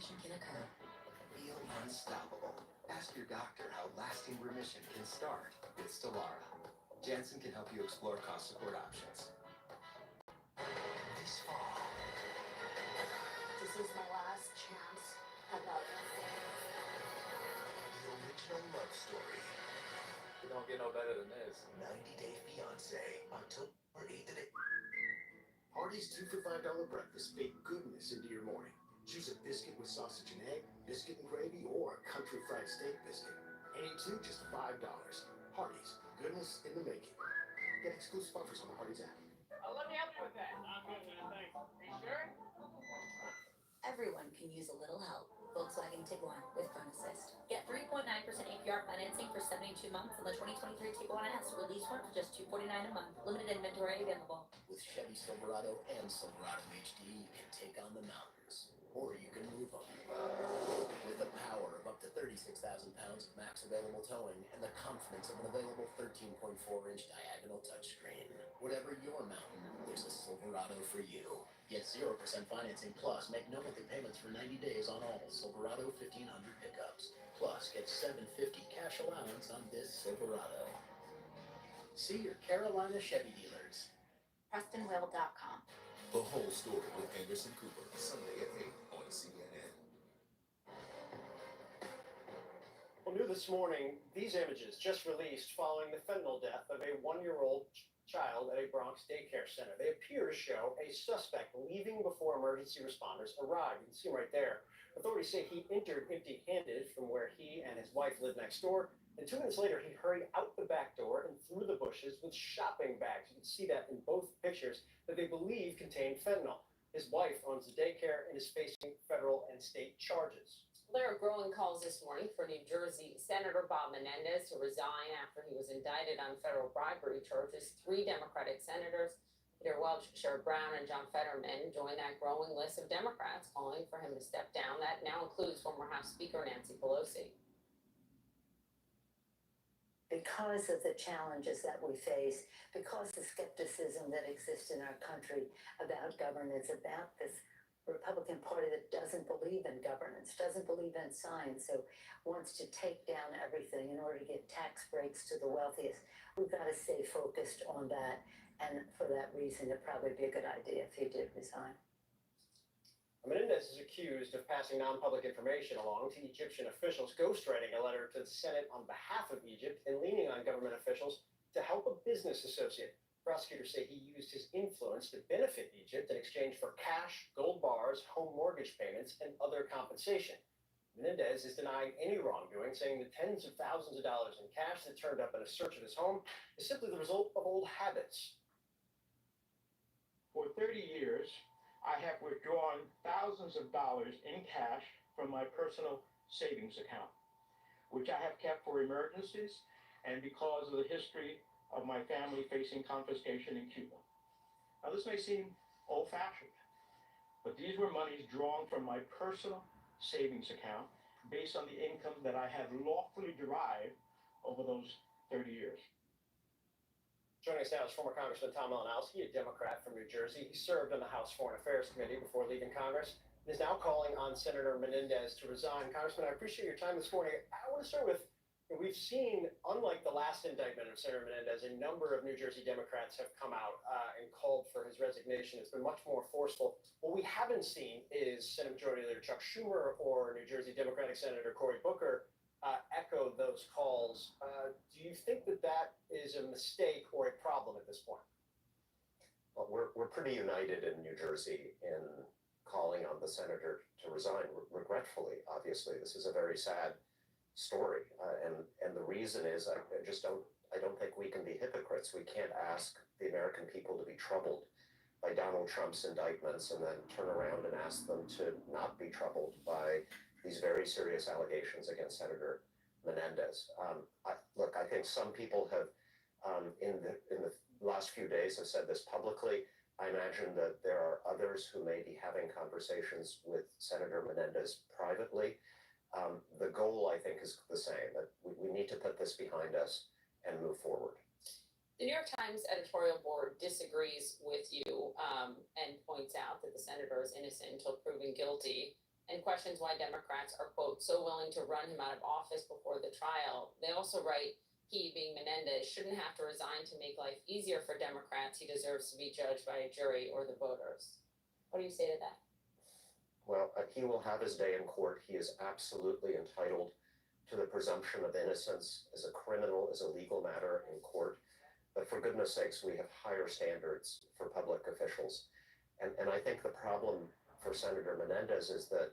remission can occur. Feel unstoppable. Ask your doctor how lasting remission can start with Stelara. Janssen can help you explore cost support options. This fall. This is my last chance at love. The original love story. You don't get no better than this. 90 Day Fiancé. October 8th at 8. Hardee's 2 for $5 breakfast bake goodness into your morning. Choose a biscuit with sausage and egg, biscuit and gravy, or a country fried steak biscuit. Any two, just $5. Hardee's, goodness in the making. Get exclusive offers on the Hardee's app. Let me help you with that. I'm good, man. Thanks. Are you sure? Everyone can use a little help. Volkswagen Tiguan with Phone Assist. Get 3.9% APR financing for 72 months on the 2023 Tiguan S. Release one for just $249 a month. Limited inventory available. With Chevy Silverado and Silverado HD, you can take on the mountains, or you can move them. With the power of up to 36,000 pounds of max available towing and the confidence of an available 13.4-inch diagonal touchscreen. Whatever your mountain, there's a Silverado for you. Get 0% financing plus make no monthly payments for 90 days on all Silverado 1500 pickups. Plus, get $750 cash allowance on this Silverado. See your Carolina Chevy dealers. PrestonWill.com. The whole story with Anderson Cooper, Sunday at 8 on CNN. Well, new this morning, these images just released following the fentanyl death of a 1-year-old child at a Bronx daycare center. They appear to show a suspect leaving before emergency responders arrived. You can see him right there. Authorities say he entered empty-handed from where he and his wife live next door, and 2 minutes later, he hurried out the back door and through the bushes with shopping bags. You can see that in both pictures that they believe contained fentanyl. His wife owns the daycare and is facing federal and state charges. There are growing calls this morning for New Jersey Senator Bob Menendez to resign after he was indicted on federal bribery charges. 3 Democratic senators, Peter Welch, Sherrod Brown, and John Fetterman, joined that growing list of Democrats calling for him to step down. That now includes former House Speaker Nancy Pelosi. Because of the challenges that we face, because the skepticism that exists in our country about governance, about this Republican Party that doesn't believe in governance, doesn't believe in science, so wants to take down everything in order to get tax breaks to the wealthiest. We've got to stay focused on that, and for that reason, it'd probably be a good idea if he did resign. Menendez is accused of passing non-public information along to Egyptian officials, ghostwriting a letter to the Senate on behalf of Egypt, and leaning on government officials to help a business associate. Prosecutors say he used his influence to benefit Egypt in exchange for cash, gold bars, home mortgage payments, and other compensation. Menendez is denying any wrongdoing, saying the tens of thousands of dollars in cash that turned up in a search of his home is simply the result of old habits. For 30 years, I have withdrawn thousands of dollars in cash from my personal savings account, which I have kept for emergencies and because of the history of my family facing confiscation in Cuba. Now, this may seem old-fashioned, but these were monies drawn from my personal savings account based on the income that I had lawfully derived over those 30 years. Joining us now is former Congressman Tom Malinowski, a Democrat from New Jersey. He served on the House Foreign Affairs Committee before leaving Congress and is now calling on Senator Menendez to resign. Congressman, I appreciate your time this morning. I want to start with, we've seen, unlike the last indictment of Senator Menendez, a number of New Jersey Democrats have come out and called for his resignation. It's been much more forceful. What we haven't seen is Senate Majority Leader Chuck Schumer or New Jersey Democratic Senator Cory Booker echo those calls. Do you think that that is a mistake or a problem at this point? Well, we're pretty united in New Jersey in calling on the senator to resign. Regretfully, obviously, this is a very sad story, and the reason is I don't think we can be hypocrites. We can't ask the American people to be troubled by Donald Trump's indictments and then turn around and ask them to not be troubled by these very serious allegations against Senator Menendez. I think some people have in the last few days have said this publicly. I imagine that there are others who may be having conversations with Senator Menendez privately. The goal, I think, is the same, that we need to put this behind us and move forward. The New York Times editorial board disagrees with you and points out that the senator is innocent until proven guilty. and questions why Democrats are, quote, so willing to run him out of office before the trial. They also write, he, being Menendez, shouldn't have to resign to make life easier for Democrats. He deserves to be judged by a jury or the voters. What do you say to that? Well, he will have his day in court. He is absolutely entitled to the presumption of innocence as a criminal, as a legal matter in court. But for goodness sakes, we have higher standards for public officials. And I think the problem for Senator Menendez is that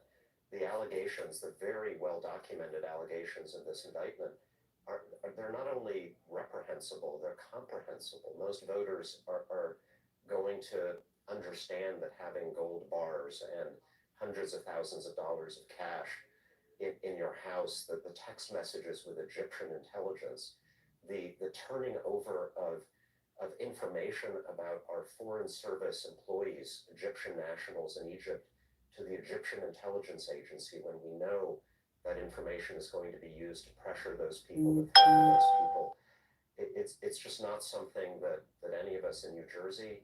the allegations, the very well-documented allegations in this indictment, they're not only reprehensible, they're comprehensible. Most voters are going to understand that having gold bars and hundreds of thousands of dollars of cash in your house, that the text messages with Egyptian intelligence, the turning over of information about our foreign service employees, Egyptian nationals in Egypt, to the Egyptian intelligence agency, when we know that information is going to be used to pressure those people, to threaten those people. It's just not something that any of us in New Jersey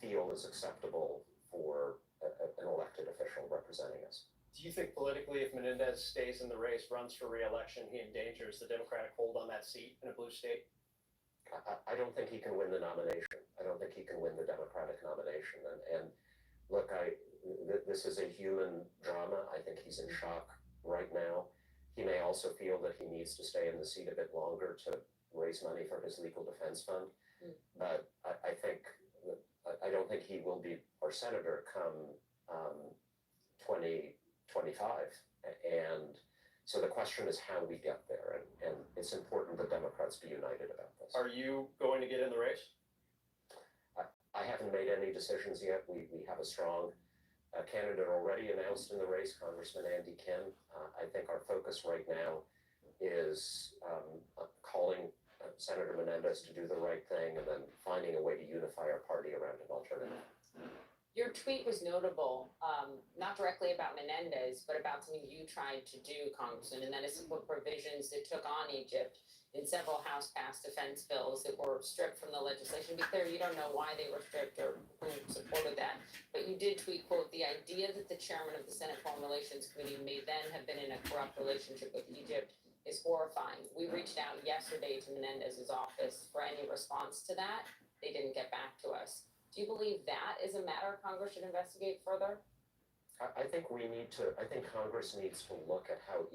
feel is acceptable for an elected official representing us. Do you think politically, if Menendez stays in the race, runs for re-election, he endangers the Democratic hold on that seat in a blue state? I don't think he can win the nomination. I don't think he can win the Democratic nomination. And look, this is a human drama. I think he's in shock right now. He may also feel that he needs to stay in the seat a bit longer to raise money for his legal defense fund. But I don't think he will be our senator come 2025. And so the question is how we get there. And it's important that Democrats be united about this. Are you going to get in the race? I haven't made any decisions yet. We have a strong candidate already announced in the race, Congressman Andy Kim. I think our focus right now is calling Senator Menendez to do the right thing and then finding a way to unify our party around an alternative. Your tweet was notable, not directly about Menendez, but about something you tried to do, Congressman, and that is to put provisions that took on Egypt in several House-passed defense bills that were stripped from the legislation. Be clear, you don't know why they were stripped or who supported that, but you did tweet, quote, the idea that the chairman of the Senate Foreign Relations Committee may then have been in a corrupt relationship with Egypt is horrifying. We reached out yesterday to Menendez's office for any response to that. They didn't get back to us. Do you believe that is a matter Congress should investigate further? I think Congress needs to look at how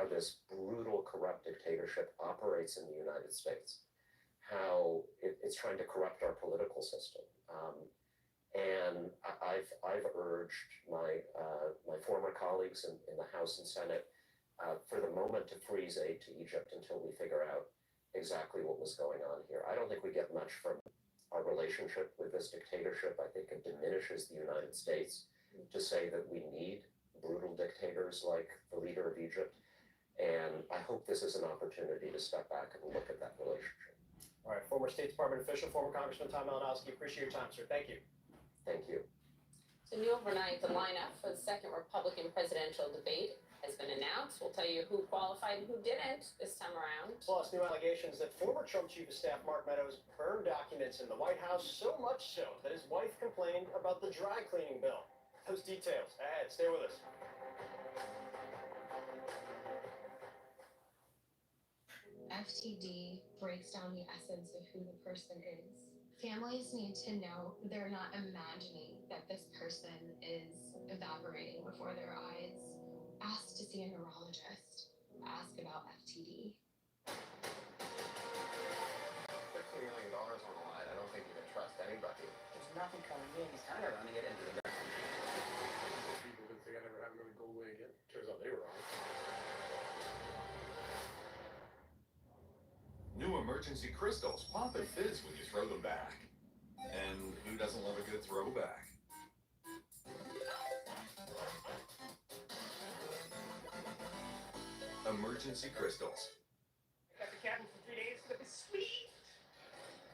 this brutal, corrupt dictatorship operates in the United States, how it's trying to corrupt our political system. And I've urged my former colleagues in the House and Senate for the moment to freeze aid to Egypt until we figure out exactly what was going on here. I don't think we get much from our relationship with this dictatorship. I think it diminishes the United States to say that we need brutal dictators like the leader of Egypt. And I hope this is an opportunity to step back and look at that relationship. All right, former State Department official, former Congressman Tom Malinowski, appreciate your time, sir. Thank you. Thank you. So new overnight, the lineup for the second Republican presidential debate has been announced. We'll tell you who qualified and who didn't this time around. Plus, new allegations that former Trump Chief of Staff Mark Meadows burned documents in the White House, so much so that his wife complained about the dry cleaning bill. Those details ahead. Stay with us. FTD breaks down the essence of who the person is. Families need to know they're not imagining that this person is evaporating before their eyes. Ask to see a neurologist. Ask about FTD. $15 million on the line. I don't think you can trust anybody. There's nothing coming in. He's kind of running it into the ground. People didn't think I'd ever have another gold win again. Turns out they were wrong. New emergency crystals pop and fizz when you throw them back. And who doesn't love a good throwback? Emergency crystals. Got the cabin for 3 days. It's gonna be sweet.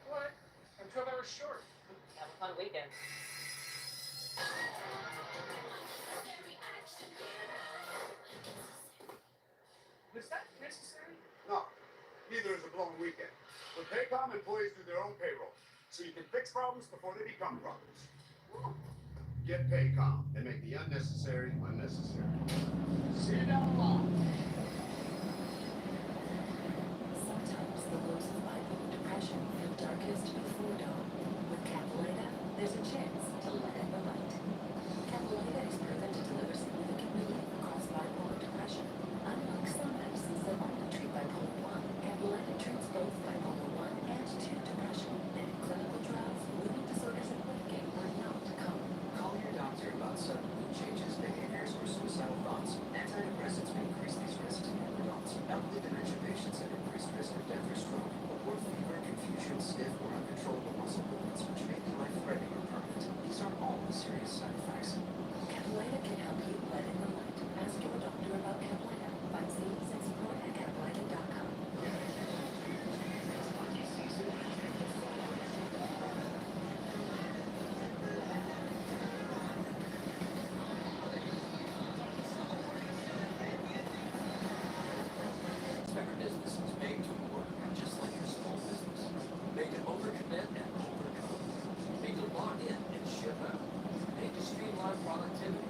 What? I'm 12 hours short. Have a fun weekend. Was that necessary? No, neither is a blown weekend. But Paycom employees do their own payroll, so you can fix problems before they become problems. Get Paycom and make the unnecessary unnecessary. Sit down, Mom. Sometimes the lows of bipolar depression feel darkest before dawn. With Capuleta, there's a chance to let in the light. Capuleta is proven to deliver significant relief across bipolar depression. Unlike some medicines that only treat bipolar 1, Capuleta treats both bipolar 1 and 2 depression. And in clinical trials, movement disorders and weight gain were known to common. Call your doctor about sudden mood changes, behaviors, or suicidal thoughts. Antidepressants may increase these risks in young adults. Elderly dementia patients have increased risk of death or stroke, report fever, confusion, stiff, or uncontrollable muscle movements, which may be life-threatening or permanent. These are all the serious side effects. Capuleta can help you let in the light. Ask your doctor about Capuleta. Find savings and support at capuleta.com. Inspector Business is made to work just like your small business. Made to overcommit and overcome. Made to log in and ship out. Made to streamline productivity.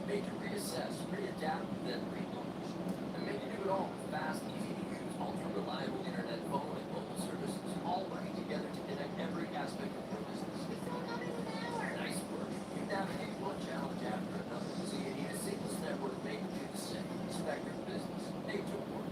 Made to reassess, readapt, then relaunch. And made to do it all with fast, easy to use, ultra reliable internet, phone, and mobile services, all working together to connect every aspect of your business. Nice work. You navigate one challenge after another, so you need a seamless network made to do the same. Inspector Business, made to work.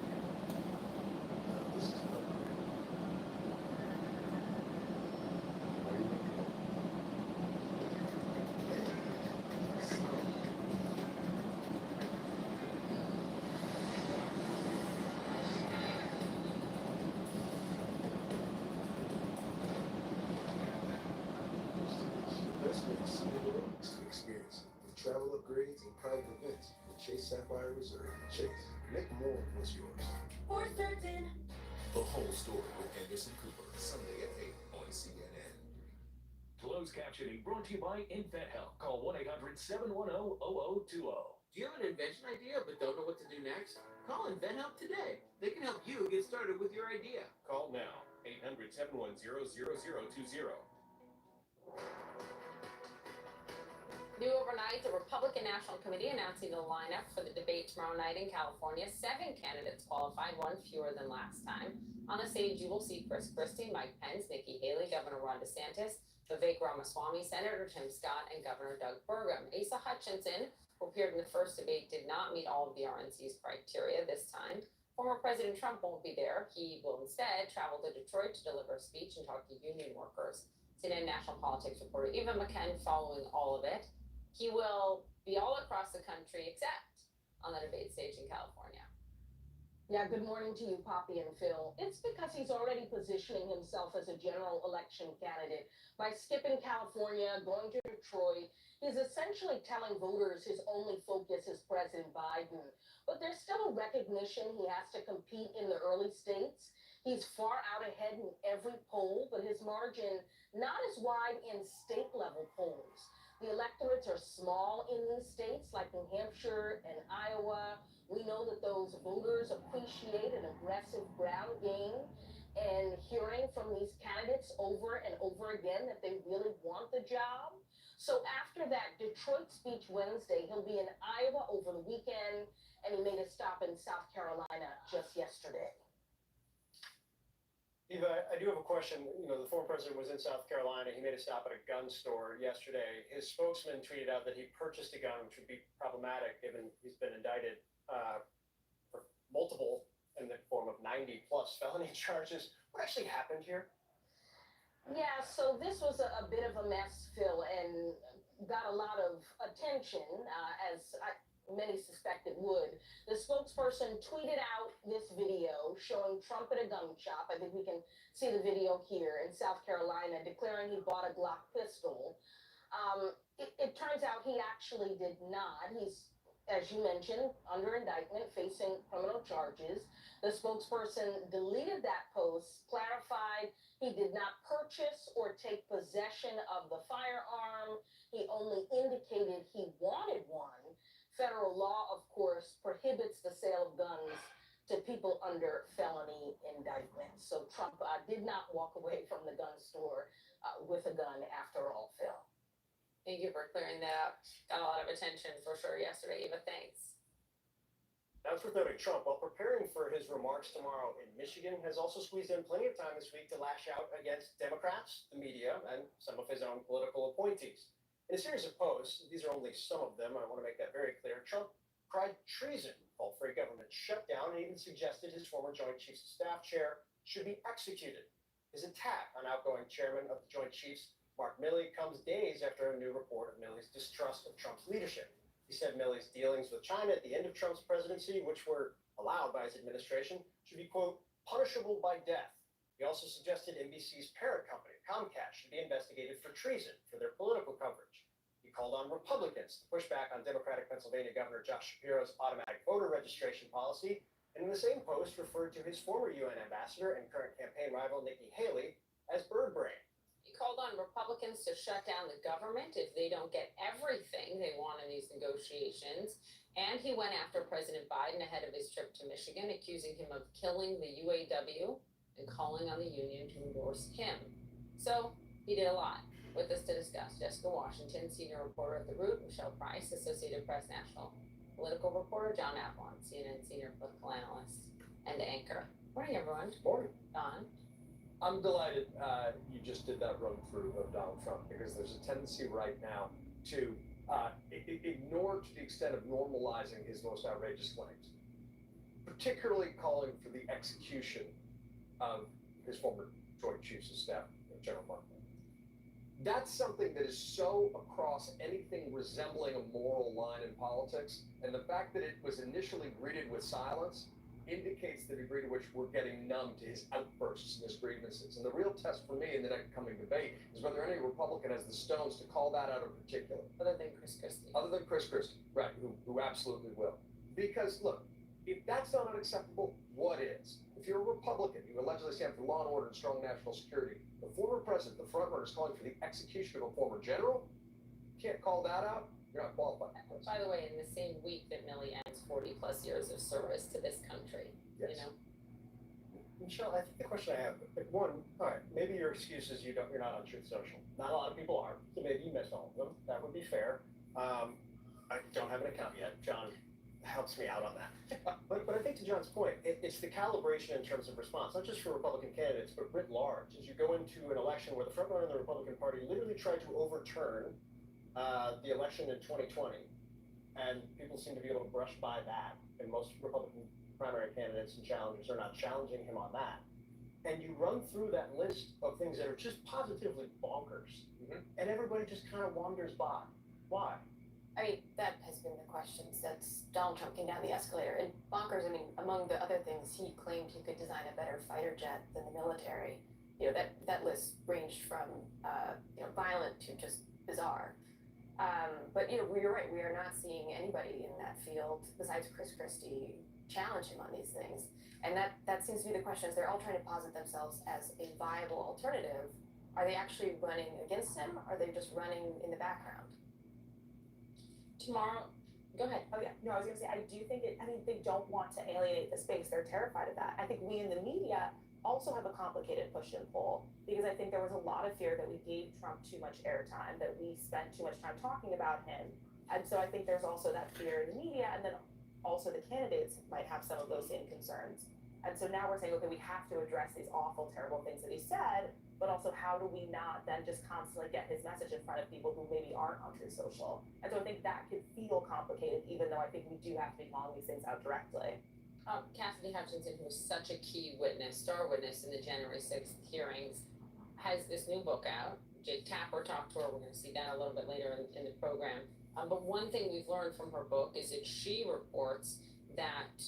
Best way to see the world is to experience it. With travel upgrades and private events with Chase Sapphire Reserve. Chase, make more of what's yours. For certain. The whole story with Anderson Cooper, Sunday at 8 on CNN. Closed captioning brought to you by InVetHelp. Call 1-800-710-0020. Do you have an invention idea but don't know what to do next? Call InventHelp today. They can help you get started with your idea. Call now. 800-710-0020. New overnight, the Republican National Committee announcing the lineup for the debate tomorrow night in California. 7 candidates qualified, 1 fewer than last time. On the stage, you will see Chris Christie, Mike Pence, Nikki Haley, Governor Ron DeSantis, Vivek Ramaswamy, Senator Tim Scott, and Governor Doug Burgum. Asa Hutchinson, who appeared in the first debate, did not meet all of the RNC's criteria this time. Former President Trump won't be there. He will instead travel to Detroit to deliver a speech and talk to union workers. CNN national politics reporter Eva McKen following all of it. He will be all across the country except on the debate stage in California. Yeah, good morning to you, Poppy and Phil. It's because he's already positioning himself as a general election candidate. By skipping California, going to Detroit, he's essentially telling voters his only focus is President Biden. But there's still a recognition he has to compete in the early states. He's far out ahead in every poll, but his margin not as wide in state-level polls. The electorates are small in these states like New Hampshire and Iowa. We know that those voters appreciate an aggressive ground game, and hearing from these candidates over and over again that they really want the job. So after that Detroit speech Wednesday, he'll be in Iowa over the weekend, and he made a stop in South Carolina just yesterday. Eva, I do have a question. You know, the former president was in South Carolina. He made a stop at a gun store yesterday. His spokesman tweeted out that he purchased a gun, which would be problematic given he's been indicted for multiple, in the form of 90-plus felony charges. What actually happened here? Yeah, so this was a bit of a mess, Phil, and got a lot of attention, as many suspect it would. The spokesperson tweeted out this video showing Trump at a gun shop. I think we can see the video here in South Carolina, declaring he bought a Glock pistol. It turns out he actually did not. He's, as you mentioned, under indictment, facing criminal charges. The spokesperson deleted that post, clarified he did not purchase or take possession of the firearm. He only indicated he wanted one. Federal law, of course, prohibits the sale of guns to people under felony indictment. So Trump did not walk away from the gun store with a gun after all, Phil. Thank you for clearing bring that up. Got a lot of attention for sure yesterday. Eva, thanks. That's worth noting. Trump, while preparing for his remarks tomorrow in Michigan, has also squeezed in plenty of time this week to lash out against Democrats, the media, and some of his own political appointees. In a series of posts, these are only some of them, I want to make that very clear, Trump cried treason, called for a government shutdown, and even suggested his former Joint Chiefs of Staff chair should be executed. His attack on outgoing chairman of the Joint Chiefs, Mark Milley, comes days after a new report of Milley's distrust of Trump's leadership. He said Milley's dealings with China at the end of Trump's presidency, which were allowed by his administration, should be, quote, punishable by death. He also suggested NBC's parent company, Comcast, should be investigated for treason for their political coverage. He called on Republicans to push back on Democratic Pennsylvania Governor Josh Shapiro's automatic voter registration policy, and in the same post referred to his former UN ambassador and current campaign rival Nikki Haley as bird brain. He called on Republicans to shut down the government if they don't get everything they want in these negotiations. And he went after President Biden ahead of his trip to Michigan, accusing him of killing the UAW and calling on the union to endorse him. So he did a lot. With us to discuss, Jessica Washington, senior reporter at The Root, Michelle Price, Associated Press national political reporter, John Avalon, CNN senior political analyst and anchor. Morning, everyone. Morning. Don. I'm delighted you just did that run through of Donald Trump, because there's a tendency right now to ignore to the extent of normalizing his most outrageous claims, particularly calling for the execution of his former Joint Chiefs of Staff, General Mark Milley. That's something that is so across anything resembling a moral line in politics, and the fact that it was initially greeted with silence indicates the degree to which we're getting numb to his outbursts and his grievances. And the real test for me in the next coming debate is whether any Republican has the stones to call that out in particular. Other than Chris Christie. Other than Chris Christie, right, who absolutely will. Because, look, if that's not unacceptable, what is? If you're a Republican, you allegedly stand for law and order and strong national security, the former president, the front runner, is calling for the execution of a former general, you can't call that out, you're not qualified. By the way, in the same week that Milley ends 40 plus years of service to this country, yes. You know? Michelle, I think the question I have, one, all right, maybe your excuse is you're not on Truth Social. Not a lot of people are, so maybe you missed all of them. That would be fair. I don't have an account yet. John helps me out on that. But I think to John's point, it's the calibration in terms of response, not just for Republican candidates, but writ large. As you go into an election where the frontrunner of the Republican Party literally tried to overturn the election in 2020, and people seem to be able to brush by that, and most Republican primary candidates and challengers are not challenging him on that. And you run through that list of things that are just positively bonkers, and everybody just kind of wanders by. Why? I mean, that has been the question since Donald Trump came down the escalator. And bonkers, I mean, among the other things, he claimed he could design a better fighter jet than the military. You know, that list ranged from, violent to just bizarre. But, you're right, we are not seeing anybody in that field besides Chris Christie challenge him on these things. And that seems to be the question, is they're all trying to posit themselves as a viable alternative. Are they actually running against him? Or are they just running in the background? Tomorrow, go ahead. Oh yeah, no, I was gonna say, I do think they don't want to alienate the space. They're terrified of that. I think we in the media also have a complicated push and pull, because I think there was a lot of fear that we gave Trump too much airtime, that we spent too much time talking about him. And so I think there's also that fear in the media, and then also the candidates might have some of those same concerns. And so now we're saying, okay, we have to address these awful, terrible things that he said, but also how do we not then just constantly get his message in front of people who maybe aren't on Truth Social? And so I think that could feel complicated, even though I think we do have to be calling these things out directly. Cassidy Hutchinson, who was such a key witness, star witness in the January 6th hearings, has this new book out. Jake Tapper talked to her. We're going to see that a little bit later in the program. But one thing we've learned from her book is that she reports that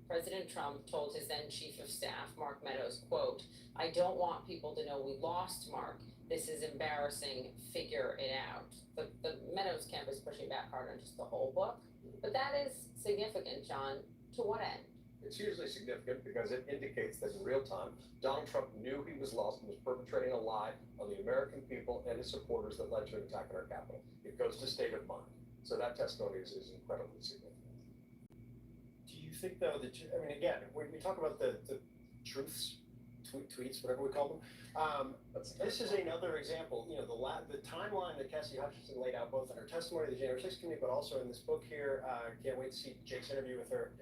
President Trump told his then chief of staff, Mark Meadows, quote, "I don't want people to know we lost Mark. This is embarrassing. Figure it out." The Meadows camp is pushing back hard on just the whole book. But that is significant, John. To what end? It's hugely significant because it indicates that in real time, Donald Trump knew he was lost and was perpetrating a lie on the American people and his supporters that led to an attack on our capital. It goes to state of mind. So that testimony is incredibly significant. Do you think, though, that, again, when we talk about the truths tweets, whatever we call them. This is another example. You know, the timeline that Cassie Hutchinson laid out both in her testimony to the January 6th committee, but also in this book here. Can't wait to see Jake's interview with her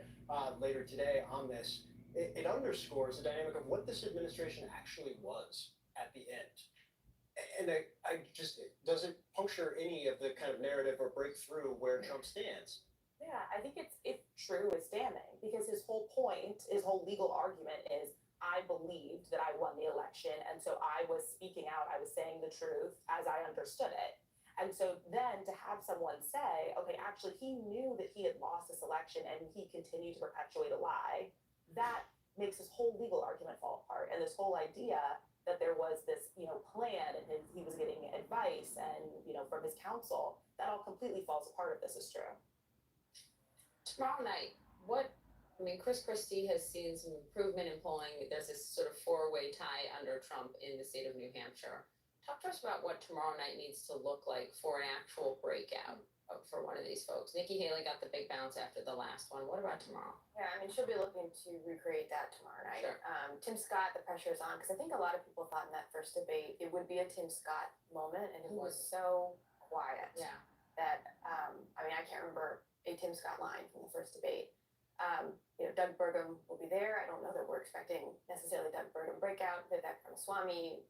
later today on this. It underscores the dynamic of what this administration actually was at the end. And I just, does it puncture any of the kind of narrative or breakthrough where Trump stands? Yeah, I think it's true, it's damning, because his whole point, his whole legal argument is, I believed that I won the election, and so I was speaking out, I was saying the truth as I understood it. And so then to have someone say, okay, actually he knew that he had lost this election and he continued to perpetuate a lie, that makes his whole legal argument fall apart. And this whole idea that there was this, plan and he was getting advice and, from his counsel, that all completely falls apart if this is true. Tomorrow night, Chris Christie has seen some improvement in polling. There's this sort of four-way tie under Trump in the state of New Hampshire. Talk to us about what tomorrow night needs to look like for an actual breakout for one of these folks. Nikki Haley got the big bounce after the last one. What about tomorrow? Yeah, she'll be looking to recreate that tomorrow night. Sure. Tim Scott, the pressure is on, because I think a lot of people thought in that first debate it would be a Tim Scott moment, and it was so quiet. Yeah. That, I can't remember a Tim Scott line from the first debate. Doug Burgum will be there. I don't know that we're expecting necessarily Doug Burgum breakout. Vivek Ramaswamy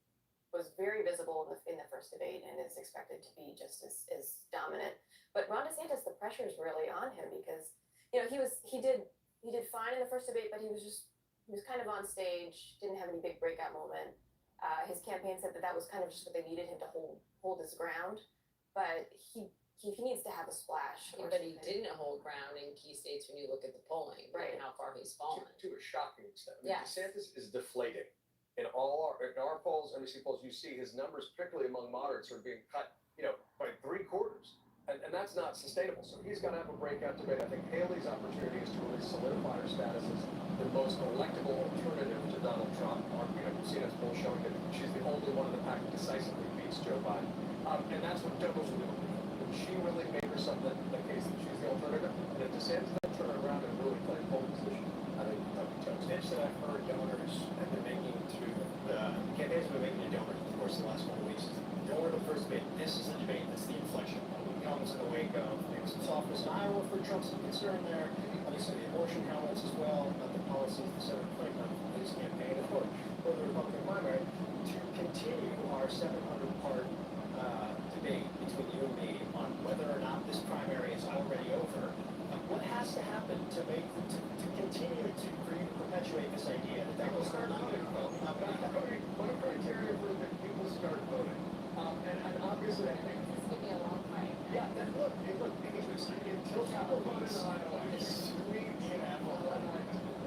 was very visible in the first debate and is expected to be just as dominant. But Ron DeSantis, the pressure is really on him because, he did fine in the first debate, but he was kind of on stage, didn't have any big breakout moment. His campaign said that was kind of just what they needed him to hold his ground, but he needs to have a splash. But he didn't hold ground in key states when you look at the polling, right? And how far he's fallen. To a shocking extent. Yes. DeSantis is deflating. In our polls, NBC polls, you see his numbers, particularly among moderates, are being cut, by 3/4. And that's not sustainable. So he's got to have a breakout debate. I think Haley's opportunity is to really solidify her status as the most electable alternative to Donald Trump. We've seen his poll showing that she's the only one in the pack that decisively beats Joe Biden. And that's what Douglas will do. She really made herself the case that she's the alternative. And if DeSantis doesn't turn around and really play pole position, I think that'll be toast. Pitch that I've heard donors have been making to campaigns have been making to donors, of course, the last couple of weeks. Don't worry about the first debate. This is the debate that's the inflection point. It comes in the wake of some softness in Iowa for Trump's concern there. Obviously, the abortion helmets as well, about the policies the Senator Clinton for his campaign, and for the Republican primary, to continue our 700-part debate between you and me on whether or not this primary is already over. What has to happen to continue for you to perpetuate this idea that will start voting? What a criteria for that people start voting. And obviously, I think this could be a long fight. Yeah, look, until people vote in Iowa, it's sweet,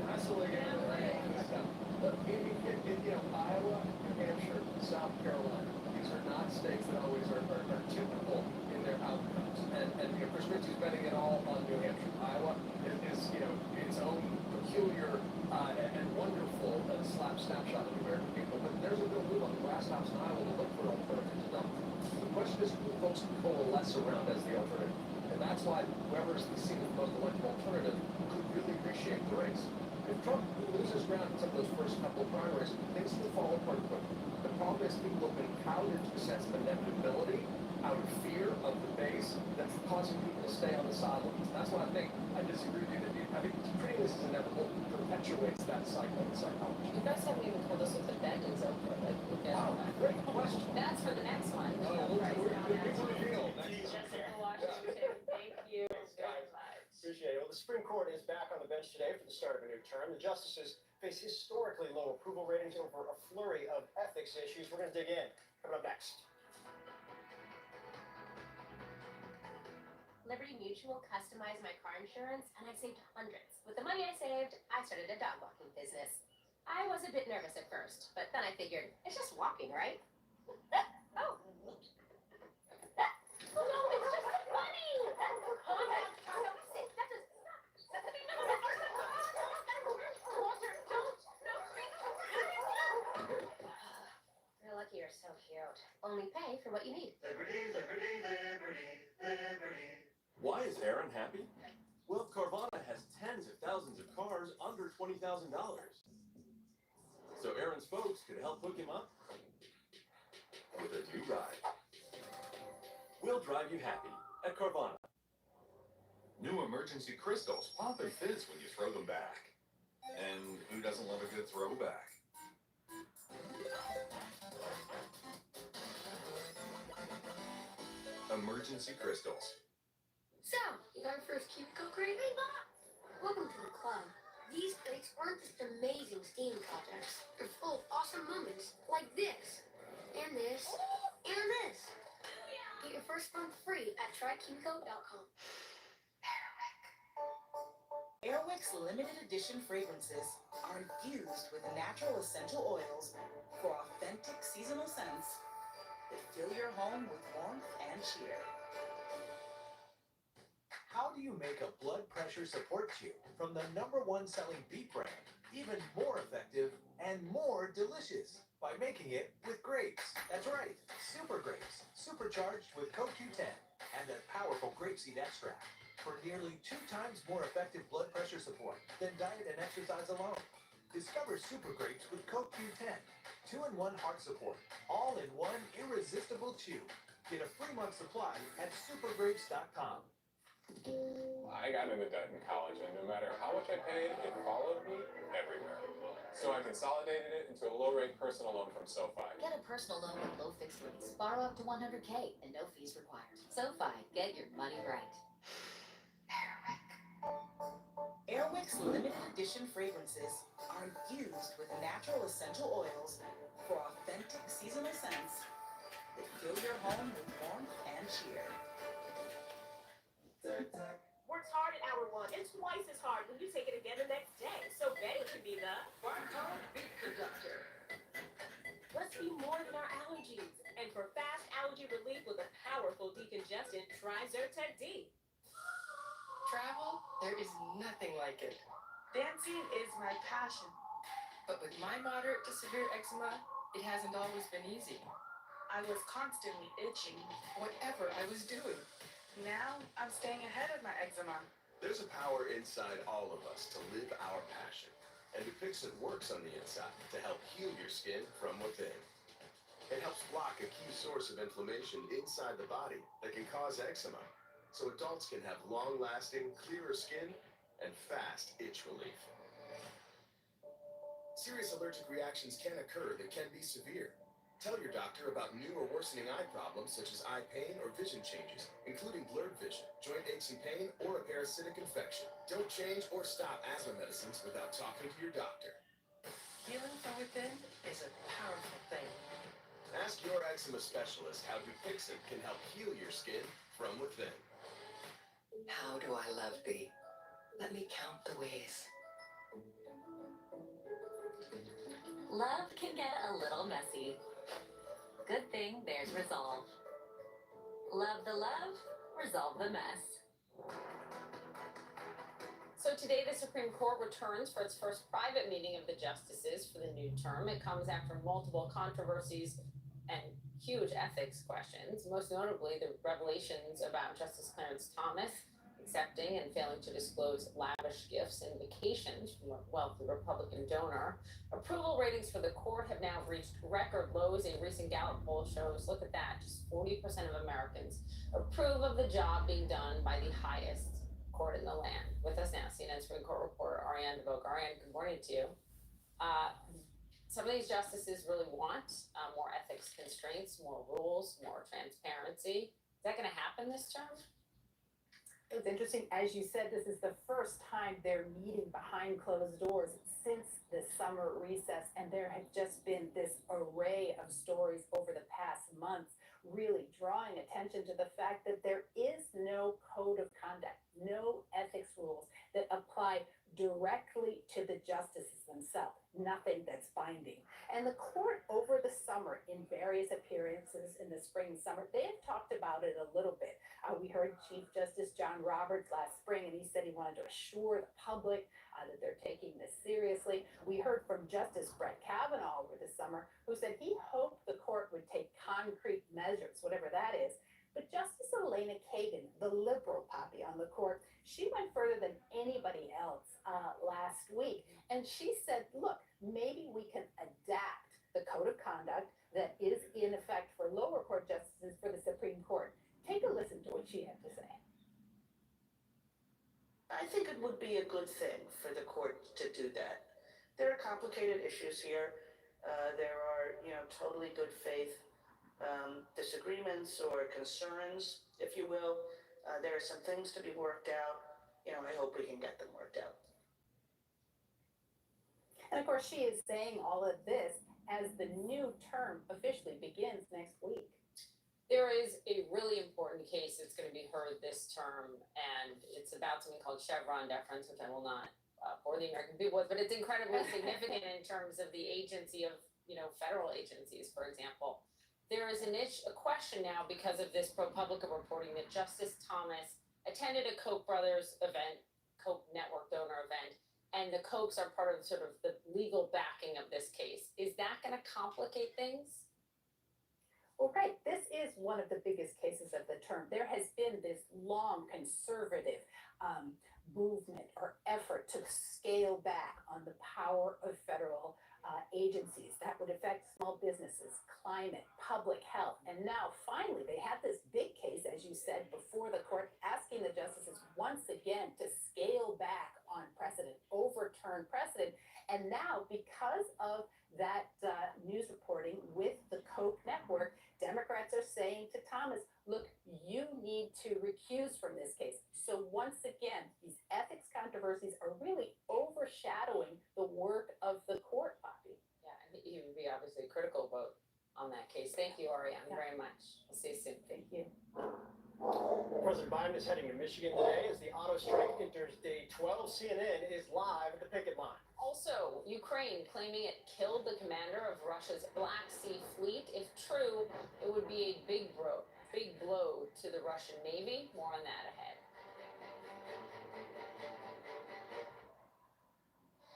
wrestling and stuff. Look, Iowa, New Hampshire, South Carolina, these are not states that always are typical in their outcomes. And Chris Christie's betting it all on New Hampshire. Iowa is its own peculiar and wonderful snapshot of the American people. But there's a real move on the grass house in Iowa to look for alternatives. The question is who folks can coalesce around as the alternative. And that's why whoever is seen as the most electable alternative could really reshape the race. If Trump loses ground in some of those first couple of primaries, things will fall apart quickly. The problem is people have been cowed into a sense of inevitability out of fear of the base that's causing people to stay on the sidelines. That's why I disagree with you that I think treating this as inevitable perpetuates that cycle in psychology. You guys haven't even told us if the bet is over. Great question. That's for the next one. Thank you very much. Appreciate it. Well, the Supreme Court is back on the bench today for the start of a new term. The justices face historically low approval ratings over a flurry of ethics issues. We're going to dig in. Coming up next. Liberty Mutual customized my car insurance, and I've saved hundreds. With the money I saved, I started a dog walking business. I was a bit nervous at first, but then I figured, it's just walking, right? Oh. Oh no, it's just funny! Oh my God, You're lucky you're so cute. Only pay for what you need. Liberty, liberty, liberty, liberty. Why is Aaron happy? Well, Carvana has tens of thousands of cars under $20,000. So so Aaron's folks could help hook him up with a new ride. We'll drive you happy at Carvana. New emergency crystals pop and fizz when you throw them back. And who doesn't love a good throwback? Emergency crystals. So, you got your first cubicle crate? Hey, Bob! Welcome to the club. These crates aren't just amazing steam projects. They're full of awesome moments, like this, and this, and this. Get your first month free at trycubico.com. Airwick's limited edition fragrances are infused with natural essential oils for authentic seasonal scents that fill your home with warmth and cheer. How do you make a blood pressure support tube from the #1 selling beet brand even more effective and more delicious? By making it with grapes. That's right, super grapes, supercharged with CoQ10 and that powerful grapeseed extract for nearly 2 times more effective blood pressure support than diet and exercise alone. Discover super grapes with CoQ10, 2-in-1 heart support, all in one irresistible tube. Get a free month supply at supergrapes.com. I got into debt in college, and no matter how much I paid, it followed me everywhere. So I consolidated it into a low-rate personal loan from SoFi. Get a personal loan with low fixed rates. Borrow up to $100K and no fees required. SoFi, get your money right. Airwick's limited edition fragrances are infused with natural essential oils for authentic seasonal scents that fill your home with warmth and cheer. Works hard at hour 1 and twice as hard when you take it again the next day. So Betty can be the Bartone Beat Conductor. let's be more than our allergies. And for fast allergy relief with a powerful decongestant, try Zyrtec D. Travel, there is nothing like it. Dancing is my passion. But with my moderate to severe eczema, it hasn't always been easy. I was constantly itching, whatever I was doing. Now, I'm staying ahead of my eczema. There's a power inside all of us to live our passion. And Dupixent works on the inside to help heal your skin from within. It helps block a key source of inflammation inside the body that can cause eczema, so adults can have long-lasting, clearer skin and fast itch relief. Serious allergic reactions can occur that can be severe. Tell your doctor about new or worsening eye problems such as eye pain or vision changes, including blurred vision, joint aches and pain, or a parasitic infection. Don't change or stop asthma medicines without talking to your doctor. Healing from within is a powerful thing. Ask your eczema specialist how Dupixent can help heal your skin from within. How do I love thee? Let me count the ways. Love can get a little messy. Good thing there's Resolve. Love the love, resolve the mess. So today the Supreme Court returns for its first private meeting of the justices for the new term. It comes after multiple controversies and huge ethics questions, most notably the revelations about Justice Clarence Thomas accepting and failing to disclose lavish gifts and vacations from a wealthy Republican donor. Approval ratings for the court have now reached record lows. A recent Gallup poll shows, look at that, just 40% of Americans approve of the job being done by the highest court in the land. With us now, CNN Supreme Court reporter Ariane DeVoe. Ariane, good morning to you. Some of these justices really want more ethics constraints, more rules, more transparency. Is that going to happen this term? It's interesting, as you said, this is the first time they're meeting behind closed doors since the summer recess, and there have just been this array of stories over the past months, really drawing attention to the fact that there is no code of conduct, no ethics rules that apply directly to the justices themselves, nothing that's binding. And the court over the summer, in various appearances in the spring and summer, they have talked about it a little bit. We heard Chief Justice John Roberts last spring, and he said he wanted to assure the public that they're taking this seriously. We heard from Justice Brett Kavanaugh over the summer, who said he hoped the court would take concrete measures, whatever that is. But Justice Elena Kagan, the liberal Poppy on the court, she went further than anybody else last week. And she said, look, maybe we can adapt the code of conduct that is in effect for lower court justices for the Supreme Court. Take a listen to what she had to say. I think it would be a good thing for the court to do that. There are complicated issues here. There are, totally good faith disagreements or concerns, if you will. There are some things to be worked out. I hope we can get them worked out. And of course, she is saying all of this as the new term officially begins next week. There is a really important case that's going to be heard this term, and it's about something called Chevron deference, which I will not bore the American people with, but it's incredibly significant in terms of the agency of, federal agencies, for example. There is a question now because of this ProPublica reporting that Justice Thomas attended a Koch brothers event, Koch network donor event, and the Kochs are part of sort of the legal backing of this case. Is that going to complicate things? Well, right, this is one of the biggest cases of the term. There has been this long conservative movement or effort to scale back on the power of federal agencies that would affect small businesses, climate, public health. And now finally they had this big case, as you said, before the court, asking the justices once again to scale back on precedent, overturn precedent. And now, because of that news reporting with the Koch network, Democrats are saying to Thomas, look, you need to recuse from this case. So once again, these ethics controversies are really overshadowing the work of the court, Poppy. Yeah, and he would be obviously a critical vote on that case. Thank you, Ariane, very much. I'll see you soon. Thank you. President Biden is heading to Michigan today as the auto strike enters day 12. CNN is live at the picket line. Also, Ukraine claiming it killed the commander of Russia's Black Sea Fleet. If true, it would be a big blow to the Russian Navy. More on that ahead.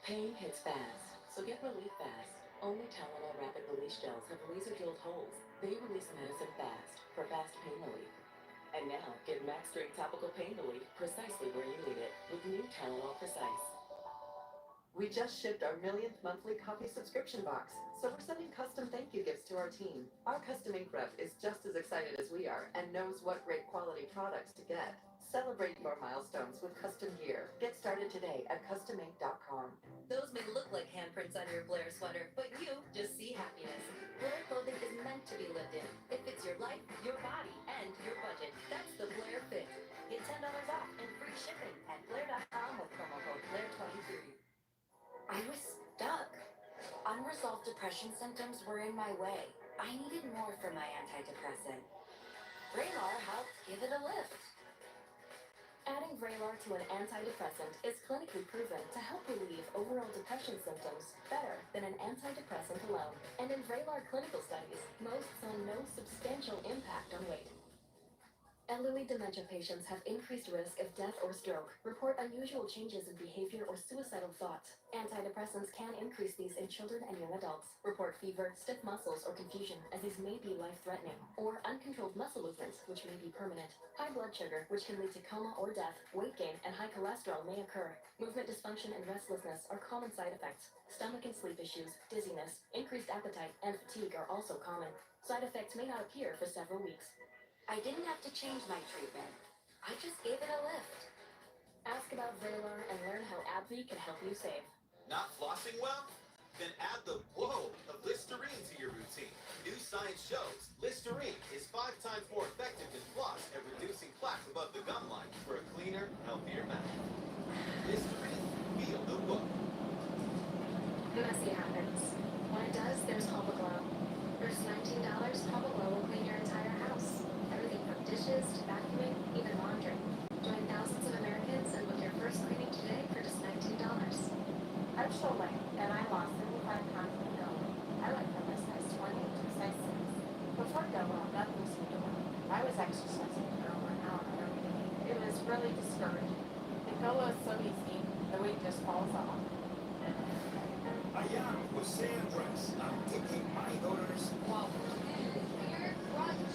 Pain hits fast, so get relief fast. Only Tylenol Rapid Release Gels have laser-drilled holes. They release medicine fast for fast pain relief. And now, get Max Strength Topical Pain Relief precisely where you need it with new Tylenol Precise. We just shipped our millionth monthly coffee subscription box, so we're sending custom thank you gifts to our team. Our custom ink rep is just as excited as we are and knows what great quality products to get. Celebrate your milestones with custom gear. Get started today at customink.com. Those may look like handprints on your Blair sweater, but you just see happiness. Blair clothing is meant to be lived in. It fits your life, your body, and your budget. That's the Blair Fit. Get $10 off and free shipping at Blair.com with promo code Blair23. I was stuck. Unresolved depression symptoms were in my way. I needed more from my antidepressant. Vraylar helped give it a lift. Adding Vraylar to an antidepressant is clinically proven to help relieve overall depression symptoms better than an antidepressant alone. And in Vraylar clinical studies, most saw no substantial impact on weight. Elderly dementia patients have increased risk of death or stroke, report unusual changes in behavior or suicidal thoughts. Antidepressants can increase these in children and young adults, report fever, stiff muscles, or confusion, as these may be life-threatening, or uncontrolled muscle movements, which may be permanent. High blood sugar, which can lead to coma or death, weight gain, and high cholesterol may occur. Movement dysfunction and restlessness are common side effects. Stomach and sleep issues, dizziness, increased appetite, and fatigue are also common. Side effects may not appear for several weeks. I didn't have to change my treatment. I just gave it a lift. Ask about Vraylar and learn how AbbVie can help you save. Not flossing well? Then add the whoa of Listerine to your routine. New science shows Listerine is 5 times more effective than floss at reducing plaque above the gum line for a cleaner, healthier mouth. Listerine, feel the whoa. Messy happens. When it does, there's Hubba Glow. For just $19, Hubba Glow will clean your entire house. Everything from dishes to vacuuming, even laundry. Join thousands of Americans and book your first cleaning today for just $19. I'm Sholay, and I lost 75 pounds in Doha. I went from a size 20 to a size 6. Before Doha, nothing seemed to work. I was exercising for over an hour every day. It was really discouraging. And Doha is so easy, the weight just falls off. I am Jose Andres. I'm taking my daughters. Wow.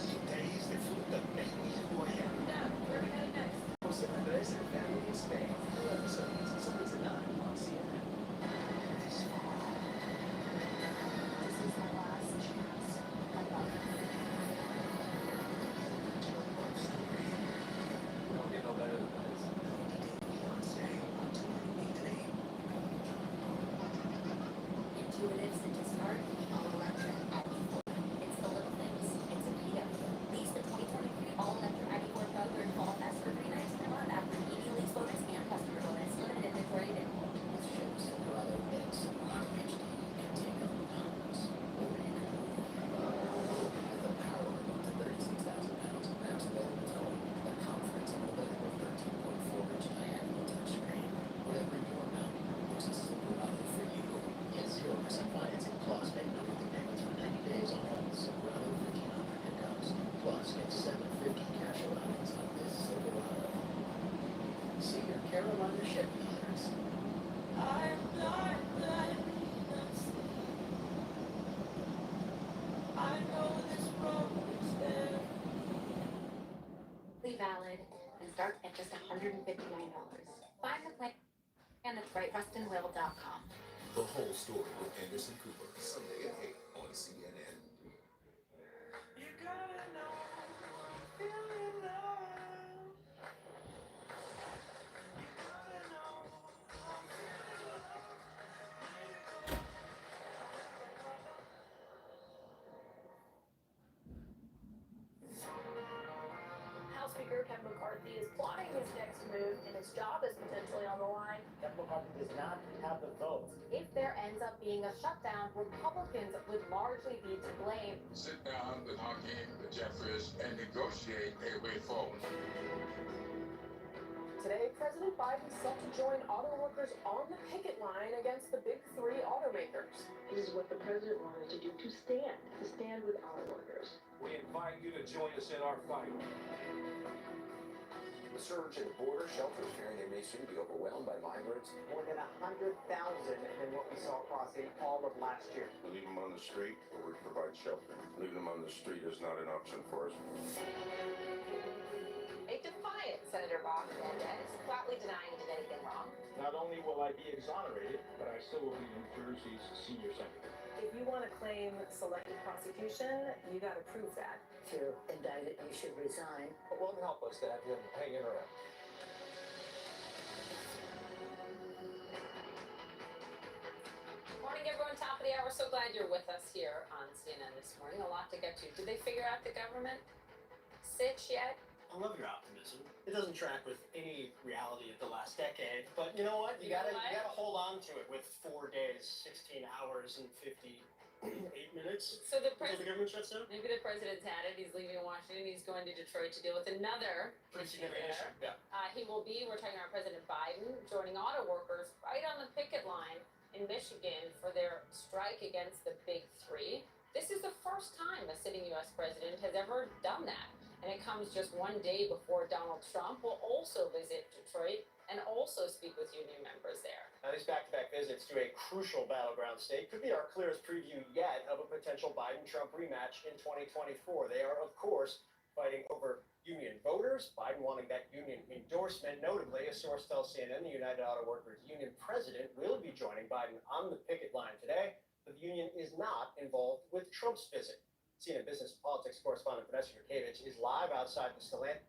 Today is the food that made me who I am. Dad, where are we headed next? Jose Andres and Family in Spain. New episodes, 7 to 9 on CNN. Find the plan that's right, PrestonWill.com. The whole story with Anderson Cooper, Sunday at 8 on CNN. You gotta know I'm feeling love. You gotta know I'm feeling love. House Speaker Kevin McCarthy is plotting his next move, and his job is potentially on the line. Kevin McCarthy does not have the vote. If there ends up being a shutdown, Republicans would largely be to blame. Sit down with Hakeem, the Jeffries, and negotiate a way forward. Today, President Biden set to join auto workers on the picket line against the big three automakers. This is what the president wanted to do, to stand with auto workers. We invite you to join us in our fight. The surge in border shelters fearing they may soon be overwhelmed by migrants. More than 100,000 than what we saw crossing all of last year. We leave them on the street or we provide shelter. Leaving them on the street is not an option for us. A defiant Senator Bob Menendez, flatly denying he did anything wrong. Not only will I be exonerated, but I still will be New Jersey's senior senator. If you want to claim selective prosecution, you got to prove that. If you're indicted, you should resign. It won't help us to have him hanging around. Morning, everyone. Top of the hour. So glad you're with us here on CNN this morning. A lot to get to. Did they figure out the government sitch yet? I love your optimism. It doesn't track with any reality of the last decade, but you know what? You You know gotta what? hold on to it with 4 days, 16 hours, and 58 minutes. So the Until the government shuts down. maybe the president's had it. He's leaving Washington. He's going to Detroit to deal with another Pretty issue significant issue. there. Yeah. He will be, we're talking about President Biden, joining auto workers right on the picket line in Michigan for their strike against the big three. This is the first time a sitting U.S. president has ever done that. And it comes just one day before Donald Trump will also visit Detroit and also speak with union members there. Now, these back-to-back visits to a crucial battleground state could be our clearest preview yet of a potential Biden-Trump rematch in 2024. They are, of course, fighting over union voters, Biden wanting that union endorsement. Notably, a source tells CNN the United Auto Workers Union president will be joining Biden on the picket line today, but the union is not involved with Trump's visit. CNN business and politics correspondent Vanessa Yurkevich is live outside the Stellantis.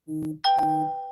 Bye.